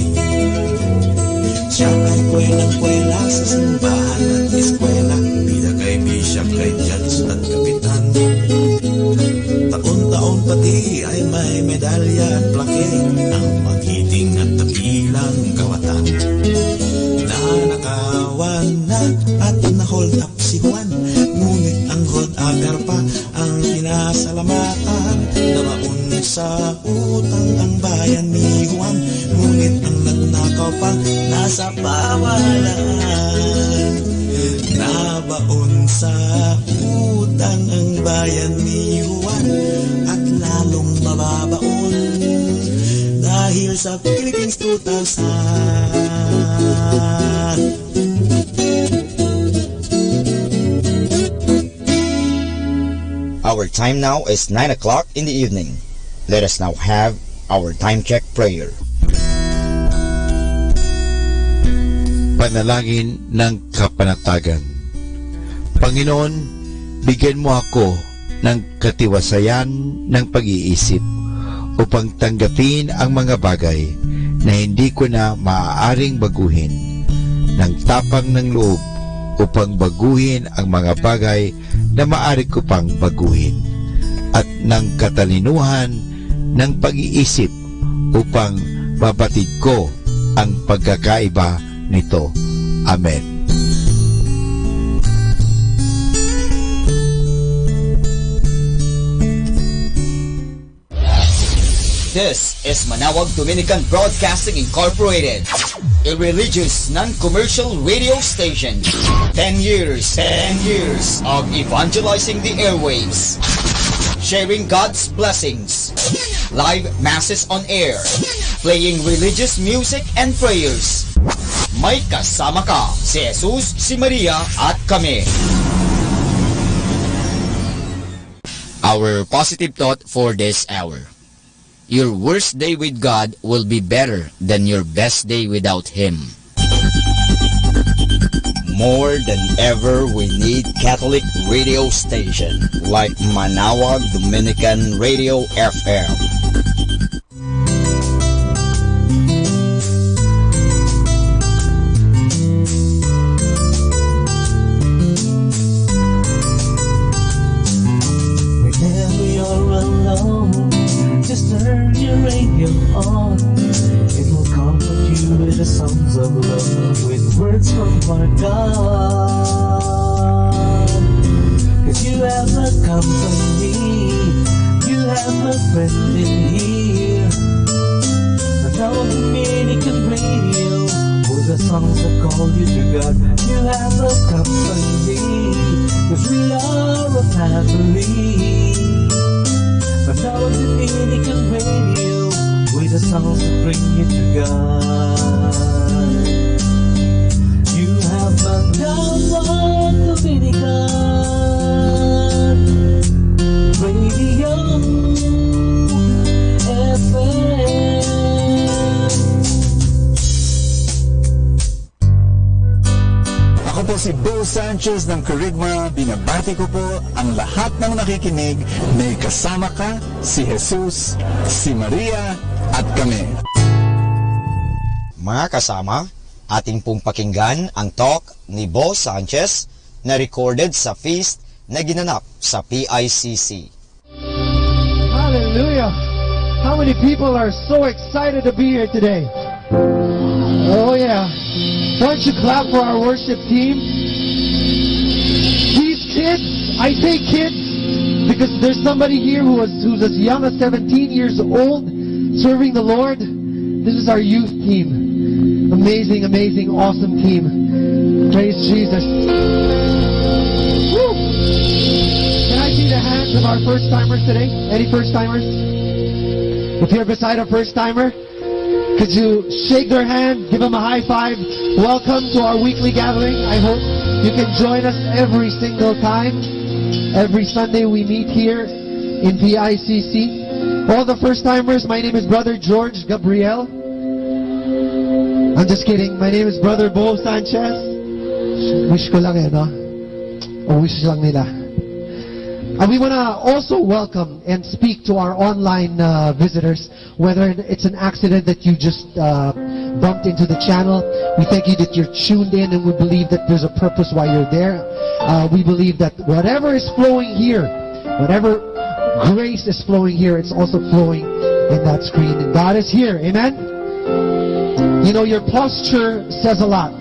S2: Siya ay kwelang-kwela sa simbahan at eskwela, bida kay bishop, kay judge at kapitan. Taon-taon pati ay may medalya at plake, ang magiting at tapilang kawatan. Nanakawan na at na-hold up si Juan, ngunit ang hold-upper pa ang pinasalamatan. Nabaon sa utang ang bayan ni Juan, ngunit ang nagnakaw pa nasa pawalan. Nabaon sa utang ang bayan ni Juan at lalong mababaon dahil sa Philippines 2000.
S7: Our time now is 9 o'clock in the evening. Let us now have our time check prayer.
S9: Panalangin ng kapanatagan. Panginoon, bigyan mo ako ng katiwasayan ng pag-iisip upang tanggapin ang mga bagay na hindi ko na maaaring baguhin, ng tapang ng loob upang baguhin ang mga bagay na maaari ko pang baguhin, at ng katalinuhan ng pag-iisip upang mabatid ko ang pagkakaiba nito. Amen.
S11: This is Manawag Dominican Broadcasting Incorporated, a religious, non-commercial radio station. 10 years of evangelizing the airwaves, sharing God's blessings, live masses on air, playing religious music and prayers. May kasama ka, si Jesus, si Maria, at kami. Our positive thought for this hour: your worst day with God will be better than your best day without Him. More than ever, we need Catholic radio station like Manawag Dominican Radio FM.
S4: Whenever you're alone, just turn your radio on. It will comfort you with the songs of love, with words from our God. 'Cause you have a company, you have a friend in here. Manawag Dominican Radio, with the songs that call you to God. you have a company, 'cause we are a family. Manawag Dominican Radio, with the songs that bring you to God. You have Manawag Dominican Radio FM.
S5: Ako po si Bo Sanchez ng Kerygma. Binabati ko po ang lahat ng nakikinig. May kasama ka, si Jesus, si Maria, at kami.
S11: Mga kasama, ating pong pakinggan ang talk ni Bo Sanchez na recorded sa feast na ginanap sa PICC.
S21: Hallelujah! How many people are so excited to be here today? Oh yeah. Why don't you clap for our worship team? These kids, I say kids because there's somebody here who's as young as 17 years old serving the Lord. This is our youth team. Amazing, amazing, awesome team. Praise Jesus. Woo! Can I see the hands of our first-timers today? Any first-timers? If you're beside a first-timer, could you shake their hand, give them a high five? Welcome to our weekly gathering. I hope you can join us every single time. Every Sunday we meet here in PICC. All the first-timers, my name is Brother George Gabriel. I'm just kidding. My name is Brother Bo Sanchez. Wish ko lang no? O wish lang nila. And we want to also welcome and speak to our online visitors, whether it's an accident that you just bumped into the channel. We thank you that you're tuned in, and we believe that there's a purpose why you're there. We believe that whatever is flowing here, whatever grace is flowing here, it's also flowing in that screen. And God is here. Amen? You know, your posture says a lot.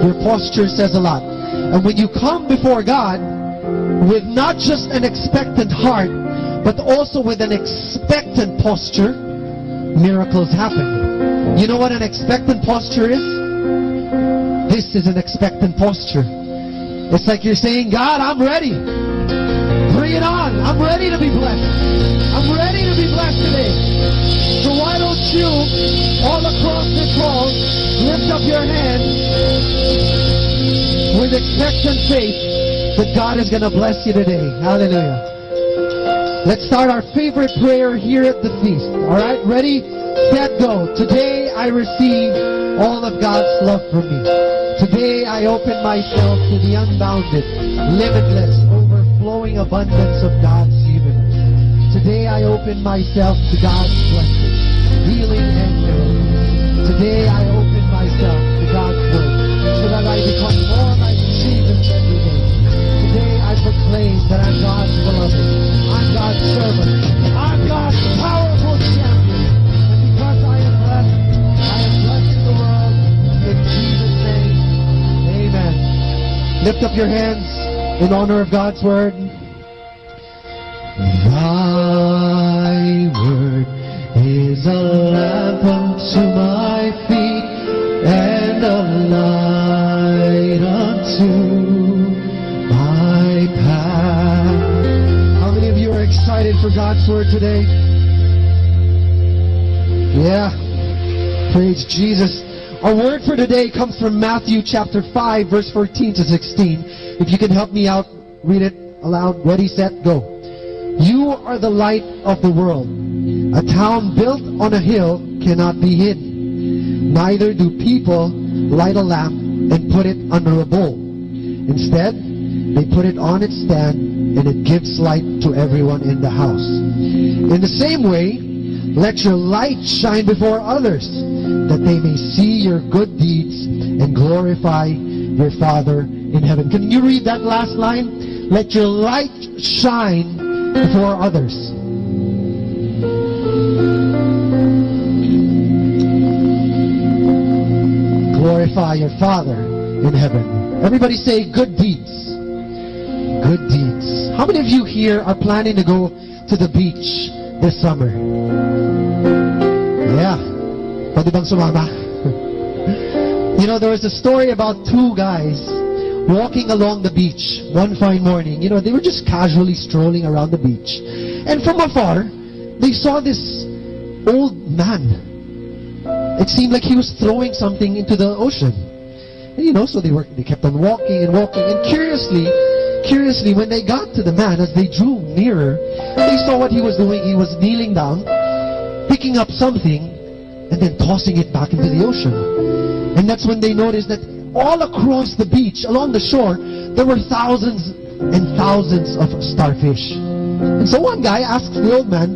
S21: Your posture says a lot. And when you come before God with not just an expectant heart, but also with an expectant posture, miracles happen. You know what an expectant posture is? This is an expectant posture. It's like you're saying, God, I'm ready. Bring it on. I'm ready to be blessed. I'm ready to be blessed today. So why don't you, all across this hall, lift up your hand with expectant faith that God is going to bless you today. Hallelujah. Let's start our favorite prayer here at the feast. All right? Ready, set, go. Today I receive all of God's love for me. Today I open myself to the unbounded, limitless, overflowing abundance of God's universe. Today I open myself to God's blessing, healing and miracles. Today I open myself to God's word so that I become more like Jesus every day. Today I proclaim that I'm God's beloved. I'm God's servant. I'm God's powerful champion. And because I am blessing the world in Jesus' name. Amen. Lift up your hands in honor of God's word. Thy word is a lamp unto my feet and a light unto my path. How many of you are excited for God's word today? Yeah. Praise Jesus. Our word for today comes from Matthew chapter 5, verse 14 to 16. If you can help me out, read it aloud. Ready, set, go. You are the light of the world. A town built on a hill cannot be hidden. Neither do people light a lamp and put it under a bowl. Instead, they put it on its stand, and it gives light to everyone in the house. In the same way, let your light shine before others, that they may see your good deeds and glorify your Father in heaven. Can you read that last line? Let your light shine before others. Glorify your Father in heaven. Everybody say good deeds. Good deeds. How many of you here are planning to go to the beach this summer? Yeah. Pwede bang sumama? You know, there was a story about two guys walking along the beach one fine morning. You know, they were just casually strolling around the beach. And from afar, they saw this old man. It seemed like he was throwing something into the ocean. And, you know, so they kept on walking and walking. And curiously, when they got to the man, as they drew nearer, they saw what he was doing. He was kneeling down, picking up something, and then tossing it back into the ocean. And that's when they noticed that all across the beach, along the shore, there were thousands and thousands of starfish. And so one guy asks the old man,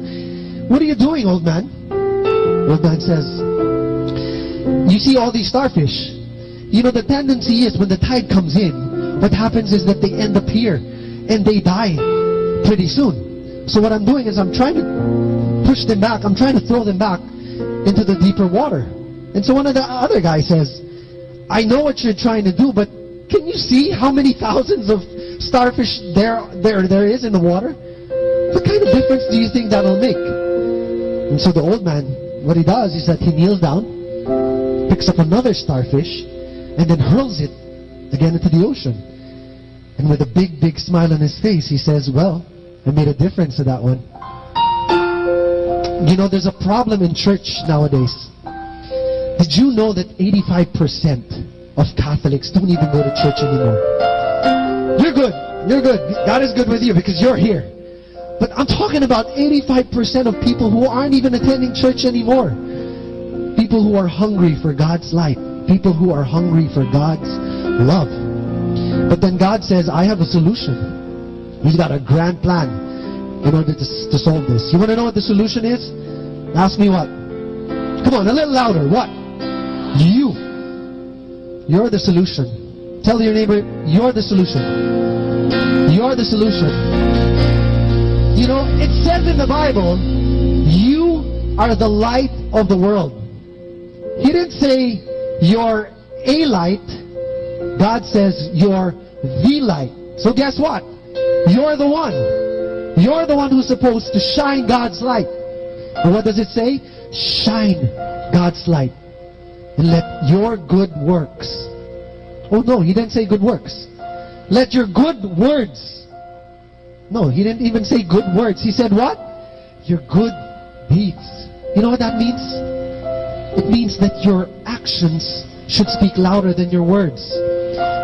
S21: "What are you doing, old man?" The old man says, "You see all these starfish? You know, the tendency is when the tide comes in, what happens is that they end up here and they die pretty soon. So what I'm doing is I'm trying to push them back. I'm trying to throw them back into the deeper water." And so one of the other guys says, "I know what you're trying to do, but can you see how many thousands of starfish there is in the water? What kind of difference do you think that'll make?" And so the old man, what he does is that he kneels down, picks up another starfish, and then hurls it again into the ocean. And with a big, big smile on his face, he says, "Well, I made a difference to that one." You know, there's a problem in church nowadays. Did you know that 85% of Catholics don't even go to church anymore? You're good. You're good. God is good with you because you're here. But I'm talking about 85% of people who aren't even attending church anymore. People who are hungry for God's light. People who are hungry for God's love. But then God says, "I have a solution." He's got a grand plan in order to solve this. You want to know what the solution is? Ask me what? Come on, a little louder. What? You. You're the solution. Tell your neighbor, you're the solution. You're the solution. You know, it says in the Bible, you are the light of the world. He didn't say you're a light. God says you're the light. So guess what? You're the one. You're the one who's supposed to shine God's light. And what does it say? Shine God's light. And let your good works. Oh no, he didn't say good works. Let your good words. No, he didn't even say good words. He said what? Your good deeds. You know what that means? It means that your actions should speak louder than your words.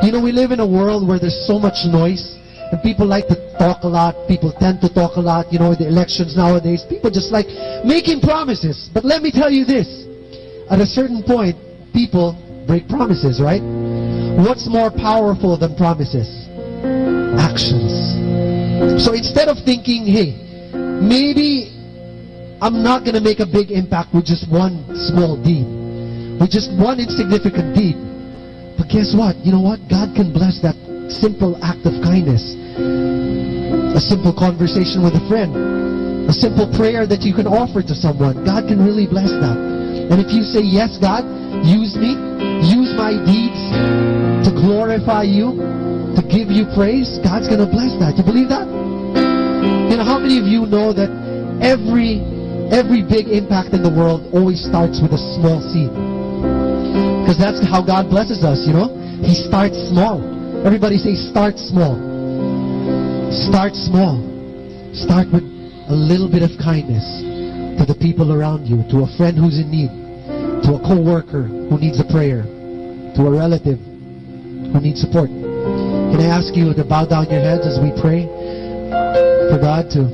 S21: You know, we live in a world where there's so much noise. And people like to talk a lot. People tend to talk a lot. You know, the elections nowadays, people just like making promises. But let me tell you this. At a certain point, people break promises, right? What's more powerful than promises? Actions. So instead of thinking, hey, maybe I'm not going to make a big impact with just one small deed, with just one insignificant deed. But guess what? You know what? God can bless that simple act of kindness. A simple conversation with a friend. A simple prayer that you can offer to someone. God can really bless that. And if you say, "Yes, God, use me. Use my deeds to glorify you, to give you praise," God's going to bless that. You believe that? You know, how many of you know that every big impact in the world always starts with a small seed? Because that's how God blesses us, you know? He starts small. Everybody say, start small. Start small. Start with a little bit of kindness to the people around you, to a friend who's in need, to a co-worker who needs a prayer, to a relative who needs support. Can I ask you to bow down your heads as we pray for God to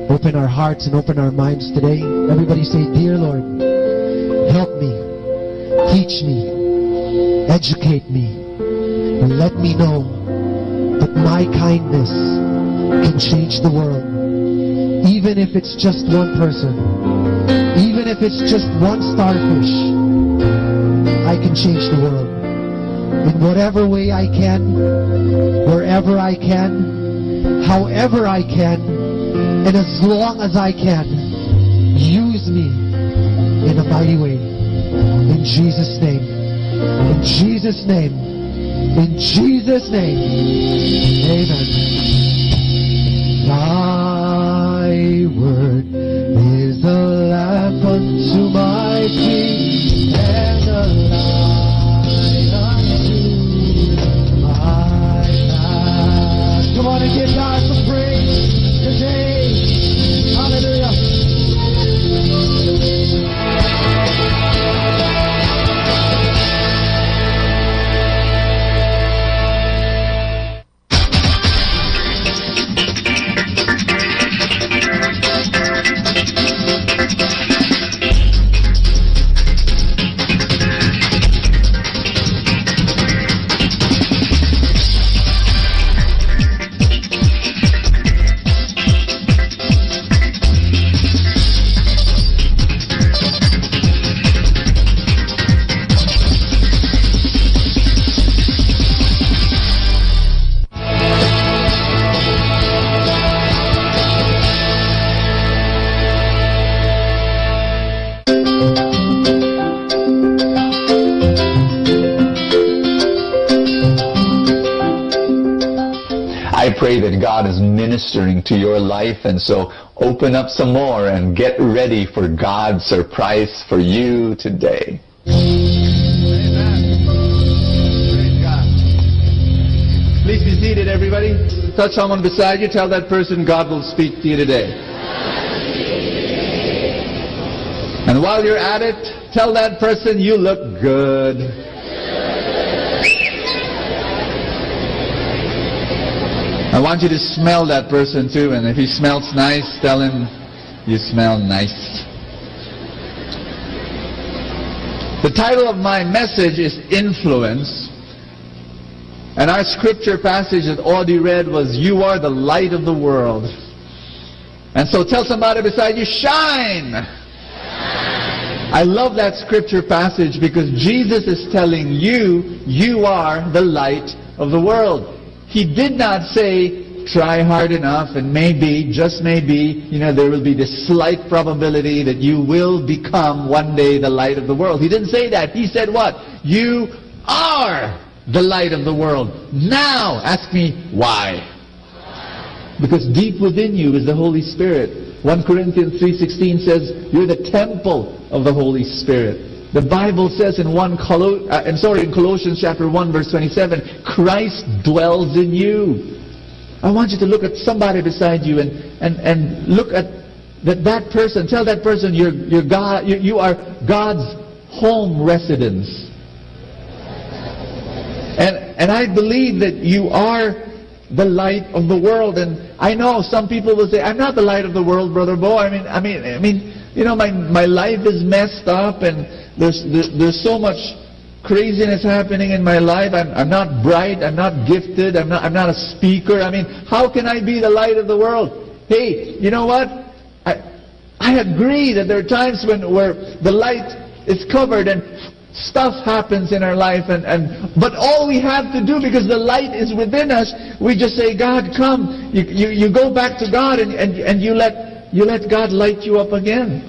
S21: open our hearts and open our minds today? Everybody say, "Dear Lord, help me, teach me, educate me, and let me know that my kindness can change the world. Even if it's just one person, even if it's just one starfish, I can change the world. In whatever way I can, wherever I can, however I can, and as long as I can, use me in a mighty way. In Jesus' name. In Jesus' name. In Jesus' name. Amen. Thy word is a lamp unto my feet and a light
S8: pray that God is ministering to your life, and so open up some more and get ready for God's surprise for you today.
S21: Please be seated, everybody. Touch someone beside you. Tell that person God will speak to you today. And while you're at it, tell that person you look good. I want you to smell that person too, and if he smells nice, tell him you smell nice. The title of my message is Influence. And our scripture passage that Audie read was, "You are the light of the world." And so tell somebody beside you, shine! I love that scripture passage because Jesus is telling you, you are the light of the world. He did not say, try hard enough and maybe, just maybe, there will be this slight probability that you will become one day the light of the world. He didn't say that. He said what? You are the light of the world. Now, ask me why. Because deep within you is the Holy Spirit. 1 Corinthians 3:16 says, you're the temple of the Holy Spirit. The Bible says in Colossians chapter 1 verse 27, Christ dwells in you. I want you to look at somebody beside you and look at that person. Tell that person you are God's home residence. And I believe that you are the light of the world. And I know some people will say, I'm not the light of the world, Brother Bo. I mean, my life is messed up, and there's so much craziness happening in my life. I'm not bright. I'm not gifted. I'm not a speaker. I mean, how can I be the light of the world? Hey, you know what? I agree that there are times where the light is covered and stuff happens in our life, but all we have to do, because the light is within us, we just say, God, come. You go back to God and you let God light you up again.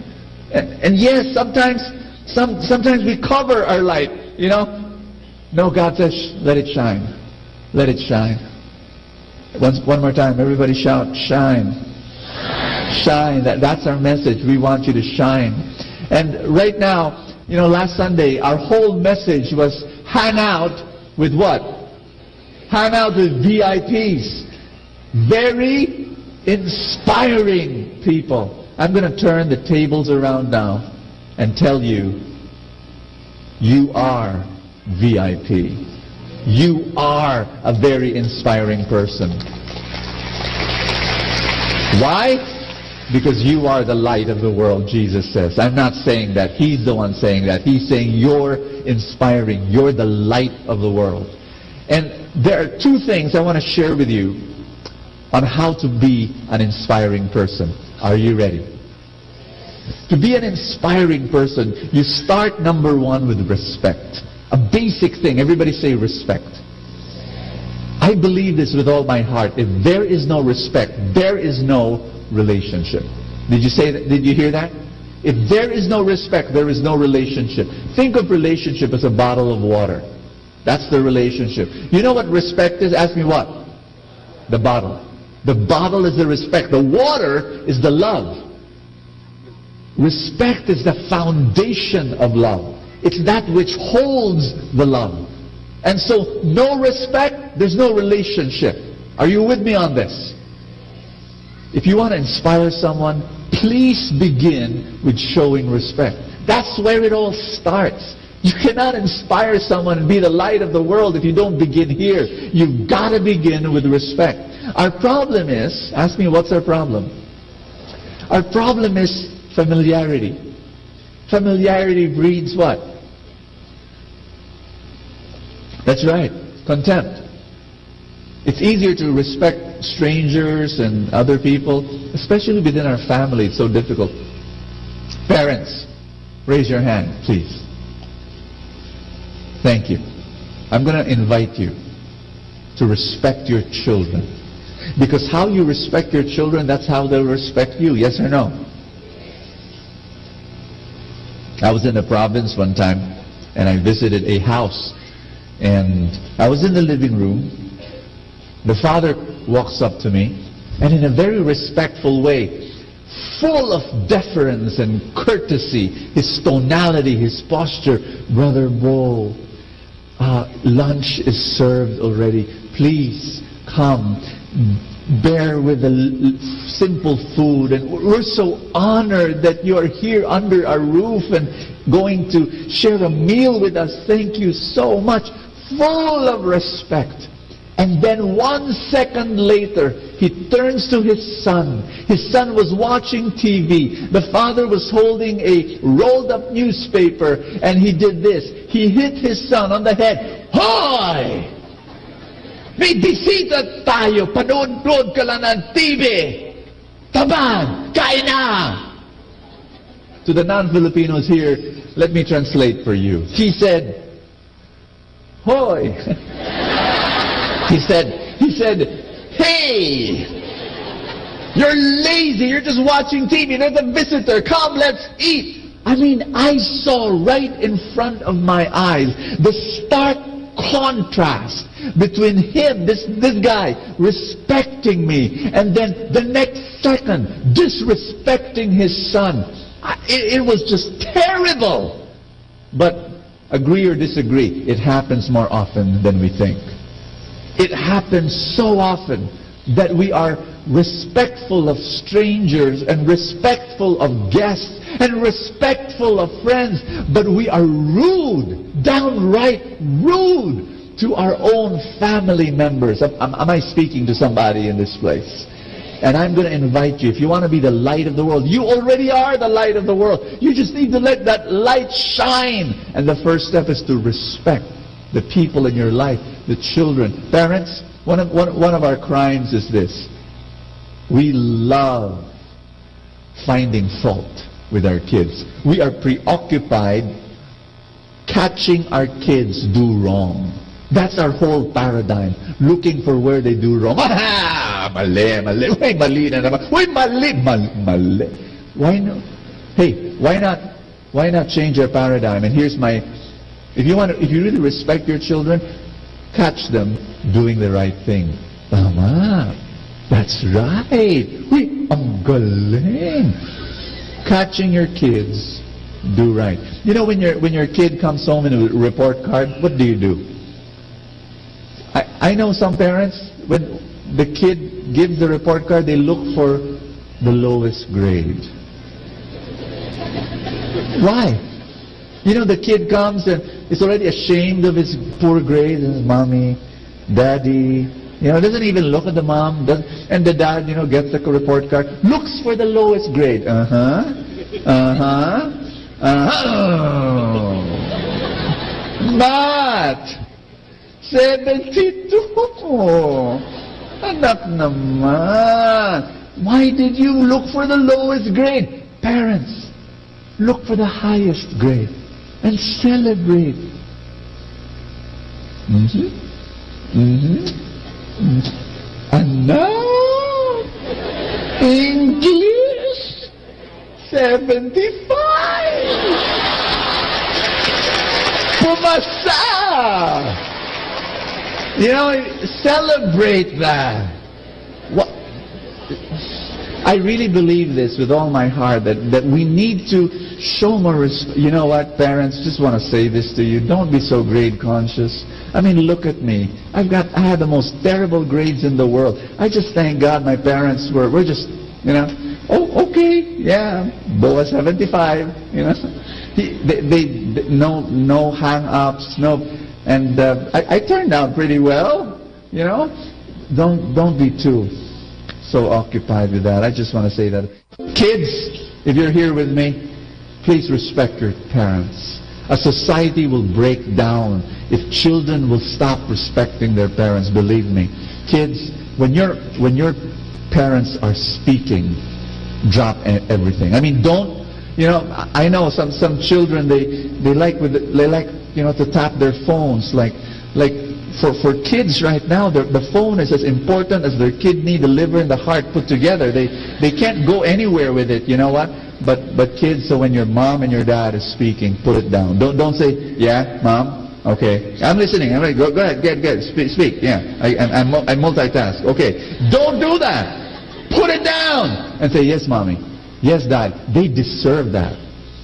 S21: And yes, sometimes we cover our light, No, God says, let it shine. Let it shine. One more time, everybody shout, shine. Shine. That's our message. We want you to shine. And right now, last Sunday, our whole message was hang out with what? Hang out with VIPs. Very inspiring people. I'm going to turn the tables around now and tell you, you are VIP. You are a very inspiring person. Why? Because you are the light of the world, Jesus says. I'm not saying that. He's the one saying that. He's saying you're inspiring. You're the light of the world. And there are two things I want to share with you on how to be an inspiring person. Are you ready? To be an inspiring person, you start, number one, with respect. A basic thing. Everybody say respect. I believe this with all my heart. If there is no respect, there is no relationship. Did you say that? Did you hear that? If there is no respect, there is no relationship. Think of relationship as a bottle of water. That's the relationship. You know what respect is? Ask me what? The bottle. The bottle is the respect. The water is the love. Respect is the foundation of love. It's that which holds the love. And so, no respect, there's no relationship. Are you with me on this? If you want to inspire someone, please begin with showing respect. That's where it all starts. You cannot inspire someone and be the light of the world if you don't begin here. You've got to begin with respect. Our problem is, ask me, what's our problem? Our problem is familiarity. Familiarity breeds what? That's right, contempt. It's easier to respect strangers and other people, especially within our family. It's so difficult. Parents, raise your hand, please. Thank you. I'm going to invite you to respect your children. Because how you respect your children, that's how they'll respect you. Yes or no? I was in the province one time, and I visited a house. And I was in the living room. The father
S8: walks up to me, and in a very respectful way, full of deference and courtesy, his tonality, his posture, Brother Bo, lunch is served already. Please come. Bear with the simple food, and we're so honored that you are here under our roof and going to share a meal with us. Thank you so much. Full of respect. And then 1 second later, he turns to his son. His son was watching TV. The father was holding a rolled up newspaper, and he did this. He hit his son on the head. Hoy! May bisita tayo, panood-nood ka lang ng TV. Tamad, kain na! To the non-Filipinos here, let me translate for you. He said, Hoy! He said, hey! You're lazy, you're just watching TV, there's a visitor, come, let's eat! I mean, I saw right in front of my eyes the stark contrast between him, this guy, respecting me, and then the next second, disrespecting his son. It was just terrible. But agree or disagree, it happens more often than we think. It happens so often that we are respectful of strangers and respectful of guests and respectful of friends, but we are rude, downright rude to our own family members. Am I speaking to somebody in this place? And I'm going to invite you, if you want to be the light of the world, you already are the light of the world. You just need to let that light shine. And the first step is to respect the people in your life, the children. Parents, one of our crimes is this. We love finding fault with our kids. We are preoccupied catching our kids do wrong. That's our whole paradigm. Looking for where they do wrong. Mali. Uy, mali na naman. Uy, mali. Why not? Hey, why not change our paradigm? And here's my, if you really respect your children, catch them doing the right thing. Tama. That's right. Uy, ang galing. Catching your kids do right. You know, when your kid comes home in a report card, what do you do? I know some parents, when the kid gives the report card, they look for the lowest grade. Why? You know, the kid comes and is already ashamed of his poor grade. And mommy, daddy, you know, doesn't even look at the mom. And the dad, you know, gets the report card, looks for the lowest grade. But 72. Anak naman. Why did you look for the lowest grade? Parents, look for the highest grade and celebrate. And now, English 75. Pumasa. You know, celebrate that. What? I really believe this with all my heart, that we need to show more respect. You know what, parents, just want to say this to you. Don't be so grade conscious. I mean, look at me. I had the most terrible grades in the world. I just thank God my parents were just, you know, oh, okay, yeah, Boa 75, you know. They no hang-ups, no. And I turned out pretty well, you know. Don't be too so occupied with that. I just want to say that. Kids, if you're here with me, please respect your parents. A society will break down if children will stop respecting their parents. Believe me. Kids, when your parents are speaking, drop everything. I mean, don't, you know, I know some children, they like you know, to tap their phones, like for kids right now, the phone is as important as their kidney, the liver, and the heart put together. They can't go anywhere with it. You know what? But kids, so when your mom and your dad is speaking, put it down. Don't say, yeah, mom, Okay, I'm listening. I'm like, go ahead, get, speak. Yeah, I multitask. Okay, don't do that. Put it down and say, yes, mommy, yes, dad. They deserve that.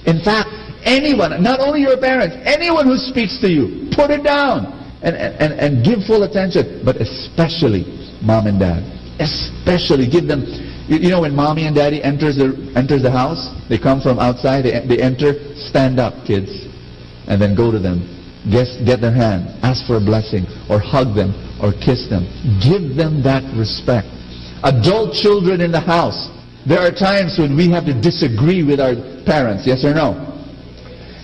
S8: In fact, anyone, not only your parents, anyone who speaks to you, put it down and give full attention. But especially mom and dad, especially give them. You know, when mommy and daddy enters the house, they come from outside. They enter. Stand up, kids, and then go to them. Get their hand, ask for a blessing, or hug them, or kiss them. Give them that respect. Adult children in the house, there are times when we have to disagree with our parents, yes or no?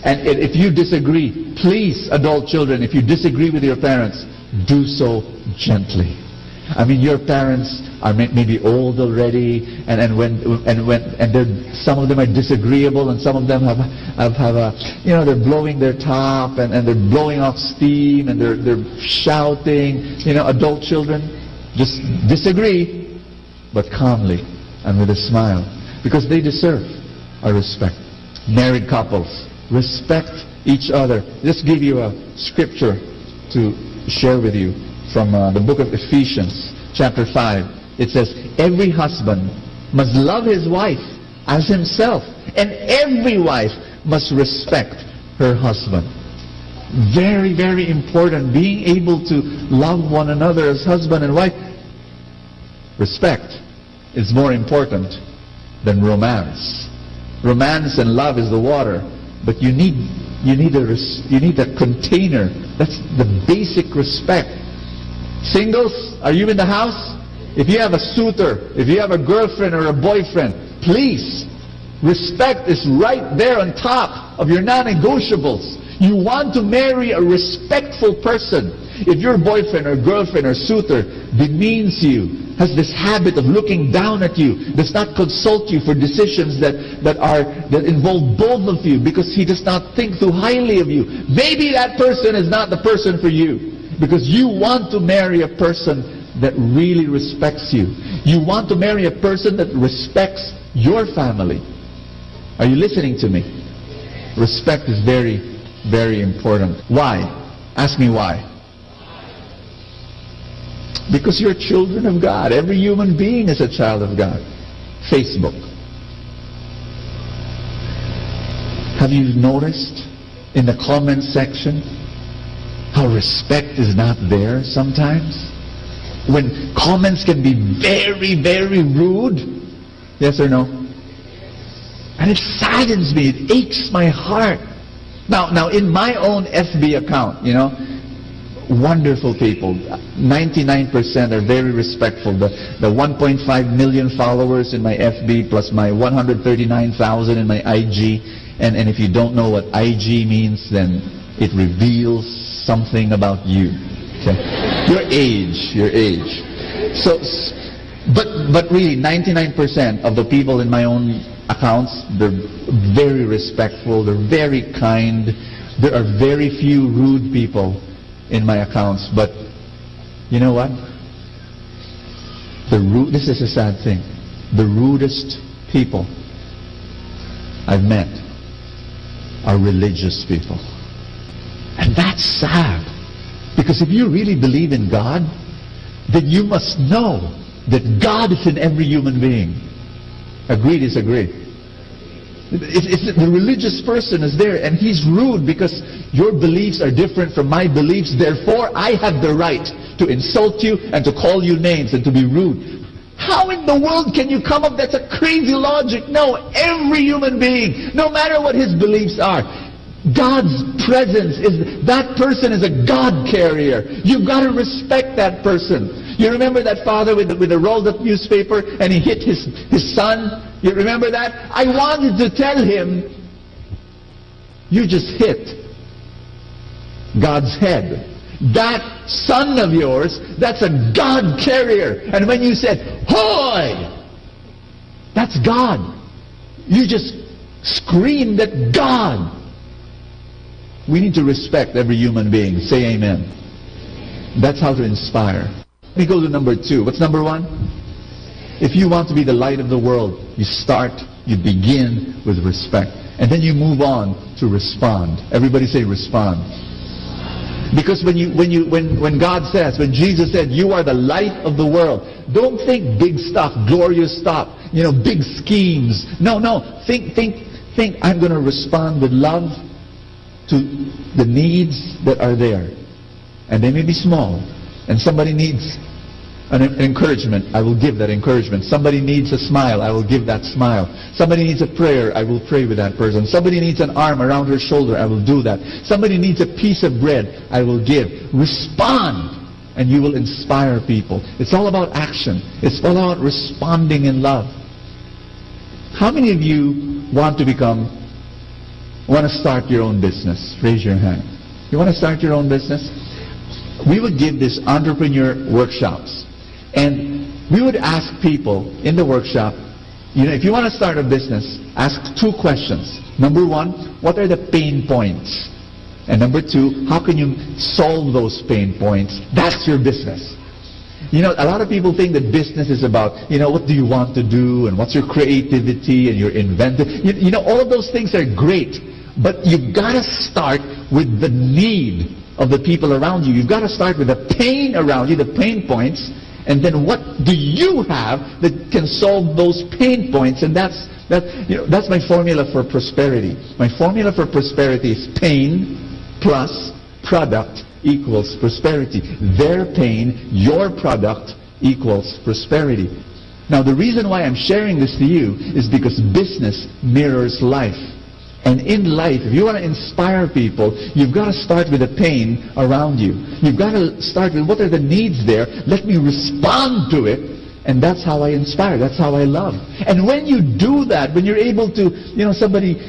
S8: And if you disagree, please, adult children, if you disagree with your parents, do so gently. I mean, your parents are maybe old already, and some of them are disagreeable, and some of them have they're blowing their top, and they're blowing off steam, and they're shouting. Adult children, just disagree, but calmly and with a smile, because they deserve our respect. Married couples, respect each other. Just give you a scripture to share with you from the book of Ephesians, chapter 5. It says, every husband must love his wife as himself, and every wife must respect her husband. Very, very important. Being able to love one another as husband and wife. Respect is more important than romance. Romance and love is the water, but you need a container. That's the basic respect. Singles, are you in the house? If you have a suitor, if you have a girlfriend or a boyfriend, please, respect is right there on top of your non-negotiables. You want to marry a respectful person. If your boyfriend or girlfriend or suitor demeans you, has this habit of looking down at you, does not consult you for decisions that involve both of you because he does not think too highly of you, maybe that person is not the person for you. Because you want to marry a person that really respects you. You want to marry a person that respects your family. Are you listening to me? Respect is very, very important. Why? Ask me why. Because you're children of God. Every human being is a child of God. Facebook. Have you noticed in the comment section how respect is not there sometimes? When comments can be very, very rude. Yes or no? And it saddens me. It aches my heart. Now in my own FB account, wonderful people. 99% are very respectful. The 1.5 million followers in my FB plus my 139,000 in my IG. And if you don't know what IG means, then it reveals something about you. Okay? Your age. So, but really, 99% of the people in my own accounts, they're very respectful, they're very kind. There are very few rude people in my accounts, but you know what? This is a sad thing. The rudest people I've met are religious people. And that's sad. Because if you really believe in God, then you must know that God is in every human being. Agree, disagree? The religious person is there and he's rude because your beliefs are different from my beliefs. Therefore, I have the right to insult you and to call you names and to be rude. How in the world can you come up? That's a crazy logic. No, every human being, no matter what his beliefs are, God's presence is, that person is a God carrier. You've got to respect that person. You remember that father with a rolled up newspaper and he hit his son? You remember that? I wanted to tell him, you just hit God's head. That son of yours, that's a God carrier. And when you said, "Hoy!" that's God. You just screamed at God. We need to respect every human being. Say amen. That's how to inspire. We go to number 2. What's number 1? If you want to be the light of the world, you begin with respect. And then you move on to respond. Everybody say respond. Because when God says, when Jesus said, you are the light of the world, don't think big stuff, glorious stuff, big schemes. No. Think, I'm going to respond with love to the needs that are there. And they may be small. And somebody needs an encouragement, I will give that encouragement. Somebody needs a smile, I will give that smile. Somebody needs a prayer, I will pray with that person. Somebody needs an arm around her shoulder, I will do that. Somebody needs a piece of bread, I will give. Respond, and you will inspire people. It's all about action. It's all about responding in love. How many of you want to start your own business? Raise your hand. You want to start your own business? We would give these entrepreneur workshops. And we would ask people in the workshop, if you want to start a business, ask 2 questions. Number 1, what are the pain points? And number 2, how can you solve those pain points? That's your business. A lot of people think that business is about, what do you want to do, and what's your creativity and your inventive. All of those things are great, but you've got to start with the need of the people around you. You've got to start with the pain around you, the pain points, and then what do you have that can solve those pain points? And that's my formula for prosperity. My formula for prosperity is pain plus product equals prosperity. Their pain, your product equals prosperity. Now the reason why I'm sharing this to you is because business mirrors life. And in life, if you want to inspire people, you've got to start with the pain around you. You've got to start with what are the needs there. Let me respond to it. And that's how I inspire. That's how I love. And when you do that, when you're able to, somebody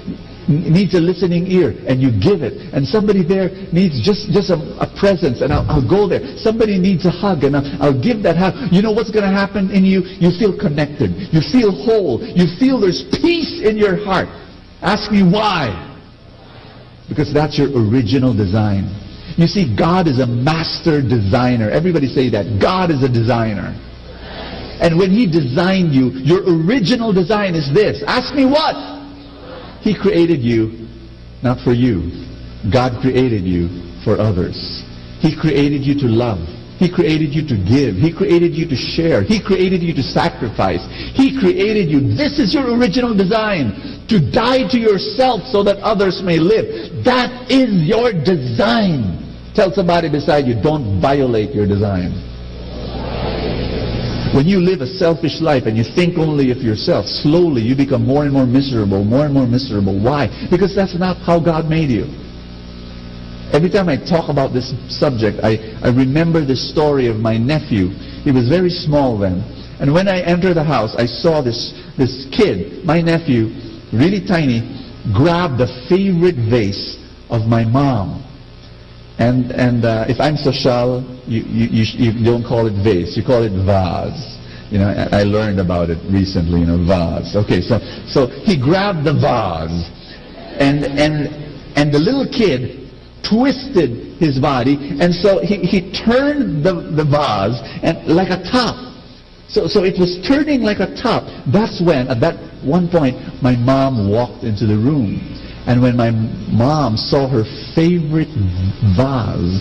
S8: needs a listening ear and you give it. And somebody there needs just a presence and I'll go there. Somebody needs a hug and I'll give that hug. You know what's going to happen in you? You feel connected. You feel whole. You feel there's peace in your heart. Ask me why. Because that's your original design. You see, God is a master designer. Everybody say that. God is a designer. And when He designed you, your original design is this. Ask me what? He created you, not for you. God created you for others. He created you to love. He created you to give. He created you to share. He created you to sacrifice. He created you. This is your original design. To die to yourself so that others may live. That is your design. Tell somebody beside you, don't violate your design. When you live a selfish life and you think only of yourself, slowly you become more and more miserable, more and more miserable. Why? Because that's not how God made you. Every time I talk about this subject, I remember the story of my nephew. He was very small then. And when I entered the house, I saw this kid, my nephew, really tiny, grab the favorite vase of my mom. And if I'm social, you don't call it vase, you call it vase. I learned about it recently, vase. Okay, so he grabbed the vase, and the little kid twisted his body, and so he turned the vase and like a top. So it was turning like a top. That's when, at that one point, my mom walked into the room. And when my mom saw her favorite vase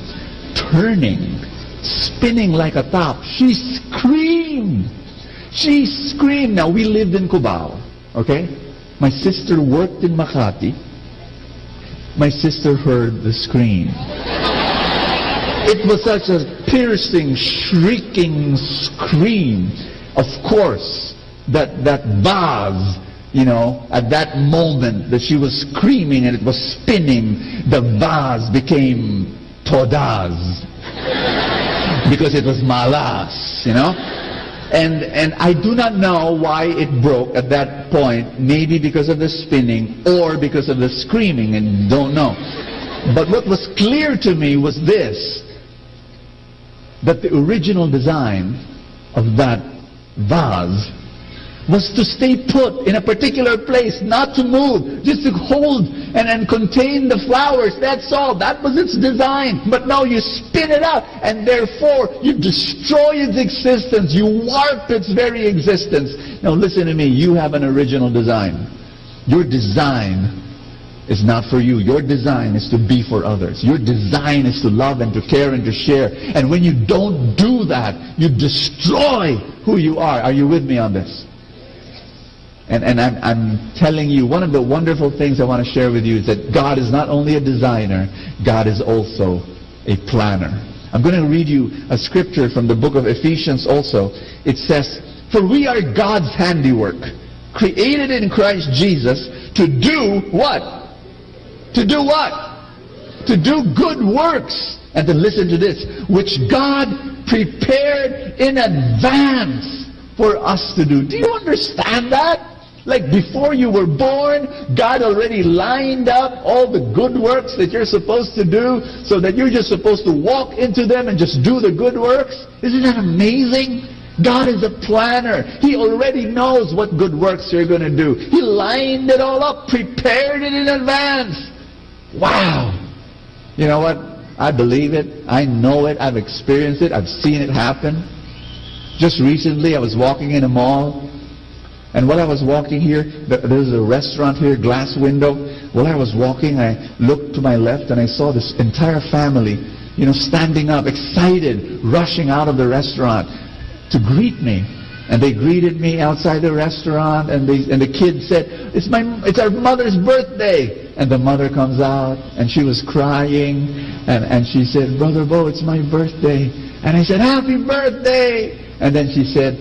S8: turning, spinning like a top, she screamed. She screamed. Now, we lived in Cubao, okay? My sister worked in Makati. My sister heard the scream. It was such a piercing, shrieking scream. Of course, that vase, at that moment that she was screaming and it was spinning, the vase became todas. Because it was malas, And I do not know why it broke at that point. Maybe because of the spinning or because of the screaming, and don't know. But what was clear to me was this, that the original design of that vase was to stay put in a particular place, not to move, just to hold and contain the flowers. That's all. That was its design. But now you spin it out, and therefore you destroy its existence. You warp its very existence. Now listen to me. You have an original design. Your design is not for you. Your design is to be for others. Your design is to love and to care and to share. And when you don't do that, you destroy who you are. Are you with me on this? And I'm telling you, one of the wonderful things I want to share with you is that God is not only a designer, God is also a planner. I'm going to read you a scripture from the book of Ephesians also. It says, "For we are God's handiwork, created in Christ Jesus to do what? To do what? To do good works." And then listen to this, "which God prepared in advance for us to do." Do you understand that? Like before you were born, God already lined up all the good works that you're supposed to do so that you're just supposed to walk into them and just do the good works. Isn't that amazing? God is a planner. He already knows what good works you're going to do. He lined it all up, prepared it in advance. Wow. You know what? I believe it. I know it. I've experienced it. I've seen it happen. Just recently, I was walking in a mall. And while I was walking here, there's a restaurant here, glass window. While I was walking, I looked to my left and I saw this entire family, standing up, excited, rushing out of the restaurant to greet me. And they greeted me outside the restaurant, and the kid said, it's our mother's birthday. And the mother comes out, and she was crying, and she said, "Brother Bo, it's my birthday." And I said, "Happy birthday!" And then she said,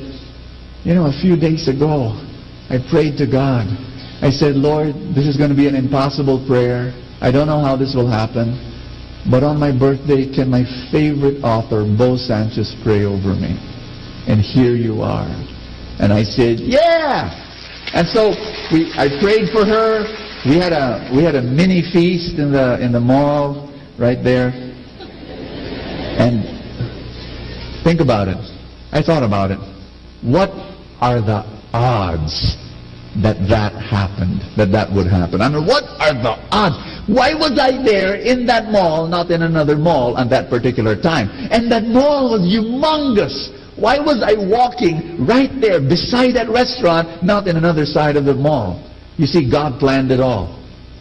S8: "A few days ago, I prayed to God. I said, Lord, this is going to be an impossible prayer. I don't know how this will happen. But on my birthday, can my favorite author, Bo Sanchez, pray over me? And here you are." And I said, "Yeah!" And so I prayed for her. We had a mini feast in the mall right there. And think about it. I thought about it. What are the odds that happened, that would happen? I mean, what are the odds? Why was I there in that mall, not in another mall at that particular time? And that mall was humongous. Why was I walking right there beside that restaurant, not in another side of the mall? You see, God planned it all.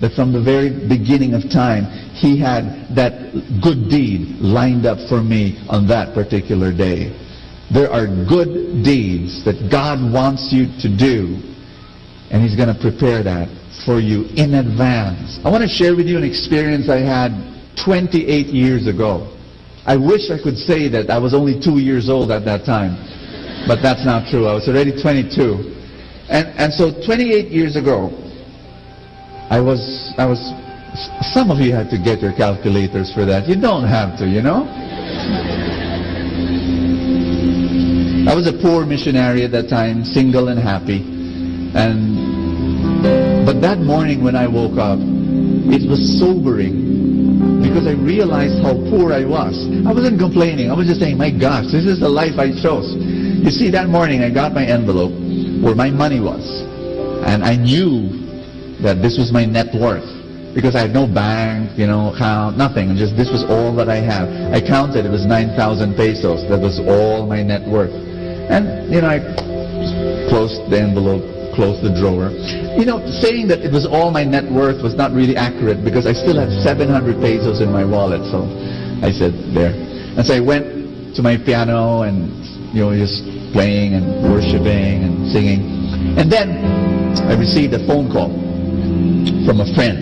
S8: That from the very beginning of time, He had that good deed lined up for me on that particular day. There are good deeds that God wants you to do, and He's going to prepare that for you in advance. I want to share with you an experience I had 28 years ago. I wish I could say that I was only 2 years old at that time, but that's not true. I was already 22. And so 28 years ago, I was, some of you had to get your calculators for that. You don't have to, I was a poor missionary at that time, single and happy. But that morning when I woke up, it was sobering because I realized how poor I was. I wasn't complaining. I was just saying, my gosh, this is the life I chose. You see, that morning I got my envelope where my money was. And I knew that this was my net worth because I had no bank, account, nothing. Just this was all that I have. I counted, it was 9,000 pesos. That was all my net worth. And, I closed the envelope, closed the drawer. Saying that it was all my net worth was not really accurate because I still had 700 pesos in my wallet. So I said, there. And so I went to my piano and, just playing and worshiping and singing. And then I received a phone call from a friend.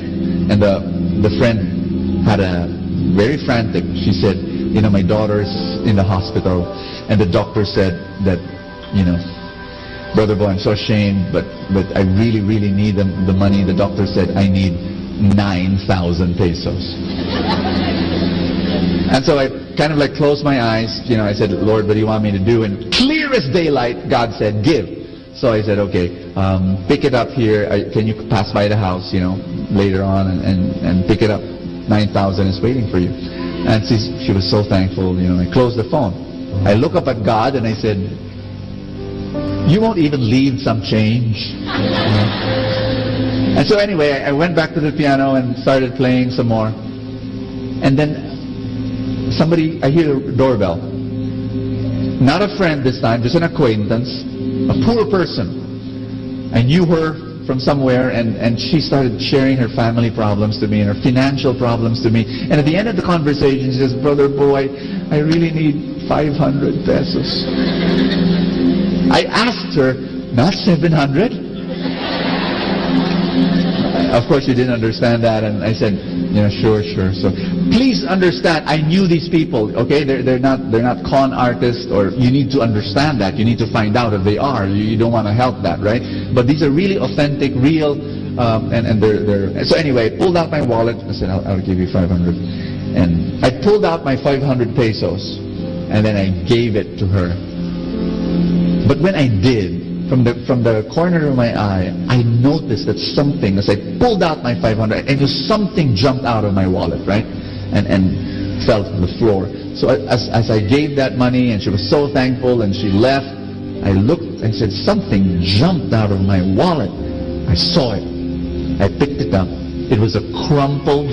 S8: And the friend had a very frantic. She said, my daughter's in the hospital. And the doctor said that, Brother Bo, I'm so ashamed, but I really, really need the money. The doctor said, I need 9,000 pesos. And so I kind of closed my eyes. I said, Lord, what do you want me to do? And clear as daylight, God said, give. So I said, okay, pick it up here. Can you pass by the house, later on and pick it up? 9,000 is waiting for you. And she was so thankful, I closed the phone. I look up at God and I said, you won't even leave some change. And so anyway, I went back to the piano and started playing some more. And then I hear the doorbell. Not a friend this time, just an acquaintance, a poor person. I knew her from somewhere, and she started sharing her family problems to me and her financial problems to me. And at the end of the conversation, she says, "Brother Boy, I really need 500 pesos. I asked her, "Not 700? Of course, she didn't understand that, and I said, sure. So please understand, I knew these people. Okay, they're not con artists, or you need to understand that. You need to find out if they are. You don't want to help that, right? But these are really authentic, real, and they're. So anyway, I pulled out my wallet. I said, I'll give you 500, and I pulled out my 500 pesos, and then I gave it to her. But when I did, from the corner of my eye, I noticed that something, as I pulled out my 500, and just something jumped out of my wallet, right? And fell to the floor. So as I gave that money, and she was so thankful, and she left, I looked and said, something jumped out of my wallet. I saw it. I picked it up. It was a crumpled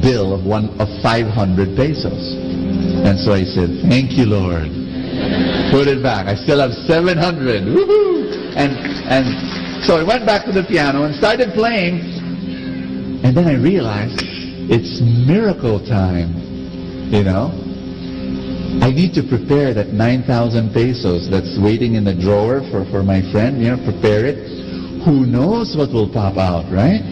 S8: bill of 500 pesos. And so I said, "Thank you, Lord." Put it back. I still have 700. Woohoo! And so I went back to the piano and started playing. And then I realized it's miracle time. I need to prepare that 9,000 pesos that's waiting in the drawer for my friend. Prepare it. Who knows what will pop out, right?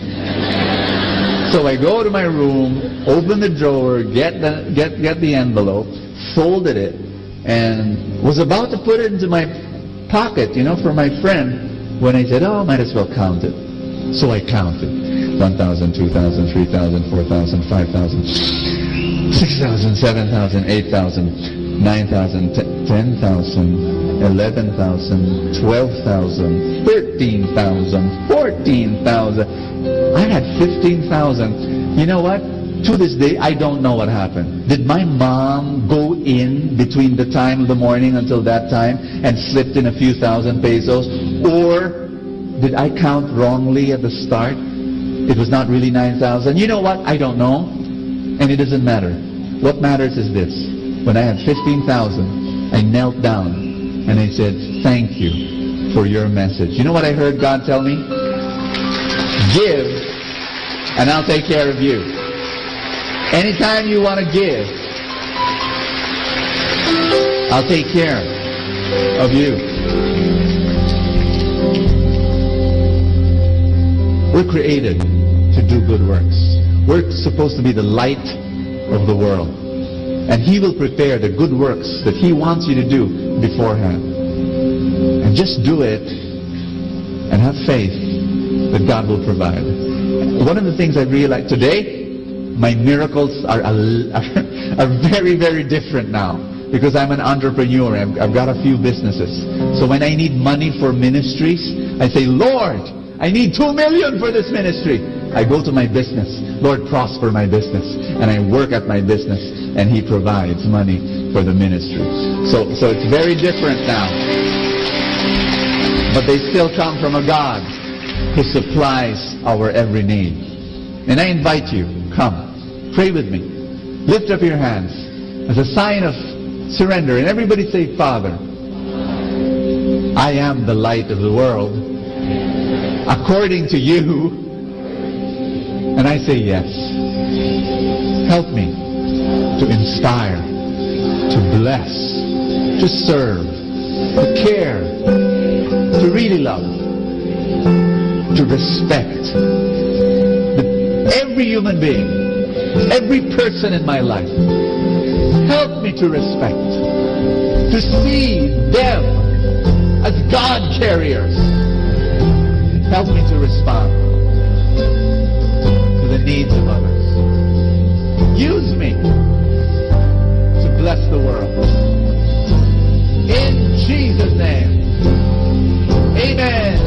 S8: So I go to my room, open the drawer, get the envelope, folded it, and was about to put it into my pocket, for my friend, when I said, might as well count it. So I counted. 1,000, 2,000, 3,000, 4,000, 5,000, 6,000, 7,000, 8,000, 9,000, 10,000, 11,000, 12,000, 13,000, 14,000. I had 15,000. You know what? To this day, I don't know what happened. Did my mom go in between the time of the morning until that time and slipped in a few thousand pesos? Or did I count wrongly at the start? It was not really 9,000. You know what? I don't know. And it doesn't matter. What matters is this. When I had 15,000, I knelt down and I said, "Thank you for your message." You know what I heard God tell me? Give, and I'll take care of you. Anytime you want to give, I'll take care of you. We're created to do good works. We're supposed to be the light of the world. And He will prepare the good works that He wants you to do beforehand. And just do it and have faith that God will provide. One of the things I realized today, my miracles are very, very different now, because I'm an entrepreneur. I've got a few businesses. So when I need money for ministries, I say, "Lord, I need 2 million for this ministry." I go to my business. "Lord, prosper my business." And I work at my business, and He provides money for the ministry. So it's very different now. But they still come from a God who supplies our every need. And I invite you, come. Pray with me. Lift up your hands as a sign of surrender. And everybody say, "Father, I am the light of the world according to you." And I say yes. Help me to inspire, to bless, to serve, to care, to really love, to respect every human being, every person in my life. Help me to respect, to see them as God carriers. Help me to respond to the needs of others. Use me to bless the world. In Jesus' name, amen.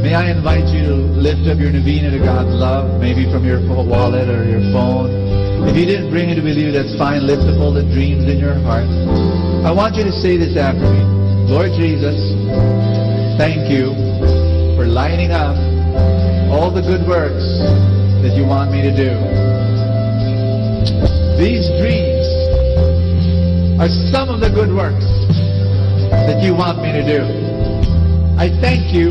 S8: May I invite you to lift up your novena to God's love, maybe from your wallet or your phone. If you didn't bring it with you, that's fine. Lift up all the dreams in your heart. I want you to say this after me. Lord Jesus, thank you for lining up all the good works that you want me to do. these dreams are some of the good works that you want me to do. I thank you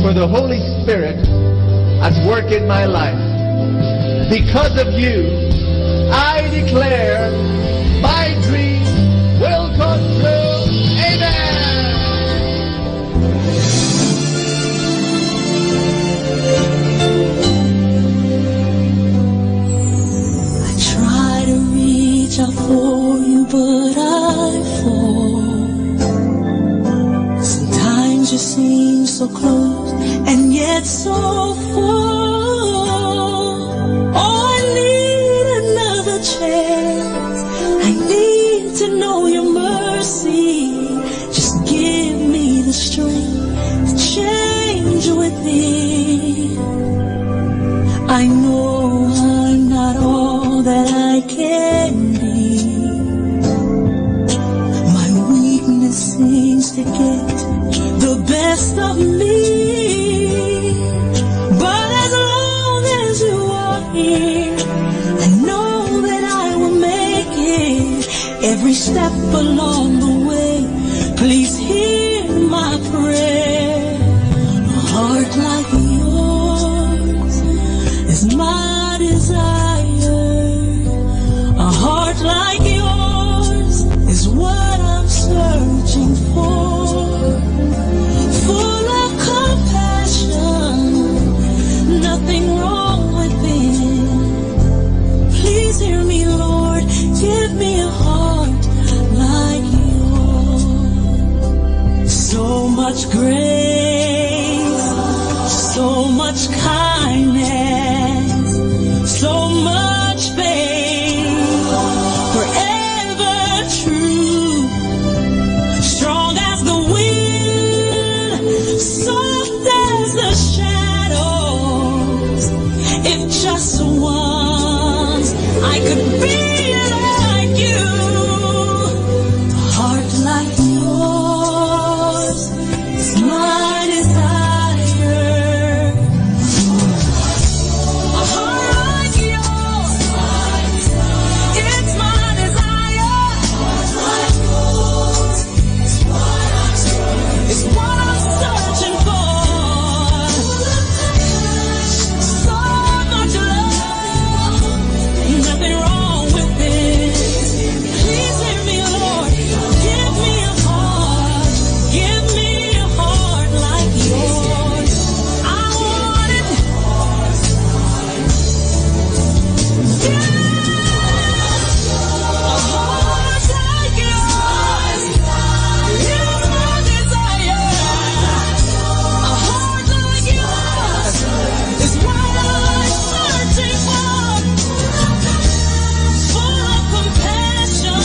S8: for the Holy Spirit at work in my life. Because of you, I declare my dreams will come true. Amen.
S12: I try to reach out for you, but I fall. Sometimes you seem so close and yet so far. Oh, I need another chance. I need to know your mercy. Just give me the strength to change within. I know I'm not all that I can be. My weakness seems to get the best of me. But as long as you are here, I know that I will make it. Every step along the way, please hear my prayer. A heart like yours is my desire. A heart like yours is what I'm searching for. Full of compassion, nothing wrong within. Please hear me, Lord, give me a heart like yours. So much grace, so much kindness, so much faith, forever true, strong as the wind, soft as the shadows. If just once I could be like you, a heart like yours is my desire. A heart like yours, it's my desire. It's what I'm searching for. So much love, nothing wrong with it. Please hear me, Lord. Give me a heart. Give me a heart like yours. I want it. A heart like yours. It's my desire. A heart like yours is what I'm searching for. Full of compassion.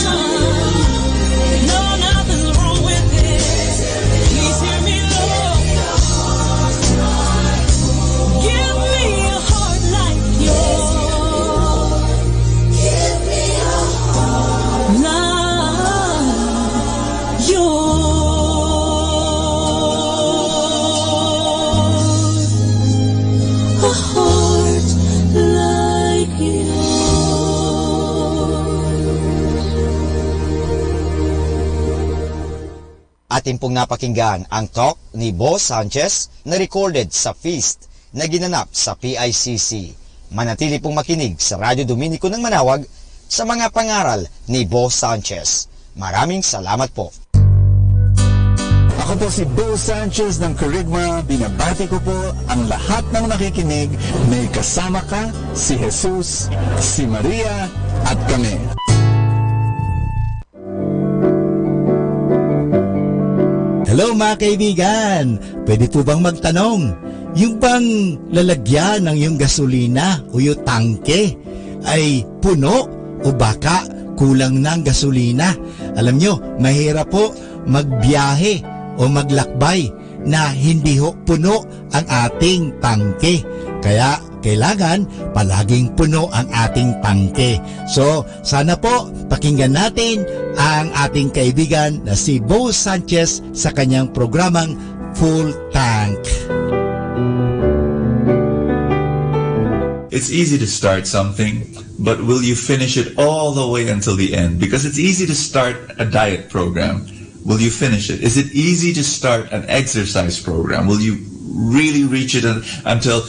S12: No, nothing's wrong with it. Please hear me, Lord. Give me a heart like yours. Give me a heart like yours. A heart like
S11: Atin pong napakinggan ang talk ni Bo Sanchez na recorded sa feast na ginanap sa PICC. Manatili pong makinig sa Radyo Dominico ng Manawag sa mga pangaral ni Bo Sanchez. Maraming salamat po.
S5: Ako po si Bo Sanchez ng Kerygma. Binabati ko po ang lahat ng nakikinig. May kasama ka, si Jesus, si Maria, at kami.
S15: Hello mga kaibigan! Pwede po bang magtanong? Yung bang lalagyan ng yung gasolina o yung tangke ay puno o baka kulang ng gasolina? Alam nyo, mahirap po magbiyahe o maglakbay na hindi ho puno ang ating tangke. Kaya kailangan palaging puno ang ating tangke. So, sana po pakinggan natin ang ating kaibigan na si Bo Sanchez sa kanyang programang Full Tank.
S3: It's easy to start something, but will you finish it all the way until the end? Because it's easy to start a diet program. Will you finish it? Is it easy to start an exercise program? Will you really reach it until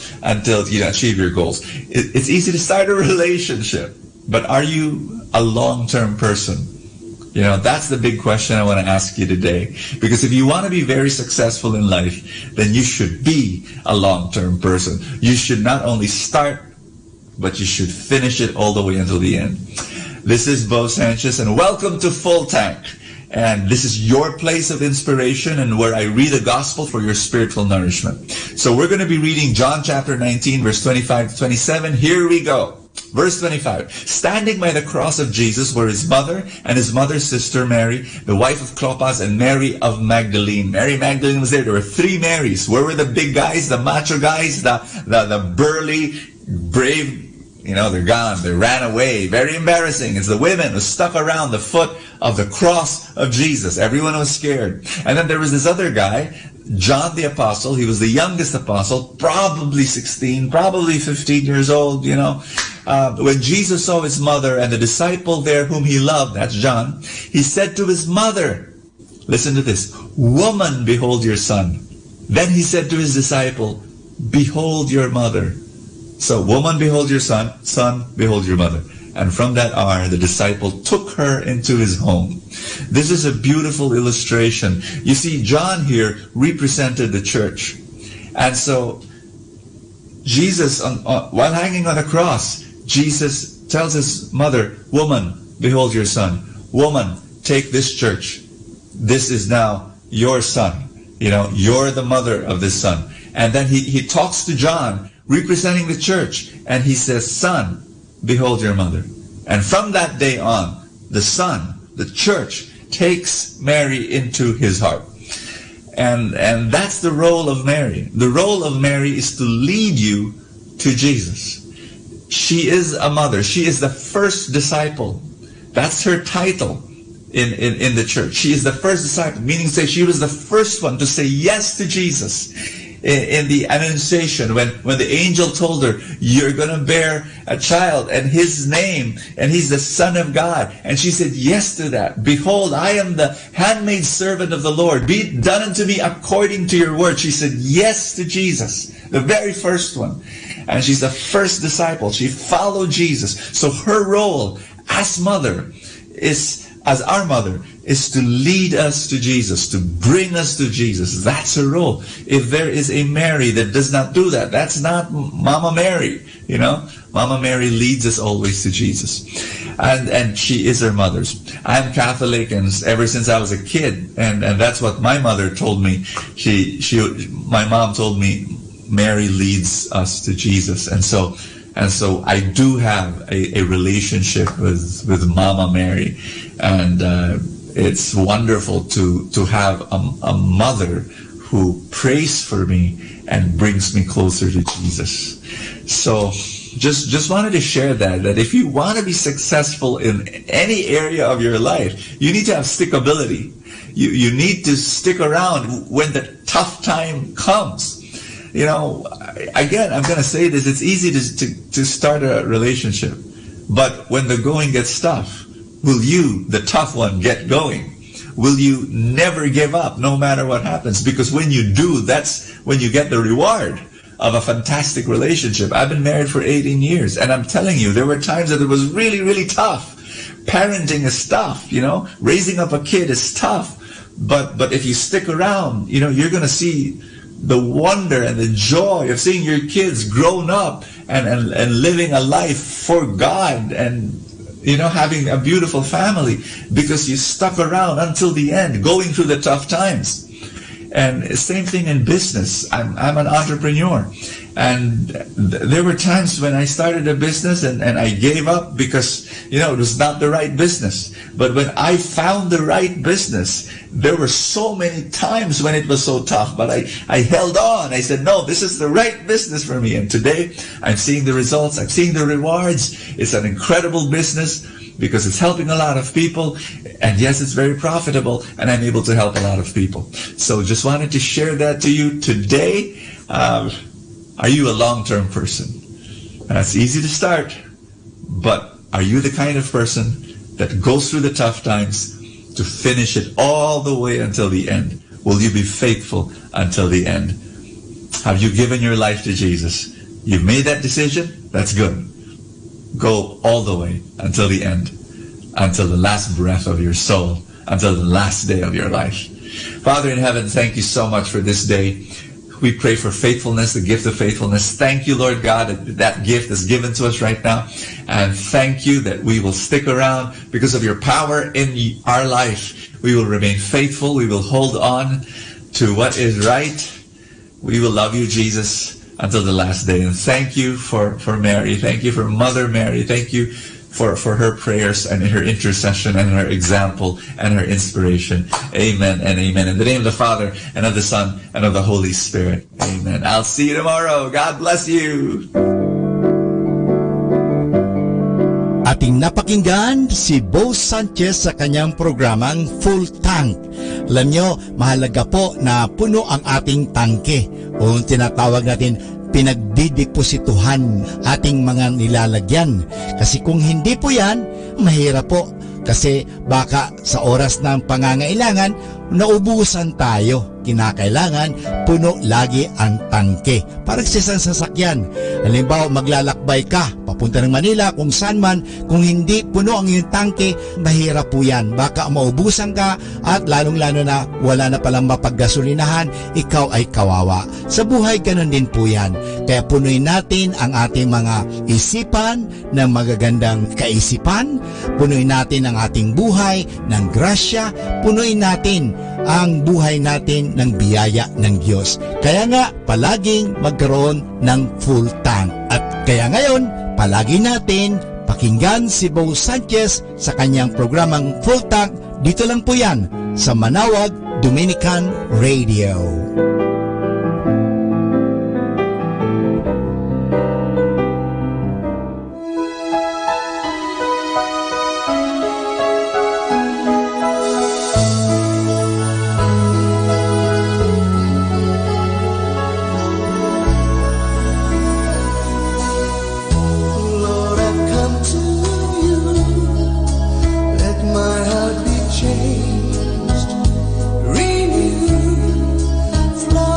S3: you achieve your goals? It's easy to start a relationship, but are you a long-term person? That's the big question I want to ask you today. Because if you want to be very successful in life, then you should be a long-term person. You should not only start, but you should finish it all the way until the end. This is Bo Sanchez, and welcome to Full Tank. And this is your place of inspiration and where I read the gospel for your spiritual nourishment. So we're going to be reading John chapter 19, verse 25 to 27. Here we go. Verse 25. Standing by the cross of Jesus were his mother and his mother's sister Mary, the wife of Clopas, and Mary of Magdalene. Mary Magdalene was there. There were three Marys. Where were the big guys, the macho guys, the burly, brave? They're gone. They ran away. Very embarrassing. It's the women who stuck around the foot of the cross of Jesus. Everyone was scared. And then there was this other guy, John the Apostle. He was the youngest apostle, probably 16, probably 15 years old, When Jesus saw his mother and the disciple there whom he loved, that's John, he said to his mother, listen to this, "Woman, behold your son." Then he said to his disciple, "Behold your mother." So, woman, behold your son, son, behold your mother. And from that hour, the disciple took her into his home. This is a beautiful illustration. You see, John here represented the church. And so, Jesus, while hanging on the cross, Jesus tells his mother, "Woman, behold your son. Woman, take this church. This is now your son. You're the mother of this son." And then he talks to John, representing the church, and he says, "Son, behold your mother." And from that day on, the son, the church, takes Mary into his heart. And that's the role of Mary. The role of Mary is to lead you to Jesus. She is a mother. She is the first disciple. That's her title in the church. She is the first disciple, meaning say she was the first one to say yes to Jesus. In the Annunciation, when the angel told her, "You're going to bear a child, and his name, and he's the Son of God." And she said yes to that. "Behold, I am the handmaid servant of the Lord. Be it done unto me according to your word." She said yes to Jesus, the very first one. And she's the first disciple. She followed Jesus. So her role as mother as our mother, is to lead us to Jesus, to bring us to Jesus. That's her role. If there is a Mary that does not do that, that's not Mama Mary. Mama Mary leads us always to Jesus. And she is our mothers. I'm Catholic, and ever since I was a kid, and that's what my mother told me. My mom told me, Mary leads us to Jesus. And so I do have a relationship with Mama Mary. And it's wonderful to have a mother who prays for me and brings me closer to Jesus. So just wanted to share that if you want to be successful in any area of your life, you need to have stickability. You need to stick around when the tough time comes. Again, I'm going to say this, it's easy to start a relationship. But when the going gets tough, will you, the tough one, get going? Will you never give up no matter what happens? Because when you do, that's when you get the reward of a fantastic relationship. I've been married for 18 years, and I'm telling you, there were times that it was really, really tough. Parenting is tough, raising up a kid is tough. But if you stick around, you're going to see the wonder and the joy of seeing your kids grown up and living a life for God and having a beautiful family because you stuck around until the end, going through the tough times. And same thing in business. I'm an entrepreneur. And there were times when I started a business and I gave up because, it was not the right business. But when I found the right business, there were so many times when it was so tough. But I held on. I said, no, this is the right business for me. And today, I'm seeing the results. I'm seeing the rewards. It's an incredible business because it's helping a lot of people. And yes, it's very profitable. And I'm able to help a lot of people. So just wanted to share that to you today. Are you a long-term person? That's easy to start, but are you the kind of person that goes through the tough times to finish it all the way until the end? Will you be faithful until the end? Have you given your life to Jesus? You've made that decision? That's good. Go all the way until the end, until the last breath of your soul, until the last day of your life. Father in heaven, thank you so much for this day. We pray for faithfulness, the gift of faithfulness. Thank you, Lord God, that that gift is given to us right now. And thank you that we will stick around because of your power in our life. We will remain faithful. We will hold on to what is right. We will love you, Jesus, until the last day. And thank you for Mary. Thank you for Mother Mary. Thank you for her prayers and her intercession and her example and her inspiration. Amen and amen. In the name of the Father and of the Son and of the Holy Spirit. Amen. I'll see you tomorrow. God bless you.
S15: Ating napakinggan si Bo Sanchez sa kanyang programang Full Tank. Alam nyo, mahalaga po na puno ang ating tangke o tinatawag natin pinagdideposituhan ating mga nilalagyan. Kasi kung hindi po yan, mahirap po. Kasi baka sa oras ng pangangailangan, naubusan tayo. Kinakailangan, puno lagi ang tangke. Parang sa isang sasakyan. Halimbawa, maglalakbay ka, papunta ng Manila, kung saan man, kung hindi puno ang iyong tangke, mahirap po yan. Baka maubusan ka at lalong-lalo na wala na palang mapaggasolinahan, ikaw ay kawawa. Sa buhay, ganun din po yan. Kaya punuin natin ang ating mga isipan ng magagandang kaisipan, punuin natin ang ating buhay ng grasya, punuin natin ang buhay natin ng biyaya ng Diyos. Kaya nga, palaging magkaroon ng full tank. At kaya ngayon, palagi natin pakinggan si Bo Sanchez sa kanyang programang Full Tank. Dito lang po yan sa Manawag Dominican Radio.
S4: Lord, I've come to you. Let my heart be changed, renewed, fly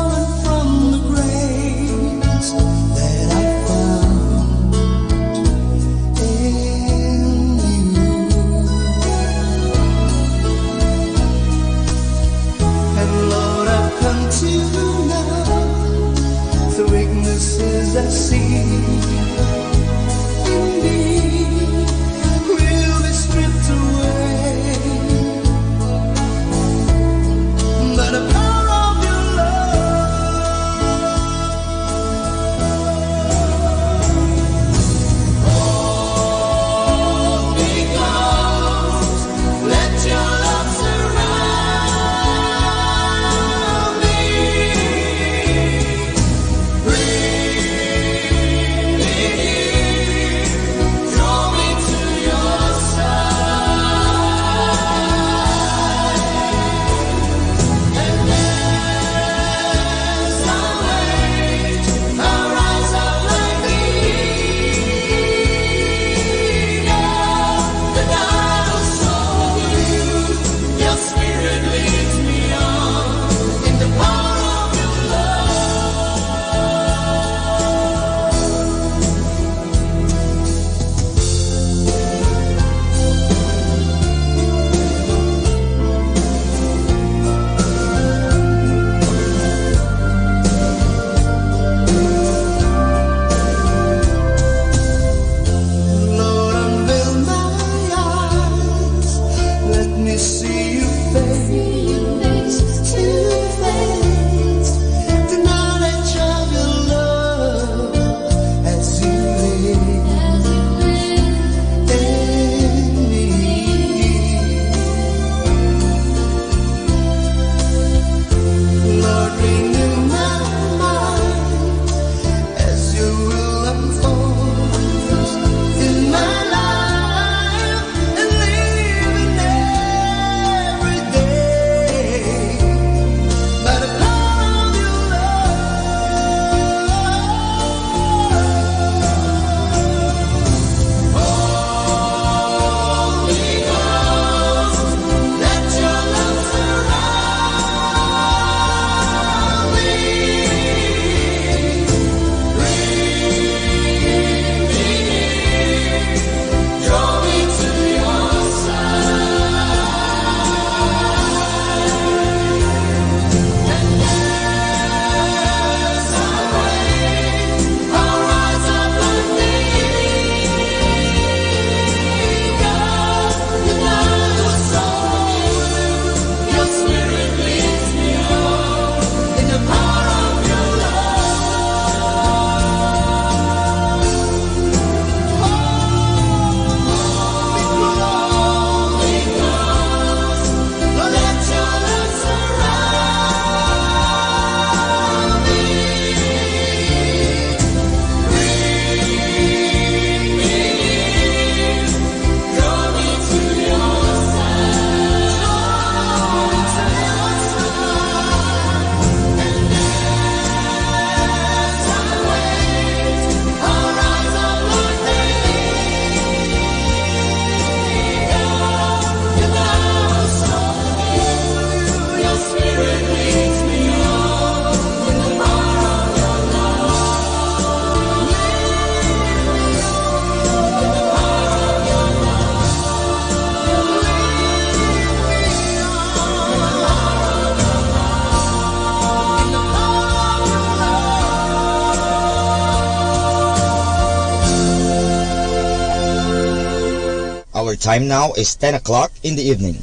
S7: time now is 10 o'clock in the evening.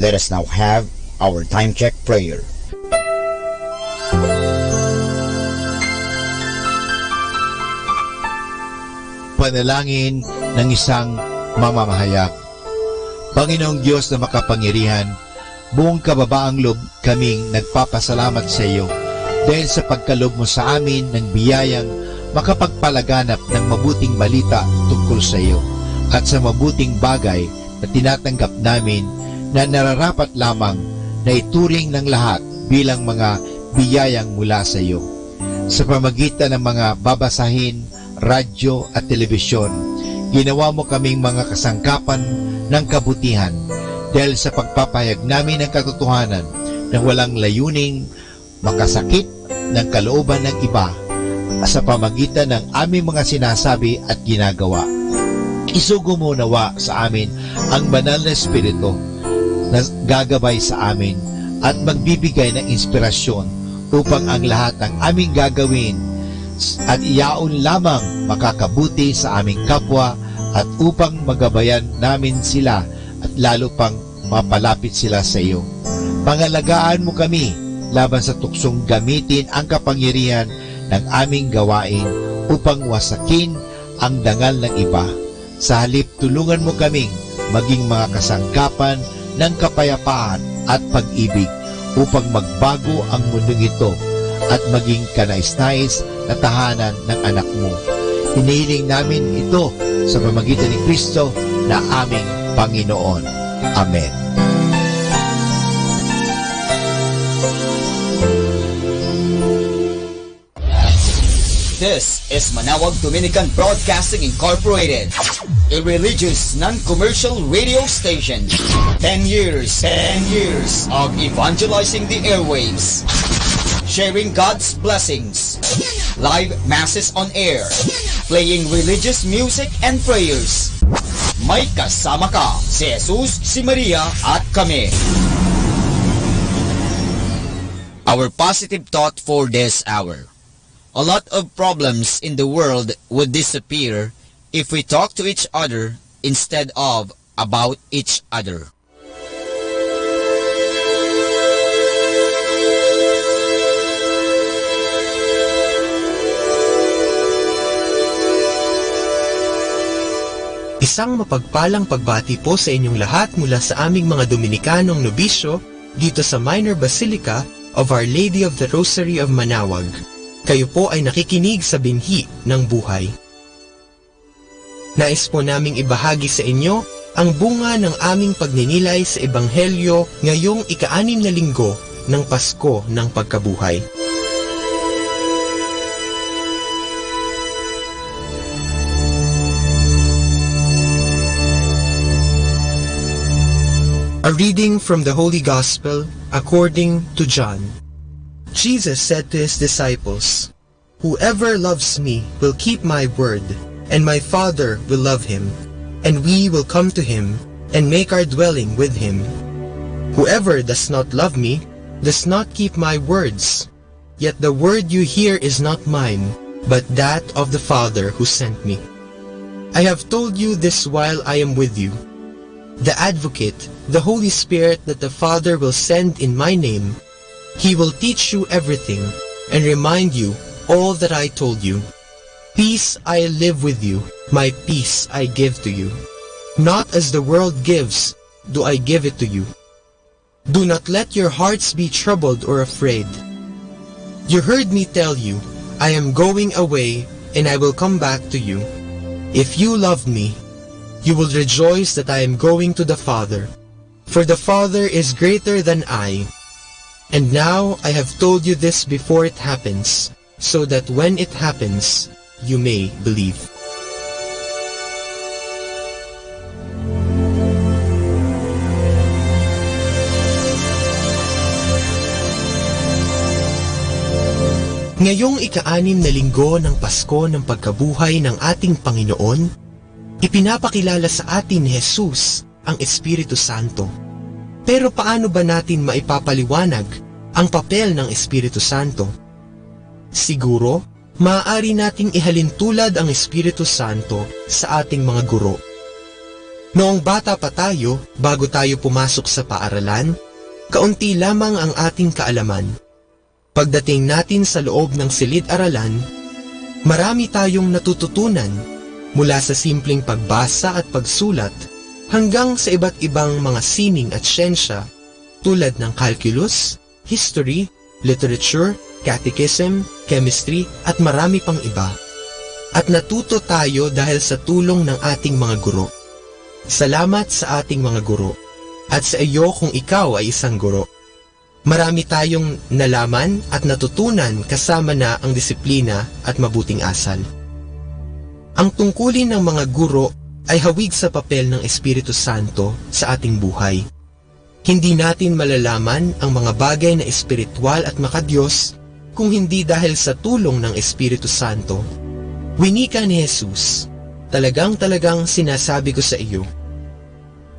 S7: Let us now have our time check prayer.
S9: Panalangin ng isang mamamahayag. Panginoong Diyos na makapangyarihan, buong kababaang loob kaming nagpapasalamat sa iyo dahil sa pagkalob mo sa amin ng biyayang makapagpalaganap ng mabuting balita tungkol sa iyo at sa mabuting bagay na tinatanggap namin na nararapat lamang na ituring ng lahat bilang mga biyayang mula sa iyo. Sa pamagitan ng mga babasahin, radyo at telebisyon, ginawa mo kaming mga kasangkapan ng kabutihan dahil sa pagpapahayag namin ng katotohanan na walang layuning makasakit ng kalooban ng iba sa pamagitan ng aming mga sinasabi at ginagawa. Isugo mo nawa sa amin ang banal na Espiritu na gagabay sa amin at magbibigay ng inspirasyon upang ang lahat ng aming gagawin at iyaon lamang makakabuti sa aming kapwa at upang magabayan namin sila at lalo pang mapalapit sila sa iyo. Pangalagaan mo kami laban sa tuksong gamitin ang kapangyarihan ng aming gawain upang wasakin ang dangal ng iba. Sa halip, tulungan mo kaming maging mga kasangkapan ng kapayapaan at pag-ibig upang magbago ang mundong ito at maging kanais-nais na tahanan ng anak mo. Hinihiling namin ito sa pamamagitan ni Kristo na aming Panginoon. Amen.
S11: This is Manawag Dominican Broadcasting Incorporated, a religious non-commercial radio station. 10 years of evangelizing the airwaves, sharing God's blessings, live masses on air, playing religious music and prayers. May kasama ka, si Jesus, si Maria at kami.
S7: Our positive thought for this hour. A lot of problems in the world would disappear if we talk to each other instead of about each other.
S6: Isang mapagpalang pagbati po sa inyong lahat mula sa aming mga Dominikanong nobisyo dito sa Minor Basilica of Our Lady of the Rosary of Manawag. Kayo po ay nakikinig sa binhi ng buhay. Nais po naming ibahagi sa inyo ang bunga ng aming pagninilay sa Ebanghelyo ngayong ika-6 na linggo ng Pasko ng Pagkabuhay. A reading from the Holy Gospel according to John. Jesus said to his disciples, "Whoever loves me will keep my word, and my Father will love him, and we will come to him and make our dwelling with him. Whoever does not love me does not keep my words. Yet the word you hear is not mine, but that of the Father who sent me. I have told you this while I am with you. The Advocate, the Holy Spirit that the Father will send in my name, He will teach you everything and remind you all that I told you. Peace I live with you, my peace I give to you. Not as the world gives, do I give it to you. Do not let your hearts be troubled or afraid. You heard me tell you, I am going away and I will come back to you. If you love me, you will rejoice that I am going to the Father, for the Father is greater than I. And now I have told you this before it happens, so that when it happens, you may believe." Ngayong ika-6 na linggo ng Pasko ng Pagkabuhay ng ating Panginoon, ipinapakilala sa atin ni Jesus ang Espiritu Santo. Pero paano ba natin maipapaliwanag ang papel ng Espiritu Santo? Siguro, maaari nating ihalintulad ang Espiritu Santo sa ating mga guro. Noong bata pa tayo, bago tayo pumasok sa paaralan, kaunti lamang ang ating kaalaman. Pagdating natin sa loob ng silid-aralan, marami tayong natututunan mula sa simpleng pagbasa at pagsulat hanggang sa iba't ibang mga sining at siyensya tulad ng calculus, history, literature, catechism, chemistry at marami pang iba. At natuto tayo dahil sa tulong ng ating mga guro. Salamat sa ating mga guro at sa iyo kung ikaw ay isang guro. Marami tayong nalaman at natutunan kasama na ang disiplina at mabuting asal. Ang tungkulin ng mga guro ay hawig sa papel ng Espiritu Santo sa ating buhay. Hindi natin malalaman ang mga bagay na espiritual at makadiyos kung hindi dahil sa tulong ng Espiritu Santo. Winika ni Jesus, talagang sinasabi ko sa iyo,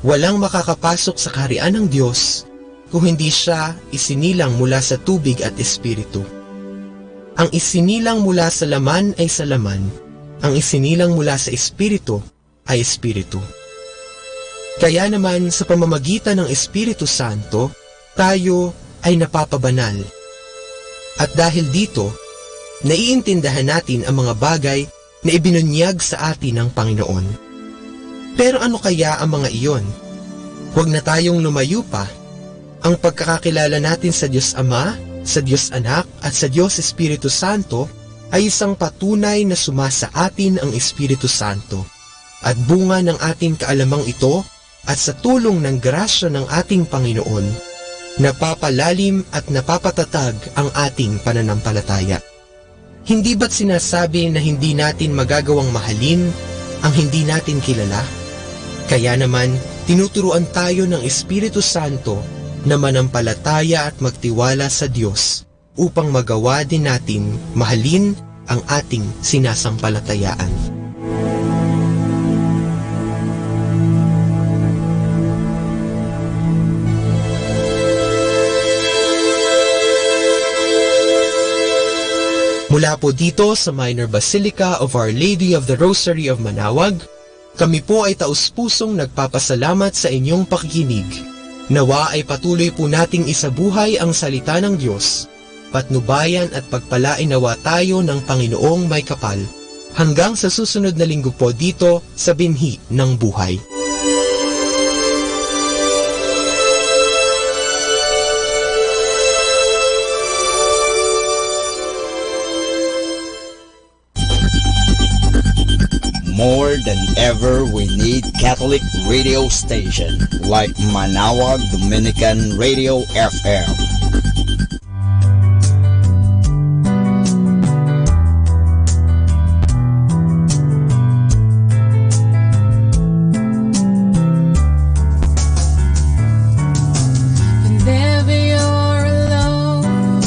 S6: walang makakapasok sa kaharian ng Diyos kung hindi siya isinilang mula sa tubig at espiritu. Ang isinilang mula sa laman ay sa laman, ang isinilang mula sa espiritu ay espiritu. Kaya naman sa pamamagitan ng Espiritu Santo, tayo ay napapabanal. At dahil dito, naiintindihan natin ang mga bagay na ibinunyag sa atin ng Panginoon. Pero ano kaya ang mga iyon? Huwag na tayong lumayo pa. Ang pagkakakilala natin sa Diyos Ama, sa Diyos Anak at sa Diyos Espiritu Santo ay isang patunay na sumasa atin ang Espiritu Santo. At bunga ng ating kaalamang ito at sa tulong ng grasya ng ating Panginoon, napapalalim at napapatatag ang ating pananampalataya. Hindi ba't sinasabi na hindi natin magagawang mahalin ang hindi natin kilala? Kaya naman, tinuturuan tayo ng Espiritu Santo na manampalataya at magtiwala sa Diyos upang magawa din natin mahalin ang ating sinasampalatayaan. Mula po dito sa Minor Basilica of Our Lady of the Rosary of Manawag, kami po ay taus-pusong nagpapasalamat sa inyong pakikinig. Nawa ay patuloy po nating isabuhay ang salita ng Diyos, patnubayan at pagpalain nawa tayo ng Panginoong may kapal, hanggang sa susunod na linggo po dito sa Binhi ng Buhay.
S7: More than ever, we need Catholic radio station like Manawag Dominican Radio FM.
S13: Whenever you're alone,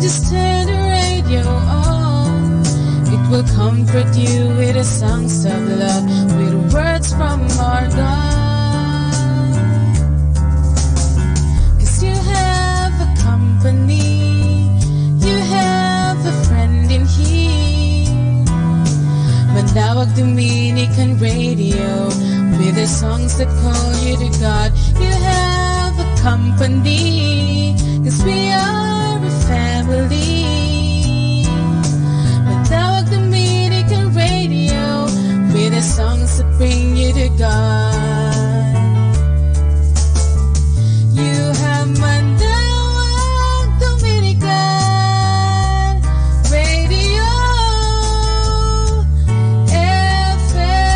S13: just turn the radio on. It will comfort you with the songs of love, with words from our God. 'Cause you have a company, you have a friend in here. Manawag Dominican Radio, with the songs that call you to God. You have a company, 'cause we are a family. Manawag Dominican Radio, with the songs that bring you to God. You have Manawag Dominican Radio FM.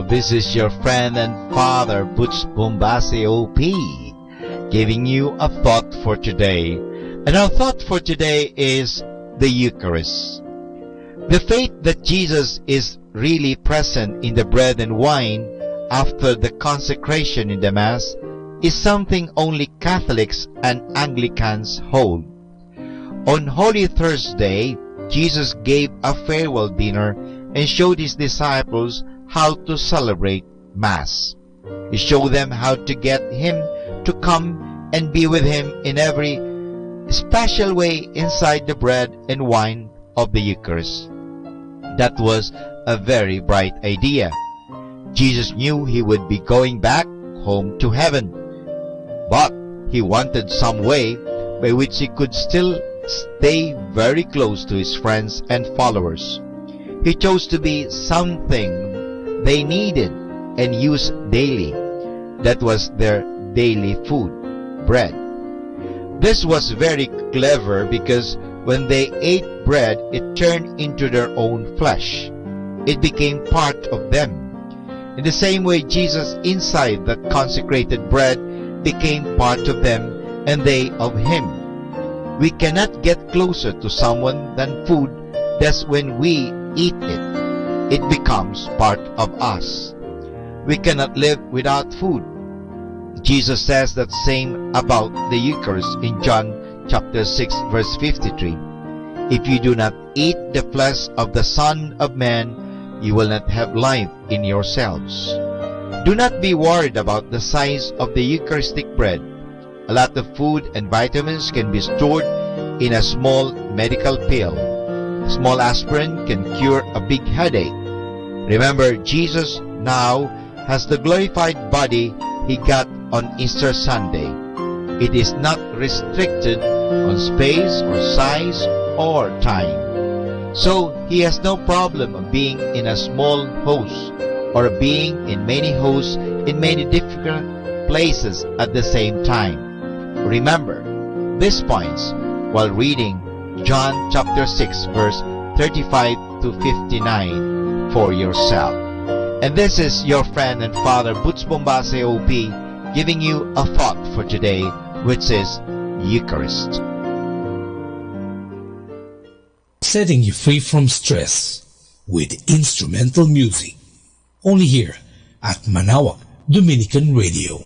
S9: this is your friend and father, Butch Bombase OP, giving you a thought for today. And our thought for today is the Eucharist. The faith that Jesus is really present in the bread and wine after the consecration in the Mass is something only Catholics and Anglicans hold. On Holy Thursday, Jesus gave a farewell dinner and showed his disciples how to celebrate Mass. He showed them how to get him to come and be with him in every special way inside the bread and wine of the Eucharist. That was a very bright idea. Jesus knew he would be going back home to heaven, but he wanted some way by which he could still stay very close to his friends and followers. He chose to be something they needed and used daily. That was their daily food, bread. This was very clever because when they ate bread, it turned into their own flesh. It became part of them. In the same way, Jesus inside that consecrated bread became part of them and they of him. We cannot get closer to someone than food. That's when we eat it. It becomes part of us. We cannot live without food. Jesus says that same about the Eucharist in John chapter 6 verse 53. If you do not eat the flesh of the Son of Man, you will not have life in yourselves. Do not be worried about the size of the Eucharistic bread. A lot of food and vitamins can be stored in a small medical pill. A small aspirin can cure a big headache. Remember, Jesus now has the glorified body he got on Easter Sunday. It is not restricted on space or size or time. So he has no problem of being in a small house or being in many houses in many different places at the same time. Remember these points while reading John chapter 6 verse 35 to 59 for yourself. And this is your friend and father Butch Bombase OP giving you a thought for today, which is Eucharist.
S10: Setting you free from stress with instrumental music. Only here at Manaoag Dominican Radio.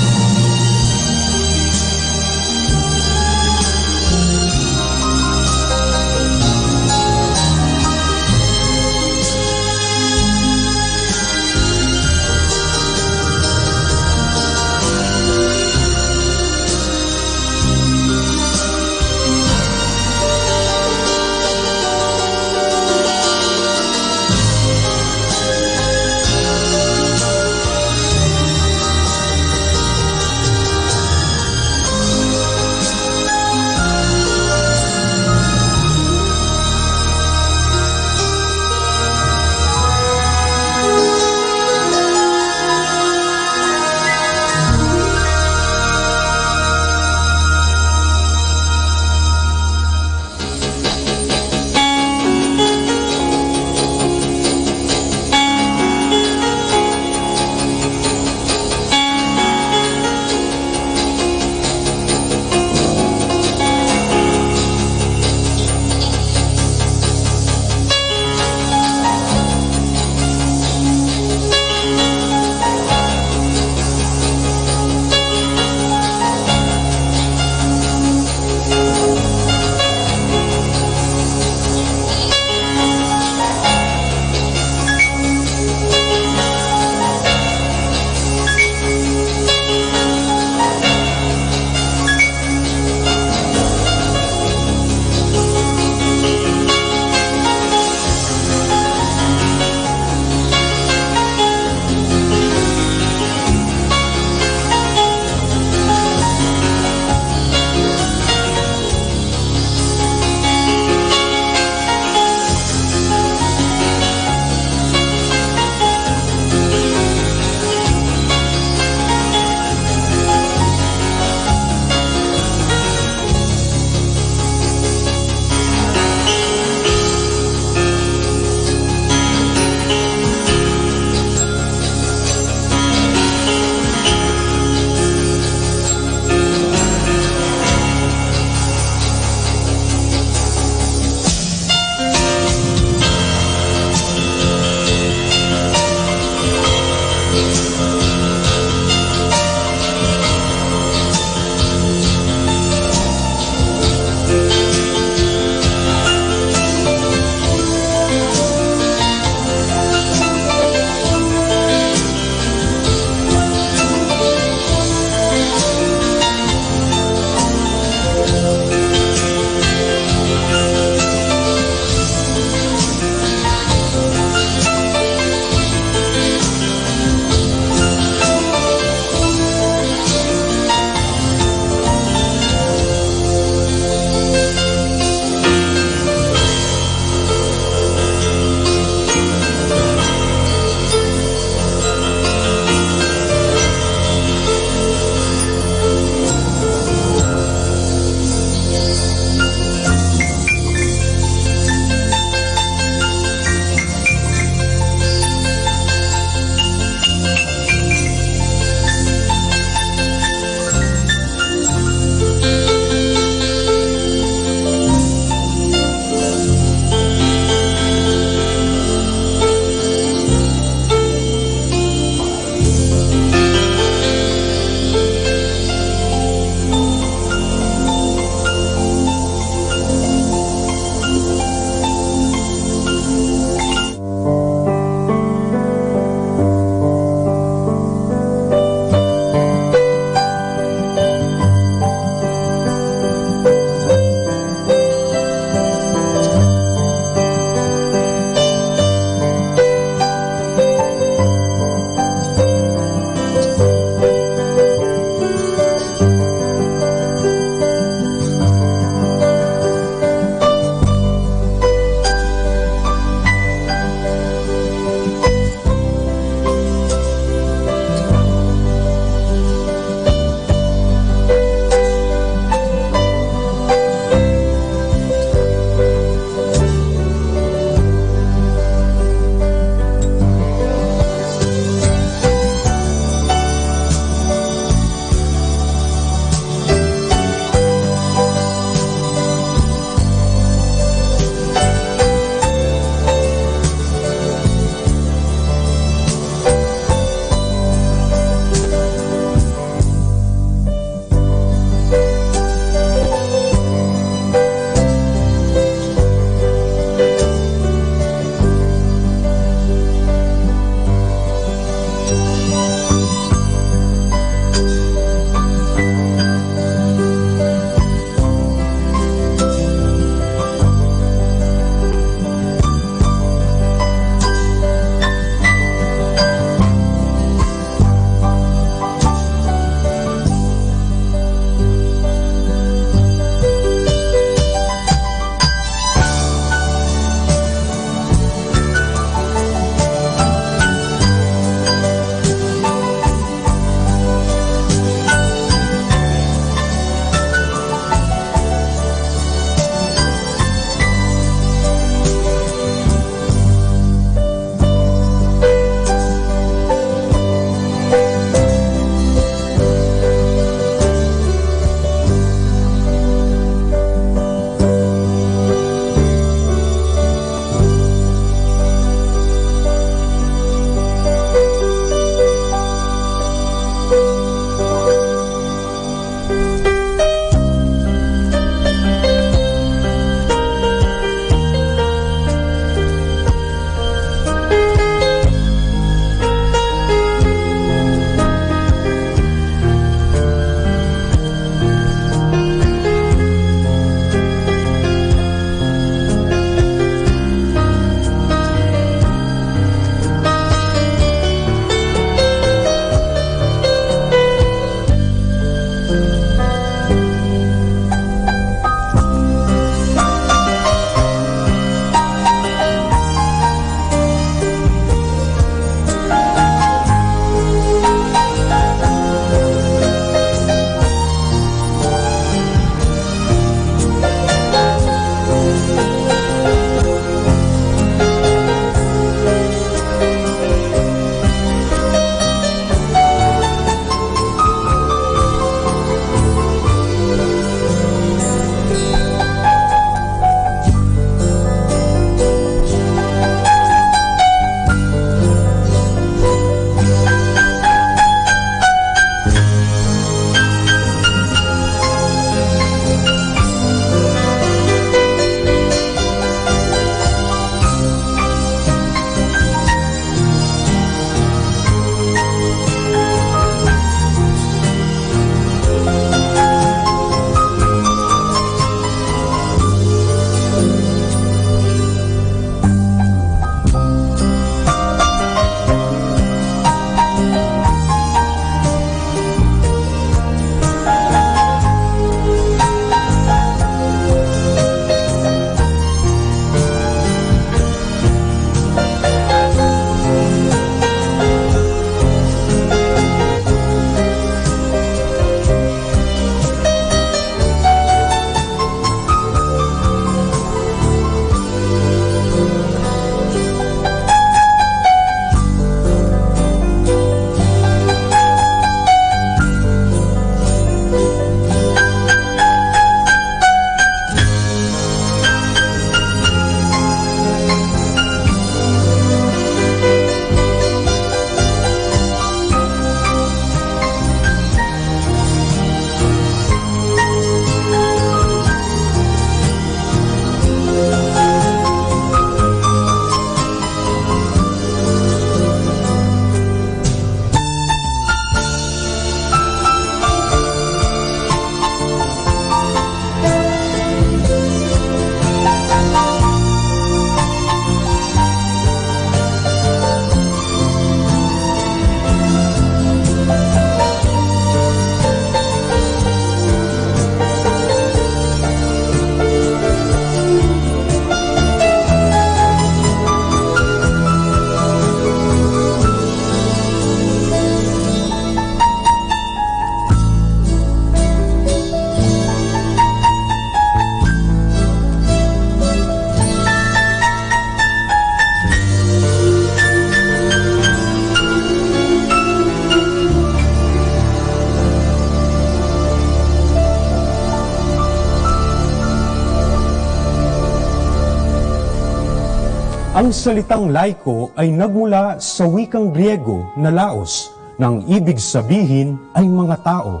S16: Ang salitang laiko ay nagmula sa wikang Griego na laos, na ang ibig sabihin ay mga tao.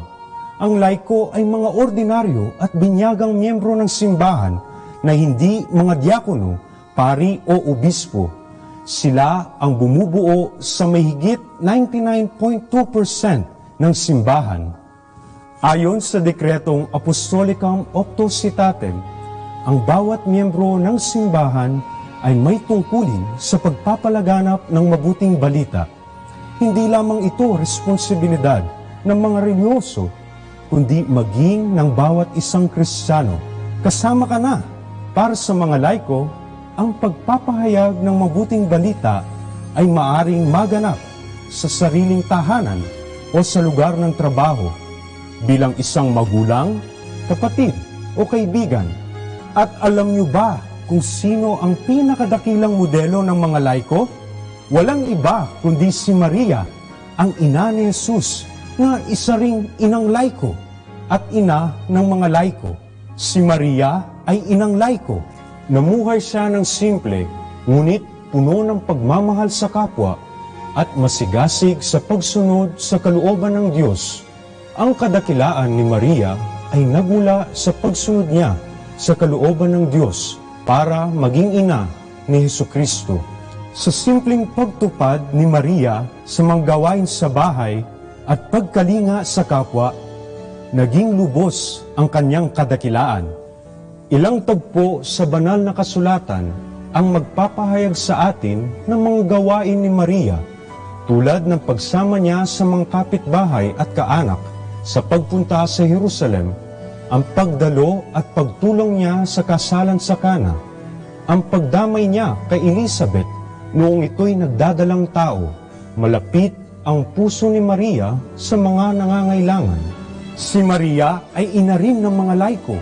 S16: Ang laiko ay mga ordinaryo at binyagang miyembro ng simbahan na hindi mga diakono, pari o obispo. Sila ang bumubuo sa mahigit 99.2% ng simbahan. Ayon sa dekretong Apostolicam Octocitatem, ang bawat miyembro ng simbahan ay may tungkulin sa pagpapalaganap ng mabuting balita. Hindi lamang ito responsibilidad ng mga religyoso, kundi maging ng bawat isang Kristiyano. Kasama ka na. Para sa mga laiko, ang pagpapahayag ng mabuting balita ay maaring maganap sa sariling tahanan o sa lugar ng trabaho, bilang isang magulang, kapatid o kaibigan. At alam niyo ba kung sino ang pinakadakilang modelo ng mga laiko? Walang iba kundi si Maria, ang ina ni Jesus, na isa ring inang laiko at ina ng mga laiko. Si Maria ay inang laiko. Namuhay siya ng simple, ngunit puno ng pagmamahal sa kapwa at masigasig sa pagsunod sa kalooban ng Diyos. Ang kadakilaan ni Maria ay nagmula sa pagsunod niya sa kalooban ng Diyos para maging ina ni Hesukristo. Sa simpleng pagtupad ni Maria sa mga gawain sa bahay at pagkalinga sa kapwa, naging lubos ang kanyang kadakilaan. Ilang tagpo sa banal na kasulatan ang magpapahayag sa atin ng mga gawain ni Maria, tulad ng pagsama niya sa mga kapitbahay at kaanak sa pagpunta sa Jerusalem, ang pagdalo at pagtulong niya sa kasalan sa Kana, ang pagdamay niya kay Elizabeth noong ito'y nagdadalang tao. Malapit ang puso ni Maria sa mga nangangailangan. Si Maria ay ina rin ng mga laiko.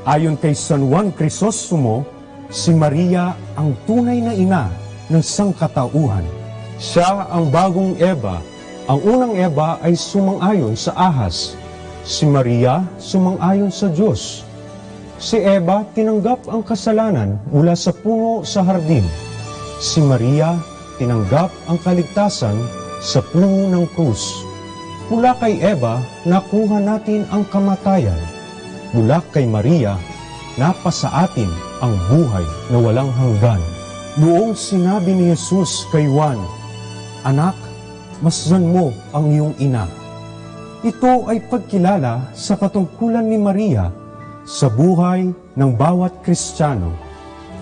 S16: Ayon kay San Juan Crisostomo, si Maria ang tunay na ina ng sangkatauhan. Siya ang bagong Eva. Ang unang Eva ay sumang-ayon sa ahas. Si Maria sumang-ayon sa Diyos. Si Eva tinanggap ang kasalanan mula sa puno sa hardin. Si Maria tinanggap ang kaligtasan sa puno ng krus. Mula kay Eva, nakuha natin ang kamatayan. Mula kay Maria, napasa atin ang buhay na walang hanggan. Noong sinabi ni Jesus kay Juan, "Anak, masdan mo ang iyong ina." Ito ay pagkilala sa katungkulan ni Maria sa buhay ng bawat Kristiyano.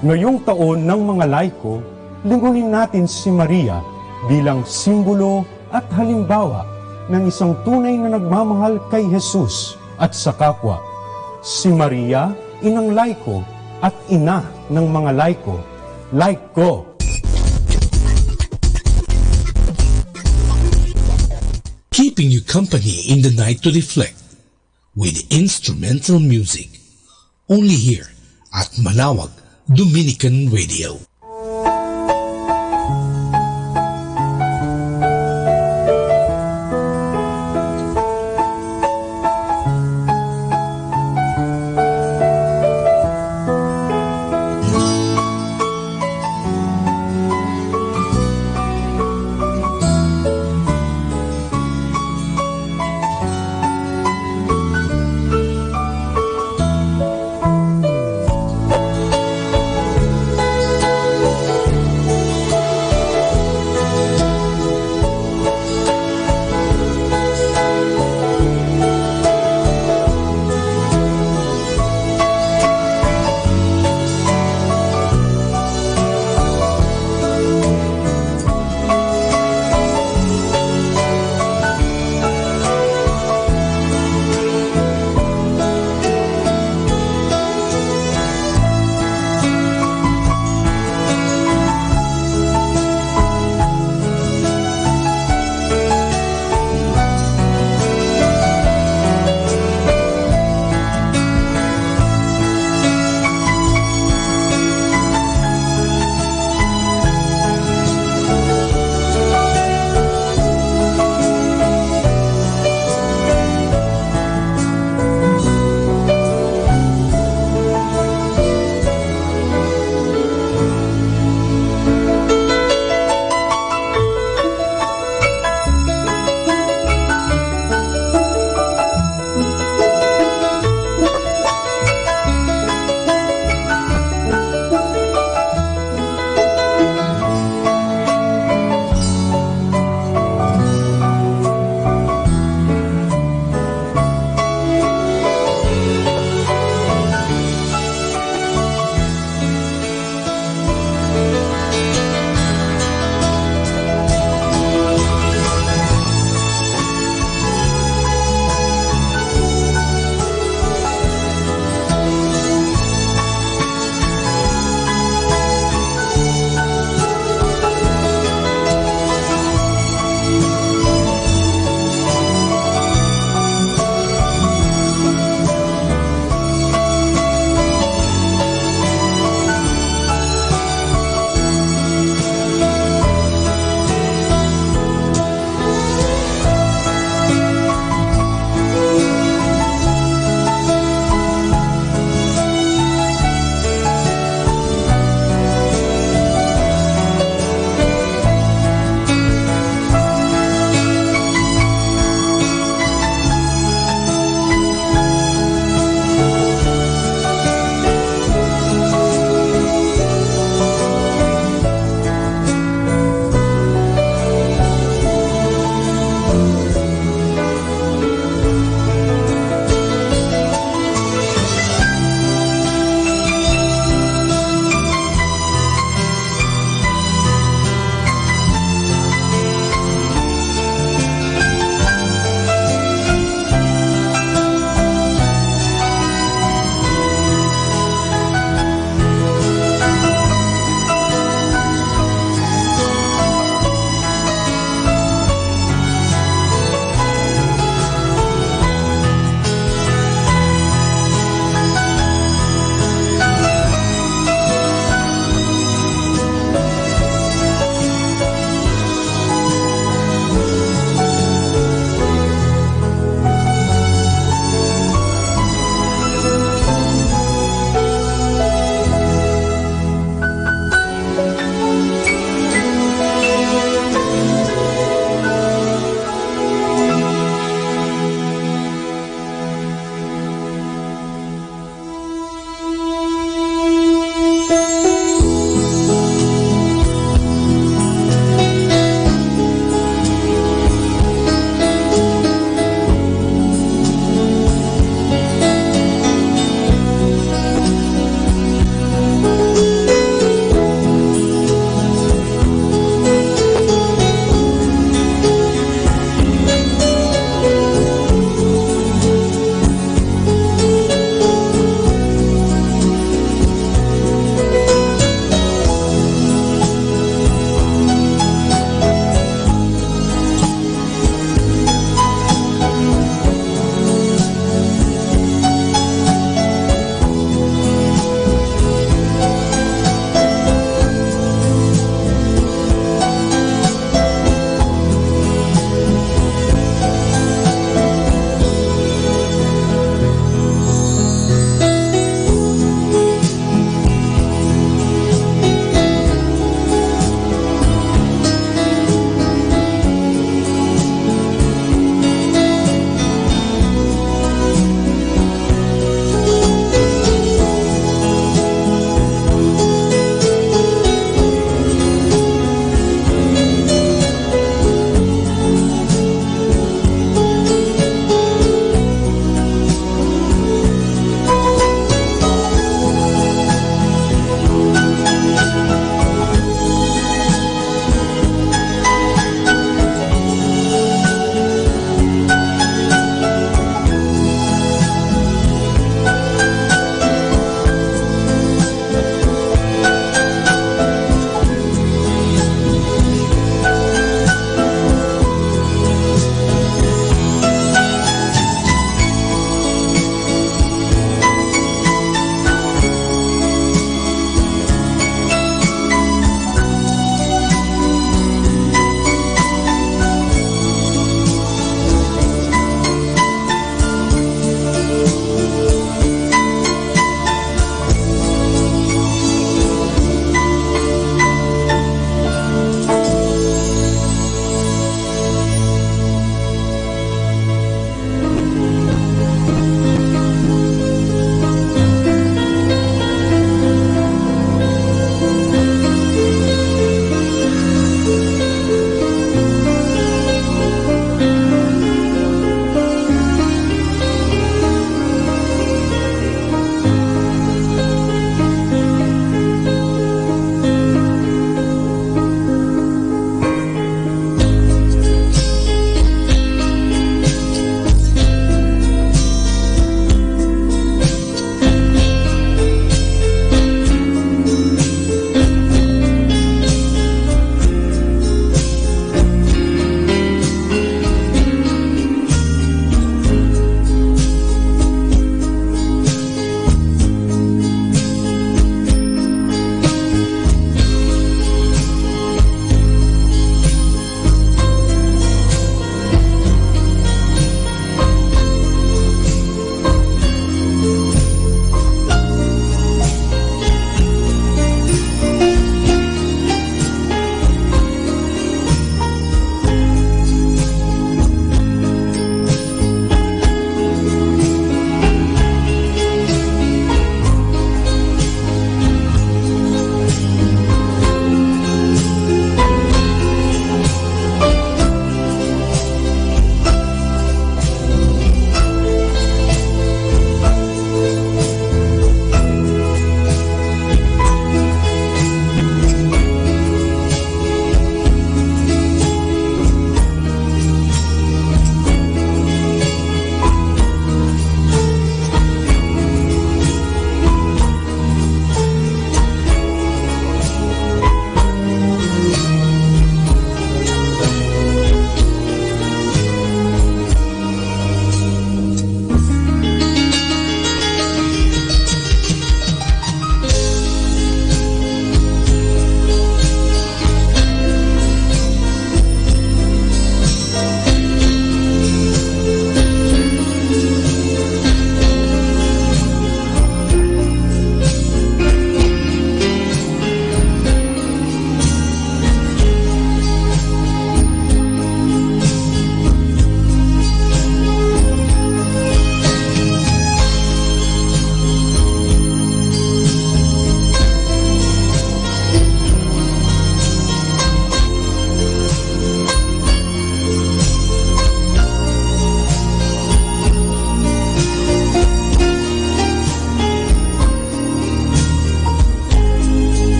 S16: Ngayong taon ng mga laiko, lingkunin natin si Maria bilang simbolo at halimbawa ng isang tunay na nagmamahal kay Jesus at sa kapwa. Si Maria, inang laiko at ina ng mga laiko. Laiko!
S10: Keeping you company in the night to reflect with instrumental music. Only here at Manawag Dominican Radio.
S12: Thank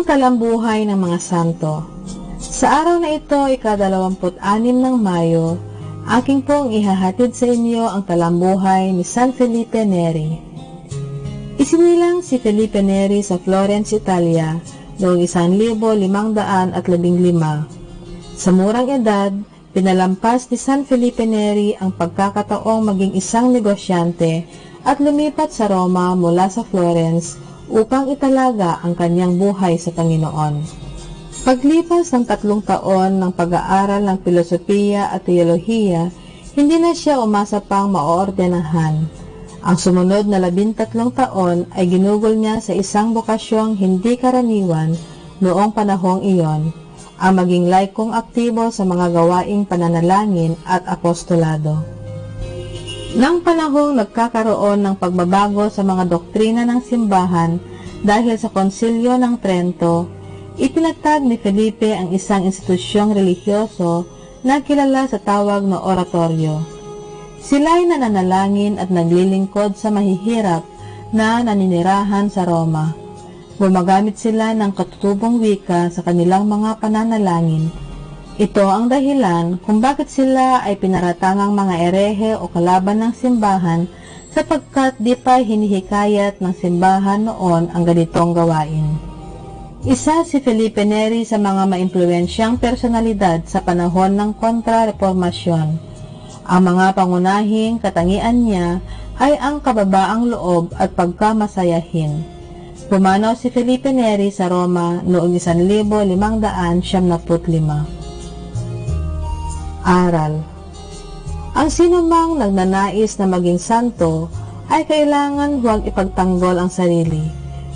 S14: talambuhay ng mga santo. Sa araw na ito, ika-26 ng Mayo, aking pong ihahatid sa inyo ang talambuhay ni San Felipe Neri. Isinilang si Felipe Neri sa Florence, Italia, noong 1515. Sa murang edad, pinalampas ni San Felipe Neri ang pagkakataong maging isang negosyante at lumipat sa Roma mula sa Florence upang italaga ang kanyang buhay sa Panginoon. Paglipas ng 3 taon ng pag-aaral ng filosofiya at teolohiya, hindi na siya umasa pang maoordenahan. Ang sumunod na 13 taon ay ginugol niya sa isang bokasyong hindi karaniwan noong panahong iyon, ang maging laikong aktibo sa mga gawaing pananalangin at apostolado. Nang panahong nagkakaroon ng pagbabago sa mga doktrina ng simbahan dahil sa Konsilyo ng Trento, itinatag ni Felipe ang isang institusyong religyoso na kilala sa tawag na oratoryo. Sila'y nananalangin at naglilingkod sa mahihirap na naninirahan sa Roma. Gumagamit sila ng katutubong wika sa kanilang mga pananalangin. Ito ang dahilan kung bakit sila ay pinaratangang mga erehe o kalaban ng simbahan sapagkat di pa hinihikayat ng simbahan noon ang ganitong gawain. Isa si Felipe Neri sa mga maimpluwensyang personalidad sa panahon ng kontra-reformasyon. Ang mga pangunahing katangian niya ay ang kababaang loob at pagkamasayahin. Pumanaw si Felipe Neri sa Roma noong 1575. Aral. Ang sinumang nagnanais na maging santo ay kailangan huwag ipagtanggol ang sarili,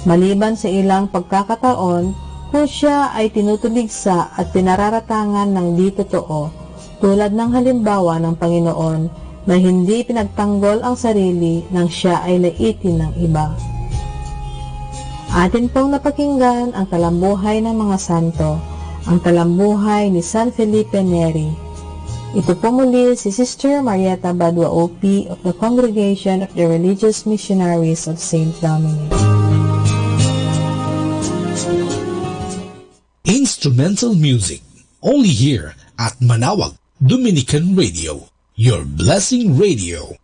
S14: maliban sa ilang pagkakataon kung siya ay tinutuligsa at pinararatangan ng di totoo, tulad ng halimbawa ng Panginoon na hindi pinagtanggol ang sarili nang siya ay laitin ng iba. Atin pong napakinggan ang talambuhay ng mga santo, ang talambuhay ni San Felipe Neri. Ito po muli si Sister Marieta Badua OP of the Congregation of the Religious Missionaries of St. Dominic.
S10: Instrumental music, only here at Manawag Dominican Radio, your blessing radio.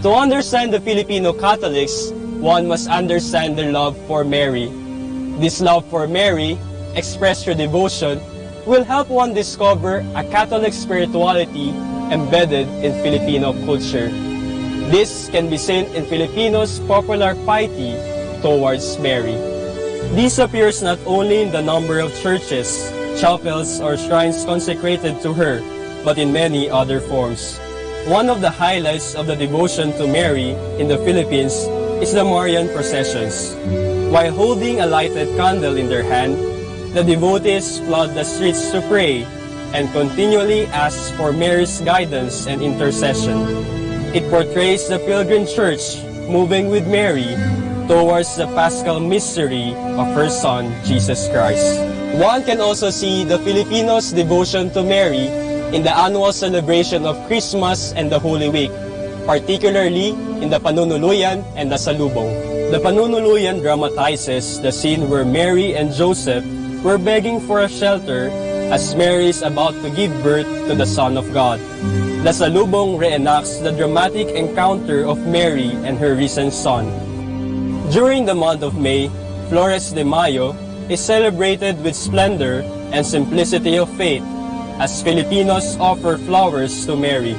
S17: To understand the Filipino Catholics, one must understand their love for Mary. This love for Mary, expressed through devotion, will help one discover a Catholic spirituality embedded in Filipino culture. This can be seen in Filipinos' popular piety towards Mary. This appears not only in the number of churches, chapels, or shrines consecrated to her, but in many other forms. One of the highlights of the devotion to Mary in the Philippines is the Marian processions. While holding a lighted candle in their hand, the devotees flood the streets to pray and continually ask for Mary's guidance and intercession. It portrays the pilgrim church moving with Mary towards the Paschal mystery of her Son, Jesus Christ. One can also see the Filipinos' devotion to Mary in the annual celebration of Christmas and the Holy Week, particularly in the Panunuluyan and the Salubong. The Panunuluyan dramatizes the scene where Mary and Joseph were begging for a shelter as Mary is about to give birth to the Son of God. The Salubong reenacts the dramatic encounter of Mary and her risen Son. During the month of May, Flores de Mayo is celebrated with splendor and simplicity of faith, as Filipinos offer flowers to Mary.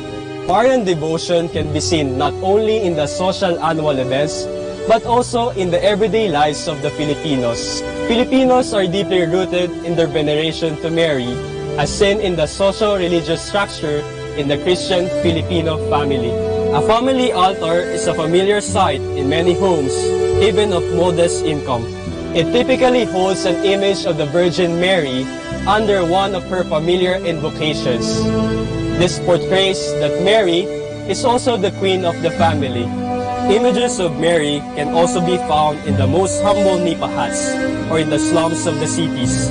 S17: Marian devotion can be seen not only in the social annual events, but also in the everyday lives of the Filipinos. Filipinos are deeply rooted in their veneration to Mary, as seen in the social-religious structure in the Christian Filipino family. A family altar is a familiar sight in many homes, even of modest income. It typically holds an image of the Virgin Mary under one of her familiar invocations. This portrays that Mary is also the queen of the family. Images of Mary can also be found in the most humble nipa huts or in the slums of the cities.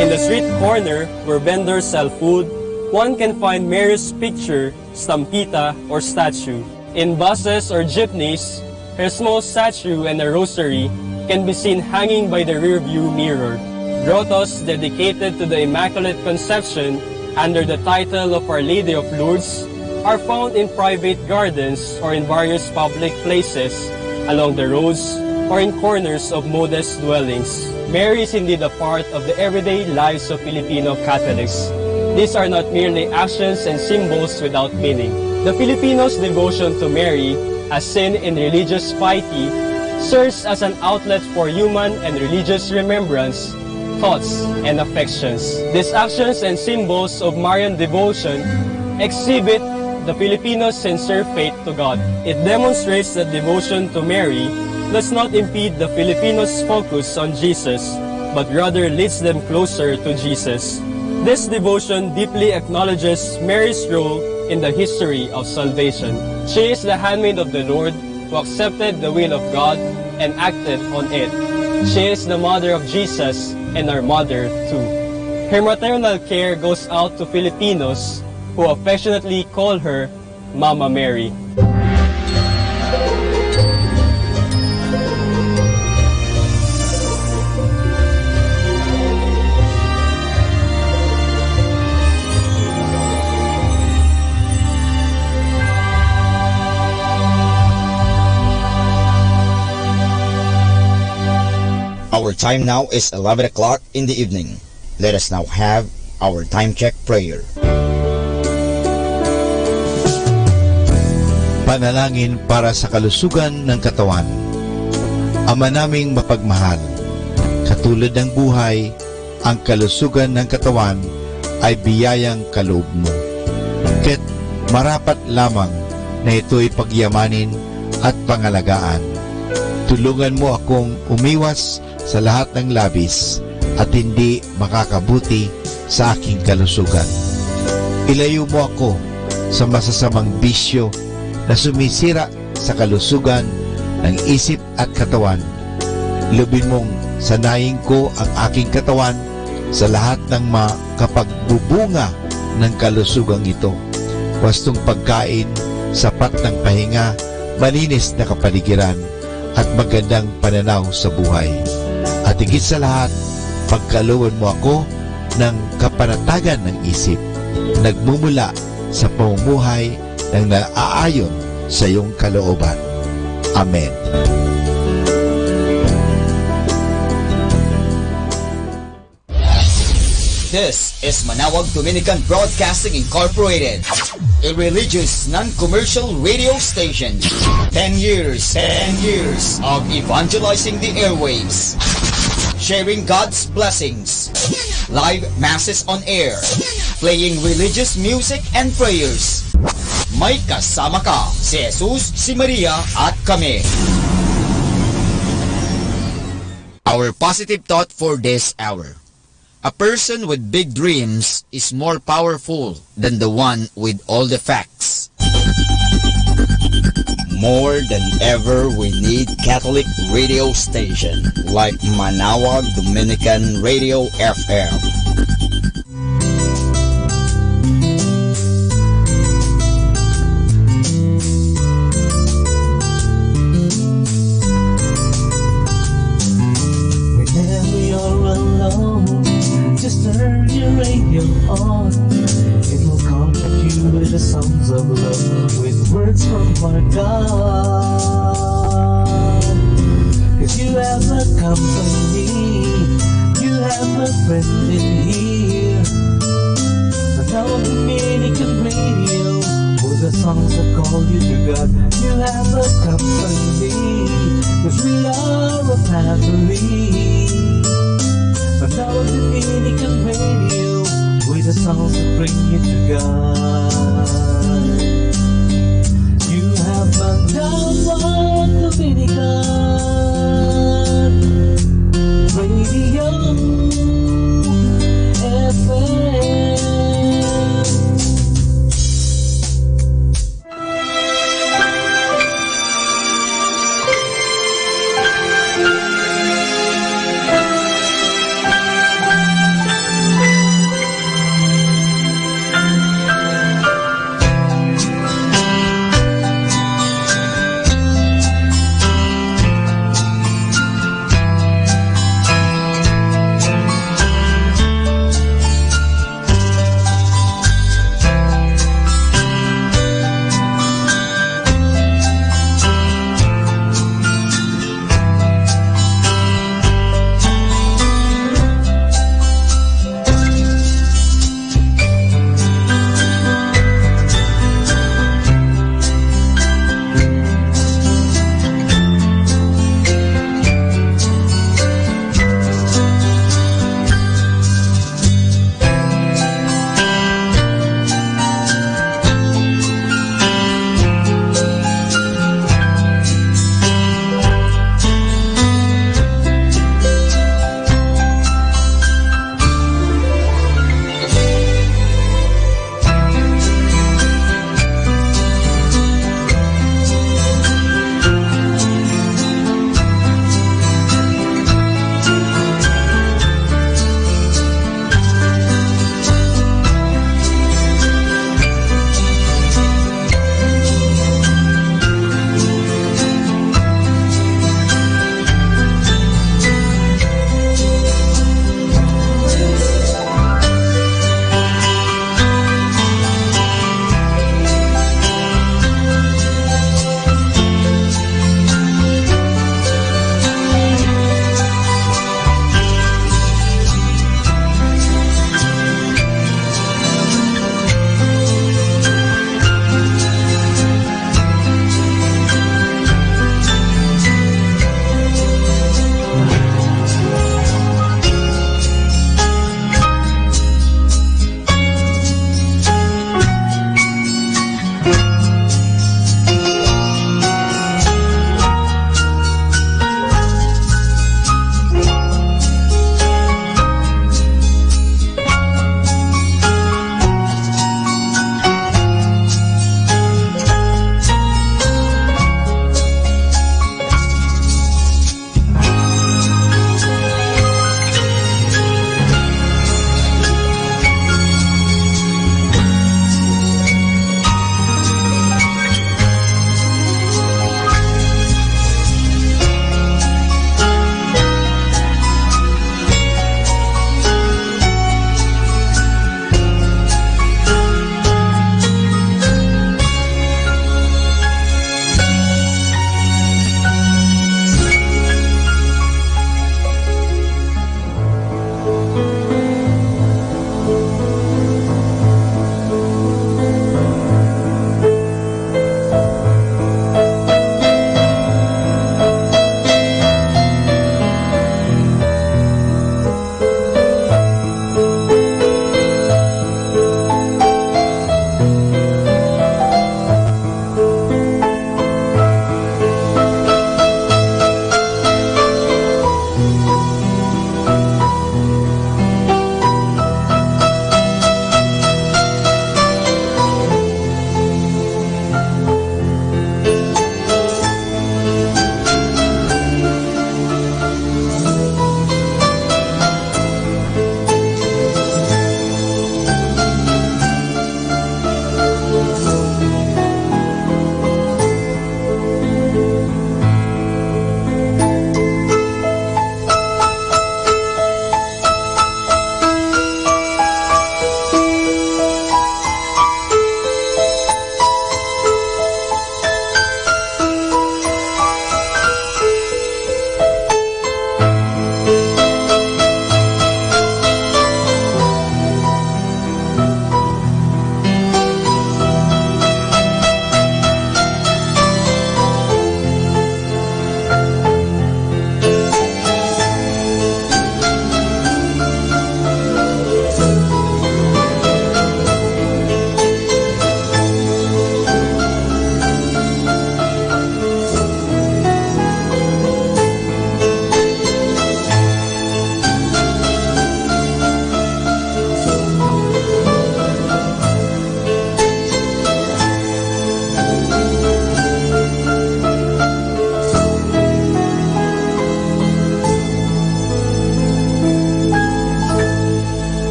S17: In the street corner where vendors sell food, one can find Mary's picture, stampita, or statue. In buses or jeepneys, her small statue and a rosary can be seen hanging by the rearview mirror. Grottos dedicated to the Immaculate Conception under the title of Our Lady of Lourdes are found in private gardens or in various public places, along the roads or in corners of modest dwellings. Mary is indeed a part of the everyday lives of Filipino Catholics. These are not merely actions and symbols without meaning. The Filipinos' devotion to Mary, as seen in religious piety, serves as an outlet for human and religious remembrance, thoughts, and affections. These actions and symbols of Marian devotion exhibit the Filipinos' sincere faith to God. It demonstrates that devotion to Mary does not impede the Filipinos' focus on Jesus, but rather leads them closer to Jesus. This devotion deeply acknowledges Mary's role in the history of salvation. She is the handmaid of the Lord who accepted the will of God and acted on it. She is the mother of Jesus and our mother too. Her maternal care goes out to Filipinos who affectionately call her Mama Mary.
S7: time now is 11 o'clock in the evening. Let us now have our time check prayer.
S9: Panalangin para sa kalusugan ng katawan. Ama naming mapagmahal, katulad ng buhay, ang kalusugan ng katawan ay biyayang kaloob mo. Kaya't marapat lamang na ito'y pagyamanin at pangalagaan. Tulungan mo akong umiwas sa lahat ng labis at hindi makakabuti sa aking kalusugan. Ilayo mo ako sa masasamang bisyo na sumisira sa kalusugan ng isip at katawan. Lubin mong sanayin ko ang aking katawan sa lahat ng makapagbubunga ng kalusugang ito. Wastong pagkain, sapat ng pahinga, malinis na kapaligiran, at magandang pananaw sa buhay. At higit sa lahat, pagkalooban mo ako ng kapanatagan ng isip, nagmumula sa pamumuhay ng naaayon sa iyong kalooban. Amen.
S11: This is Manawag Dominican Broadcasting Incorporated, a religious, non-commercial radio station. 10 years of evangelizing the airwaves, sharing God's blessings, live masses on air, playing religious music and prayers. May kasama ka, si Jesus, si Maria, at kami.
S7: Our positive thought for this hour. A person with big dreams is more powerful than the one with all the facts. More than ever, we need Catholic radio station like Manawag Dominican Radio FM.
S4: Whenever you're alone, just turn your radio on. It will comfort you with the songs of love, with words from our God. 'Cause you have a company, you have a friend in here. Manawag Dominican Radio, with the songs that call you to God. You have a company, 'cause we are a family. Manawag Dominican Radio, with the songs that bring you to God. You have Manawag Dominican Radio FM.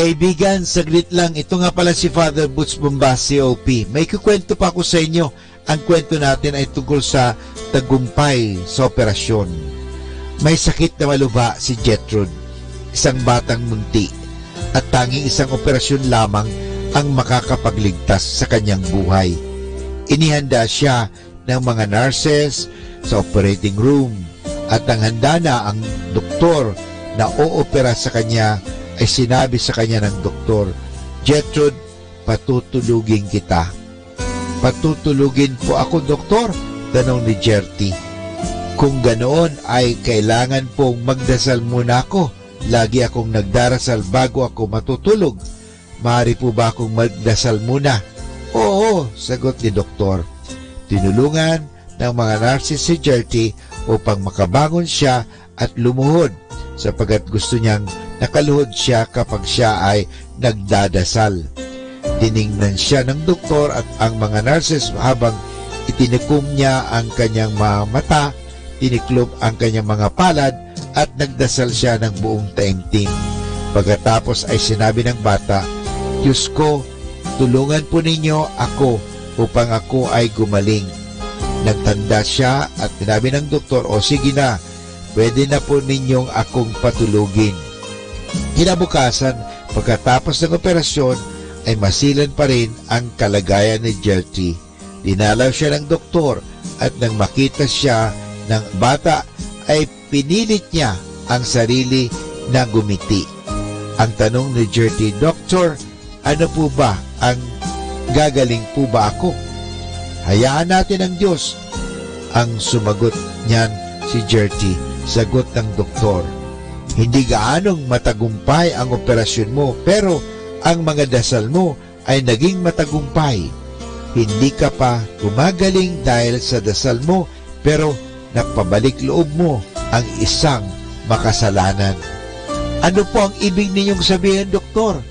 S9: Kaibigan, saglit lang. Ito nga pala si Father Butch Bombasi, OP. May kukwento pa ako sa inyo. Ang kwento natin ay tungkol sa tagumpay sa operasyon. May sakit na maluba si Gertrude, isang batang munti, at tanging isang operasyon lamang ang makakapagligtas sa kanyang buhay. Inihanda siya ng mga nurses sa operating room, at ang handa na ang doktor na oopera sa kanya ay sinabi sa kanya ng doktor, Gertrude, patutulugin kita. Patutulugin po ako, doktor? Tanong ni Gertie. Kung ganoon ay kailangan pong magdasal muna ako. Lagi akong nagdarasal bago ako matutulog. Maaari po ba akong magdasal muna? Oo, sagot ni doktor. Tinulungan ng mga nurses si Gertie upang makabangon siya at lumuhod, sapagat gusto niyang nakaluhod siya kapag siya ay nagdadasal. Tiningnan siya ng doktor at ang mga nurses habang itinikom niya ang kanyang mga mata, tiniklob ang kanyang mga palad at nagdasal siya ng buong taimtim. Pagkatapos ay sinabi ng bata, Diyos ko, tulungan po ninyo ako upang ako ay gumaling. Nagtanda siya at sinabi ng doktor, o sige na, pwede na po ninyong akong patulugin. Kinabukasan, pagkatapos ng operasyon, ay masilan pa rin ang kalagayan ni Gertie. Dinalaw siya ng doktor at nang makita siya ng bata, ay pinilit niya ang sarili na gumiti. Ang tanong ni Gertie, Doktor, ano po ba ang gagaling po ba ako? Hayaan natin ang Diyos. Ang sumagot niyan si Gertie, sagot ng doktor, hindi gaanong matagumpay ang operasyon mo, pero ang mga dasal mo ay naging matagumpay. Hindi ka pa gumagaling dahil sa dasal mo, pero napabalik loob mo ang isang makasalanan. Ano po ang ibig ninyong sabihin, doktor?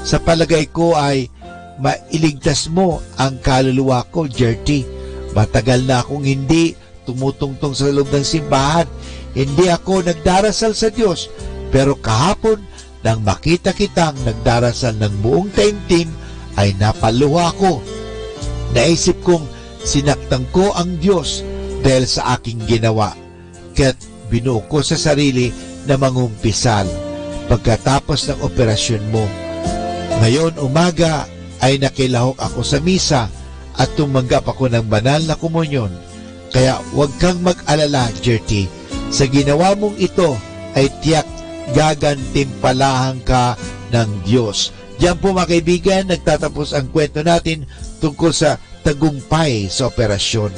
S9: Sa palagay ko ay mailigtas mo ang kaluluwa ko, Gertie. Matagal na akong hindi tumutungtong sa loob ng simbahan. Hindi ako nagdarasal sa Diyos, pero kahapon nang makita kitang nagdarasal ng buong taimtim, ay napaluha ko. Naisip kong sinaktan ko ang Diyos dahil sa aking ginawa, kaya't binuo ko sa sarili na mangumpisal pagkatapos ng operasyon mo. Ngayon umaga ay nakilahok ako sa misa at tumanggap ako ng banal na komunyon. Kaya huwag kang mag-alala, Gertie. Sa ginawa mong ito ay tiyak gagantimpalahan ka ng Diyos. Diyan po mga kaibigan, nagtatapos ang kwento natin tungkol sa tagumpay sa operasyon.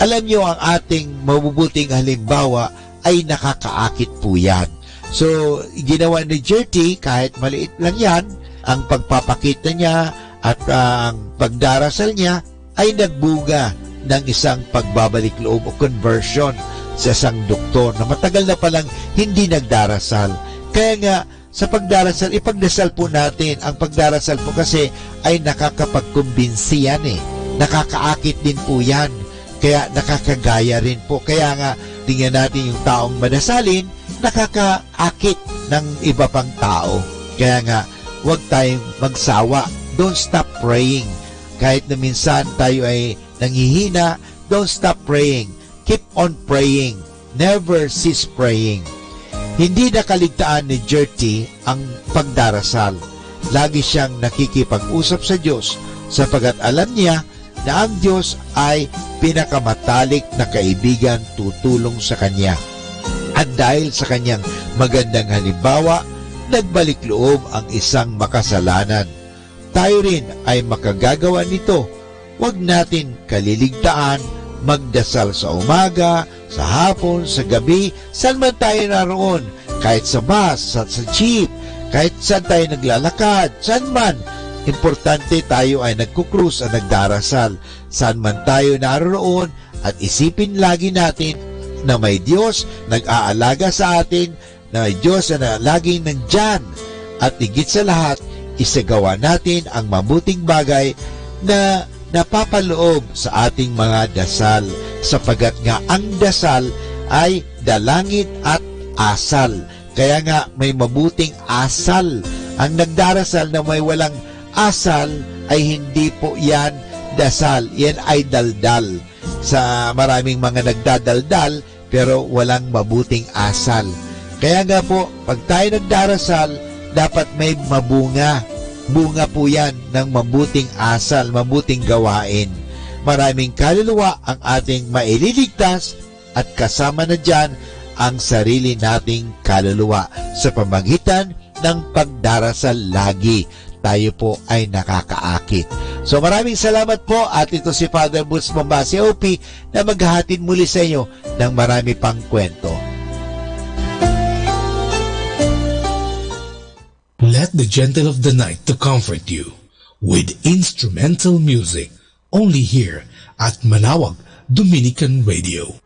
S9: Alam niyo, ang ating mabubuting halimbawa ay nakakaakit po yan. So, ginawa ni Gertie, kahit maliit lang yan, ang pagpapakita niya at ang pagdarasal niya ay nagbuga ng isang pagbabalik loob o conversion sa isang doktor na matagal na palang hindi nagdarasal. Kaya nga, sa pagdarasal, ipagdasal po natin. Ang pagdarasal po kasi ay nakakapagkumbinsi yan eh. Nakakaakit din po yan. Kaya nakakagaya rin po. Kaya nga, tingnan natin yung taong madasalin, nakakaakit ng iba pang tao. Kaya nga, huwag tayong magsawa. Don't stop praying. Kahit na minsan tayo ay nanghihina, don't stop praying. Keep on praying. Never cease praying. Hindi nakaligtaan ni Gertie ang pagdarasal. Lagi siyang nakikipag-usap sa Diyos sapagat alam niya na ang Diyos ay pinakamatalik na kaibigan tutulong sa kanya. At dahil sa kanyang magandang halimbawa, nagbalik loob ang isang makasalanan. Tayo rin ay makagagawa nito. Huwag natin kaliligtaan magdasal sa umaga, sa hapon, sa gabi, saan man tayo naroon, kahit sa bus, sa jeep, kahit saan tayo naglalakad, saan man. Importante tayo ay nagkukrus at nagdarasal, saan man tayo naroon, at isipin lagi natin na may Diyos nag-aalaga sa atin, na may Diyos na laging nandyan, at higit sa lahat, isagawa natin ang mabuting bagay na napapaloob sa ating mga dasal, sapagat nga ang dasal ay dalangin at asal. Kaya nga may mabuting asal Ang nagdarasal na may walang asal ay hindi po yan dasal. Yan ay daldal. Sa maraming mga nagdadaldal pero walang mabuting asal. Kaya nga po, pag tayo nagdarasal, dapat may mabunga. Bunga po yan ng mabuting asal, mabuting gawain. Maraming kaluluwa ang ating maililigtas at kasama na dyan ang sarili nating kaluluwa sa pamagitan ng pagdarasal lagi. Tayo po ay nakakaakit. So maraming salamat po at ito si Father Boots Mombasi OP na maghahatid muli sa inyo ng marami pang kwento.
S10: Let the gentle of the night to comfort you with instrumental music only here at Manawag Dominican Radio.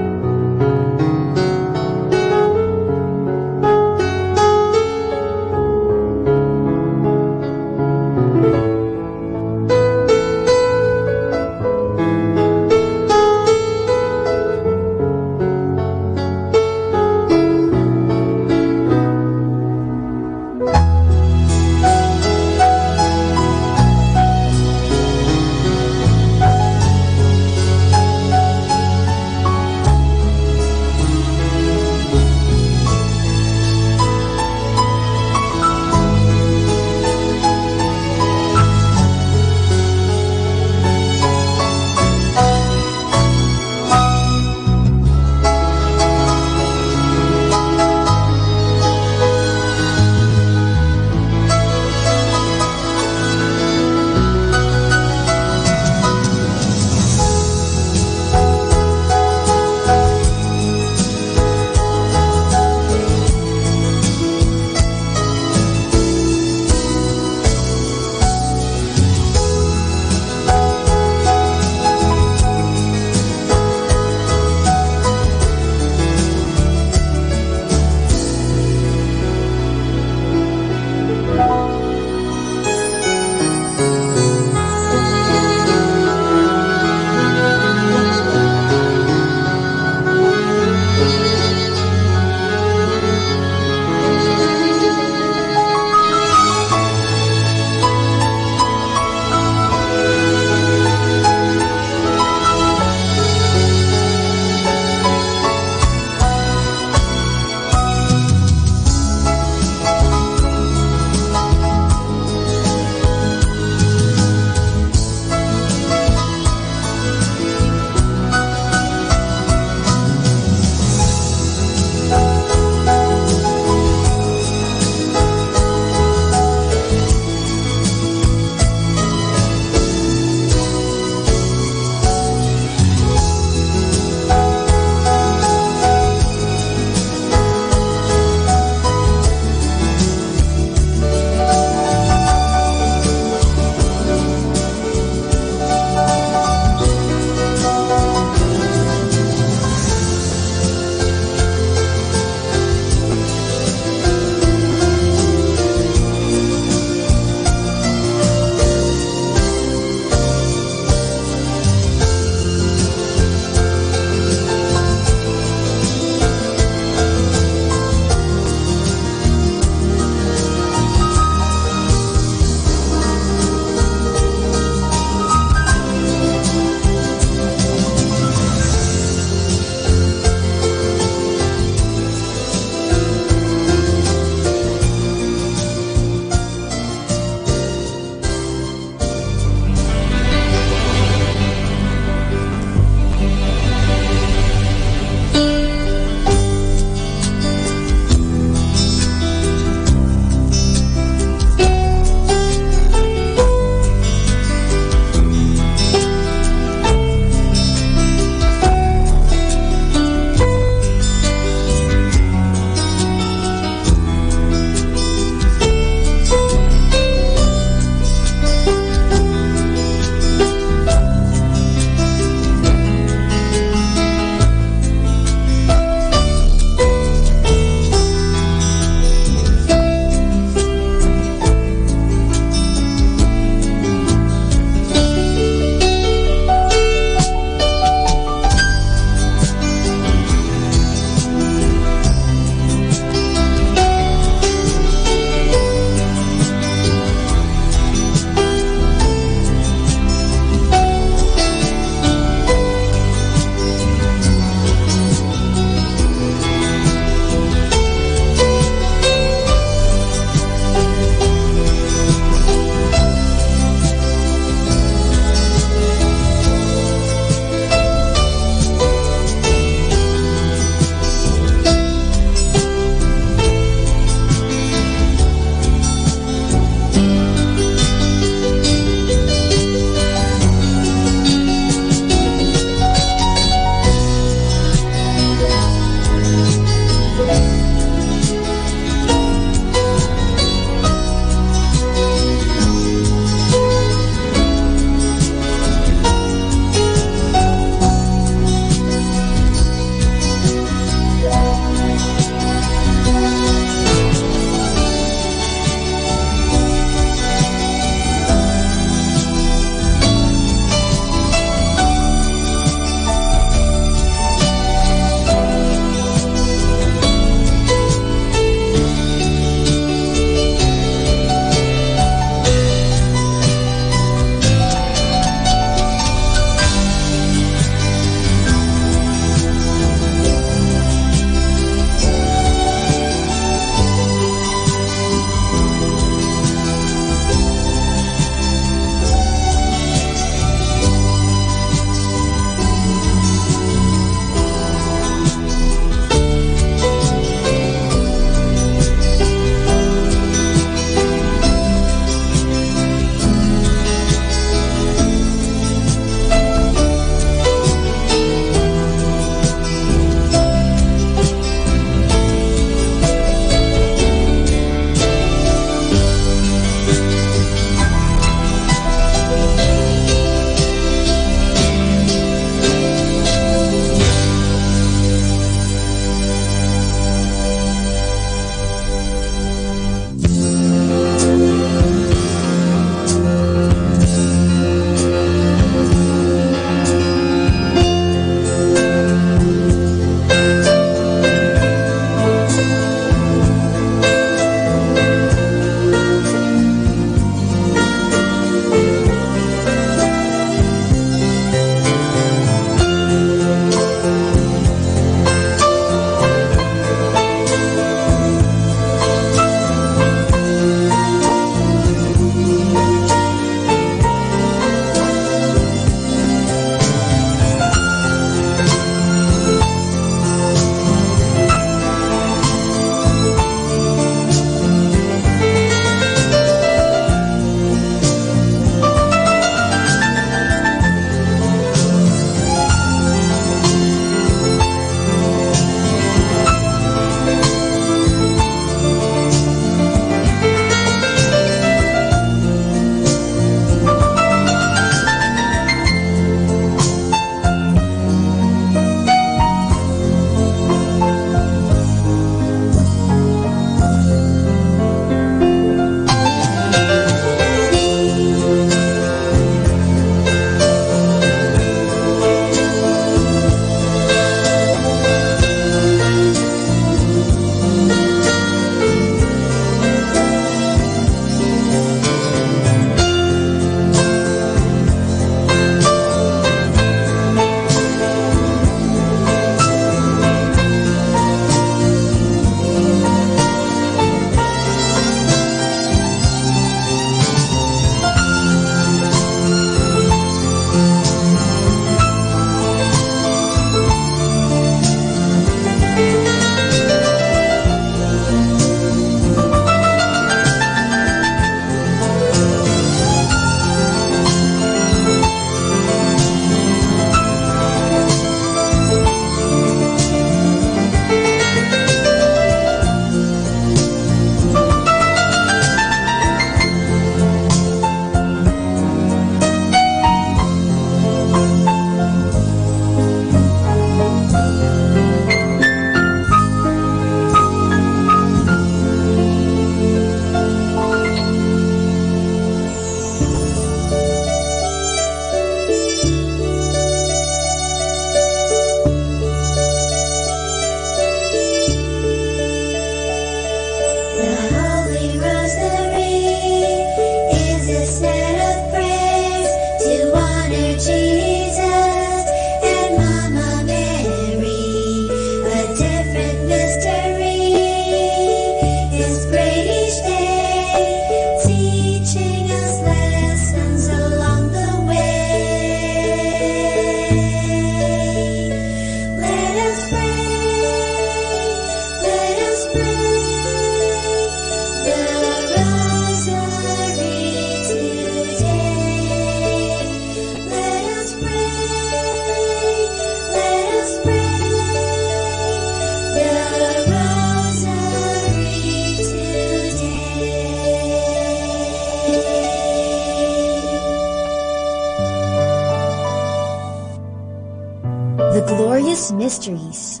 S18: The glorious mysteries.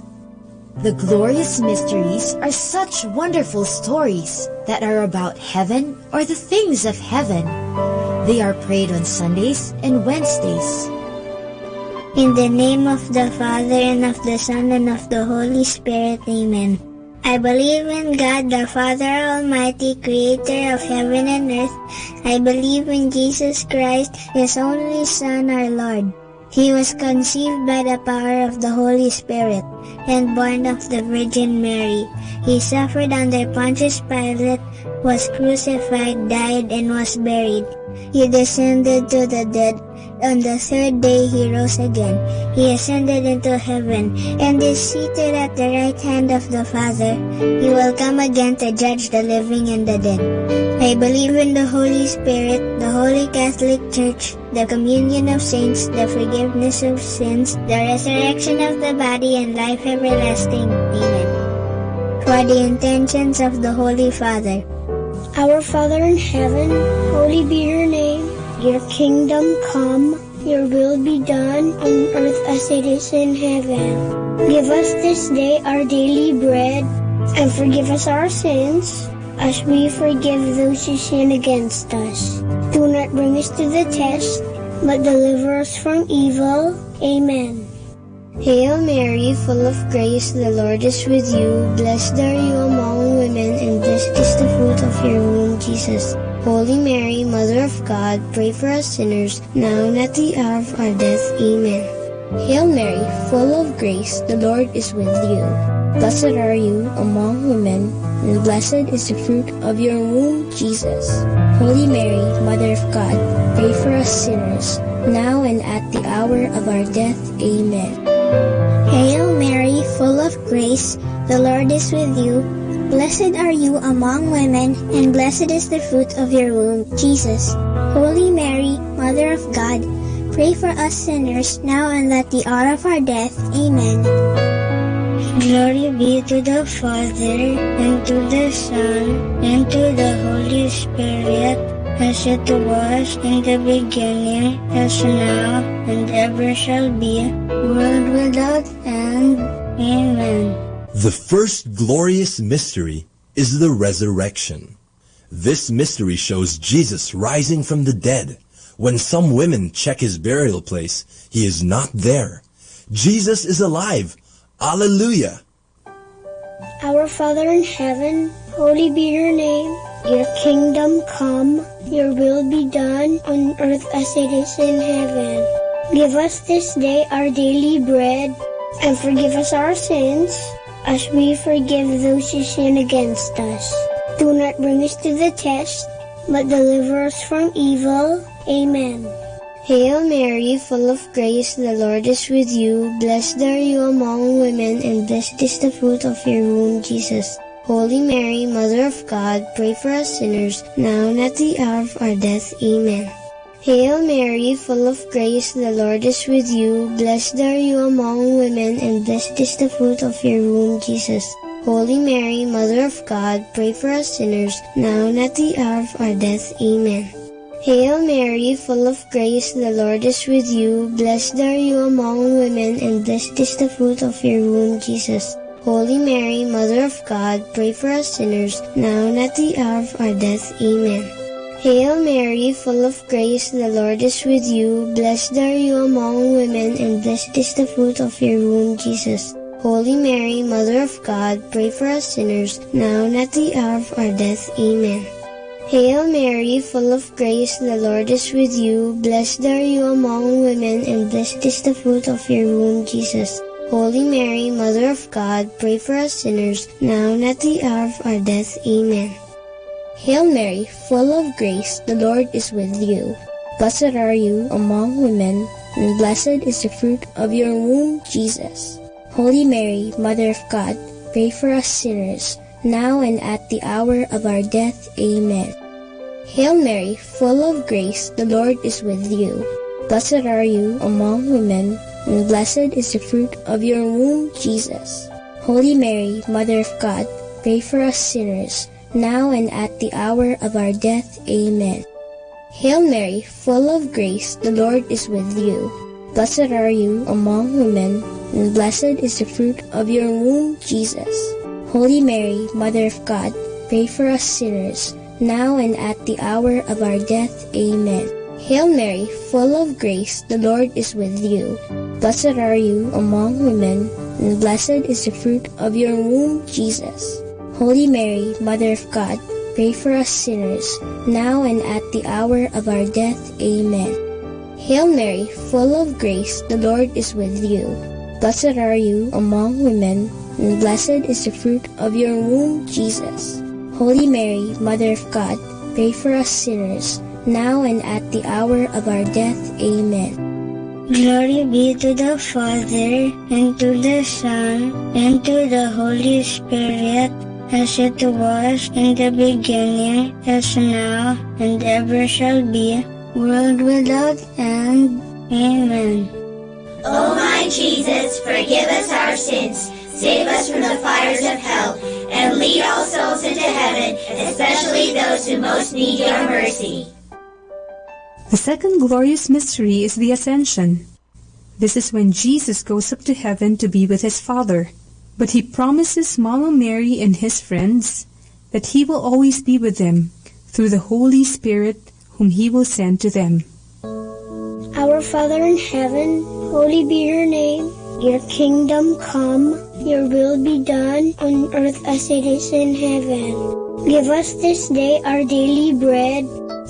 S18: The glorious mysteries are such wonderful stories that are about heaven or the things of heaven. They are prayed on Sundays and Wednesdays.
S22: In the name of the Father, and of the Son, and of the Holy Spirit. Amen. I believe in God, the Father Almighty, creator of heaven and earth. I believe in Jesus Christ, His only Son, our Lord. He was conceived by the power of the Holy Spirit and born of the Virgin Mary. He suffered under Pontius Pilate, was crucified, died, and was buried. He descended to the dead. On the third day he rose again. He ascended into heaven and is seated at the right hand of the Father. He will come again to judge the living and the dead. I believe in the Holy Spirit, the Holy Catholic Church, the communion of saints, the forgiveness of sins, the resurrection of the body, and life everlasting. Amen. For the intentions of the Holy Father. Our Father in heaven, holy be your name. Your kingdom come, your will be done on earth as it is in heaven. Give us this day our daily bread, and forgive us our sins, as we forgive those who sin against us. Do not bring us to the test, but deliver us from evil. Amen. Hail Mary, full of grace, the Lord is with you. Blessed are you among women, and blessed is the fruit of your womb, Jesus. Holy Mary, Mother of God, pray for us sinners, now and at the hour of our death. Amen. Hail Mary, full of grace, the Lord is with you. Blessed are you among women, and blessed is the fruit of your womb, Jesus. Holy Mary, Mother of God, pray for us sinners, now and at the hour of our death. Amen. Hail Mary, full of grace, the Lord is with you. Blessed are you among women, and blessed is the fruit of your womb, Jesus. Holy Mary, Mother of God, pray for us sinners, now and at the hour of our death. Amen. Glory be to the Father, and to the Son, and to the Holy Spirit, as it was in the beginning, as now, and ever shall be, world without end. Amen.
S23: The first glorious mystery is the resurrection. This mystery shows Jesus rising from the dead. When some women check his burial place, he is not there. Jesus is alive. Alleluia!
S22: Our Father in heaven, holy be your name. Your kingdom come, your will be done on earth as it is in heaven. Give us this day our daily bread, and forgive us our sins, as we forgive those who sin against us. Do not bring us to the test, but deliver us from evil. Amen. Hail Mary, full of grace, the Lord is with you. Blessed are you among women, and blessed is the fruit of your womb, Jesus. Holy Mary, Mother of God, pray for us sinners, now and at the hour of our death. Amen. Hail Mary, full of grace, the Lord is with you. Blessed are you among women, and blessed is the fruit of your womb, Jesus. Holy Mary, Mother of God, pray for us sinners, now and at the hour of our death. Amen. Hail Mary, full of grace, the Lord is with you. Blessed are you among women, and blessed is the fruit of your womb, Jesus. Holy Mary, Mother of God, pray for us sinners, now and at the hour of our death. Amen. Hail Mary, full of grace, the Lord is with you. Blessed are you among women, and blessed is the fruit of your womb, Jesus. Holy Mary, Mother of God, pray for us sinners, now and at the hour of our death. Amen. Hail Mary, full of grace, the Lord is with you. Blessed are you among women, and blessed is the fruit of your womb, Jesus. Holy Mary, Mother of God, pray for us sinners, now and at the hour of our death. Amen. Hail Mary, full of grace, the Lord is with you. Blessed are you among women, and blessed is the fruit of your womb, Jesus. Holy Mary, Mother of God, pray for us sinners, now and at the hour of our death. Amen. Hail Mary, full of grace, the Lord is with you. Blessed are you among women, and blessed is the fruit of your womb, Jesus. Holy Mary, Mother of God, pray for us sinners, now and at the hour of our death. Amen. Hail Mary, full of grace, the Lord is with you. Blessed are you among women, and blessed is the fruit of your womb, Jesus. Holy Mary, Mother of God, pray for us sinners, now and at the hour of our death. Amen. Hail Mary, full of grace, the Lord is with you. Blessed are you among women, and blessed is the fruit of your womb, Jesus. Holy Mary, Mother of God, pray for us sinners, now and at the hour of our death. Amen. Hail Mary, full of grace, the Lord is with you. Blessed are you among women, and blessed is the fruit of your womb, Jesus. Holy Mary, Mother of God, pray for us sinners, now and at the hour of our death. Amen.
S21: Glory be to the Father, and to the Son, and to the Holy Spirit, as it was in the beginning, as now, and ever shall be, world without end. Amen.
S1: O my Jesus, forgive us our sins, save us from the fires of hell, and lead all souls into heaven, especially those who most need your mercy.
S19: The second glorious mystery is the Ascension. This is when Jesus goes up to heaven to be with his Father. But he promises Mama Mary and his friends that he will always be with them through the Holy Spirit whom he will send to them.
S22: Our Father in heaven, holy be your name. Your kingdom come, your will be done on earth as it is in heaven. Give us this day our daily bread,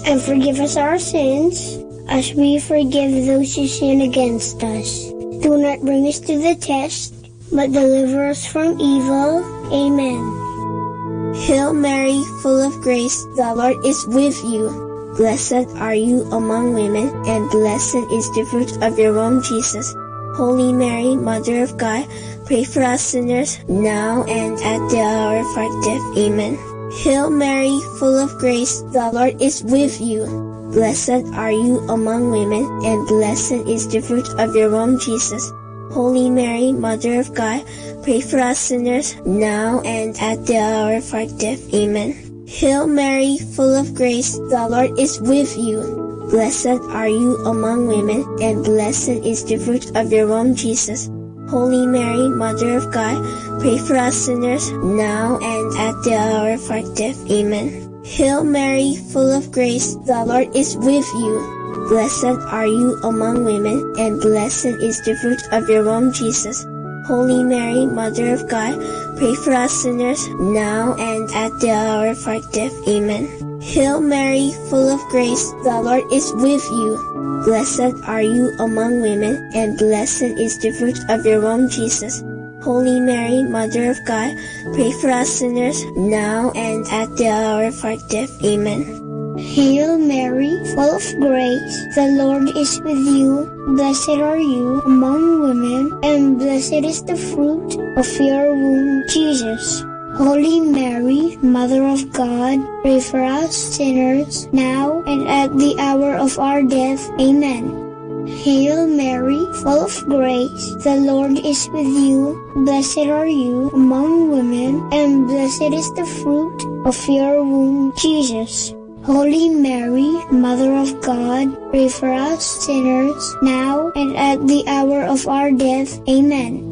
S22: and forgive us our sins, as we forgive those who sin against us. Do not bring us to the test, but deliver us from evil. Amen. Hail Mary, full of grace, the Lord is with you. Blessed are you among women, and blessed is the fruit of your womb, Jesus. Holy Mary, Mother of God, pray for us sinners, now and at the hour of our death. Amen. Hail Mary, full of grace, the Lord is with you. Blessed are you among women, and blessed is the fruit of your womb, Jesus. Holy Mary, Mother of God, pray for us sinners, now and at the hour of our death. Amen. Hail Mary, full of grace, the Lord is with you. Blessed are you among women, and blessed is the fruit of your womb, Jesus. Holy Mary, Mother of God, pray for us sinners, now and at the hour of our death. Amen. Hail Mary, full of grace, the Lord is with you. Blessed are you among women, and blessed is the fruit of your womb, Jesus. Holy Mary, Mother of God, pray for us sinners, now and at the hour of our death. Amen. Hail Mary, full of grace, the Lord is with you. Blessed are you among women, and blessed is the fruit of your womb, Jesus. Holy Mary, Mother of God, pray for us sinners, now and at the hour of our death. Amen.
S21: Hail Mary, full of grace, the Lord is with you. Blessed are you among women, and blessed is the fruit of your womb, Jesus. Holy Mary, Mother of God, pray for us sinners, now and at the hour of our death. Amen. Hail Mary, full of grace, the Lord is with you. Blessed are you among women, and blessed is the fruit of your womb, Jesus. Holy Mary, Mother of God, pray for us sinners, now and at the hour of our death. Amen.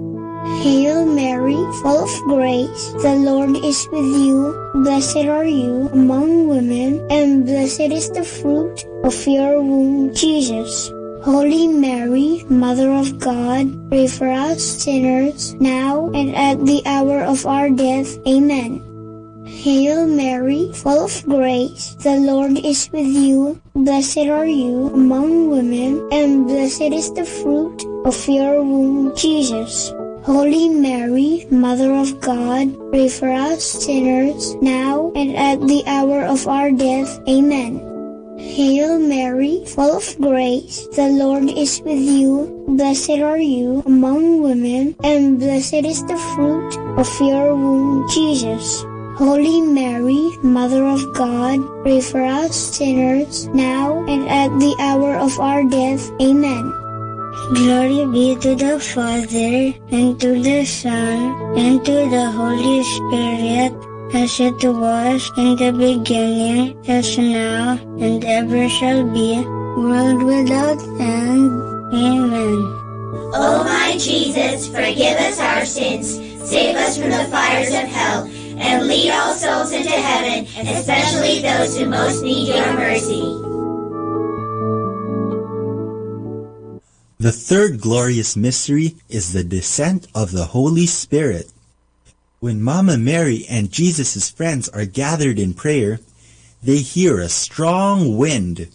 S21: Hail Mary, full of grace, the Lord is with you. Blessed are you among women, and blessed is the fruit of your womb, Jesus. Holy Mary, Mother of God, pray for us sinners, now and at the hour of our death. Amen. Hail Mary, full of grace, the Lord is with you. Blessed are you among women, and blessed is the fruit of your womb, Jesus. Holy Mary, Mother of God, pray for us sinners, now and at the hour of our death. Amen. Hail Mary, full of grace, the Lord is with you. Blessed are you among women, and blessed is the fruit of your womb, Jesus. Holy Mary, Mother of God, pray for us sinners, now and at the hour of our death. Amen. Glory be to the Father, and to the Son, and to the Holy Spirit, as it was in the beginning, as now, and ever shall be, world without end. Amen.
S1: O my Jesus, forgive us our sins, save us from the fires of hell, and lead all souls into heaven, especially those who most need your mercy.
S2: The third glorious mystery is the descent of the Holy Spirit. When Mama Mary and Jesus' friends are gathered in prayer, they hear a strong wind.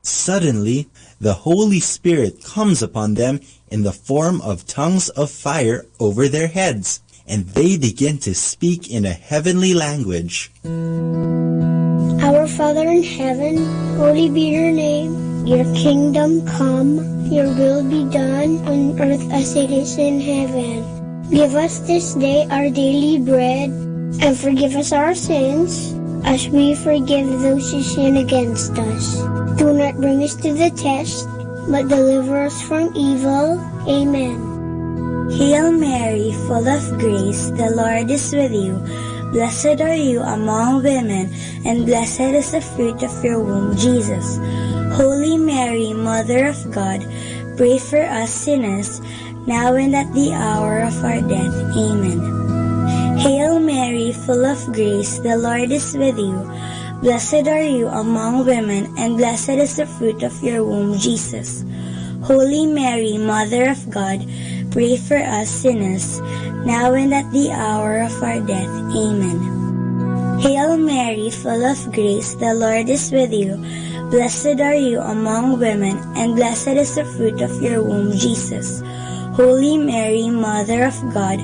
S2: Suddenly, the Holy Spirit comes upon them in the form of tongues of fire over their heads, and they begin to speak in a heavenly language.
S22: Our Father in heaven, holy be your name. Your kingdom come, your will be done on earth as it is in heaven. Give us this day our daily bread, and forgive us our sins, as we forgive those who sin against us. Do not bring us to the test, but deliver us from evil. Amen.
S8: Hail Mary, full of grace, the Lord is with you. Blessed are you among women, and blessed is the fruit of your womb, Jesus. Holy Mary, Mother of God, pray for us sinners, now and at the hour of our death. Amen. Hail Mary, full of grace, the Lord is with you. Blessed are you among women, and blessed is the fruit of your womb, Jesus. Holy Mary, Mother of God, pray for us sinners, now and at the hour of our death. Amen. Hail Mary, full of grace, the Lord is with you. Blessed are you among women, and blessed is the fruit of your womb, Jesus. Holy Mary, Mother of God,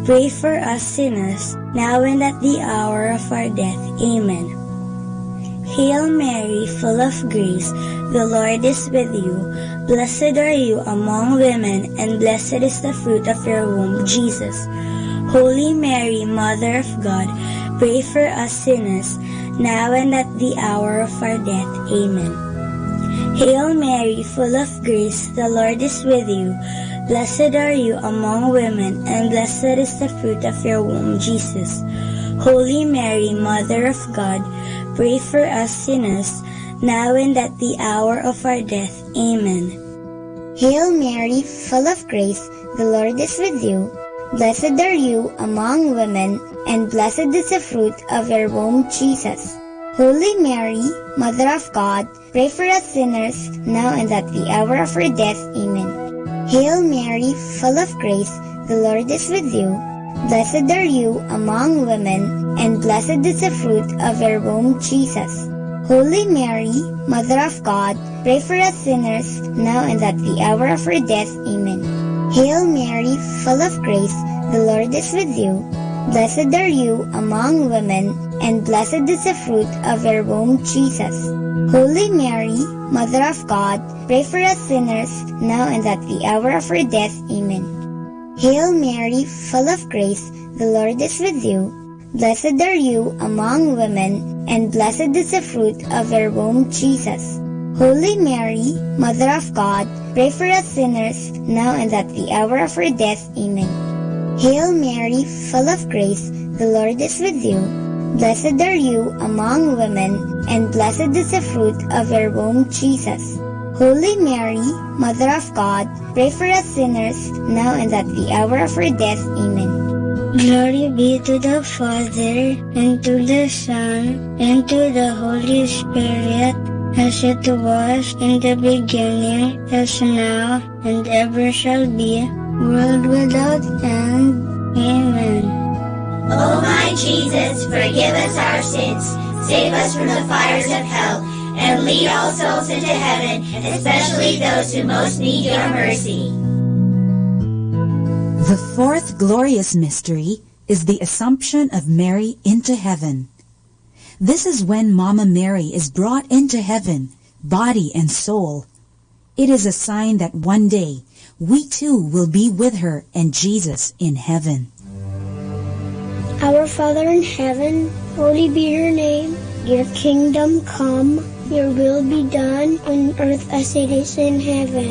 S8: pray for us sinners, now and at the hour of our death. Amen. Hail Mary, full of grace, the Lord is with you. Blessed are you among women, and blessed is the fruit of your womb, Jesus. Holy Mary, Mother of God, pray for us sinners, now and at the hour of our death. Amen. Hail Mary, full of grace, the Lord is with you. Blessed are you among women, and blessed is the fruit of your womb, Jesus. Holy Mary, Mother of God, pray for us sinners, now and at the hour of our death. Amen.
S22: Hail Mary, full of grace, the Lord is with you. Blessed are you among women, and blessed is the fruit of your womb, Jesus. Holy Mary, Mother of God, pray for us sinners, now and at the hour of our death. Amen. Hail Mary, full of grace, the Lord is with you. Blessed are you among women, and blessed is the fruit of your womb, Jesus. Holy Mary, Mother of God, pray for us sinners, now and at the hour of our death. Amen. Hail Mary, full of grace, the Lord is with you. Blessed are you among women, and blessed is the fruit of your womb, Jesus. Holy Mary, Mother of God, pray for us sinners, now and at the hour of our death. Amen. Hail Mary, full of grace, the Lord is with you. Blessed are you among women, and blessed is the fruit of your womb, Jesus. Holy Mary, Mother of God, pray for us sinners, now and at the hour of our death. Amen. Hail Mary, full of grace, the Lord is with you. Blessed are you among women, and blessed is the fruit of your womb, Jesus. Holy Mary, Mother of God, pray for us sinners, now and at the hour of our death. Amen. Glory be to the Father, and to the Son, and to the Holy Spirit, as it was in the beginning, as now, and ever shall be, world without end. Amen.
S1: O my Jesus, forgive us our sins, save us from the fires of hell, and lead all souls into heaven, especially those who most need your mercy.
S20: The fourth glorious mystery is the Assumption of Mary into heaven. This is when Mama Mary is brought into heaven, body and soul. It is a sign that one day we too will be with her and Jesus in heaven.
S22: Our Father in heaven, holy be your name. Your kingdom come, your will be done on earth as it is in heaven.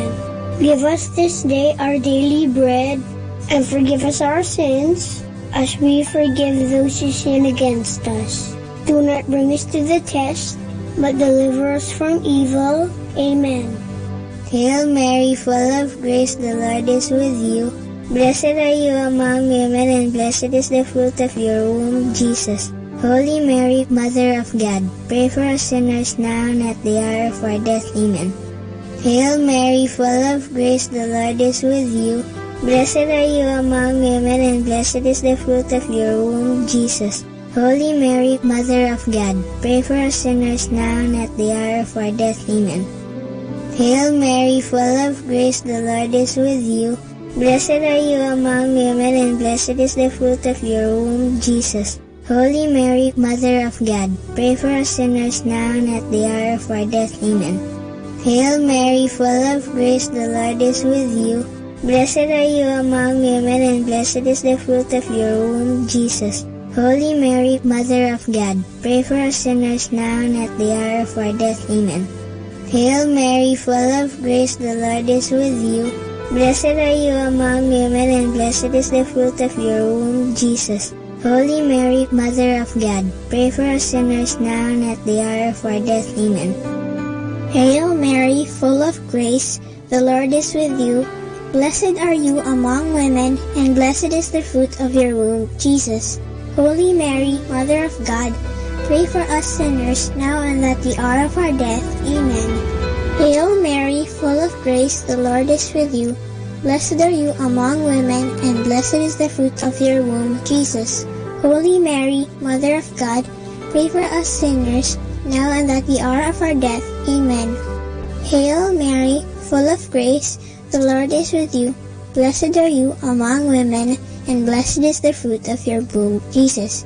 S22: Give us this day our daily bread, and forgive us our sins, as we forgive those who sin against us. Do not bring us to the test, but deliver us from evil. Amen. Hail Mary, full of grace, the Lord is with you. Blessed are you among women, and blessed is the fruit of your womb, Jesus. Holy Mary, Mother of God, pray for us sinners now and at the hour of our death. Amen. Hail Mary, full of grace, the Lord is with you. Blessed are you among women, and blessed is the fruit of your womb, Jesus. Holy Mary, Mother of God, pray for us sinners now and at the hour of our death. Amen. Hail Mary, full of grace, the Lord is with you. Blessed are you among women, and blessed is the fruit of your womb, Jesus. Holy Mary, Mother of God, pray for us sinners now and at the hour of our death. Amen. Hail Mary, full of grace, the Lord is with you. Blessed are you among women, and blessed is the fruit of your womb, Jesus. Holy Mary, Mother of God, pray for us sinners now and at the hour of our death. Amen. Hail Mary, full of grace, the Lord is with you. Blessed are you among women, and blessed is the fruit of your womb, Jesus. Holy Mary, Mother of God, pray for us sinners now and at the hour of our death. Amen. Hail Mary, full of grace, the Lord is with you. Blessed are you among women, and blessed is the fruit of your womb, Jesus. Holy Mary, Mother of God, pray for us sinners now and at the hour of our death. Amen. Hail Mary, full of grace, the Lord is with you. Blessed are you among women, and blessed is the fruit of your womb, Jesus. Holy Mary, Mother of God, pray for us sinners, now and at the hour of our death. Amen. Hail Mary, full of grace, the Lord is with you. Blessed are you among women, and blessed is the fruit of your womb, Jesus.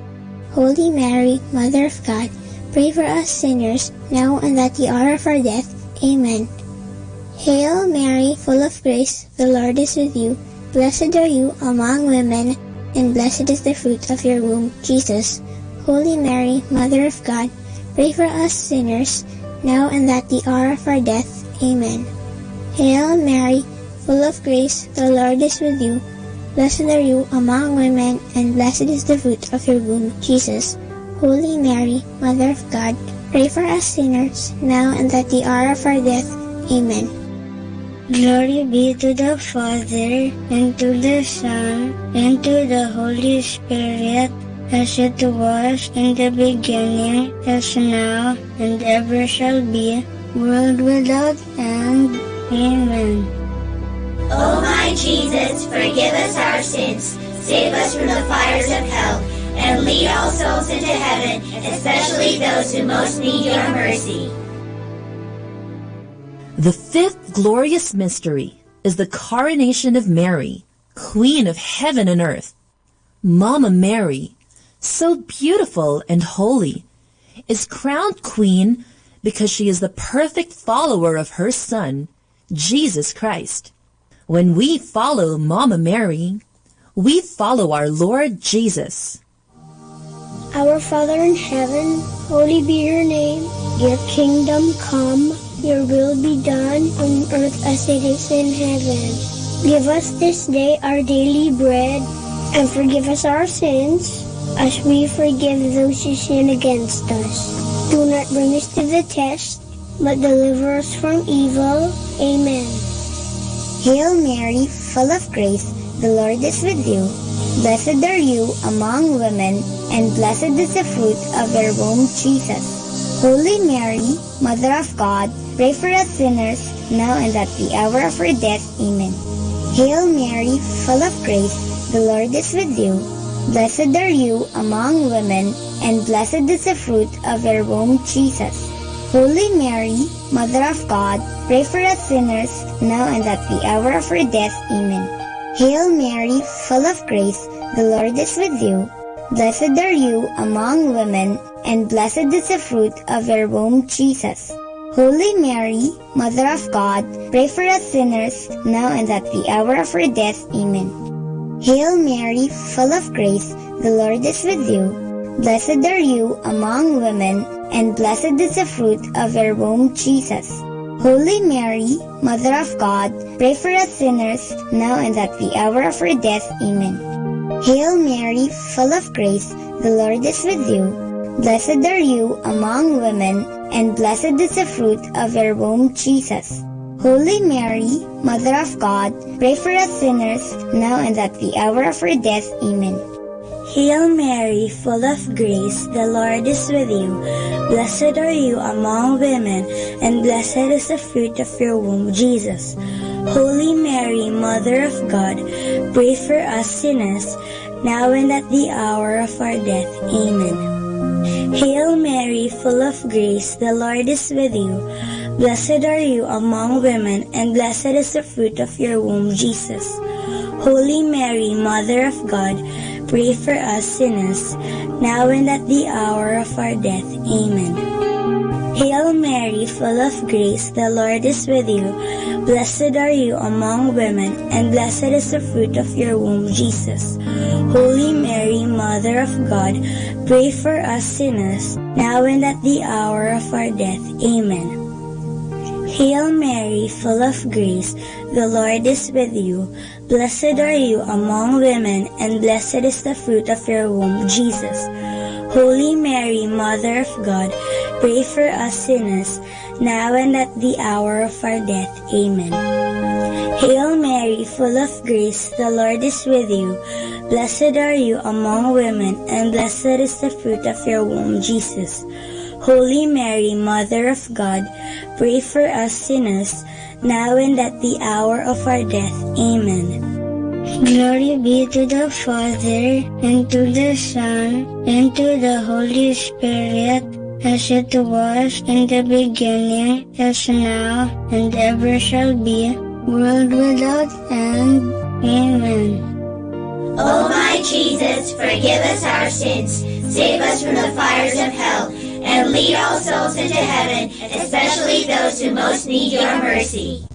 S22: Holy Mary, Mother of God, pray for us sinners, now and at the hour of our death. Amen. Hail Mary, full of grace, the Lord is with you. Blessed are you among women, and blessed is the fruit of your womb, Jesus. Holy Mary, Mother of God, pray for us sinners, now and at the hour of our death. Amen. Hail Mary, full of grace, the Lord is with you. Blessed are you among women, and blessed is the fruit of your womb, Jesus. Holy Mary, Mother of God, pray for us sinners, now and at the hour of our death. Amen. Glory be to the Father, and to the Son, and to the Holy Spirit, as it was in the beginning, as now, and ever shall be, world without end. Amen.
S1: O my Jesus, forgive us our sins, save us from the fires of hell, and lead all souls into heaven, especially those who most need your mercy.
S3: The fifth glorious mystery is the coronation of Mary, Queen of heaven and earth. Mama Mary, so beautiful and holy, is crowned queen because she is the perfect follower of her Son, Jesus Christ. When we follow Mama Mary, we follow our Lord Jesus.
S22: Our Father in heaven, holy be your name. Your kingdom come, your will be done on earth as it is in heaven. Give us this day our daily bread, and forgive us our sins, as we forgive those who sin against us. Do not bring us to the test, but deliver us from evil. Amen.
S5: Hail Mary, full of grace, the Lord is with you. Blessed are you among women, and blessed is the fruit of your womb, Jesus. Holy Mary, Mother of God, pray for us sinners, now and at the hour of our death. Amen. Hail Mary, full of grace, the Lord is with you. Blessed are you among women, and blessed is the fruit of your womb, Jesus. Holy Mary, Mother of God, pray for us sinners, now and at the hour of our death. Amen. Hail Mary, full of grace, the Lord is with you. Blessed are you among women, and blessed is the fruit of your womb, Jesus. Holy Mary, Mother of God, pray for us sinners, now and at the hour of our death. Amen. Hail Mary, full of grace, the Lord is with you. Blessed are you among women, and blessed is the fruit of your womb, Jesus. Holy Mary, Mother of God, pray for us sinners, now and at the hour of our death. Amen. Hail Mary, full of grace, the Lord is with you. Blessed are you among women, and blessed is the fruit of your womb, Jesus. Holy Mary, Mother of God, pray for us sinners, now and at the hour of our death. Amen.
S8: Hail Mary, full of grace, the Lord is with you. Blessed are you among women, and blessed is the fruit of your womb, Jesus. Holy Mary, Mother of God, pray for us sinners, now and at the hour of our death. Amen. Hail Mary, full of grace, the Lord is with you. Blessed are you among women, and blessed is the fruit of your womb, Jesus. Holy Mary, Mother of God, pray for us sinners, now and at the hour of our death. Amen. Hail Mary, full of grace, the Lord is with you. Blessed are you among women, and blessed is the fruit of your womb, Jesus. Holy Mary, Mother of God, pray for us sinners, now and at the hour of our death. Amen. Hail Mary, full of grace, the Lord is with you. Blessed are you among women, and blessed is the fruit of your womb, Jesus. Holy Mary, Mother of God, pray for us sinners, now and at the hour of our death. Amen. Hail Mary, full of grace, the Lord is with you. Blessed are you among women, and blessed is the fruit of your womb, Jesus. Holy Mary, Mother of God, pray for us sinners, now and at the hour of our death. Amen.
S22: Glory be to the Father, and to the Son, and to the Holy Spirit, as it was in the beginning, as now, and ever shall be, world without end. Amen.
S1: O my Jesus, forgive us our sins, save us from the fires of hell, and lead all souls into heaven, especially those who most need your mercy.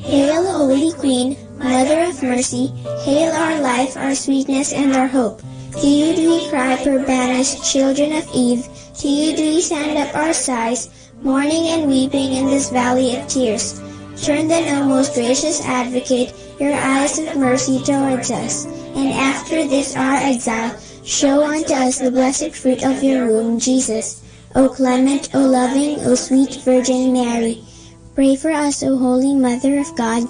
S22: Hail, Holy Queen, Mother of Mercy, hail our life, our sweetness, and our hope. To you do we cry, poor banished children of Eve. To you do we send up our sighs, mourning and weeping in this valley of tears. Turn then, O most gracious Advocate, your eyes of mercy towards us, and after this our exile, show unto us the blessed fruit of your womb, Jesus. O clement, O loving, O sweet Virgin Mary, pray for us, O Holy Mother of God,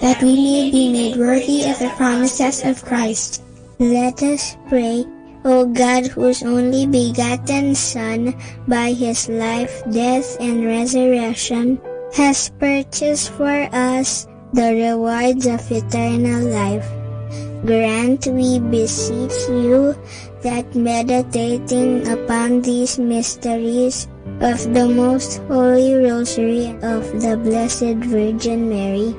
S22: that we may be made worthy of the promises of Christ. Let us pray. O God, whose only begotten Son, by his life, death, and resurrection, has purchased for us the rewards of eternal life, grant, we beseech you, that meditating upon these mysteries of the most holy rosary of the Blessed Virgin Mary,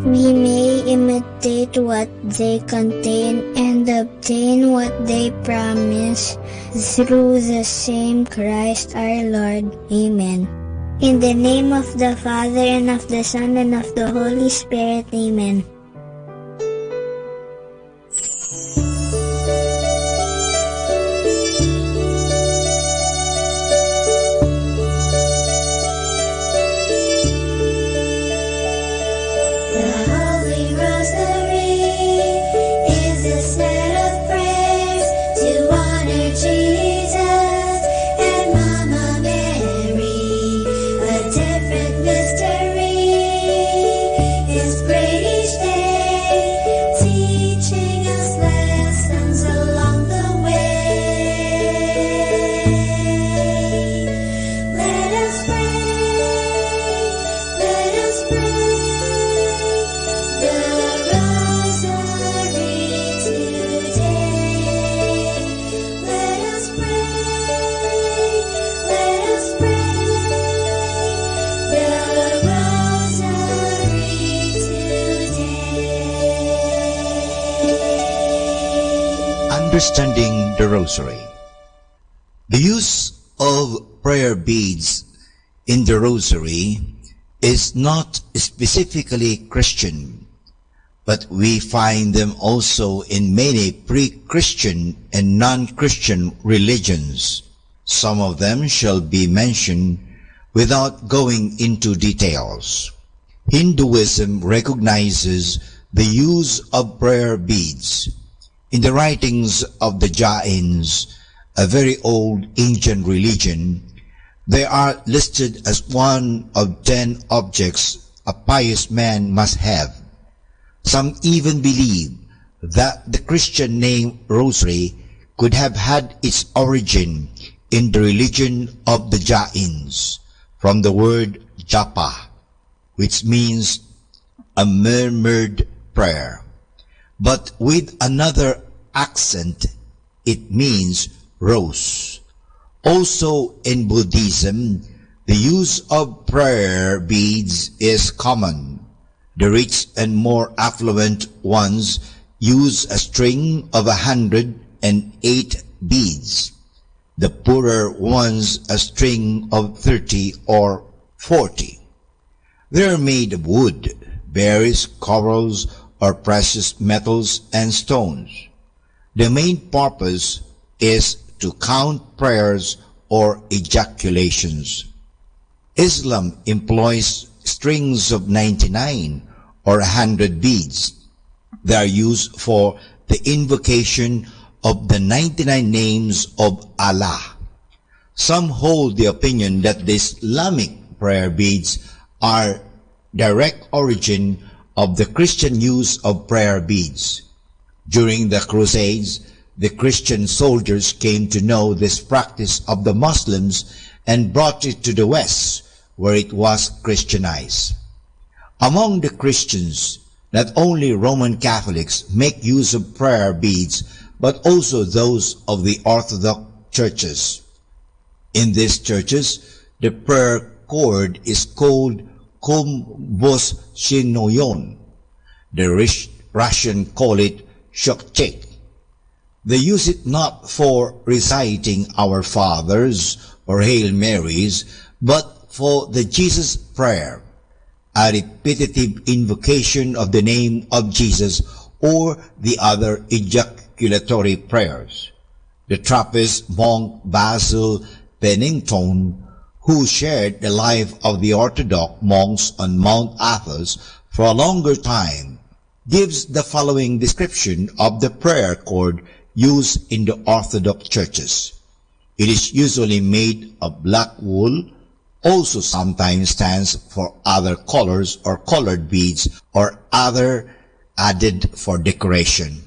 S22: we may imitate what they contain and obtain what they promise, through the same Christ our Lord. Amen. In the name of the Father, and of the Son, and of the Holy Spirit. Amen.
S9: Understanding the Rosary. The use of prayer beads in the Rosary is not specifically Christian, but we find them also in many pre-Christian and non-Christian religions. Some of them shall be mentioned without going into details. Hinduism recognizes the use of prayer beads. In the writings of the Jains, a very old ancient religion, they are listed as one of 10 objects a pious man must have. Some even believe that the Christian name Rosary could have had its origin in the religion of the Jains, from the word japa, which means a murmured prayer. But with another accent, it means rose. Also in Buddhism, the use of prayer beads is common. The rich and more affluent ones use a string of 108 beads. The poorer ones a string of 30 or 40. They are made of wood, berries, corals, or precious metals and stones. The main purpose is to count prayers or ejaculations. Islam employs strings of 99 or 100 beads. They are used for the invocation of the 99 names of Allah. Some hold the opinion that the Islamic prayer beads are direct origin of the Christian use of prayer beads. During the Crusades, the Christian soldiers came to know this practice of the Muslims and brought it to the West, where it was Christianized. Among the Christians, not only Roman Catholics make use of prayer beads, but also those of the Orthodox churches. In these churches, the prayer cord is called komboshinoyon. The Russian call it shokchek. They use it not for reciting Our Fathers or Hail Marys, but for the Jesus prayer, a repetitive invocation of the name of Jesus or the other ejaculatory prayers. The Trappist monk Basil Pennington, who shared the life of the Orthodox monks on Mount Athos for a longer time, gives the following description of the prayer cord used in the Orthodox churches. It is usually made of black wool, also sometimes stands for other colors or colored beads or other added for decoration.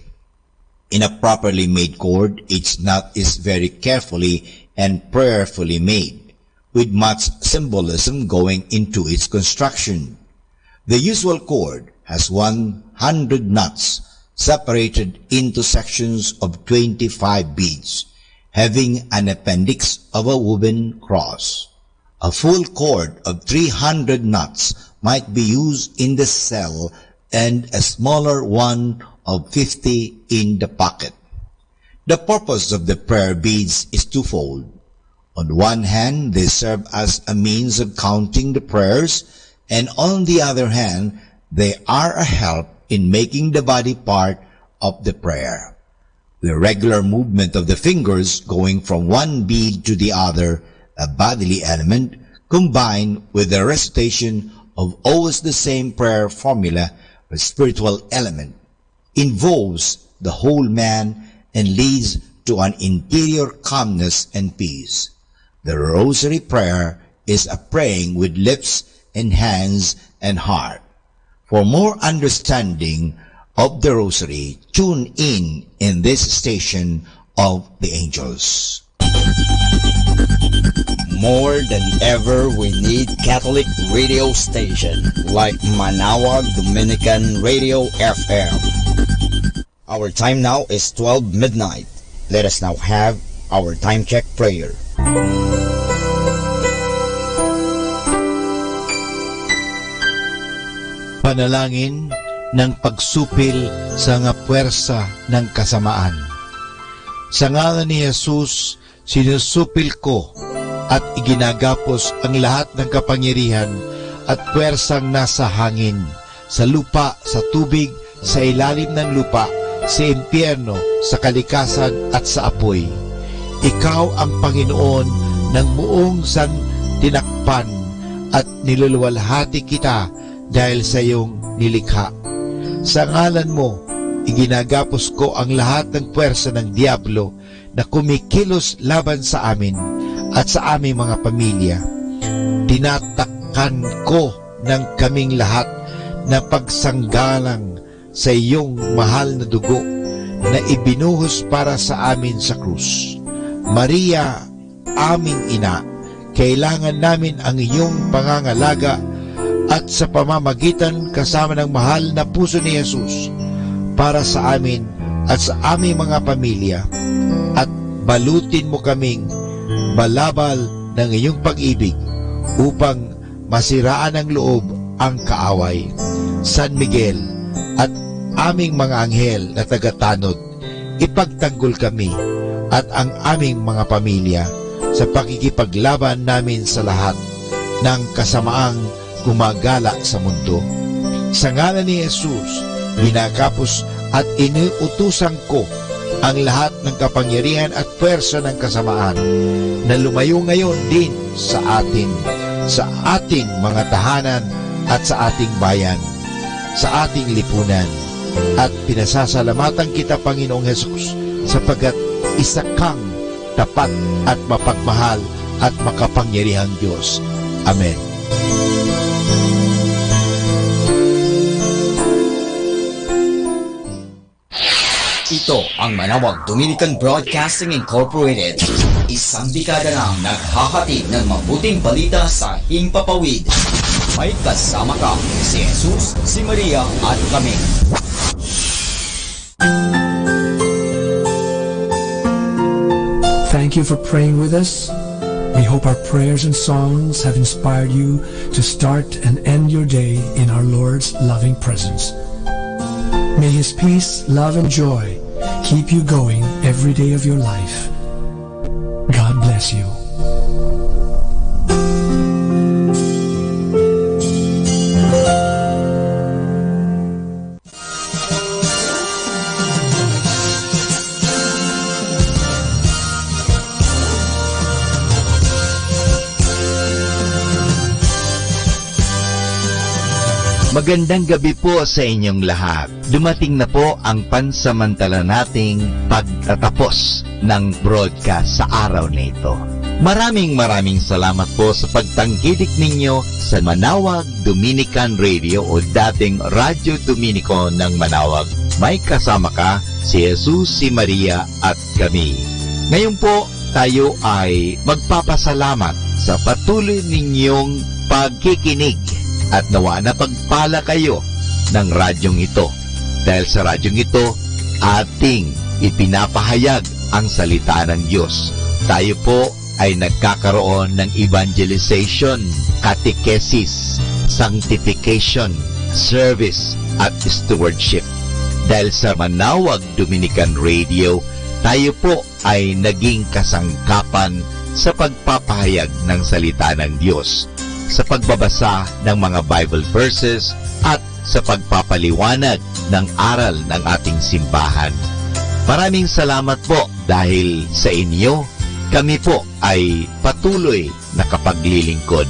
S9: In a properly made cord, its knot is very carefully and prayerfully made, with much symbolism going into its construction. The usual cord has 100 knots separated into sections of 25 beads, having an appendix of a woven cross. A full cord of 300 knots might be used in the cell and a smaller one of 50 in the pocket. The purpose of the prayer beads is twofold. On one hand, they serve as a means of counting the prayers, and on the other hand, they are a help in making the body part of the prayer. The regular movement of the fingers going from one bead to the other, a bodily element, combined with the recitation of always the same prayer formula, a spiritual element, involves the whole man and leads to an interior calmness and peace. The Rosary prayer is a praying with lips and hands and heart. For more understanding of the Rosary, tune in this station of the angels.
S11: More than ever, we need Catholic radio station like Manaoag Dominican Radio FM. Our time now is 12 midnight. Let us now have our time check prayer.
S9: Panalangin ng pagsupil sa nga puwersa ng kasamaan. Sa ngalan ni Jesus, sinusupil ko at iginagapos ang lahat ng kapangyarihan at puwersang nasa hangin, sa lupa, sa tubig, sa ilalim ng lupa, sa impyerno, sa kalikasan at sa apoy. Ikaw ang Panginoon ng buong santinakpan at niluluwalhati kita dahil sa iyong nilikha. Sa ngalan mo, iginagapos ko ang lahat ng puwersa ng Diablo na kumikilos laban sa amin at sa aming mga pamilya. Tinatakpan ko ng kaming lahat na pagsanggalang sa iyong mahal na dugo na ibinuhos para sa amin sa krus. Maria, aming ina, kailangan namin ang iyong pangangalaga at sa pamamagitan kasama ng mahal na puso ni Jesus para sa amin at sa aming mga pamilya, at balutin mo kaming balabal ng iyong pag-ibig upang masiraan ng loob ang kaaway. San Miguel at aming mga anghel na tagatanod, ipagtanggol kami at ang aming mga pamilya sa pakikipaglaban namin sa lahat ng kasamaang gumagala sa mundo. Sa ngalan ni Jesus, binakapos at iniutusan ko ang lahat ng kapangyarihan at pwersa ng kasamaan na lumayo ngayon din sa atin, sa ating mga tahanan at sa ating bayan, sa ating lipunan. At pinasasalamatan kita, Panginoong Jesus, sapagkat isa kang tapat at mapagmahal at makapangyarihang Diyos. Amen.
S11: Ito ang Manawag Dominican Broadcasting Incorporated. Isang dekada nang naghahatid ng mabuting balita sa himpapawid. May kasama ka, si Jesus, si Maria at kami.
S6: Thank you for praying with us. We hope our prayers and songs have inspired you to start and end your day in our Lord's loving presence. May His peace, love, and joy keep you going every day of your life. God bless you.
S9: Magandang gabi po sa inyong lahat. Dumating na po ang pansamantala nating pagtatapos ng broadcast sa araw na ito. Maraming salamat po sa pagtangkilik ninyo sa Manawag Dominican Radio o dating Radyo Dominico ng Manawag. May kasama ka, si Jesus, si Maria at kami. Ngayon po, tayo ay magpapasalamat sa patuloy ninyong pagkikinig at nawa na pagpala kayo ng radyong ito. Dahil sa radyong ito, ating ipinapahayag ang salita ng Diyos. Tayo po ay nagkakaroon ng evangelization, catechesis, sanctification, service at stewardship. Dahil sa Manawag Dominican Radio, tayo po ay naging kasangkapan sa pagpapahayag ng salita ng Diyos, sa pagbabasa ng mga Bible verses at sa pagpapaliwanag ng aral ng ating simbahan. Maraming salamat po dahil sa inyo, kami po ay patuloy na kapaglilingkod.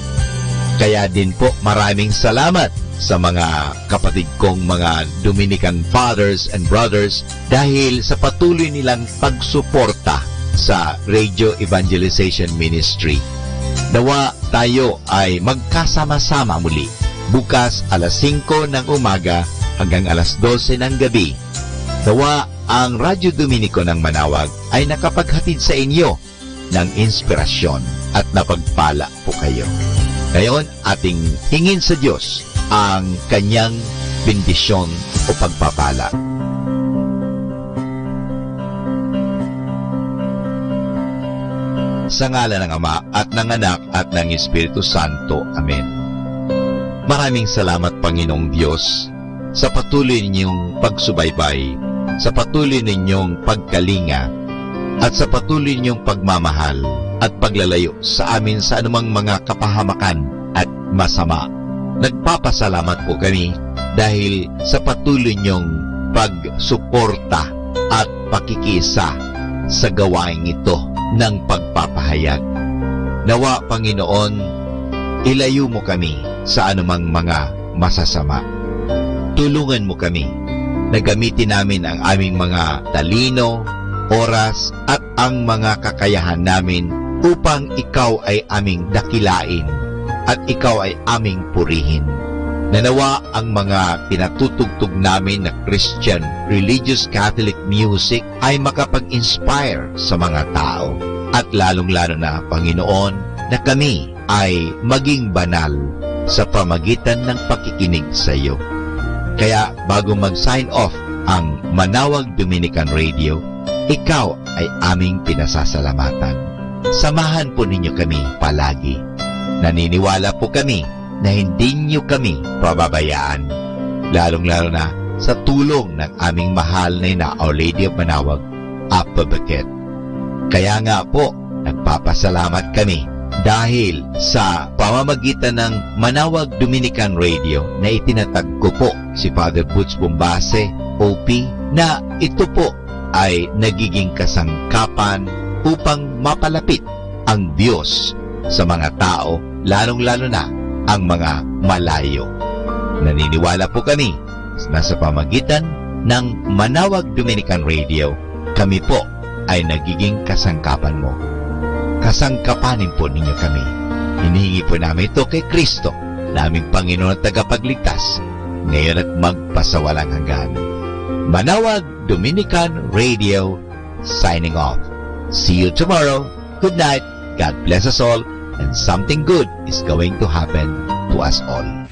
S9: Kaya din po maraming salamat sa mga kapatid kong mga Dominican fathers and brothers dahil sa patuloy nilang pagsuporta sa Radio Evangelization Ministry. Nawa tayo ay magkasama-sama muli bukas alas 5 ng umaga hanggang alas 12 ng gabi. Nawa ang Radyo Dominico ng Manawag ay nakapaghatid sa inyo ng inspirasyon at napagpala po kayo. Ngayon, ating hingin sa Diyos ang kanyang bendisyon o pagpapala. Sa ngalan ng Ama at ng Anak at ng Espiritu Santo. Amen. Maraming salamat, Panginoong Diyos, sa patuloy ninyong pagsubaybay, sa patuloy ninyong pagkalinga, at sa patuloy ninyong pagmamahal at paglalayo sa amin sa anumang mga kapahamakan at masama. Nagpapasalamat po kami dahil sa patuloy ninyong pagsuporta at pakikisa sa gawain ito ng pagpapahayag. Nawa, Panginoon, ilayo mo kami sa anumang mga masasama. Tulungan mo kami na gamitin namin ang aming mga talino, oras at ang mga kakayahan namin upang ikaw ay aming dakilain at ikaw ay aming purihin. Nanawa ang mga pinatutugtog namin na Christian religious Catholic music ay makapag-inspire sa mga tao. At lalong-lalo na, Panginoon, na kami ay maging banal sa pamagitan ng pakikinig sa iyo. Kaya bago mag-sign off ang Manawag Dominican Radio, ikaw ay aming pinasasalamatan. Samahan po ninyo kami palagi. Naniniwala po kami na hindi niyo kami pababayaan, lalong-lalo na sa tulong ng aming mahal na ina, Our Lady of Manawag, Apa Baquet. Kaya nga po, nagpapasalamat kami dahil sa pamamagitan ng Manawag Dominican Radio na itinatag ko po si Father Butch Bombase, OP, na ito po ay nagiging kasangkapan upang mapalapit ang Diyos sa mga tao, lalong-lalo na ang mga malayo. Naniniwala po kami na sa pamagitan ng Manawag Dominican Radio, kami po ay nagiging kasangkapan mo. Kasangkapanin po ninyo kami. Hinihingi po namin ito kay Kristo, naming Panginoon at tagapagligtas, ngayon at magpasawalang hanggan. Manawag Dominican Radio, signing off. See you tomorrow. Good night. God bless us all. And something good is going to happen to us all.